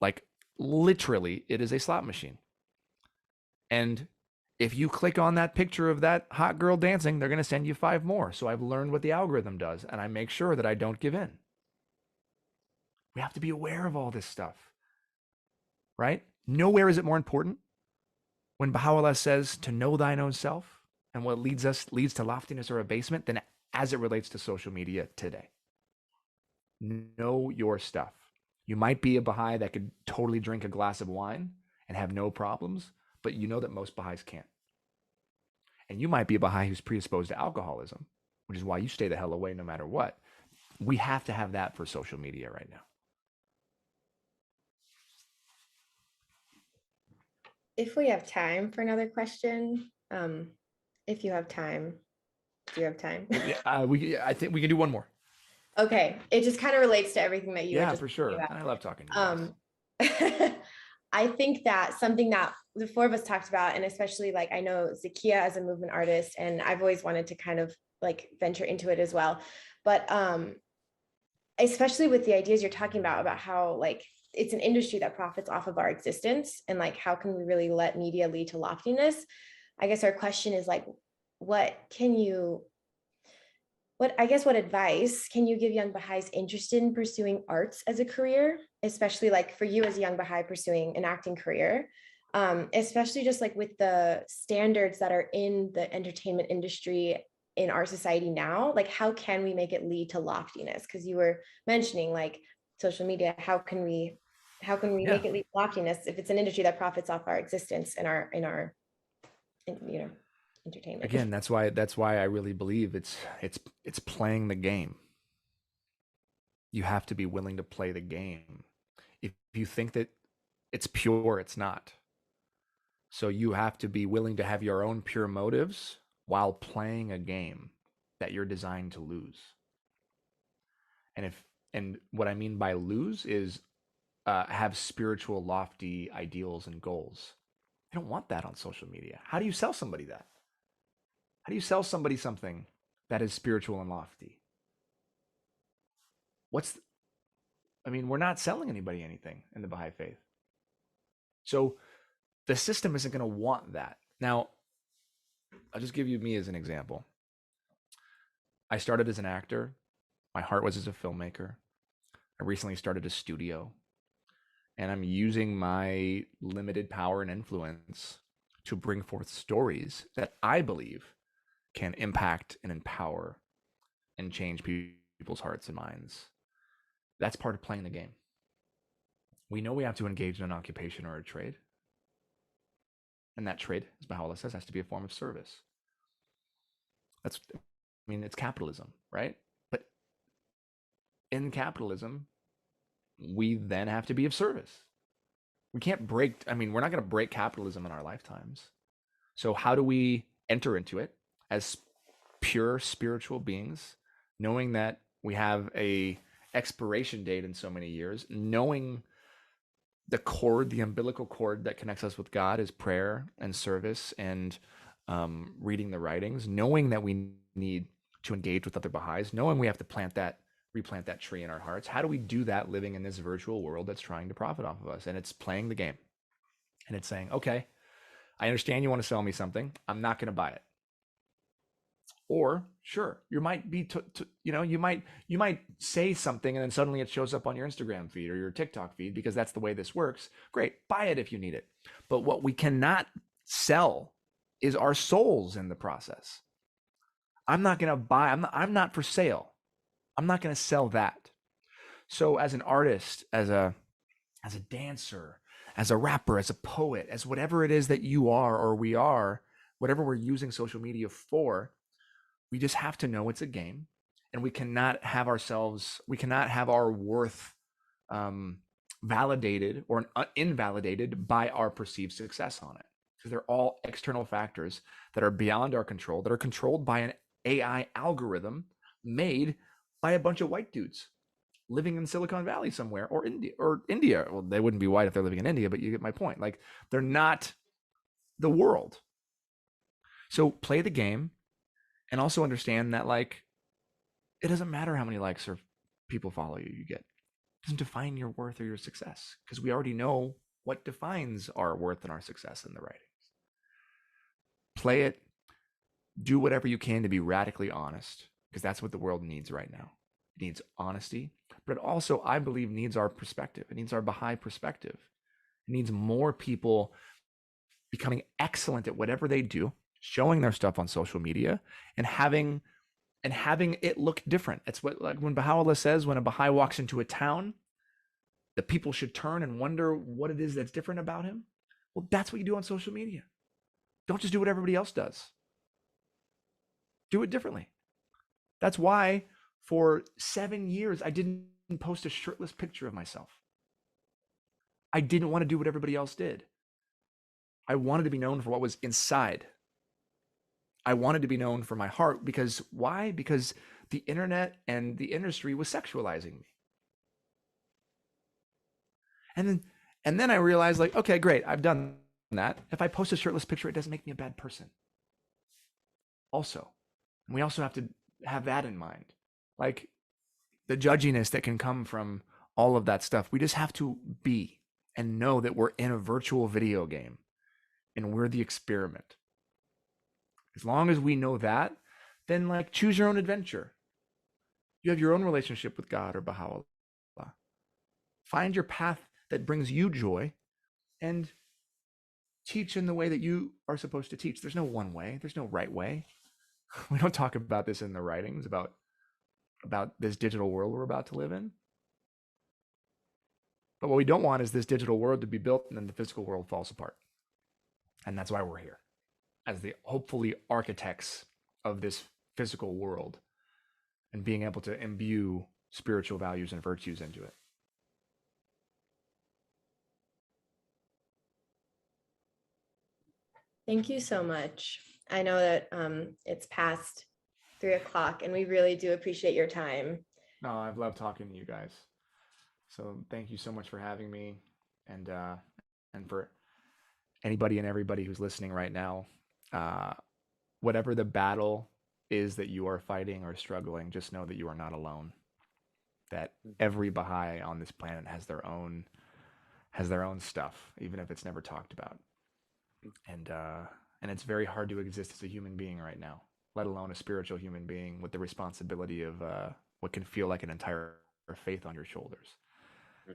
Like literally, it is a slot machine. And if you click on that picture of that hot girl dancing, they're going to send you 5 more. So I've learned what the algorithm does, and I make sure that I don't give in. We have to be aware of all this stuff, right? Nowhere is it more important when Baha'u'llah says to know thine own self and what leads to loftiness or abasement than as it relates to social media today. Know your stuff. You might be a Baha'i that could totally drink a glass of wine and have no problems, but you know that most Baha'is can't. And you might be a Baha'i who's predisposed to alcoholism, which is why you stay the hell away no matter what. We have to have that for social media right now. If we have time for another question, if you have time, do you have time? I think we can do one more. Okay, it just kind of relates to everything that you were Yeah, just for sure. talking about. I love talking to you guys. I think that something that the 4 of us talked about, and especially like I know Zakia as a movement artist, and I've always wanted to kind of like venture into it as well. But especially with the ideas you're talking about how like it's an industry that profits off of our existence, and like how can we really let media lead to loftiness? I guess our question is like, what advice can you give young Baha'is interested in pursuing arts as a career, especially like for you as a young Baha'i pursuing an acting career, especially just like with the standards that are in the entertainment industry in our society now, like how can we make it lead to loftiness? Because you were mentioning like social media, how can we make it lead to loftiness if it's an industry that profits off our existence and our entertainment? Again, that's why I really believe it's playing the game. You have to be willing to play the game. If you think that it's pure, it's not. So you have to be willing to have your own pure motives while playing a game that you're designed to lose. And what I mean by lose is have spiritual, lofty ideals and goals. I don't want that on social media. How do you sell somebody that? How do you sell somebody something that is spiritual and lofty? We're not selling anybody anything in the Baha'i faith. So the system isn't going to want that. Now, I'll just give you me as an example. I started as an actor. My heart was as a filmmaker. I recently started a studio. And I'm using my limited power and influence to bring forth stories that I believe can impact and empower and change people's hearts and minds. That's part of playing the game. We know we have to engage in an occupation or a trade. And that trade, as Baha'u'llah says, has to be a form of service. It's capitalism, right? But in capitalism, we then have to be of service. We can't we're not going to break capitalism in our lifetimes. So how do we enter into it as pure spiritual beings, knowing that we have a expiration date in so many years, knowing the umbilical cord that connects us with God is prayer and service and reading the writings, knowing that we need to engage with other Baha'is, knowing we have to replant that tree in our hearts. How do we do that living in this virtual world that's trying to profit off of us? And it's playing the game. And it's saying, okay, I understand you want to sell me something. I'm not going to buy it. Or sure, you might be, you might say something and then suddenly it shows up on your Instagram feed or your TikTok feed because that's the way this works. Great, buy it if you need it. But what we cannot sell is our souls in the process. I'm not going to buy, I'm not for sale. I'm not going to sell that. So as an artist, as a dancer, as a rapper, as a poet, as whatever it is that you are or we are, whatever we're using social media for, we just have to know it's a game, and we cannot have our worth validated or invalidated by our perceived success on it, because they're all external factors that are beyond our control, that are controlled by an AI algorithm made by a bunch of white dudes living in Silicon Valley somewhere, or India. Well, they wouldn't be white if they're living in India, but you get my point. Like, they're not the world. So play the game, and also understand that, like, it doesn't matter how many likes or people follow you get. It doesn't define your worth or your success, because we already know what defines our worth and our success in the writings. Play it. Do whatever you can to be radically honest, because that's what the world needs right now. It needs honesty, but it also, I believe, needs our perspective. It needs our Baha'i perspective. It needs more people becoming excellent at whatever they do, showing their stuff on social media, and having it look different. It's what, like, when Baha'u'llah says, when a Baha'i walks into a town, the people should turn and wonder what it is that's different about him. Well, that's what you do on social media. Don't just do what everybody else does. Do it differently. That's why for 7 years, I didn't post a shirtless picture of myself. I didn't want to do what everybody else did. I wanted to be known for what was inside. I wanted to be known for my heart, because why? Because the internet and the industry was sexualizing me. And then I realized, like, okay, great, I've done that. If I post a shirtless picture, it doesn't make me a bad person. Also, and we also have to have that in mind. Like, the judginess that can come from all of that stuff. We just have to be and know that we're in a virtual video game and we're the experiment. As long as we know that, then, like, choose your own adventure. You have your own relationship with God or Baha'u'llah. Find your path that brings you joy and teach in the way that you are supposed to teach. There's no one way. There's no right way. We don't talk about this in the writings about this digital world we're about to live in. But what we don't want is this digital world to be built and then the physical world falls apart. And that's why we're here, as the hopefully architects of this physical world, and being able to imbue spiritual values and virtues into it. Thank you so much. I know that it's past 3 o'clock, and we really do appreciate your time. No, I've loved talking to you guys. So thank you so much for having me, and for anybody and everybody who's listening right now. Whatever the battle is that you are fighting or struggling, just know that you are not alone. That every Baha'i on this planet has their own stuff, even if it's never talked about. And it's very hard to exist as a human being right now, let alone a spiritual human being with the responsibility of what can feel like an entire faith on your shoulders.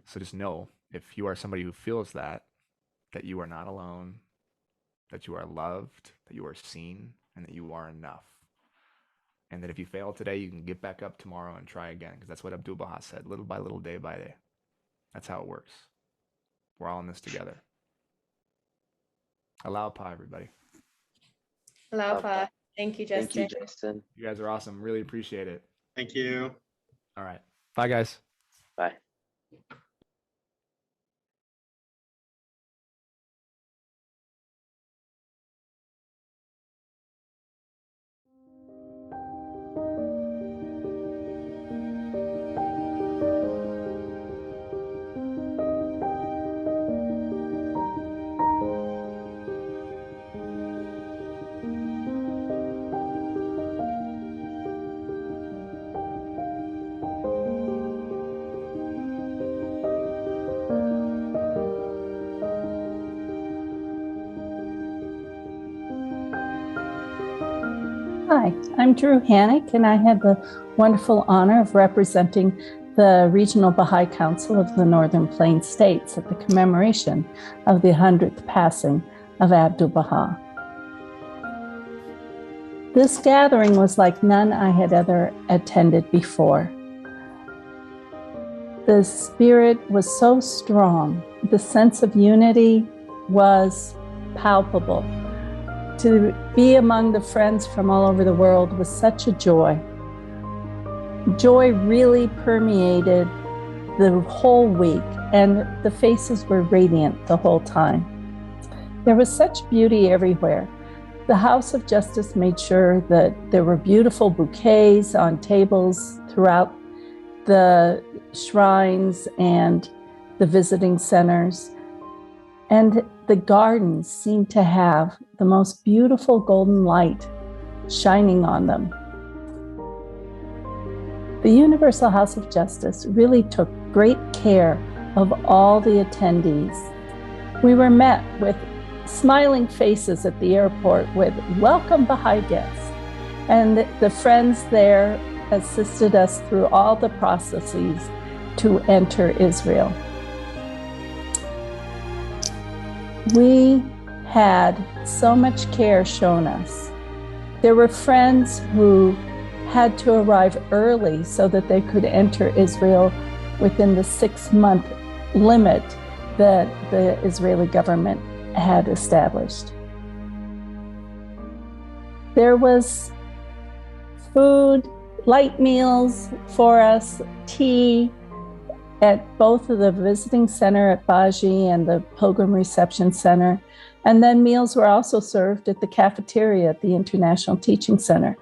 So just know, if you are somebody who feels that you are not alone, that you are loved, that you are seen, and that you are enough. And that if you fail today, you can get back up tomorrow and try again, because that's what Abdul-Baha said, little by little, day by day. That's how it works. We're all in this together. Allow Pa, everybody. Allow Pa. Thank you, Justin. Thank you, Justin. You guys are awesome. Really appreciate it. Thank you. All right. Bye, guys. Bye. Hi, I'm Drew Hannick, and I had the wonderful honor of representing the Regional Baha'i Council of the Northern Plains States at the commemoration of the 100th passing of Abdul-Baha. This gathering was like none I had ever attended before. The spirit was so strong. The sense of unity was palpable. To be among the friends from all over the world was such a joy. Joy really permeated the whole week, and the faces were radiant the whole time. There was such beauty everywhere. The House of Justice made sure that there were beautiful bouquets on tables throughout the shrines and the visiting centers. And the gardens seemed to have the most beautiful golden light shining on them. The Universal House of Justice really took great care of all the attendees. We were met with smiling faces at the airport with welcome Baha'i guests. And the friends there assisted us through all the processes to enter Israel. We had so much care shown us. There were friends who had to arrive early so that they could enter Israel within the 6-month limit that the Israeli government had established. There was food, light meals for us, tea at both of the visiting center at BAHÁ'I and the Pilgrim Reception Center. And then meals were also served at the cafeteria at the International Teaching Center.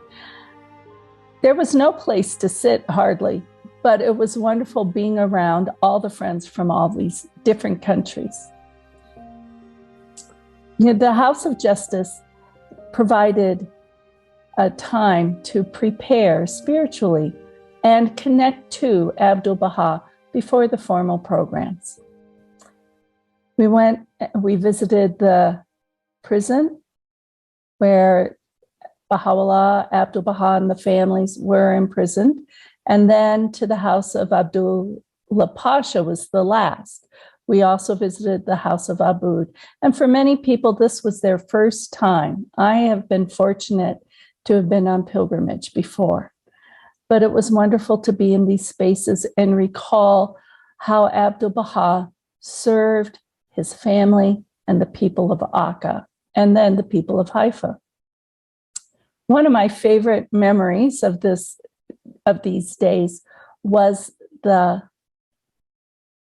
There was no place to sit hardly, but it was wonderful being around all the friends from all these different countries. The House of Justice provided a time to prepare spiritually and connect to Abdul-Baha before the formal programs. We visited the prison where Baha'u'llah, Abdul-Baha, and the families were imprisoned, and then to the house of Abdullah Pasha was the last. We also visited the house of Aboud, and for many people, this was their first time. I have been fortunate to have been on pilgrimage before, but it was wonderful to be in these spaces and recall how Abdul-Baha served his family and the people of Akka, and then the people of Haifa. One of my favorite memories of these days was the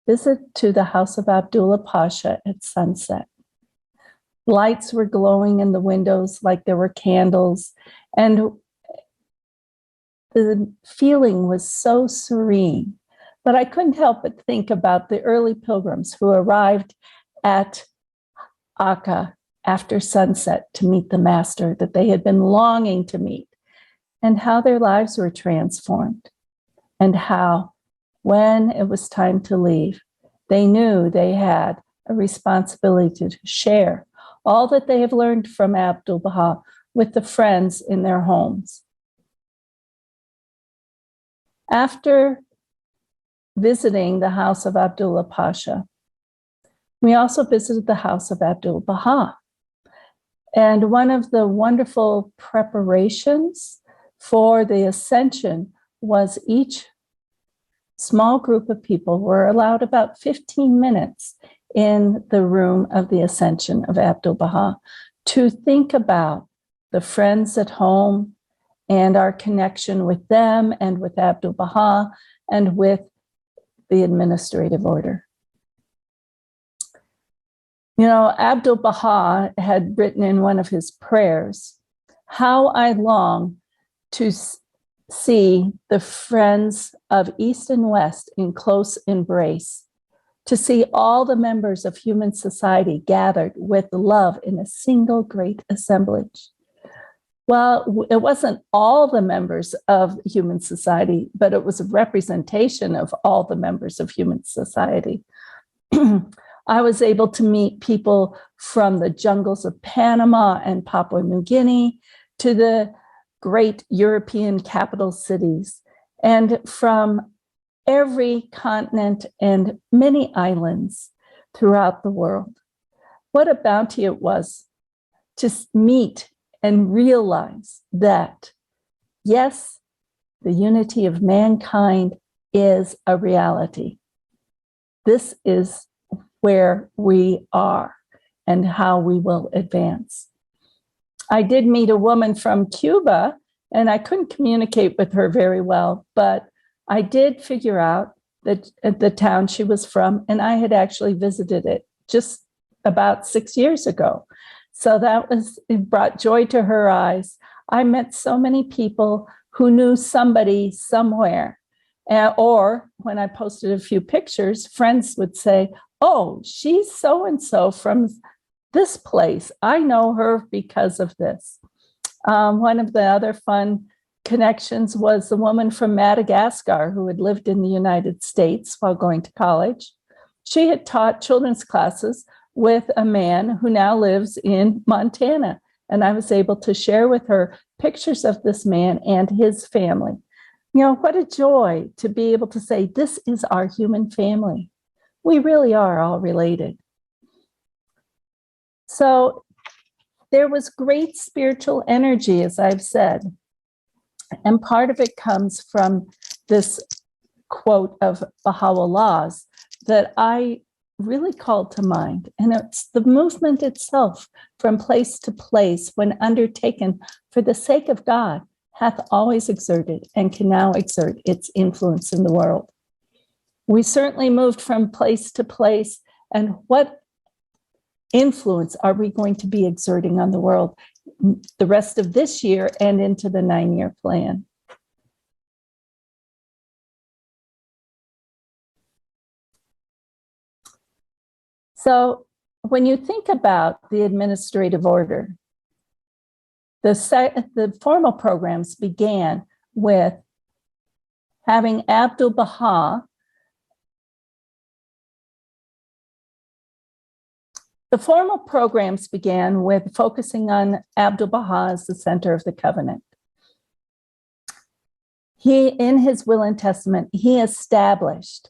visit to the house of Abdullah Pasha at sunset. Lights were glowing in the windows like there were candles, and the feeling was so serene. But I couldn't help but think about the early pilgrims who arrived at Akka after sunset to meet the master that they had been longing to meet, and how their lives were transformed, and how, when it was time to leave, they knew they had a responsibility to share all that they have learned from Abdul-Baha with the friends in their homes. After visiting the house of Abdullah Pasha, we also visited the house of Abdul-Baha. And one of the wonderful preparations for the ascension was each small group of people were allowed about 15 minutes in the room of the ascension of Abdul-Baha to think about the friends at home and our connection with them and with Abdul-Baha and with the administrative order. Abdul-Baha had written in one of his prayers, "How I long to see the friends of East and West in close embrace, to see all the members of human society gathered with love in a single great assemblage." Well, it wasn't all the members of human society, but it was a representation of all the members of human society. I was able to meet people from the jungles of Panama and Papua New Guinea to the great European capital cities, and from every continent and many islands throughout the world. What a bounty it was to meet and realize that, yes, the unity of mankind is a reality. This is where we are and how we will advance. I did meet a woman from Cuba, and I couldn't communicate with her very well, but I did figure out that the town she was from, and I had actually visited it just about 6 years ago. So it brought joy to her eyes. I met so many people who knew somebody somewhere, Or when I posted a few pictures, friends would say, oh, she's so-and-so from this place. I know her because of this. One of the other fun connections was the woman from Madagascar who had lived in the United States while going to college. She had taught children's classes with a man who now lives in Montana. And I was able to share with her pictures of this man and his family. You know, what a joy to be able to say, this is our human family. We really are all related. So there was great spiritual energy, as I've said. And part of it comes from this quote of Baha'u'llah's that I really called to mind. And it's the movement itself, from place to place, when undertaken for the sake of God, hath always exerted and can now exert its influence in the world. We certainly moved from place to place, and what influence are we going to be exerting on the world the rest of this year and into the 9-year plan? So when you think about the administrative order, the formal programs began with having Abdul-Baha. The formal programs began with focusing on Abdul-Baha as the center of the covenant. He, in his will and testament, he established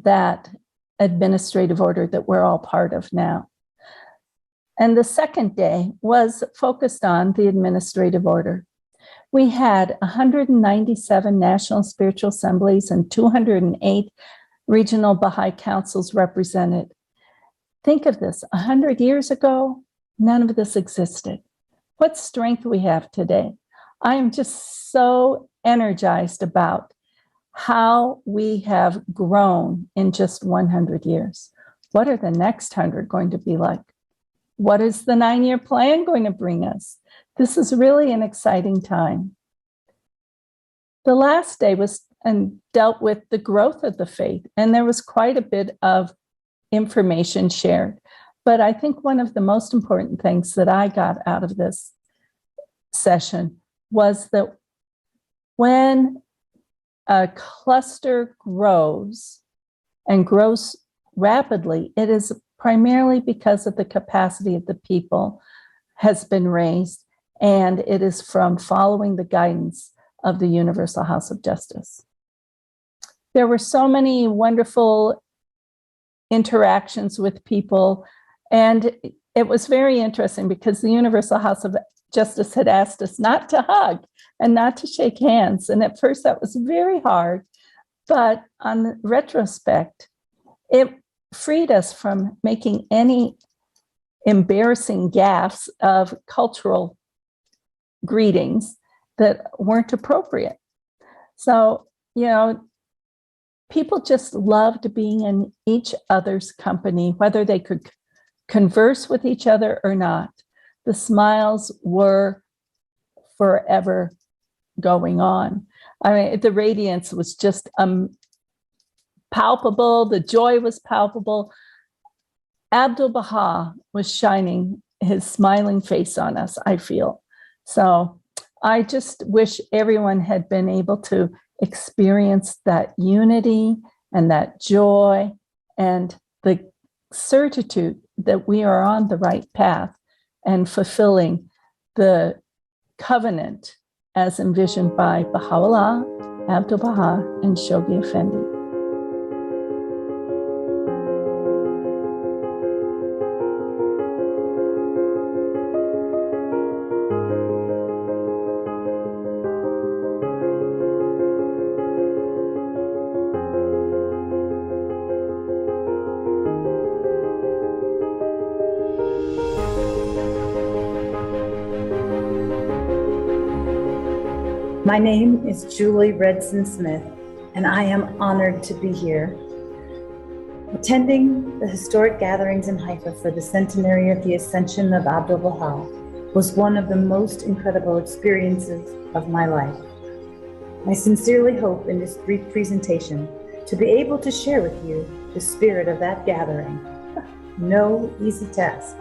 that administrative order that we're all part of now. And the second day was focused on the administrative order. We had 197 national spiritual assemblies and 208 regional Baha'i councils represented. Think of this, 100 years ago, none of this existed. What strength we have today. I am just so energized about how we have grown in just 100 years. What are the next 100 going to be like? What is the 9-year plan going to bring us? This is really an exciting time. The last day was and dealt with the growth of the faith, and there was quite a bit of information shared. But I think one of the most important things that I got out of this session was that when a cluster grows and grows rapidly, it is primarily because of the capacity of the people has been raised, and it is from following the guidance of the Universal House of Justice. There were so many wonderful interactions with people, and it was very interesting because the Universal House of Justice had asked us not to hug and not to shake hands. And at first that was very hard, but on retrospect, it freed us from making any embarrassing gaffes of cultural greetings that weren't appropriate. So, you know, people just loved being in each other's company, whether they could converse with each other or not. The smiles were forever going on. I mean, the radiance was just palpable. The joy was palpable. Abdul-Baha was shining his smiling face on us, I feel. So I just wish everyone had been able to experience that unity and that joy and the certitude that we are on the right path and fulfilling the covenant as envisioned by Baha'u'llah, Abdul-Baha, and Shoghi Effendi. My name is Julie Redson Smith, and I am honored to be here. Attending the historic gatherings in Haifa for the centenary of the ascension of Abdul-Baha was one of the most incredible experiences of my life. I sincerely hope in this brief presentation to be able to share with you the spirit of that gathering. No easy task.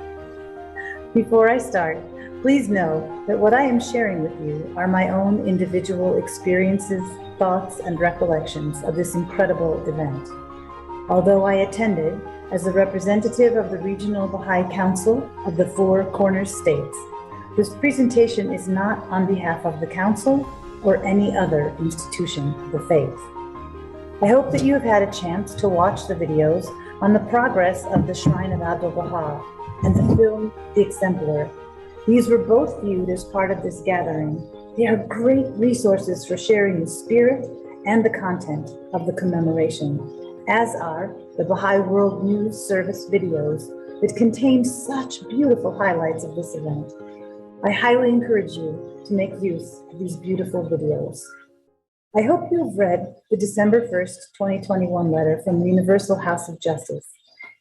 Before I start, please know that what I am sharing with you are my own individual experiences, thoughts, and recollections of this incredible event. Although I attended as a representative of the Regional Baha'i Council of the Four Corners States, this presentation is not on behalf of the Council or any other institution of the faith. I hope that you have had a chance to watch the videos on the progress of the Shrine of Abdul-Baha and the film The Exemplar. These were both viewed as part of this gathering. They are great resources for sharing the spirit and the content of the commemoration, as are the Baha'i World News Service videos that contain such beautiful highlights of this event. I highly encourage you to make use of these beautiful videos. I hope you have read the December 1st, 2021 letter from the Universal House of Justice,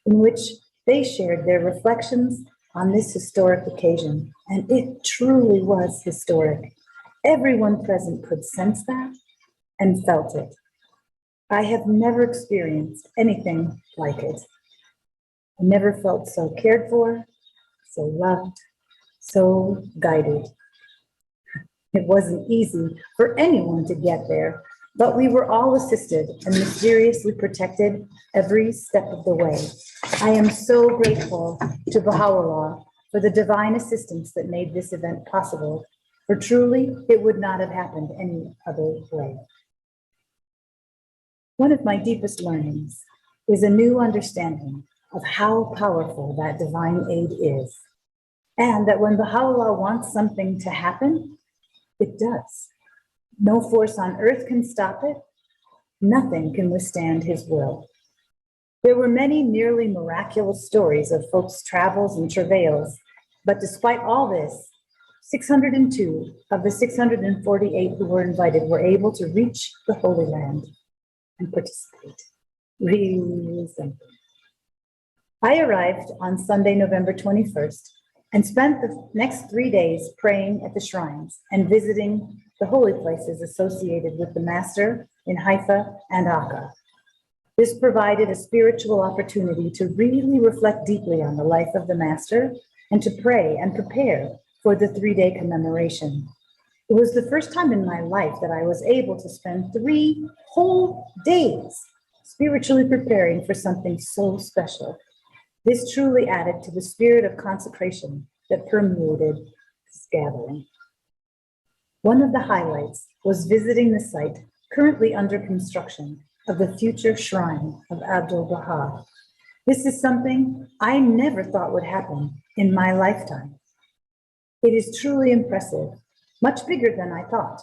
in which they shared their reflections on this historic occasion, and it truly was historic. Everyone present could sense that and felt it. I have never experienced anything like it. I never felt so cared for, so loved, so guided. It wasn't easy for anyone to get there, but we were all assisted and mysteriously protected every step of the way. I am so grateful to Baha'u'llah for the divine assistance that made this event possible, for truly it would not have happened any other way. One of my deepest learnings is a new understanding of how powerful that divine aid is, and that when Baha'u'llah wants something to happen, it does. No force on earth can stop it. Nothing can withstand his will. There were many nearly miraculous stories of folks' travels and travails, but despite all this, 602 of the 648 who were invited were able to reach the Holy Land and participate. Really simple. I arrived on Sunday, November 21st, and spent the next 3 days praying at the shrines and visiting the holy places associated with the Master in Haifa and Akka. This provided a spiritual opportunity to really reflect deeply on the life of the Master and to pray and prepare for the 3-day commemoration. It was the first time in my life that I was able to spend 3 whole days spiritually preparing for something so special. This truly added to the spirit of consecration that permeated this gathering. One of the highlights was visiting the site currently under construction of the future shrine of Abdul-Baha. This is something I never thought would happen in my lifetime. It is truly impressive, much bigger than I thought.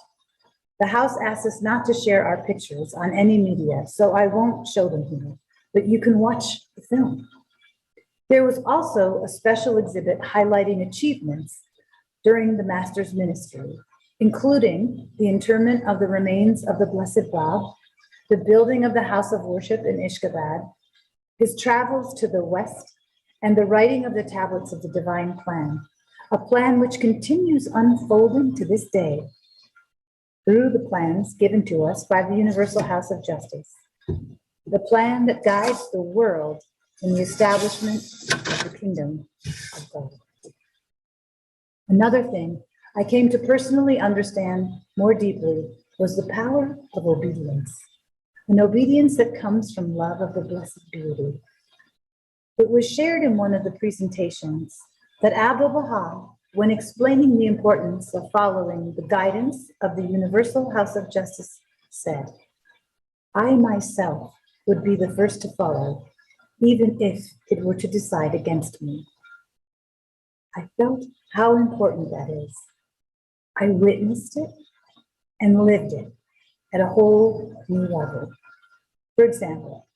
The house asked us not to share our pictures on any media, so I won't show them here, but you can watch the film. There was also a special exhibit highlighting achievements during the Master's ministry, including the interment of the remains of the Blessed Bab, the building of the house of worship in Ishkabad, his travels to the West, and the writing of the tablets of the divine plan, a plan which continues unfolding to this day through the plans given to us by the Universal House of Justice, the plan that guides the world in the establishment of the kingdom of God. Another thing I came to personally understand more deeply was the power of obedience, an obedience that comes from love of the Blessed Beauty. It was shared in one of the presentations that Abdul-Baha, when explaining the importance of following the guidance of the Universal House of Justice, said, "I myself would be the first to follow, even if it were to decide against me." I felt how important that is. I witnessed it and lived it at a whole new level. For example,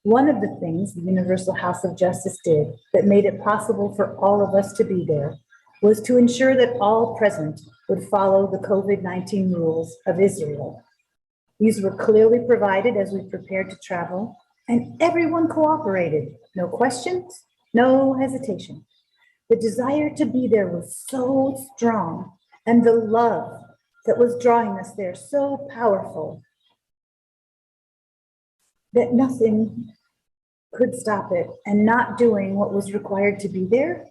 one of the things the Universal House of Justice did that made it possible for all of us to be there was to ensure that all present would follow the COVID-19 rules of Israel. These were clearly provided as we prepared to travel, and everyone cooperated. No questions, no hesitation. The desire to be there was so strong, and the love that was drawing us there so powerful that nothing could stop it, and not doing what was required to be there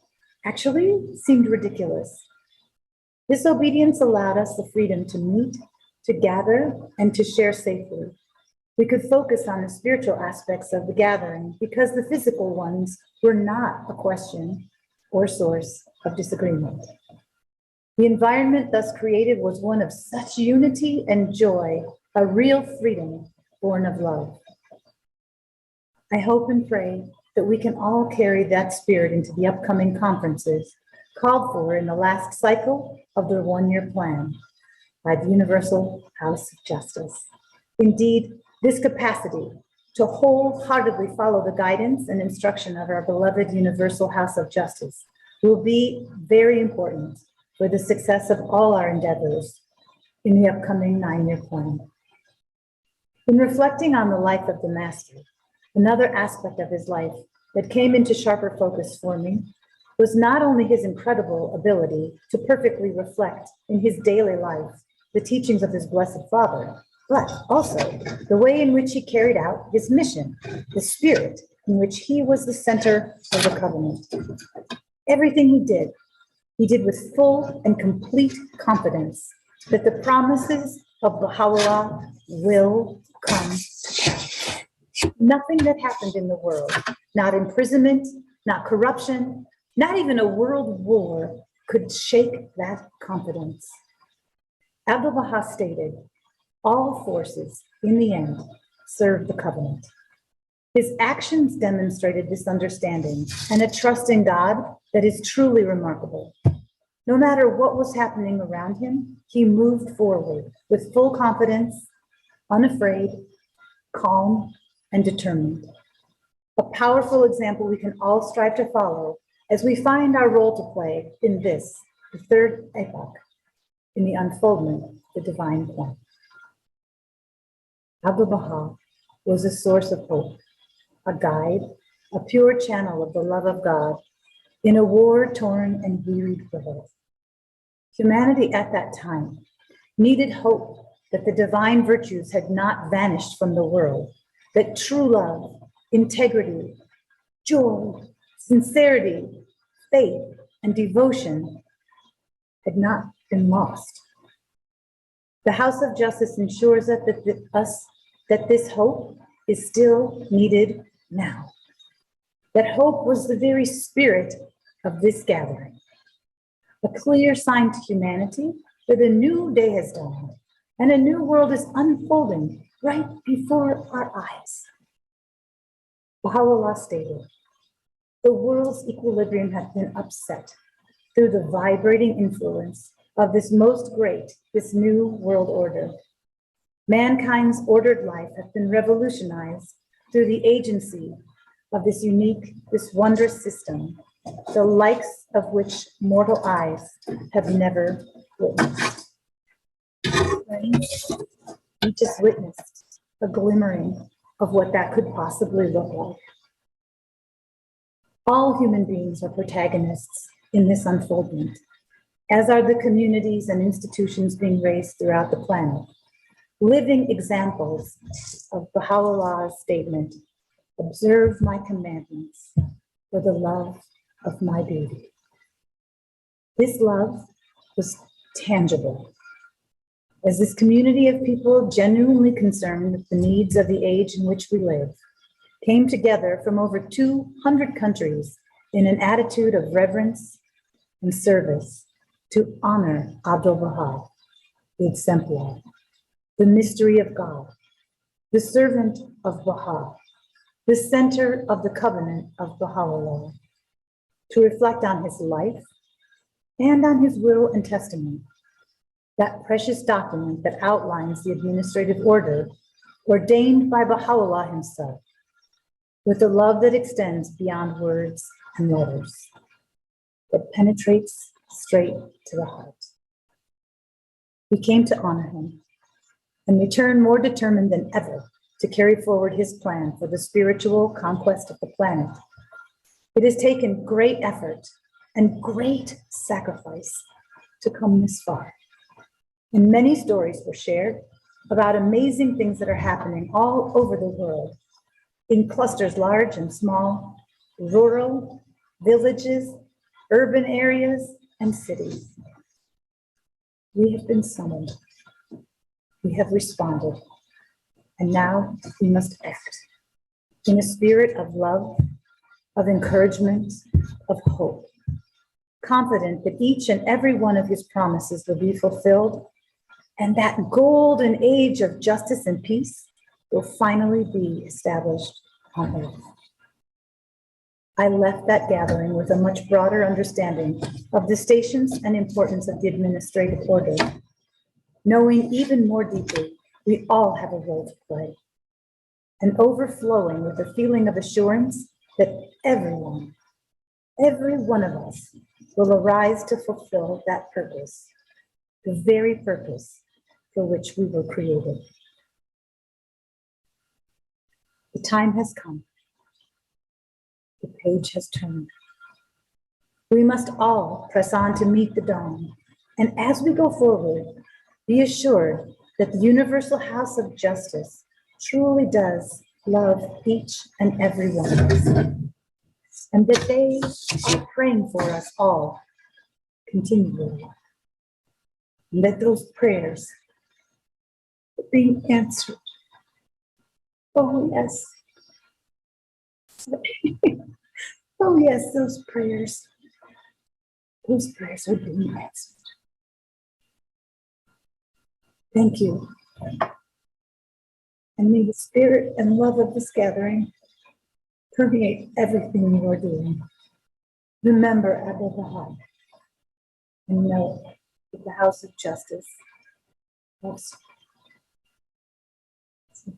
actually seemed ridiculous. This obedience allowed us the freedom to meet, to gather, and to share safely. We could focus on the spiritual aspects of the gathering because the physical ones were not a question or source of disagreement. The environment thus created was one of such unity and joy, a real freedom born of love. I hope and pray that we can all carry that spirit into the upcoming conferences called for in the last cycle of the one-year plan by the Universal House of Justice. Indeed, this capacity to wholeheartedly follow the guidance and instruction of our beloved Universal House of Justice will be very important for the success of all our endeavors in the upcoming 9-year plan. In reflecting on the life of the Master, another aspect of his life that came into sharper focus for me was not only his incredible ability to perfectly reflect in his daily life the teachings of his Blessed Father, but also the way in which he carried out his mission, the spirit in which he was the center of the covenant. Everything he did with full and complete confidence that the promises of Baha'u'llah will come to pass. Nothing that happened in the world, not imprisonment, not corruption, not even a world war, could shake that confidence. Abdul-Baha stated, all forces, in the end, serve the covenant. His actions demonstrated this understanding and a trust in God that is truly remarkable. No matter what was happening around him, he moved forward with full confidence, unafraid, calm, and determined. A powerful example we can all strive to follow as we find our role to play in this, the third epoch, in the unfoldment of the divine plan. Abdul-Baha was a source of hope, a guide, a pure channel of the love of God in a war-torn and wearied world. Humanity at that time needed hope that the divine virtues had not vanished from the world, that true love, integrity, joy, sincerity, faith, and devotion had not been lost. The House of Justice ensures that this hope is still needed now. That hope was the very spirit of this gathering, a clear sign to humanity that a new day has dawned and a new world is unfolding right before our eyes. Baha'u'llah stated, the world's equilibrium has been upset through the vibrating influence of this most great, this new world order. Mankind's ordered life has been revolutionized through the agency of this unique, this wondrous system, the likes of which mortal eyes have never witnessed. We just witnessed a glimmering of what that could possibly look like. All human beings are protagonists in this unfoldment, as are the communities and institutions being raised throughout the planet, living examples of Baha'u'llah's statement, observe my commandments for the love of my beauty. This love was tangible, as this community of people genuinely concerned with the needs of the age in which we live came together from over 200 countries in an attitude of reverence and service to honor Abdul-Baha, the exemplar, the mystery of God, the servant of Baha, the center of the covenant of Baha'u'llah, to reflect on his life and on his will and testament, that precious document that outlines the administrative order ordained by Baha'u'llah himself, with a love that extends beyond words and letters, that penetrates straight to the heart. We came to honor him and return more determined than ever to carry forward his plan for the spiritual conquest of the planet. It has taken great effort and great sacrifice to come this far. And many stories were shared about amazing things that are happening all over the world, in clusters large and small, rural, villages, urban areas, and cities. We have been summoned. We have responded. And now we must act in a spirit of love, of encouragement, of hope, confident that each and every one of his promises will be fulfilled, and that golden age of justice and peace will finally be established on earth. I left that gathering with a much broader understanding of the stations and importance of the administrative order, knowing even more deeply we all have a role to play, and overflowing with a feeling of assurance that everyone, every one of us will arise to fulfill that purpose, the very purpose for which we were created. The time has come. The page has turned. We must all press on to meet the dawn. And as we go forward, be assured that the Universal House of Justice truly does love each and every one of us, and that they are praying for us all continually, and that those prayers are being answered. Oh, yes. Oh, yes, those prayers are being answered. Thank you. And may the spirit and love of this gathering permeate everything you are doing. Remember Abdul-Baha, and know that the House of Justice loves you.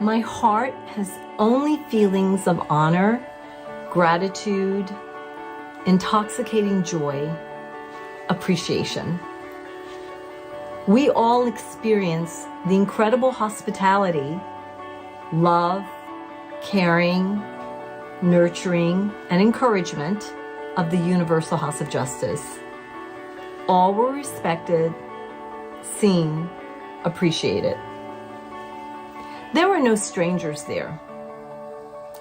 My heart has only feelings of honor, gratitude, intoxicating joy, appreciation. We all experience the incredible hospitality, love, caring, nurturing, and encouragement of the Universal House of Justice. All were respected, seen, appreciated. There were no strangers there,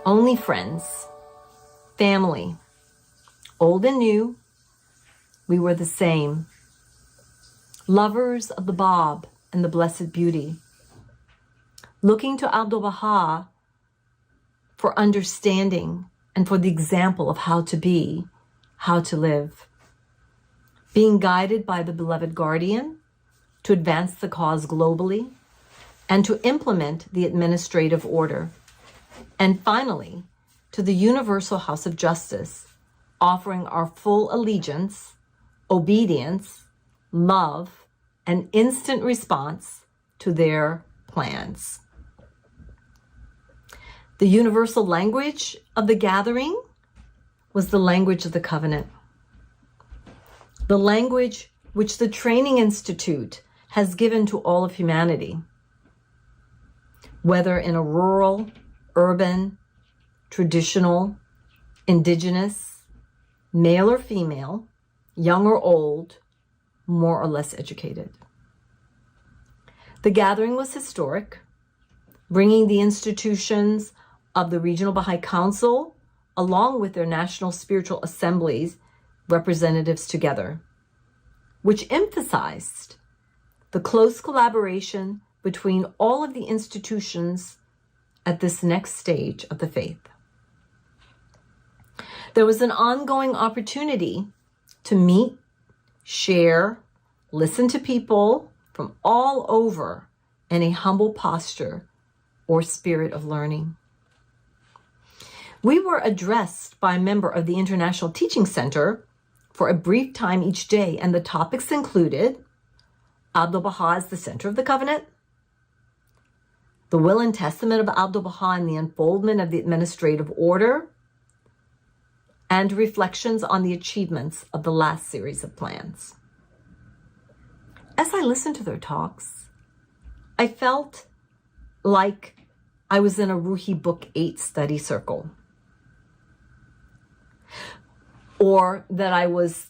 only friends, family, old and new. We were the same, lovers of the Bab and the Blessed Beauty, looking to Abdul-Baha for understanding and for the example of how to be, how to live, being guided by the beloved guardian to advance the cause globally, and to implement the administrative order. And finally, to the Universal House of Justice, offering our full allegiance, obedience, love, and instant response to their plans. The universal language of the gathering was the language of the covenant, the language which the Training Institute has given to all of humanity. Whether in a rural, urban, traditional, indigenous, male or female, young or old, more or less educated. The gathering was historic, bringing the institutions of the Regional Baha'i Council, along with their national spiritual assemblies, representatives together, which emphasized the close collaboration between all of the institutions at this next stage of the faith. There was an ongoing opportunity to meet, share, listen to people from all over in a humble posture or spirit of learning. We were addressed by a member of the International Teaching Center for a brief time each day, and the topics included Abdul-Baha as the center of the covenant, the will and testament of Abdul-Baha and the unfoldment of the administrative order, and reflections on the achievements of the last series of plans. As I listened to their talks, I felt like I was in a Ruhi Book 8 study circle, or that I was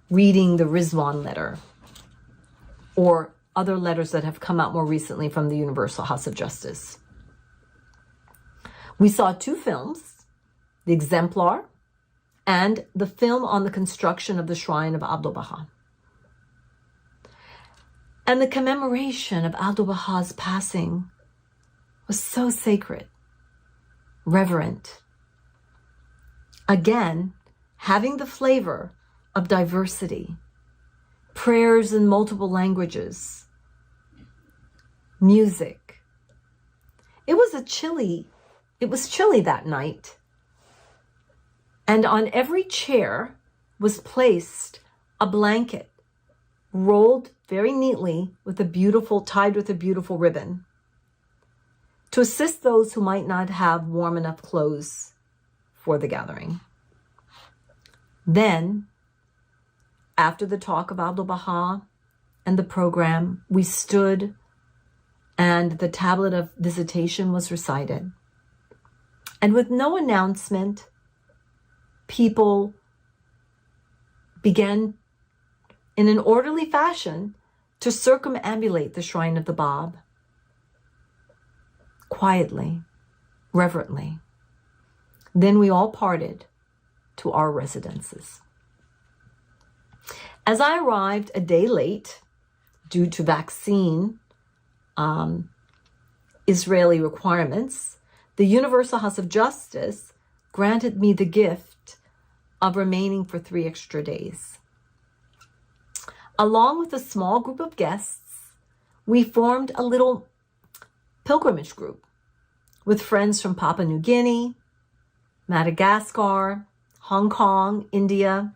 reading the Rizwan letter, or other letters that have come out more recently from the Universal House of Justice. We saw 2 films, The Exemplar and the film on the construction of the shrine of Abdul-Baha. And the commemoration of Abdul-Baha's passing was so sacred, reverent. Again, having the flavor of diversity, prayers in multiple languages, music. It was chilly that night. And on every chair was placed a blanket rolled very neatly tied with a beautiful ribbon to assist those who might not have warm enough clothes for the gathering. Then, after the talk of Abdul-Baha and the program, we stood and the tablet of visitation was recited. And with no announcement, people began in an orderly fashion to circumambulate the shrine of the Bab, quietly, reverently. Then we all parted to our residences. As I arrived a day late due to vaccine Israeli requirements, the Universal House of Justice granted me the gift of remaining for 3 extra days. Along with a small group of guests, we formed a little pilgrimage group with friends from Papua New Guinea, Madagascar, Hong Kong, India.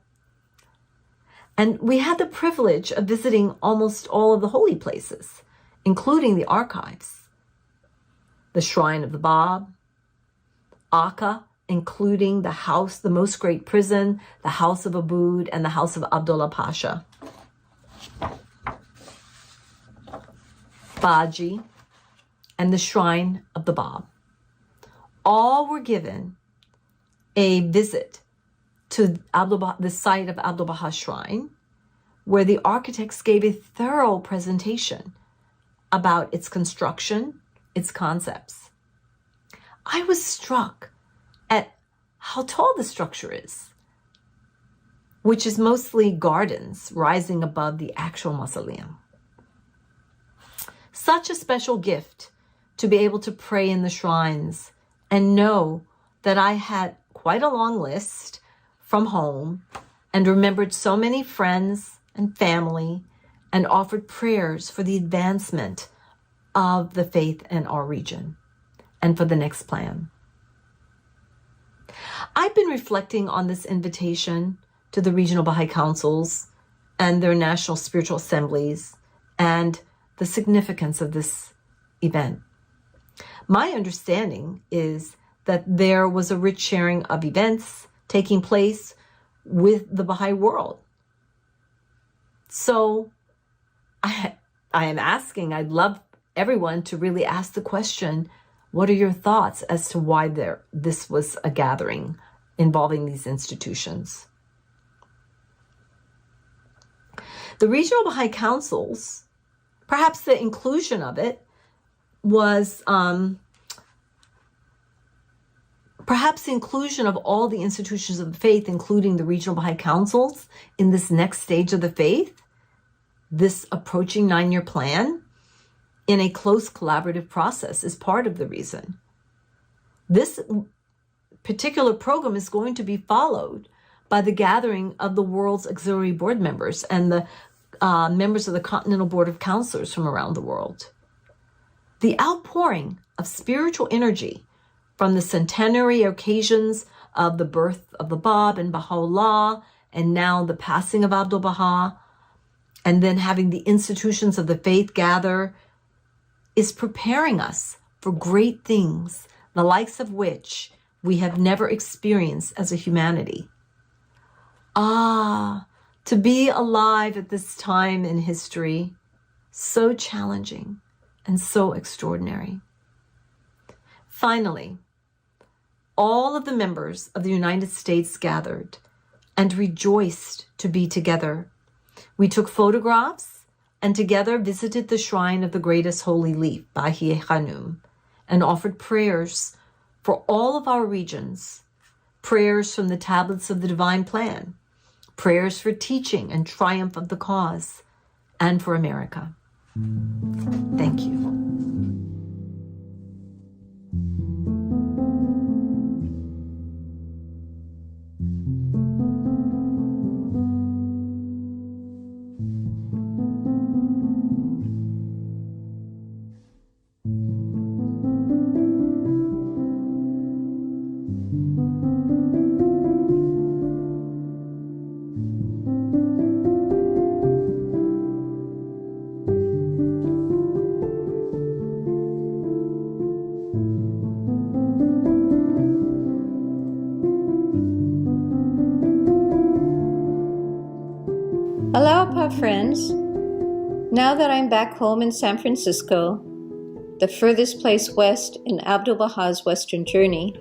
And we had the privilege of visiting almost all of the holy places, including the archives, the Shrine of the Bab, Akka, including the house, the most great prison, the House of Aboud, and the House of Abdullah Pasha, Baji, and the Shrine of the Bab. All were given a visit to the site of Abdul-Baha's shrine, where the architects gave a thorough presentation about its construction, its concepts. I was struck at how tall the structure is, which is mostly gardens rising above the actual mausoleum. Such a special gift to be able to pray in the shrines and know that I had quite a long list from home and remembered so many friends and family and offered prayers for the advancement of the faith in our region and for the next plan. I've been reflecting on this invitation to the regional Baha'i councils and their national spiritual assemblies and the significance of this event. My understanding is that there was a rich sharing of events taking place with the Baha'i world. So I am asking, I'd love everyone to really ask the question, what are your thoughts as to why this was a gathering involving these institutions? The regional Baha'i councils, perhaps the inclusion of it was perhaps the inclusion of all the institutions of the faith, including the regional Baha'i councils, in this next stage of the faith, this approaching 9-year plan, in a close collaborative process is part of the reason. This particular program is going to be followed by the gathering of the world's auxiliary board members and the members of the Continental Board of Counselors from around the world. The outpouring of spiritual energy from the centenary occasions of the birth of the Bab and Baha'u'llah, and now the passing of Abdul-Baha, and then having the institutions of the faith gather, is preparing us for great things, the likes of which we have never experienced as a humanity. To be alive at this time in history, so challenging and so extraordinary. Finally, all of the members of the United States gathered and rejoiced to be together. We took photographs and together visited the shrine of the greatest holy leaf, BAHÁ'I Khanum, and offered prayers for all of our regions, prayers from the tablets of the divine plan, prayers for teaching and triumph of the cause, and for America. Thank you. Aloha, friends. Now that I'm back home in San Francisco, the furthest place west in Abdul-Baha's Western journey,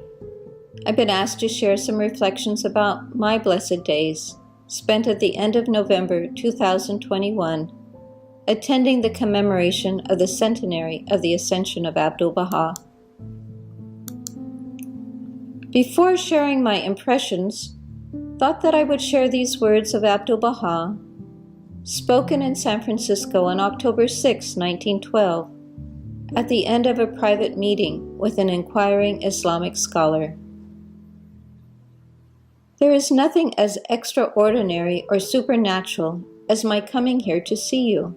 I've been asked to share some reflections about my blessed days spent at the end of November 2021, attending the commemoration of the Centenary of the Ascension of Abdul-Baha. Before sharing my impressions, thought that I would share these words of Abdul-Baha, spoken in San Francisco on October 6, 1912, at the end of a private meeting with an inquiring Islamic scholar. There is nothing as extraordinary or supernatural as my coming here to see you.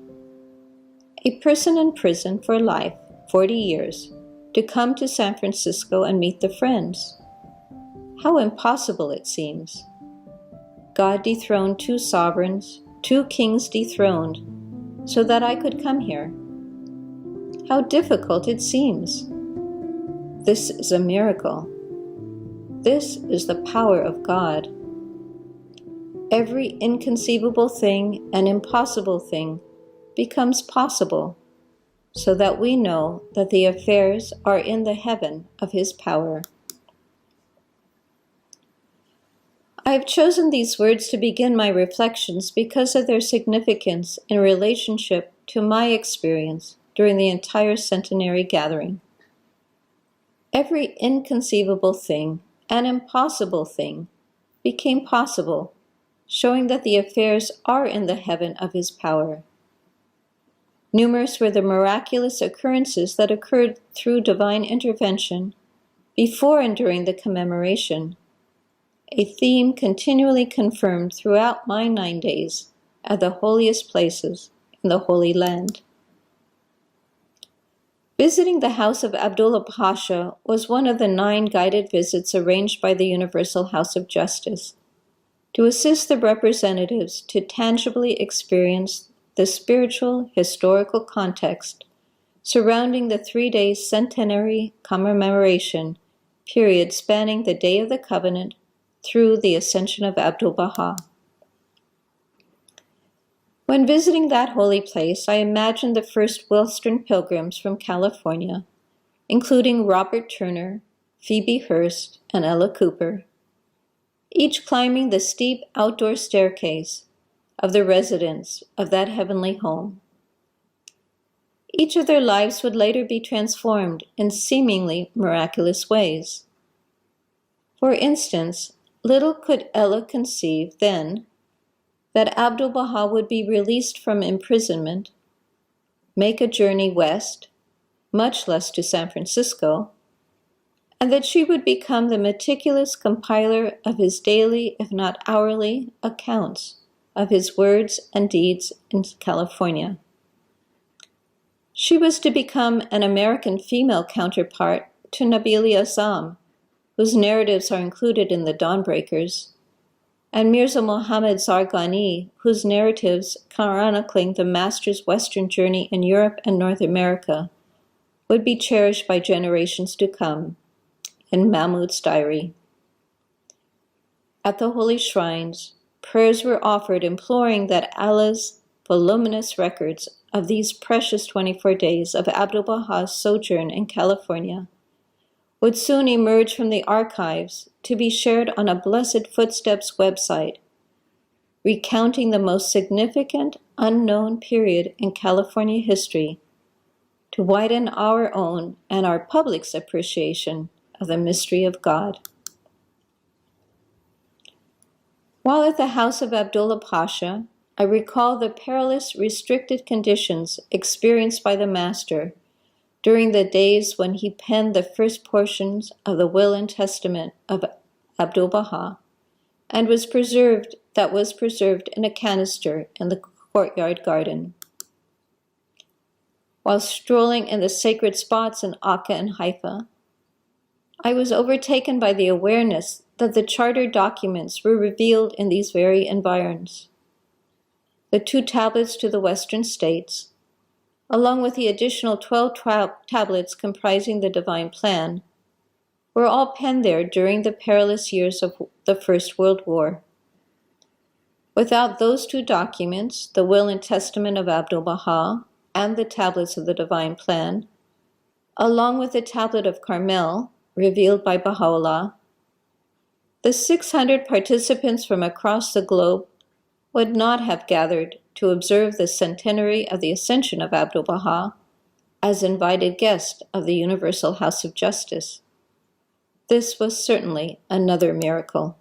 A person in prison for life, 40 years, to come to San Francisco and meet the friends. How impossible it seems. God dethroned two sovereigns, two kings dethroned, so that I could come here. How difficult it seems. This is a miracle. This is the power of God. Every inconceivable thing and impossible thing becomes possible, so that we know that the affairs are in the heaven of His power. I have chosen these words to begin my reflections because of their significance in relationship to my experience during the entire centenary gathering. Every inconceivable thing and impossible thing became possible, showing that the affairs are in the heaven of His power. Numerous were the miraculous occurrences that occurred through divine intervention before and during the commemoration, a theme continually confirmed throughout my 9 days at the holiest places in the Holy Land. Visiting the house of Abdul-Baha was one of the 9 guided visits arranged by the Universal House of Justice to assist the representatives to tangibly experience the spiritual, historical context surrounding the 3-day centenary commemoration period spanning the Day of the Covenant through the ascension of Abdul-Baha. When visiting that holy place, I imagined the first Western pilgrims from California, including Robert Turner, Phoebe Hearst, and Ella Cooper, each climbing the steep outdoor staircase of the residence of that heavenly home. Each of their lives would later be transformed in seemingly miraculous ways. For instance, little could Ella conceive then that Abdul-Baha would be released from imprisonment, make a journey west, much less to San Francisco, and that she would become the meticulous compiler of his daily, if not hourly, accounts of his words and deeds in California. She was to become an American female counterpart to Nabili Azzam, whose narratives are included in the Dawnbreakers, and Mirza Muhammad Zarghani, whose narratives, chronicling the master's Western journey in Europe and North America, would be cherished by generations to come in Mahmud's diary. At the holy shrines, prayers were offered imploring that Allah's voluminous records of these precious 24 days of Abdul-Baha's sojourn in California would soon emerge from the archives to be shared on a Blessed Footsteps website, recounting the most significant unknown period in California history to widen our own and our public's appreciation of the mystery of God. While at the house of Abdullah Pasha, I recall the perilous, restricted conditions experienced by the Master during the days when he penned the first portions of the will and testament of Abdul-Baha, and was preserved in a canister in the courtyard garden. While strolling in the sacred spots in Akka and Haifa, I was overtaken by the awareness that the charter documents were revealed in these very environs. The 2 tablets to the Western states, along with the additional 12 tablets comprising the divine plan, were all penned there during the perilous years of the First World War. Without those 2 documents, the will and testament of Abdul-Baha and the tablets of the divine plan, along with the tablet of Carmel, revealed by Baha'u'llah, the 600 participants from across the globe would not have gathered to observe the centenary of the ascension of Abdul-Baha as invited guest of the Universal House of Justice. This was certainly another miracle.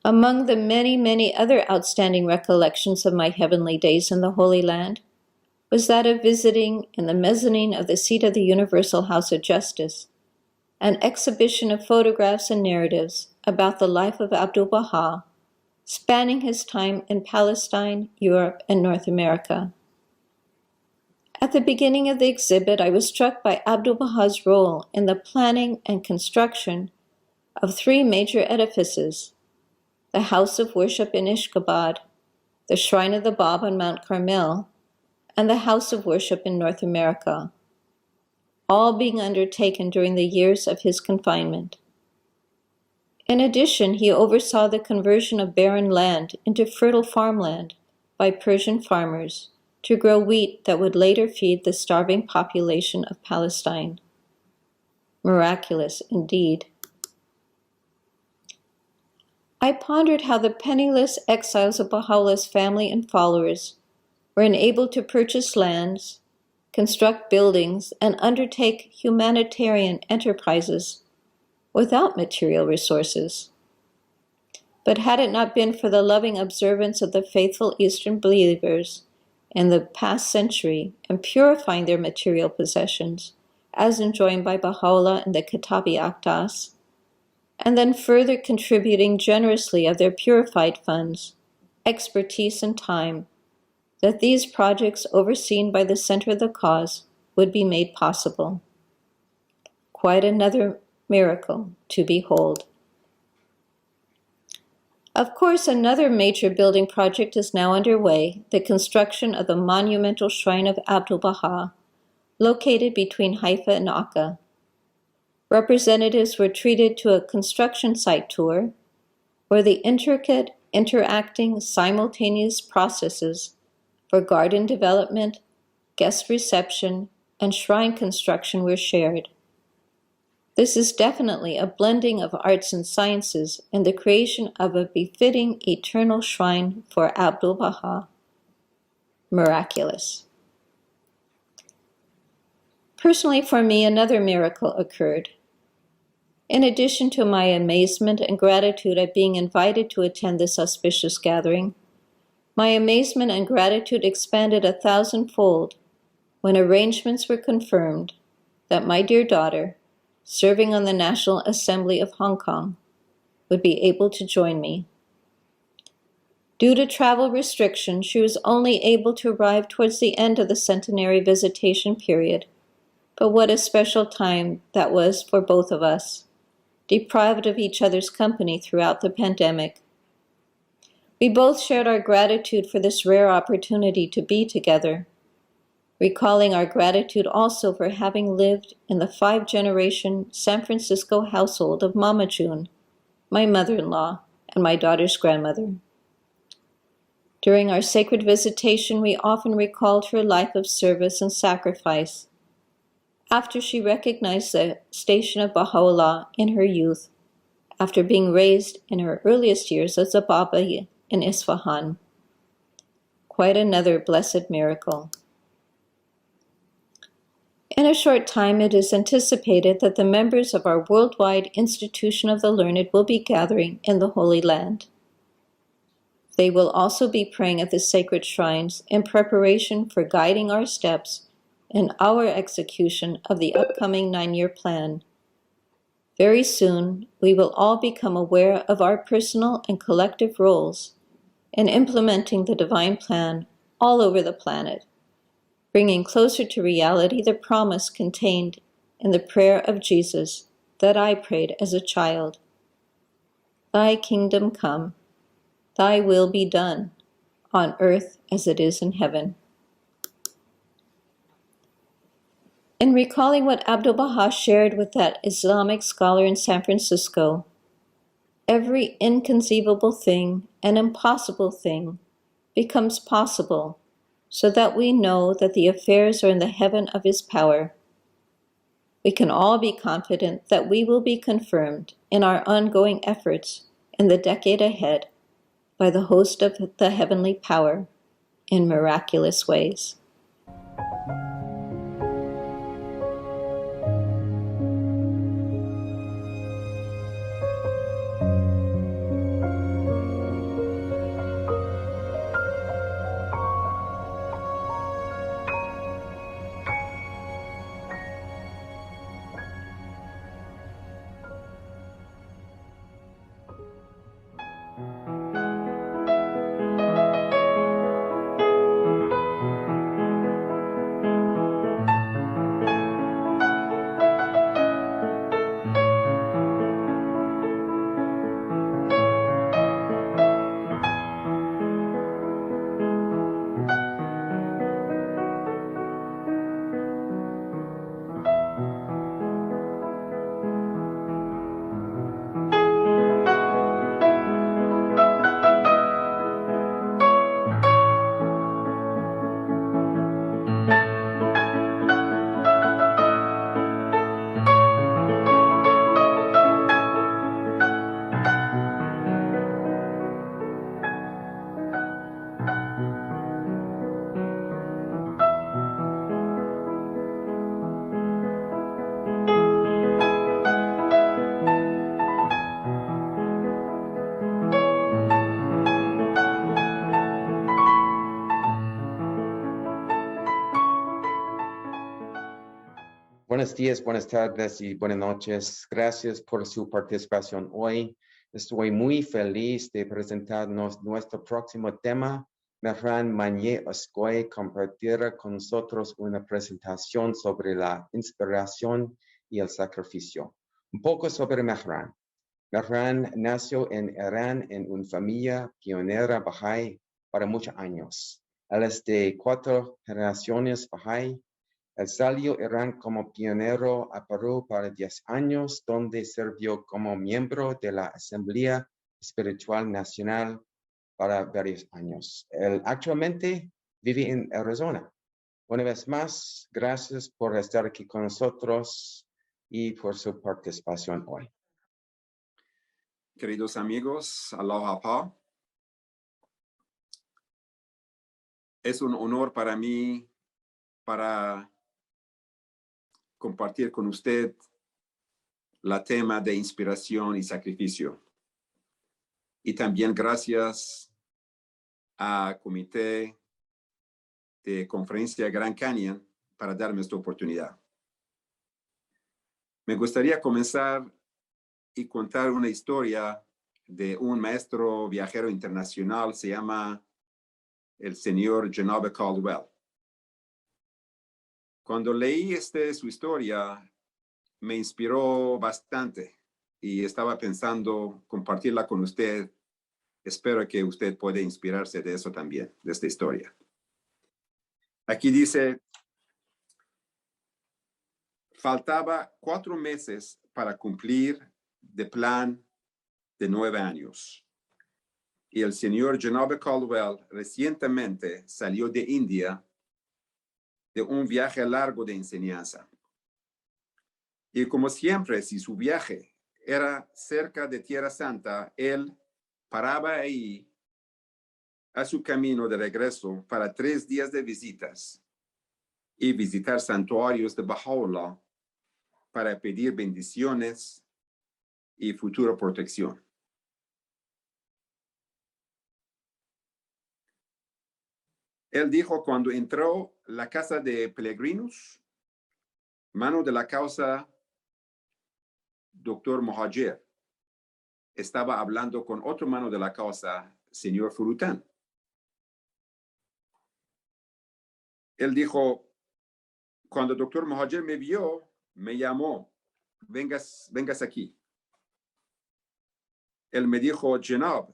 Among the many, many other outstanding recollections of my heavenly days in the Holy Land was that of visiting in the mezzanine of the seat of the Universal House of Justice an exhibition of photographs and narratives about the life of Abdul-Baha, spanning his time in Palestine, Europe, and North America. At the beginning of the exhibit, I was struck by Abdul-Baha's role in the planning and construction of 3 major edifices: the House of Worship in Ishkabad, the Shrine of the Bab on Mount Carmel, and the House of Worship in North America, all being undertaken during the years of his confinement. In addition, he oversaw the conversion of barren land into fertile farmland by Persian farmers to grow wheat that would later feed the starving population of Palestine. Miraculous indeed. I pondered how the penniless exiles of Baha'u'llah's family and followers were enabled to purchase lands, construct buildings, and undertake humanitarian enterprises without material resources. But had it not been for the loving observance of the faithful Eastern believers in the past century and purifying their material possessions, as enjoined by Baha'u'llah in the Kitabi Akdas, and then further contributing generously of their purified funds, expertise, and time, that these projects overseen by the Center of the Cause would be made possible. Quite another miracle to behold. Of course, another major building project is now underway, the construction of the monumental shrine of Abdul-Baha, located between Haifa and Akka. Representatives were treated to a construction site tour, where the intricate, interacting, simultaneous processes for garden development, guest reception, and shrine construction were shared. This is definitely a blending of arts and sciences in the creation of a befitting eternal shrine for Abdul-Baha. Miraculous. Personally, for me, another miracle occurred. In addition to my amazement and gratitude at being invited to attend this auspicious gathering, my amazement and gratitude expanded 1,000-fold when arrangements were confirmed that my dear daughter, serving on the National Assembly of Hong Kong, would be able to join me. Due to travel restrictions, she was only able to arrive towards the end of the Centenary visitation period. But what a special time that was for both of us, deprived of each other's company throughout the pandemic. We both shared our gratitude for this rare opportunity to be together, recalling our gratitude also for having lived in the 5-generation San Francisco household of Mama June, my mother-in-law, and my daughter's grandmother. During our sacred visitation, we often recalled her life of service and sacrifice. After she recognized the station of Baha'u'llah in her youth, after being raised in her earliest years as a Baba in Isfahan. Quite another blessed miracle. In a short time, it is anticipated that the members of our worldwide Institution of the Learned will be gathering in the Holy Land. They will also be praying at the sacred shrines in preparation for guiding our steps in our execution of the upcoming 9-year plan. Very soon, we will all become aware of our personal and collective roles in implementing the divine plan all over the planet, bringing closer to reality the promise contained in the prayer of Jesus that I prayed as a child. Thy kingdom come, thy will be done, on earth as it is in heaven. In recalling what Abdul-Baha shared with that Islamic scholar in San Francisco, every inconceivable thing and impossible thing becomes possible so that we know that the affairs are in the heaven of His power. We can all be confident that we will be confirmed in our ongoing efforts in the decade ahead by the host of the heavenly power in miraculous ways. Buenos días, buenas tardes y buenas noches. Gracias por su participación hoy. Estoy muy feliz de presentarnos nuestro próximo tema. Mehran Mañé Oscoy compartirá con nosotros una presentación sobre la inspiración y el sacrificio. Un poco sobre Mehran. Mehran nació en Irán en una familia pionera Bahá'í para muchos años. Él es de 4 generaciones Bahá'í. Él salió de Irán como pionero a Perú para 10 años, donde sirvió como miembro de la Asamblea Espiritual Nacional para varios años. Él actualmente vive en Arizona. Una vez más, gracias por estar aquí con nosotros y por su participación hoy. Queridos amigos, aloha pa. Es un honor para mí para compartir con usted el tema de inspiración y sacrificio. Y también gracias al Comité de Conferencia Grand Canyon para darme esta oportunidad. Me gustaría comenzar y contar una historia de un maestro viajero internacional, se llama el señor Janobe Caldwell. Cuando leí su historia, me inspiró bastante y estaba pensando compartirla con usted. Espero que usted pueda inspirarse de eso también, de esta historia. Aquí dice, faltaba 4 meses para cumplir el plan de 9 años. Y el señor Janobe Caldwell recientemente salió de India de un viaje largo de enseñanza. Y como siempre, si su viaje era cerca de Tierra Santa, él paraba ahí a su camino de regreso para 3 días de visitas y visitar santuarios de Baha'u'llah para pedir bendiciones y futura protección. Él dijo, cuando entró a la casa de peregrinos, mano de la causa, Dr. Muhajir, estaba hablando con otro mano de la causa, señor Furután. Él dijo, cuando Dr. Muhajir me vio, me llamó, vengas aquí. Él me dijo, Janab,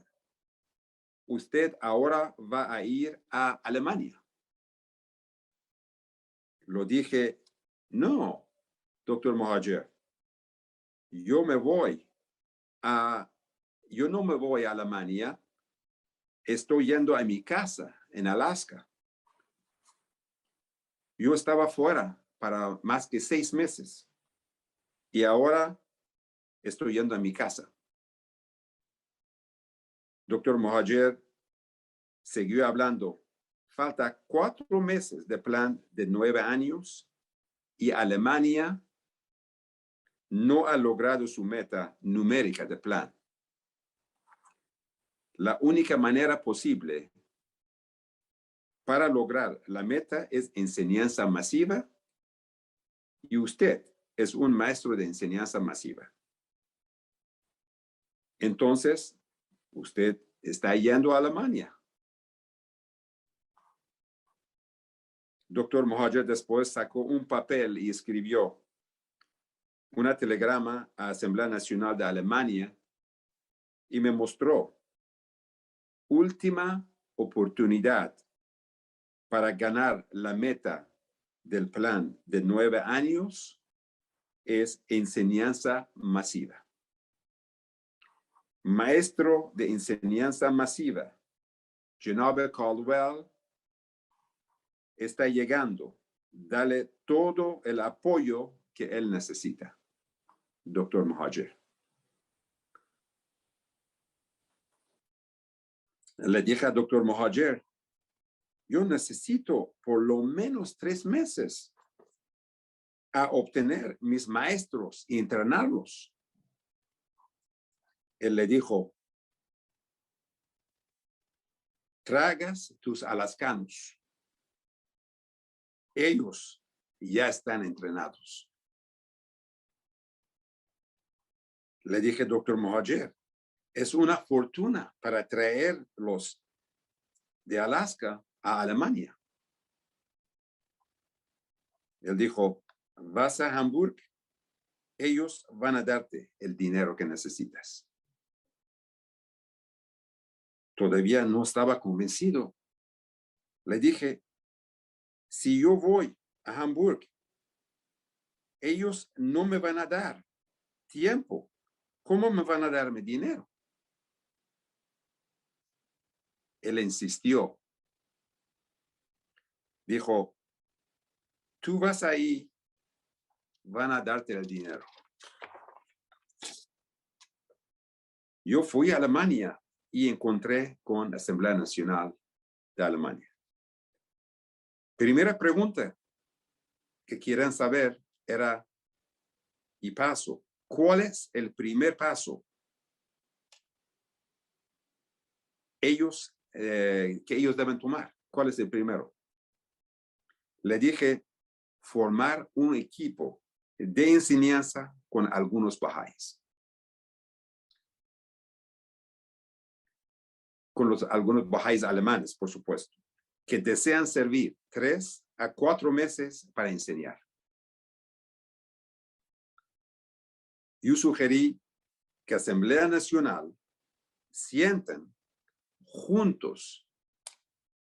usted ahora va a ir a Alemania. Lo dije, no, Dr. Muhajir, yo no me voy a Alemania, estoy yendo a mi casa en Alaska. Yo estaba fuera para más que 6 meses y ahora estoy yendo a mi casa. Dr. Muhajir siguió hablando. Falta 4 meses de plan de 9 años y Alemania no ha logrado su meta numérica de plan. La única manera posible para lograr la meta es enseñanza masiva y usted es un maestro de enseñanza masiva. Entonces, usted está yendo a Alemania. Dr. Muhajir después sacó un papel y escribió un telegrama a la Asamblea Nacional de Alemania y me mostró última oportunidad para ganar la meta del plan de 9 años es enseñanza masiva. Maestro de enseñanza masiva, Janobe Caldwell, está llegando. Dale todo el apoyo que él necesita. Dr. Muhajir. Le dije a Dr. Muhajir, yo necesito por lo menos 3 meses a obtener mis maestros y entrenarlos. Él le dijo, tragas tus alascanos. Ellos ya están entrenados. Le dije, Dr. Muhajir, es una fortuna para traerlos de Alaska a Alemania. Él dijo, vas a Hamburg, ellos van a darte el dinero que necesitas. Todavía no estaba convencido. Le dije, si yo voy a Hamburg, ellos no me van a dar tiempo. ¿Cómo me van a darme dinero? Él insistió. Dijo, tú vas ahí, van a darte el dinero. Yo fui a Alemania y encontré con la Asamblea Nacional de Alemania. Primera pregunta que quieran saber era, y paso, ¿cuál es el primer paso que ellos deben tomar? ¿Cuál es el primero? Le dije, formar un equipo de enseñanza con algunos bahá'ís. Con algunos bahá'ís alemanes, por supuesto, que desean servir 3 a 4 meses para enseñar. Yo sugerí que Asamblea Nacional sienten juntos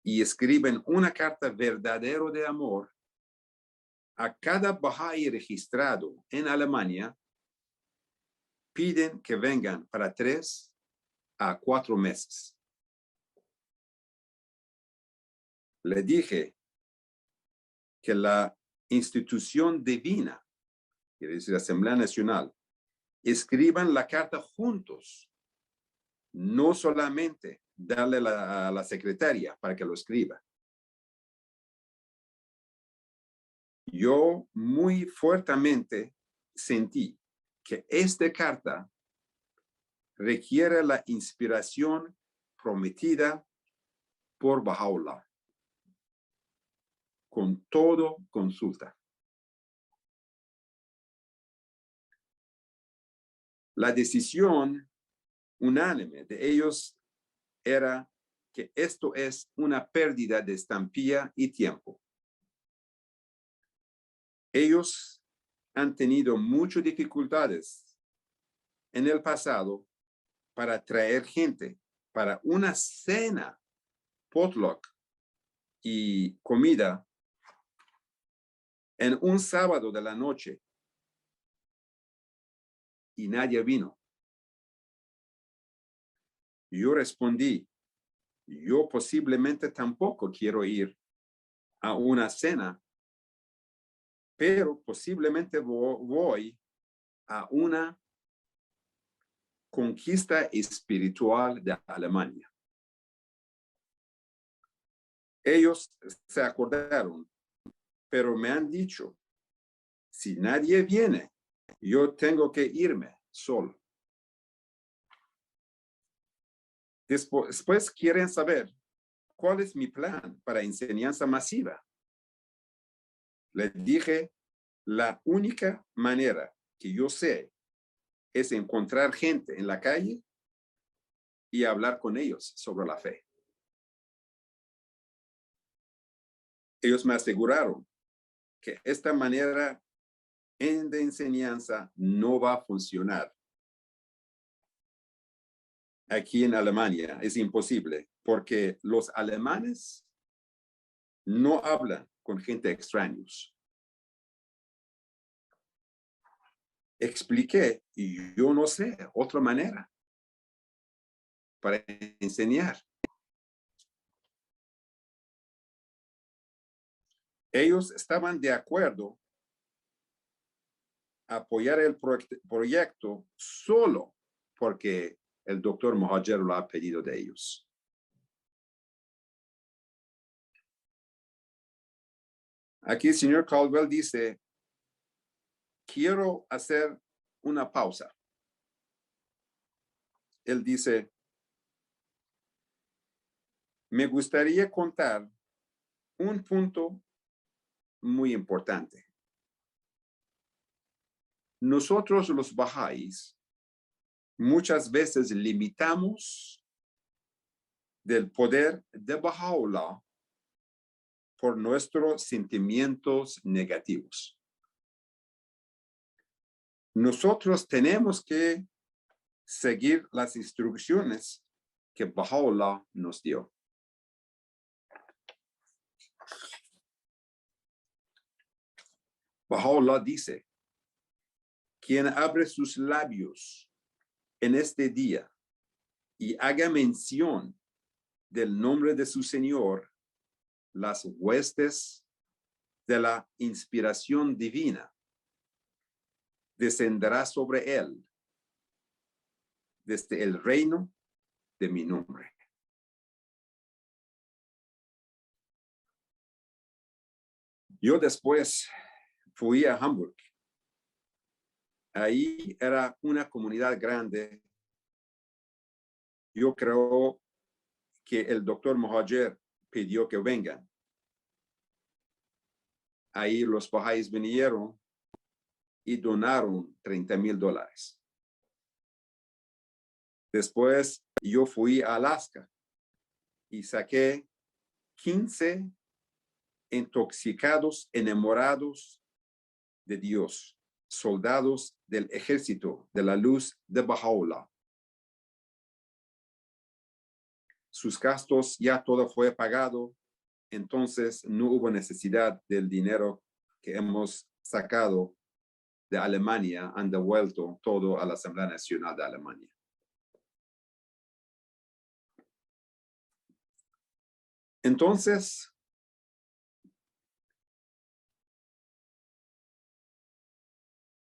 y escriben una carta verdadera de amor a cada bahá'í registrado en Alemania. Piden que vengan para 3 a 4 meses. Le dije que la institución divina, quiere decir la Asamblea Nacional, escriban la carta juntos, no solamente darle a la secretaria para que lo escriba. Yo muy fuertemente sentí que esta carta requiere la inspiración prometida por Baha'u'lláh, con todo consulta. La decisión unánime de ellos era que esto es una pérdida de estampilla y tiempo. Ellos han tenido muchas dificultades en el pasado para traer gente para una cena, potluck y comida en un sábado de la noche y nadie vino. Yo respondí, yo posiblemente tampoco quiero ir a una cena, pero posiblemente voy a una conquista espiritual de Alemania. Ellos se acordaron, pero me han dicho, si nadie viene, yo tengo que irme solo. Después quieren saber cuál es mi plan para enseñanza masiva. Les dije, la única manera que yo sé es encontrar gente en la calle y hablar con ellos sobre la fe. Ellos me aseguraron que esta manera de enseñanza no va a funcionar. Aquí en Alemania es imposible porque los alemanes no hablan con gente extraños. Expliqué y yo no sé otra manera para enseñar. Ellos estaban de acuerdo a apoyar el proyecto solo porque el doctor Mohajer lo ha pedido de ellos. Aquí el señor Caldwell dice, quiero hacer una pausa. Él dice, me gustaría contar un punto muy importante. Nosotros los bahá'ís muchas veces limitamos del poder de Baha'u'lláh por nuestros sentimientos negativos. Nosotros tenemos que seguir las instrucciones que Baha'u'lláh nos dio. Baha'u'lláh dice, quien abre sus labios en este día y haga mención del nombre de su Señor, las huestes de la inspiración divina descenderá sobre él desde el reino de mi nombre. Yo después fui a Hamburg. Ahí era una comunidad grande. Yo creo que el doctor Mohajer pidió que vengan. Ahí los bahá'ís vinieron y donaron $30,000. Después yo fui a Alaska y saqué 15 intoxicados, enamorados de Dios, soldados del ejército de la luz de Baha'u'llah. Sus gastos ya todo fue pagado, entonces no hubo necesidad del dinero que hemos sacado de Alemania, han devuelto todo a la Asamblea Nacional de Alemania. Entonces,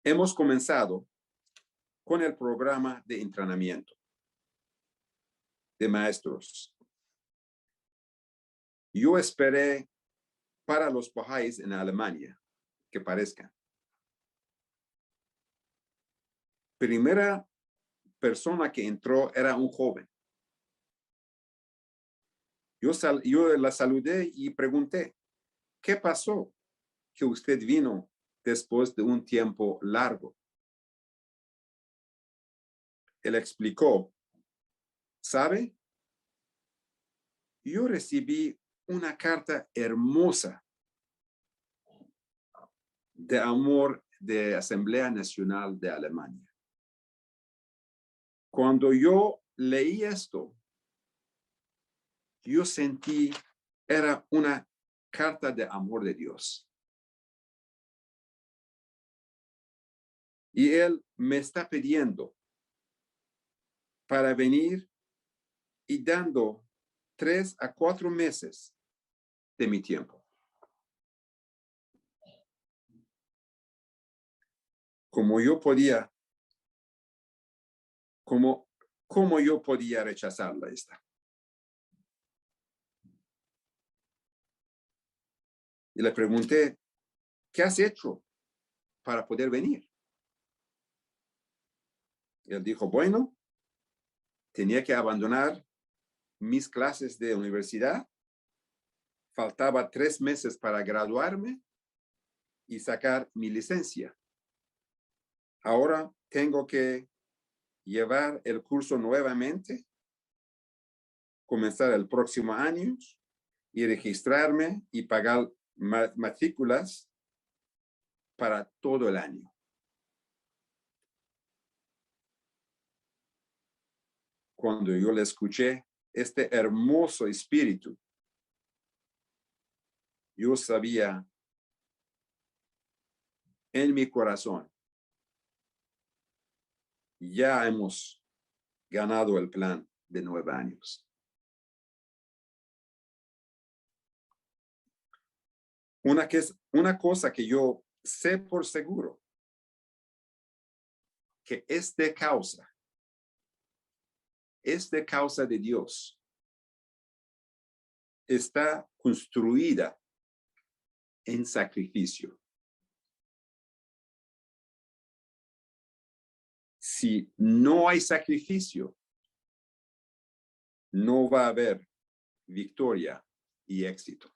hemos comenzado con el programa de entrenamiento de maestros. Yo esperé para los Bahá'ís en Alemania que parezcan. Primera persona que entró era un joven. Yo la saludé y pregunté, ¿qué pasó que usted vino después de un tiempo largo? Él explicó, ¿sabe? Yo recibí una carta hermosa de amor de Asamblea Nacional de Alemania. Cuando yo leí esto, yo sentí era una carta de amor de Dios. Y Él me está pidiendo para venir y dando 3 a 4 meses de mi tiempo. Como yo podía rechazarla esta. Y le pregunté, ¿qué has hecho para poder venir? Él dijo, bueno, tenía que abandonar mis clases de universidad. Faltaba 3 meses para graduarme y sacar mi licencia. Ahora tengo que llevar el curso nuevamente, comenzar el próximo año y registrarme y pagar matrículas para todo el año. Cuando yo le escuché este hermoso espíritu, yo sabía en mi corazón, ya hemos ganado el plan de 9 años. Una cosa que yo sé por seguro, que es de causa de Dios. Está construida en sacrificio. Si no hay sacrificio, no va a haber victoria y éxito.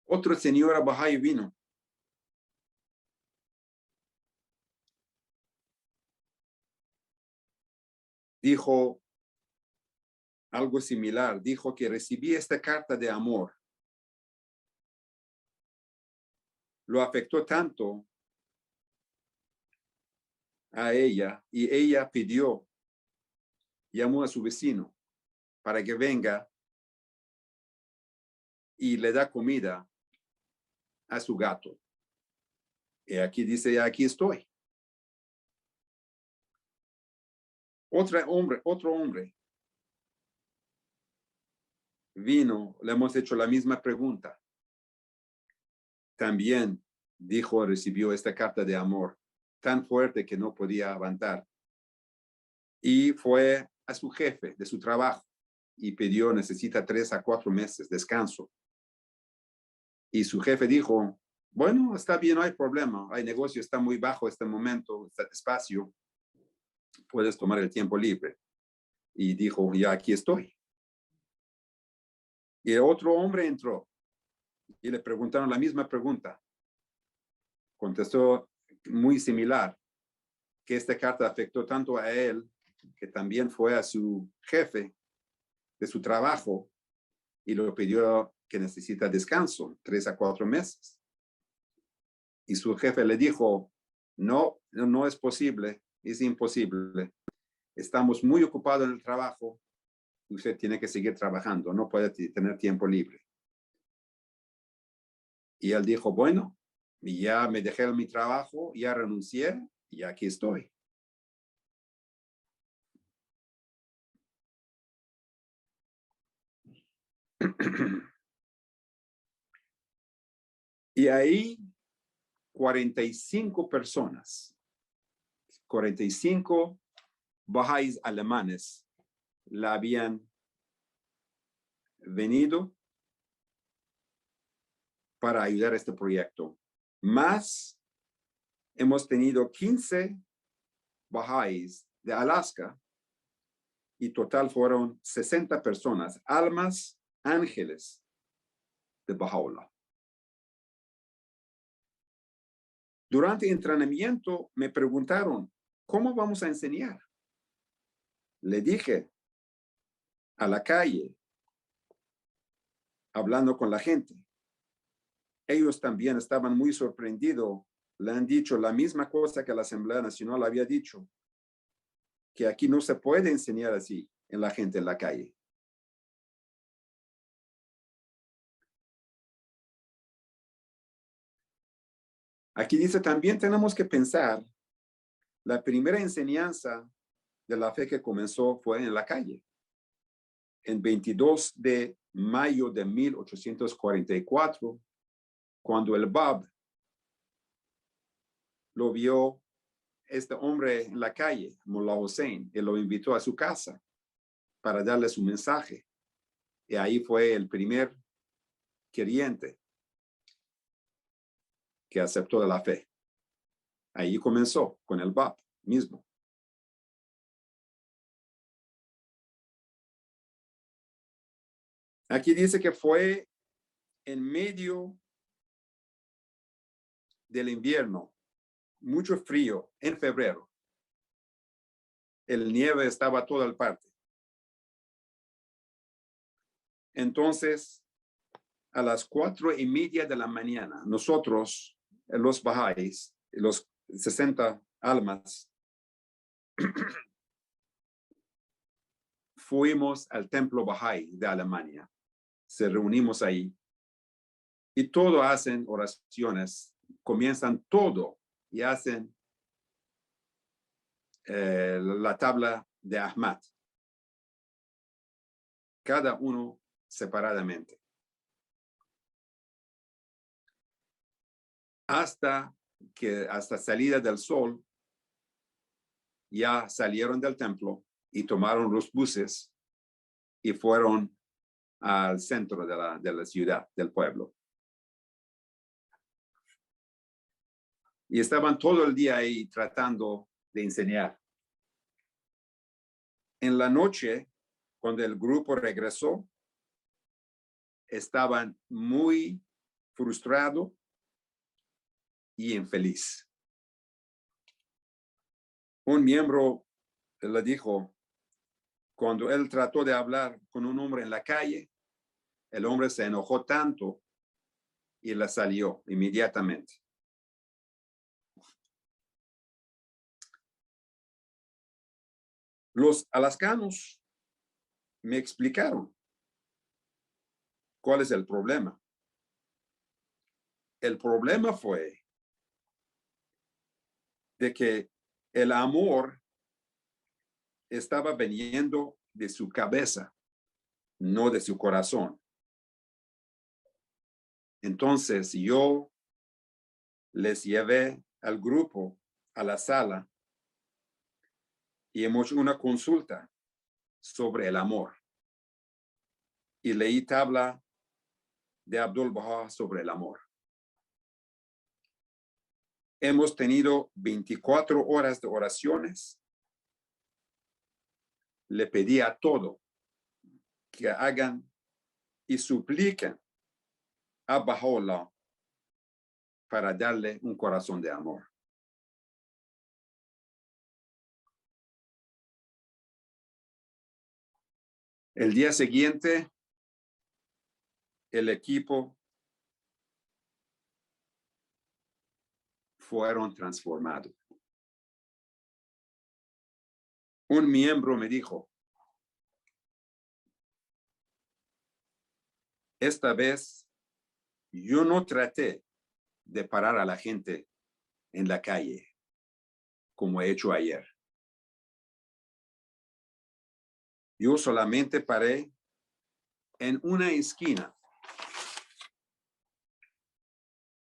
Otro señor Bahá'í vino. Dijo algo similar. Dijo que recibí esta carta de amor. Lo afectó tanto a ella y ella llamó a su vecino para que venga y le da comida a su gato. Y aquí dice, aquí estoy. Otro hombre vino, le hemos hecho la misma pregunta. También dijo, recibió esta carta de amor tan fuerte que no podía aguantar. Y fue a su jefe de su trabajo y pidió, necesita 3 a 4 meses de descanso. Y su jefe dijo, bueno, está bien, no hay problema. El negocio está muy bajo este momento, está despacio. Puedes tomar el tiempo libre. y dijo, ya aquí estoy. Y el otro hombre entró y le preguntaron la misma pregunta. Contestó muy similar, que esta carta afectó tanto a él, que también fue a su jefe de su trabajo y lo pidió que necesita descanso, 3 a 4 meses. Y su jefe le dijo, no es posible, es imposible. Estamos muy ocupados en el trabajo. Usted tiene que seguir trabajando, no puede tener tiempo libre. Y él dijo, bueno, ya me dejé mi trabajo, ya renuncié y aquí estoy. Y ahí 45 personas, 45 Bahá'ís alemanes la habían venido para ayudar a este proyecto. Más hemos tenido 15 Bahá'ís de Alaska y total fueron 60 personas, almas, ángeles de Baha'u'lláh. Durante el entrenamiento me preguntaron, ¿cómo vamos a enseñar? Le dije, a la calle, hablando con la gente. Ellos también estaban muy sorprendidos. Le han dicho la misma cosa que la Asamblea Nacional había dicho, que aquí no se puede enseñar así en la gente en la calle. Aquí dice, también tenemos que pensar, la primera enseñanza de la fe que comenzó fue en la calle. En 22 de mayo de 1844, cuando el Bab lo vio este hombre en la calle, Mullah Hussein, y lo invitó a su casa para darle su mensaje. Y ahí fue el primer creyente que aceptó de la fe. Ahí comenzó con el Bab mismo. Aquí dice que fue en medio del invierno, mucho frío, en febrero. El nieve estaba a toda parte. Entonces, a las 4:30 de la mañana, nosotros, los Bahá'ís, los 60 almas, fuimos al templo Bahá'í de Alemania. Se reunimos ahí y todos hacen oraciones, comienzan todo y hacen la tabla de Ahmad, cada uno separadamente. Hasta salida del sol, ya salieron del templo y tomaron los buses y fueron al centro de la ciudad, del pueblo. Y estaban todo el día ahí tratando de enseñar. En la noche, cuando el grupo regresó, estaban muy frustrados y infeliz. Un miembro le dijo, cuando él trató de hablar con un hombre en la calle, el hombre se enojó tanto y le salió inmediatamente. Los alascanos me explicaron cuál es el problema. El problema fue de que el amor estaba viniendo de su cabeza, no de su corazón. Entonces yo les llevé al grupo a la sala y hemos hecho una consulta sobre el amor. Y leí tabla de Abdul-Baha sobre el amor. Hemos tenido 24 horas de oraciones le pedí a todo que hagan y supliquen a Baha'u'lláh para darle un corazón de amor. El día siguiente, el equipo fueron transformados. Un miembro me dijo, esta vez yo no traté de parar a la gente en la calle como he hecho ayer. Yo solamente paré en una esquina,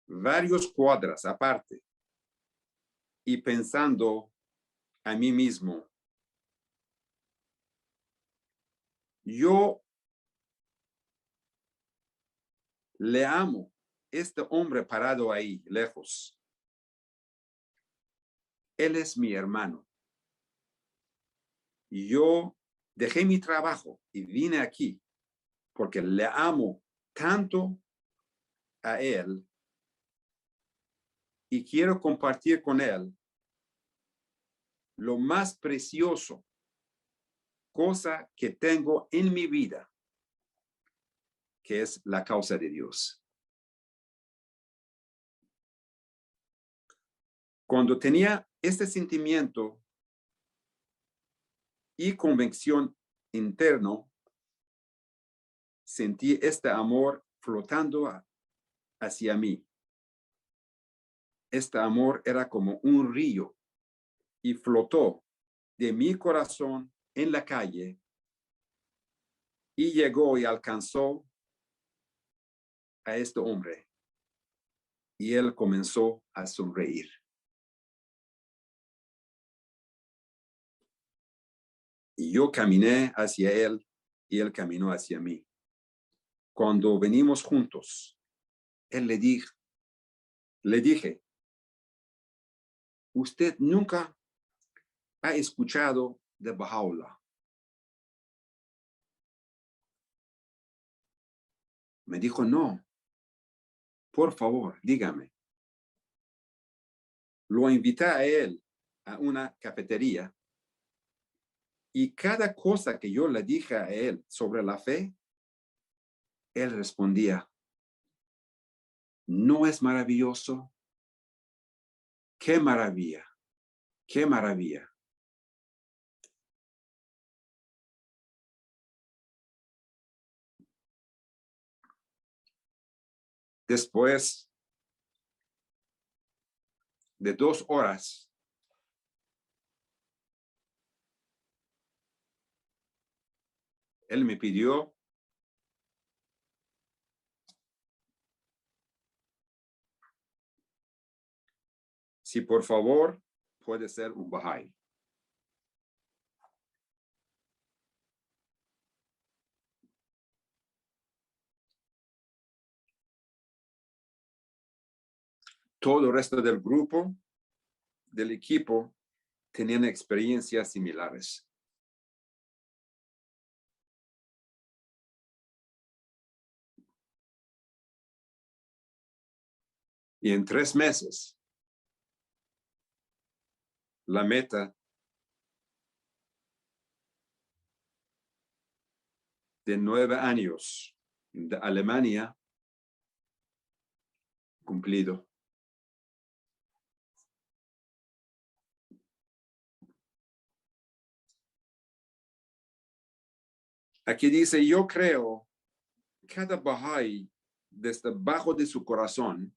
varios cuadras aparte, y pensando a mí mismo, yo le amo este hombre parado ahí, lejos. Él es mi hermano. Y yo dejé mi trabajo y vine aquí porque le amo tanto a él y quiero compartir con él lo más precioso, cosa que tengo en mi vida, que es la causa de Dios. Cuando tenía este sentimiento y convicción interno, sentí este amor flotando hacia mí. Este amor era como un río y flotó de mi corazón en la calle y llegó y alcanzó a este hombre. Y él comenzó a sonreír. Y yo caminé hacia él y él caminó hacia mí. Cuando venimos juntos, él le dije, usted nunca ha escuchado de Baha'u'lláh. Me dijo, no, por favor, dígame. Lo invité a él a una cafetería y cada cosa que yo le dije a él sobre la fe, él respondía, ¿no es maravilloso? ¡Qué maravilla! ¡Qué maravilla! Después de 2 horas, él me pidió si por favor puede ser un Bahá'í. Todo el resto del grupo, del equipo, tenían experiencias similares. Y en 3 meses, la meta de 9 años de Alemania cumplido. Aquí dice, yo creo cada Bahá'í desde abajo de su corazón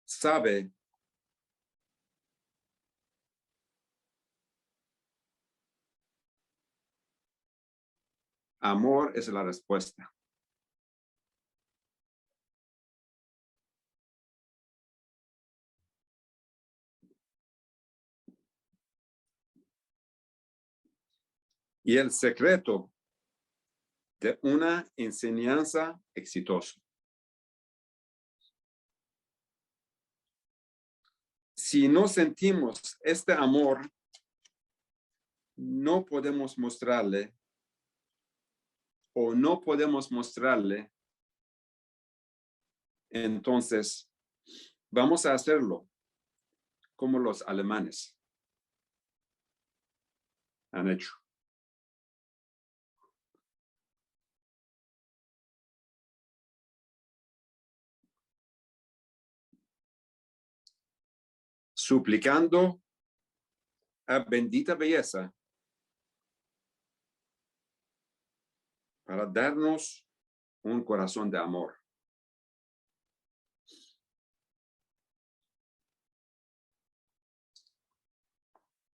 sabe amor es la respuesta. Y el secreto de una enseñanza exitosa. Si no sentimos este amor, no podemos mostrarle o no podemos mostrarle, entonces vamos a hacerlo como los alemanes han hecho. Suplicando a bendita belleza para darnos un corazón de amor.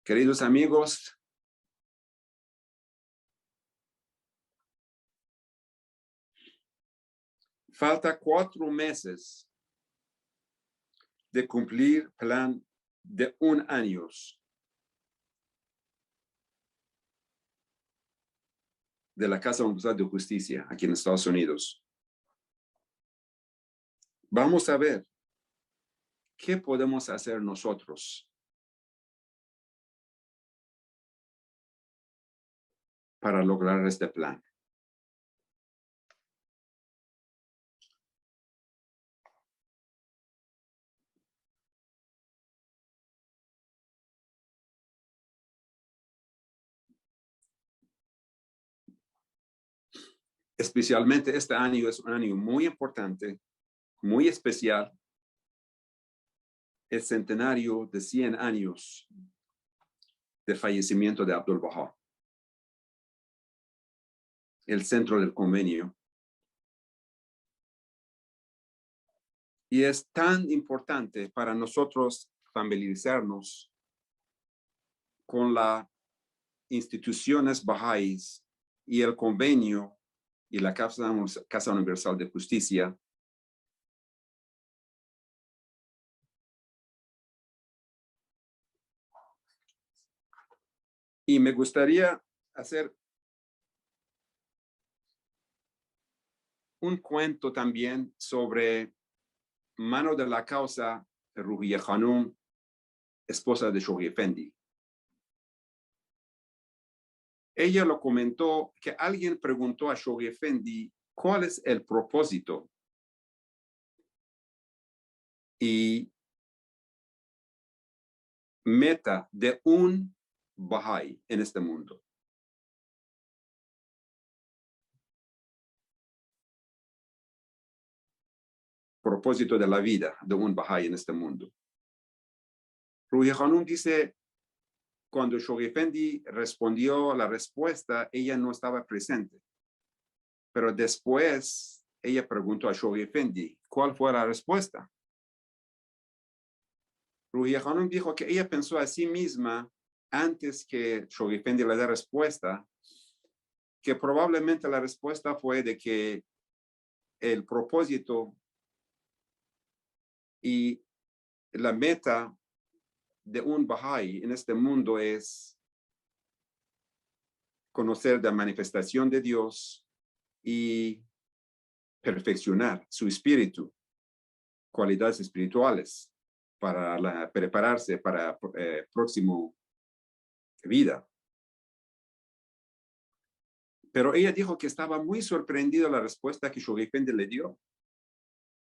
Queridos amigos, falta 4 meses de cumplir plan de 1 año de la Casa Universal de Justicia aquí en Estados Unidos. Vamos a ver qué podemos hacer nosotros para lograr este plan. Especialmente este año es un año muy importante, muy especial. El centenario de 100 años del fallecimiento de Abdul-Baha. El centro del convenio. Y es tan importante para nosotros familiarizarnos con las instituciones bahá'ís y el convenio y la Casa Universal de Justicia. Y me gustaría hacer un cuento también sobre mano de la causa Ruhiya Khanum, esposa de Shoghi Effendi. Ella lo comentó que alguien preguntó a Shoghi Effendi cuál es el propósito y meta de un Bahá'í en este mundo. Propósito de la vida de un Bahá'í en este mundo. Ruhiya Khanum dice, cuando Shoghi Effendi respondió la respuesta, ella no estaba presente. Pero después, ella preguntó a Shoghi Effendi, ¿cuál fue la respuesta? Ruhiya Khanum dijo que ella pensó a sí misma, antes que Shoghi Effendi le dé respuesta, que probablemente la respuesta fue de que el propósito y la meta de un Bahá'í en este mundo es conocer la manifestación de Dios y perfeccionar su espíritu, cualidades espirituales para prepararse para próximo vida. Pero ella dijo que estaba muy sorprendida la respuesta que Shoghi Effendi le dio.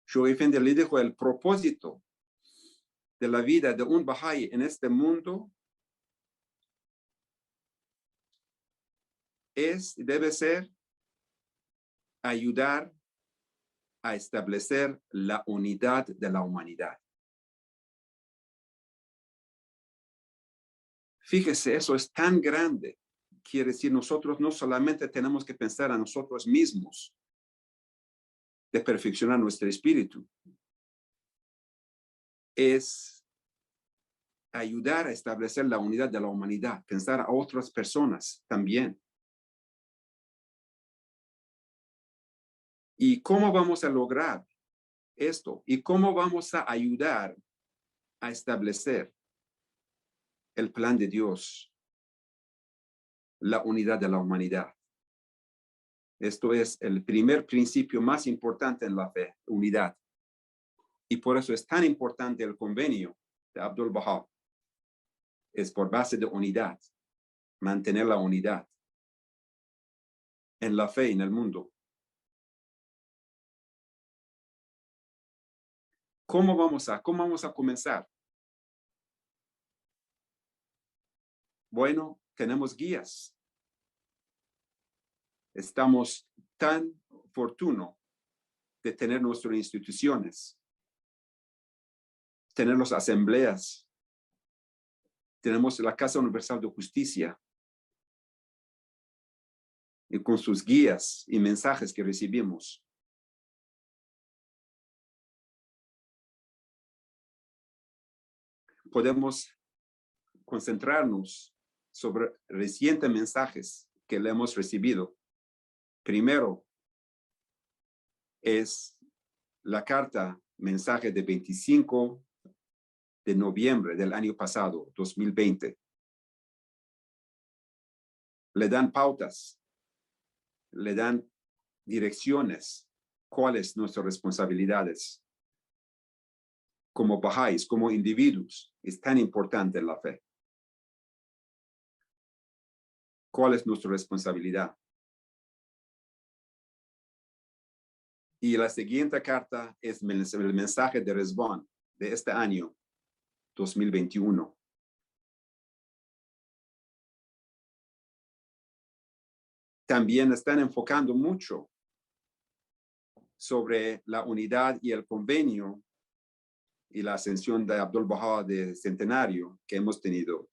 Shoghi Effendi le dijo el propósito de la vida de un Bahá'í en este mundo debe ser ayudar a establecer la unidad de la humanidad. Fíjese, eso es tan grande. Quiere decir, nosotros no solamente tenemos que pensar a nosotros mismos de perfeccionar nuestro espíritu. Es ayudar a establecer la unidad de la humanidad, pensar a otras personas también. ¿Y cómo vamos a lograr esto? ¿Y cómo vamos a ayudar a establecer el plan de Dios, la unidad de la humanidad? Esto es el primer principio más importante en la fe, unidad. Y por eso es tan importante el convenio de Abdul-Baha. Es por base de unidad. mantener la unidad en la fe en el mundo. ¿Cómo vamos a comenzar? Bueno, tenemos guías. Estamos tan fortunados de tener nuestras instituciones, tener las asambleas, tenemos la Casa Universal de Justicia, y con sus guías y mensajes que recibimos. Podemos concentrarnos sobre recientes mensajes que le hemos recibido. Primero es la carta mensaje de 25 de noviembre del año pasado, 2020. Le dan pautas, le dan direcciones, cuáles nuestras responsabilidades como Bahá'ís, como individuos. Es tan importante la fe. ¿Cuál es nuestra responsabilidad? Y la siguiente carta es el mensaje de Rizwan de este año, 2021. También están enfocando mucho sobre la unidad y el convenio y la ascensión de Abdul-Baha de Centenario que hemos tenido.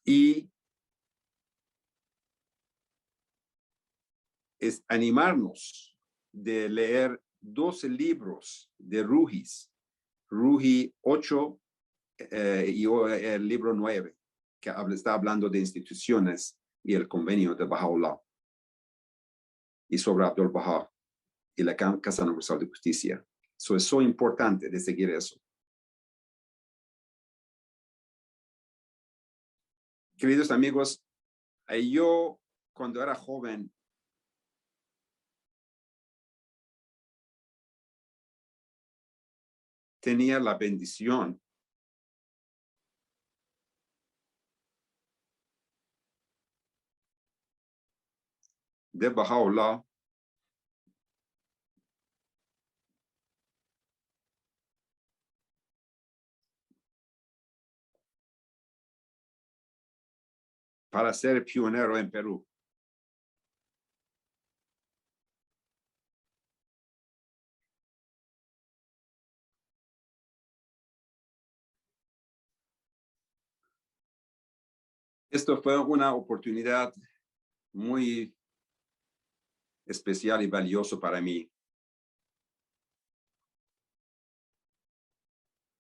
Y es animarnos de leer 12 libros de Ruhis, Ruhi 8 y el libro 9, que está hablando de instituciones y el convenio de Baha'u'llah, y sobre Abdul-Baha y la Casa Universal de Justicia. Eso es importante de seguir eso. Queridos amigos, yo cuando era joven, tenía la bendición de Baha'u'llah para ser pionero en Perú. Esto fue una oportunidad muy especial y valioso para mí.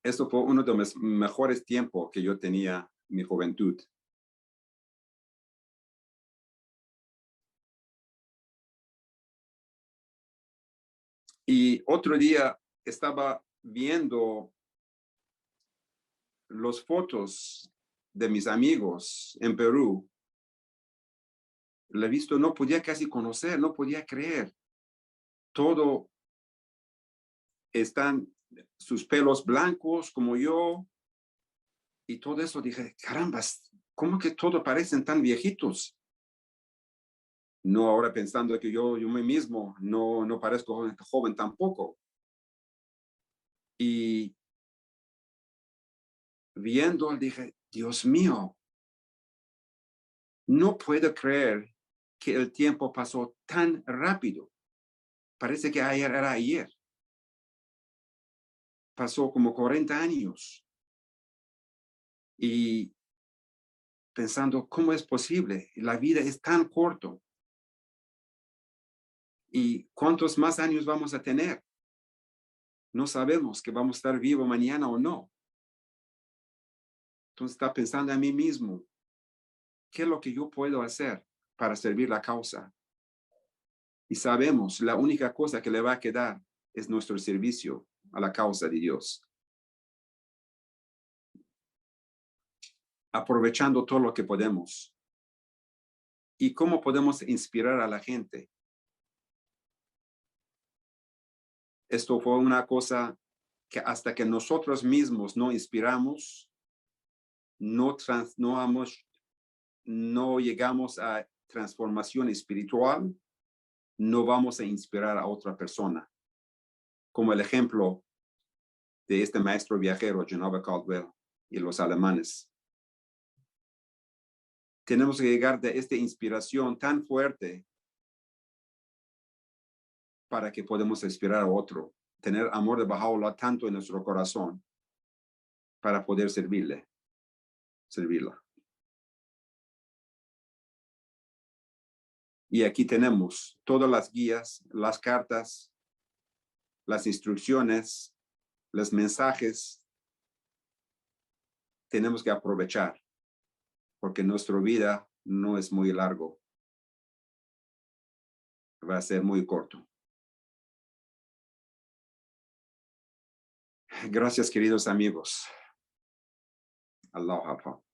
Esto fue uno de los mejores tiempos que yo tenía en mi juventud. Y otro día estaba viendo las fotos de mis amigos en Perú. La he visto, no podía casi conocer, no podía creer. Todo están sus pelos blancos como yo. Y todo eso dije, caramba, ¿cómo que todos parecen tan viejitos? No ahora pensando que yo mismo no parezco joven tampoco. Y viendo, dije, Dios mío, no puedo creer que el tiempo pasó tan rápido. Parece que ayer era ayer. Pasó como 40 años. Y pensando, ¿cómo es posible? La vida es tan corto. ¿Y cuántos más años vamos a tener? No sabemos que vamos a estar vivos mañana o no. Entonces está pensando a mí mismo, ¿qué es lo que yo puedo hacer para servir la causa? Y sabemos, la única cosa que le va a quedar es nuestro servicio a la causa de Dios. Aprovechando todo lo que podemos. ¿Y cómo podemos inspirar a la gente? Esto fue una cosa que hasta que nosotros mismos no inspiramos, no llegamos a transformación espiritual, no vamos a inspirar a otra persona. Como el ejemplo de este maestro viajero, Genova Caldwell, y los alemanes. Tenemos que llegar de esta inspiración tan fuerte para que podamos inspirar a otro. Tener amor de Baha'u'lláh tanto en nuestro corazón para poder servirla. Y aquí tenemos todas las guías, las cartas, las instrucciones, los mensajes. Tenemos que aprovechar porque nuestra vida no es muy largo. Va a ser muy corto. Gracias, queridos amigos. Allah Hafiz.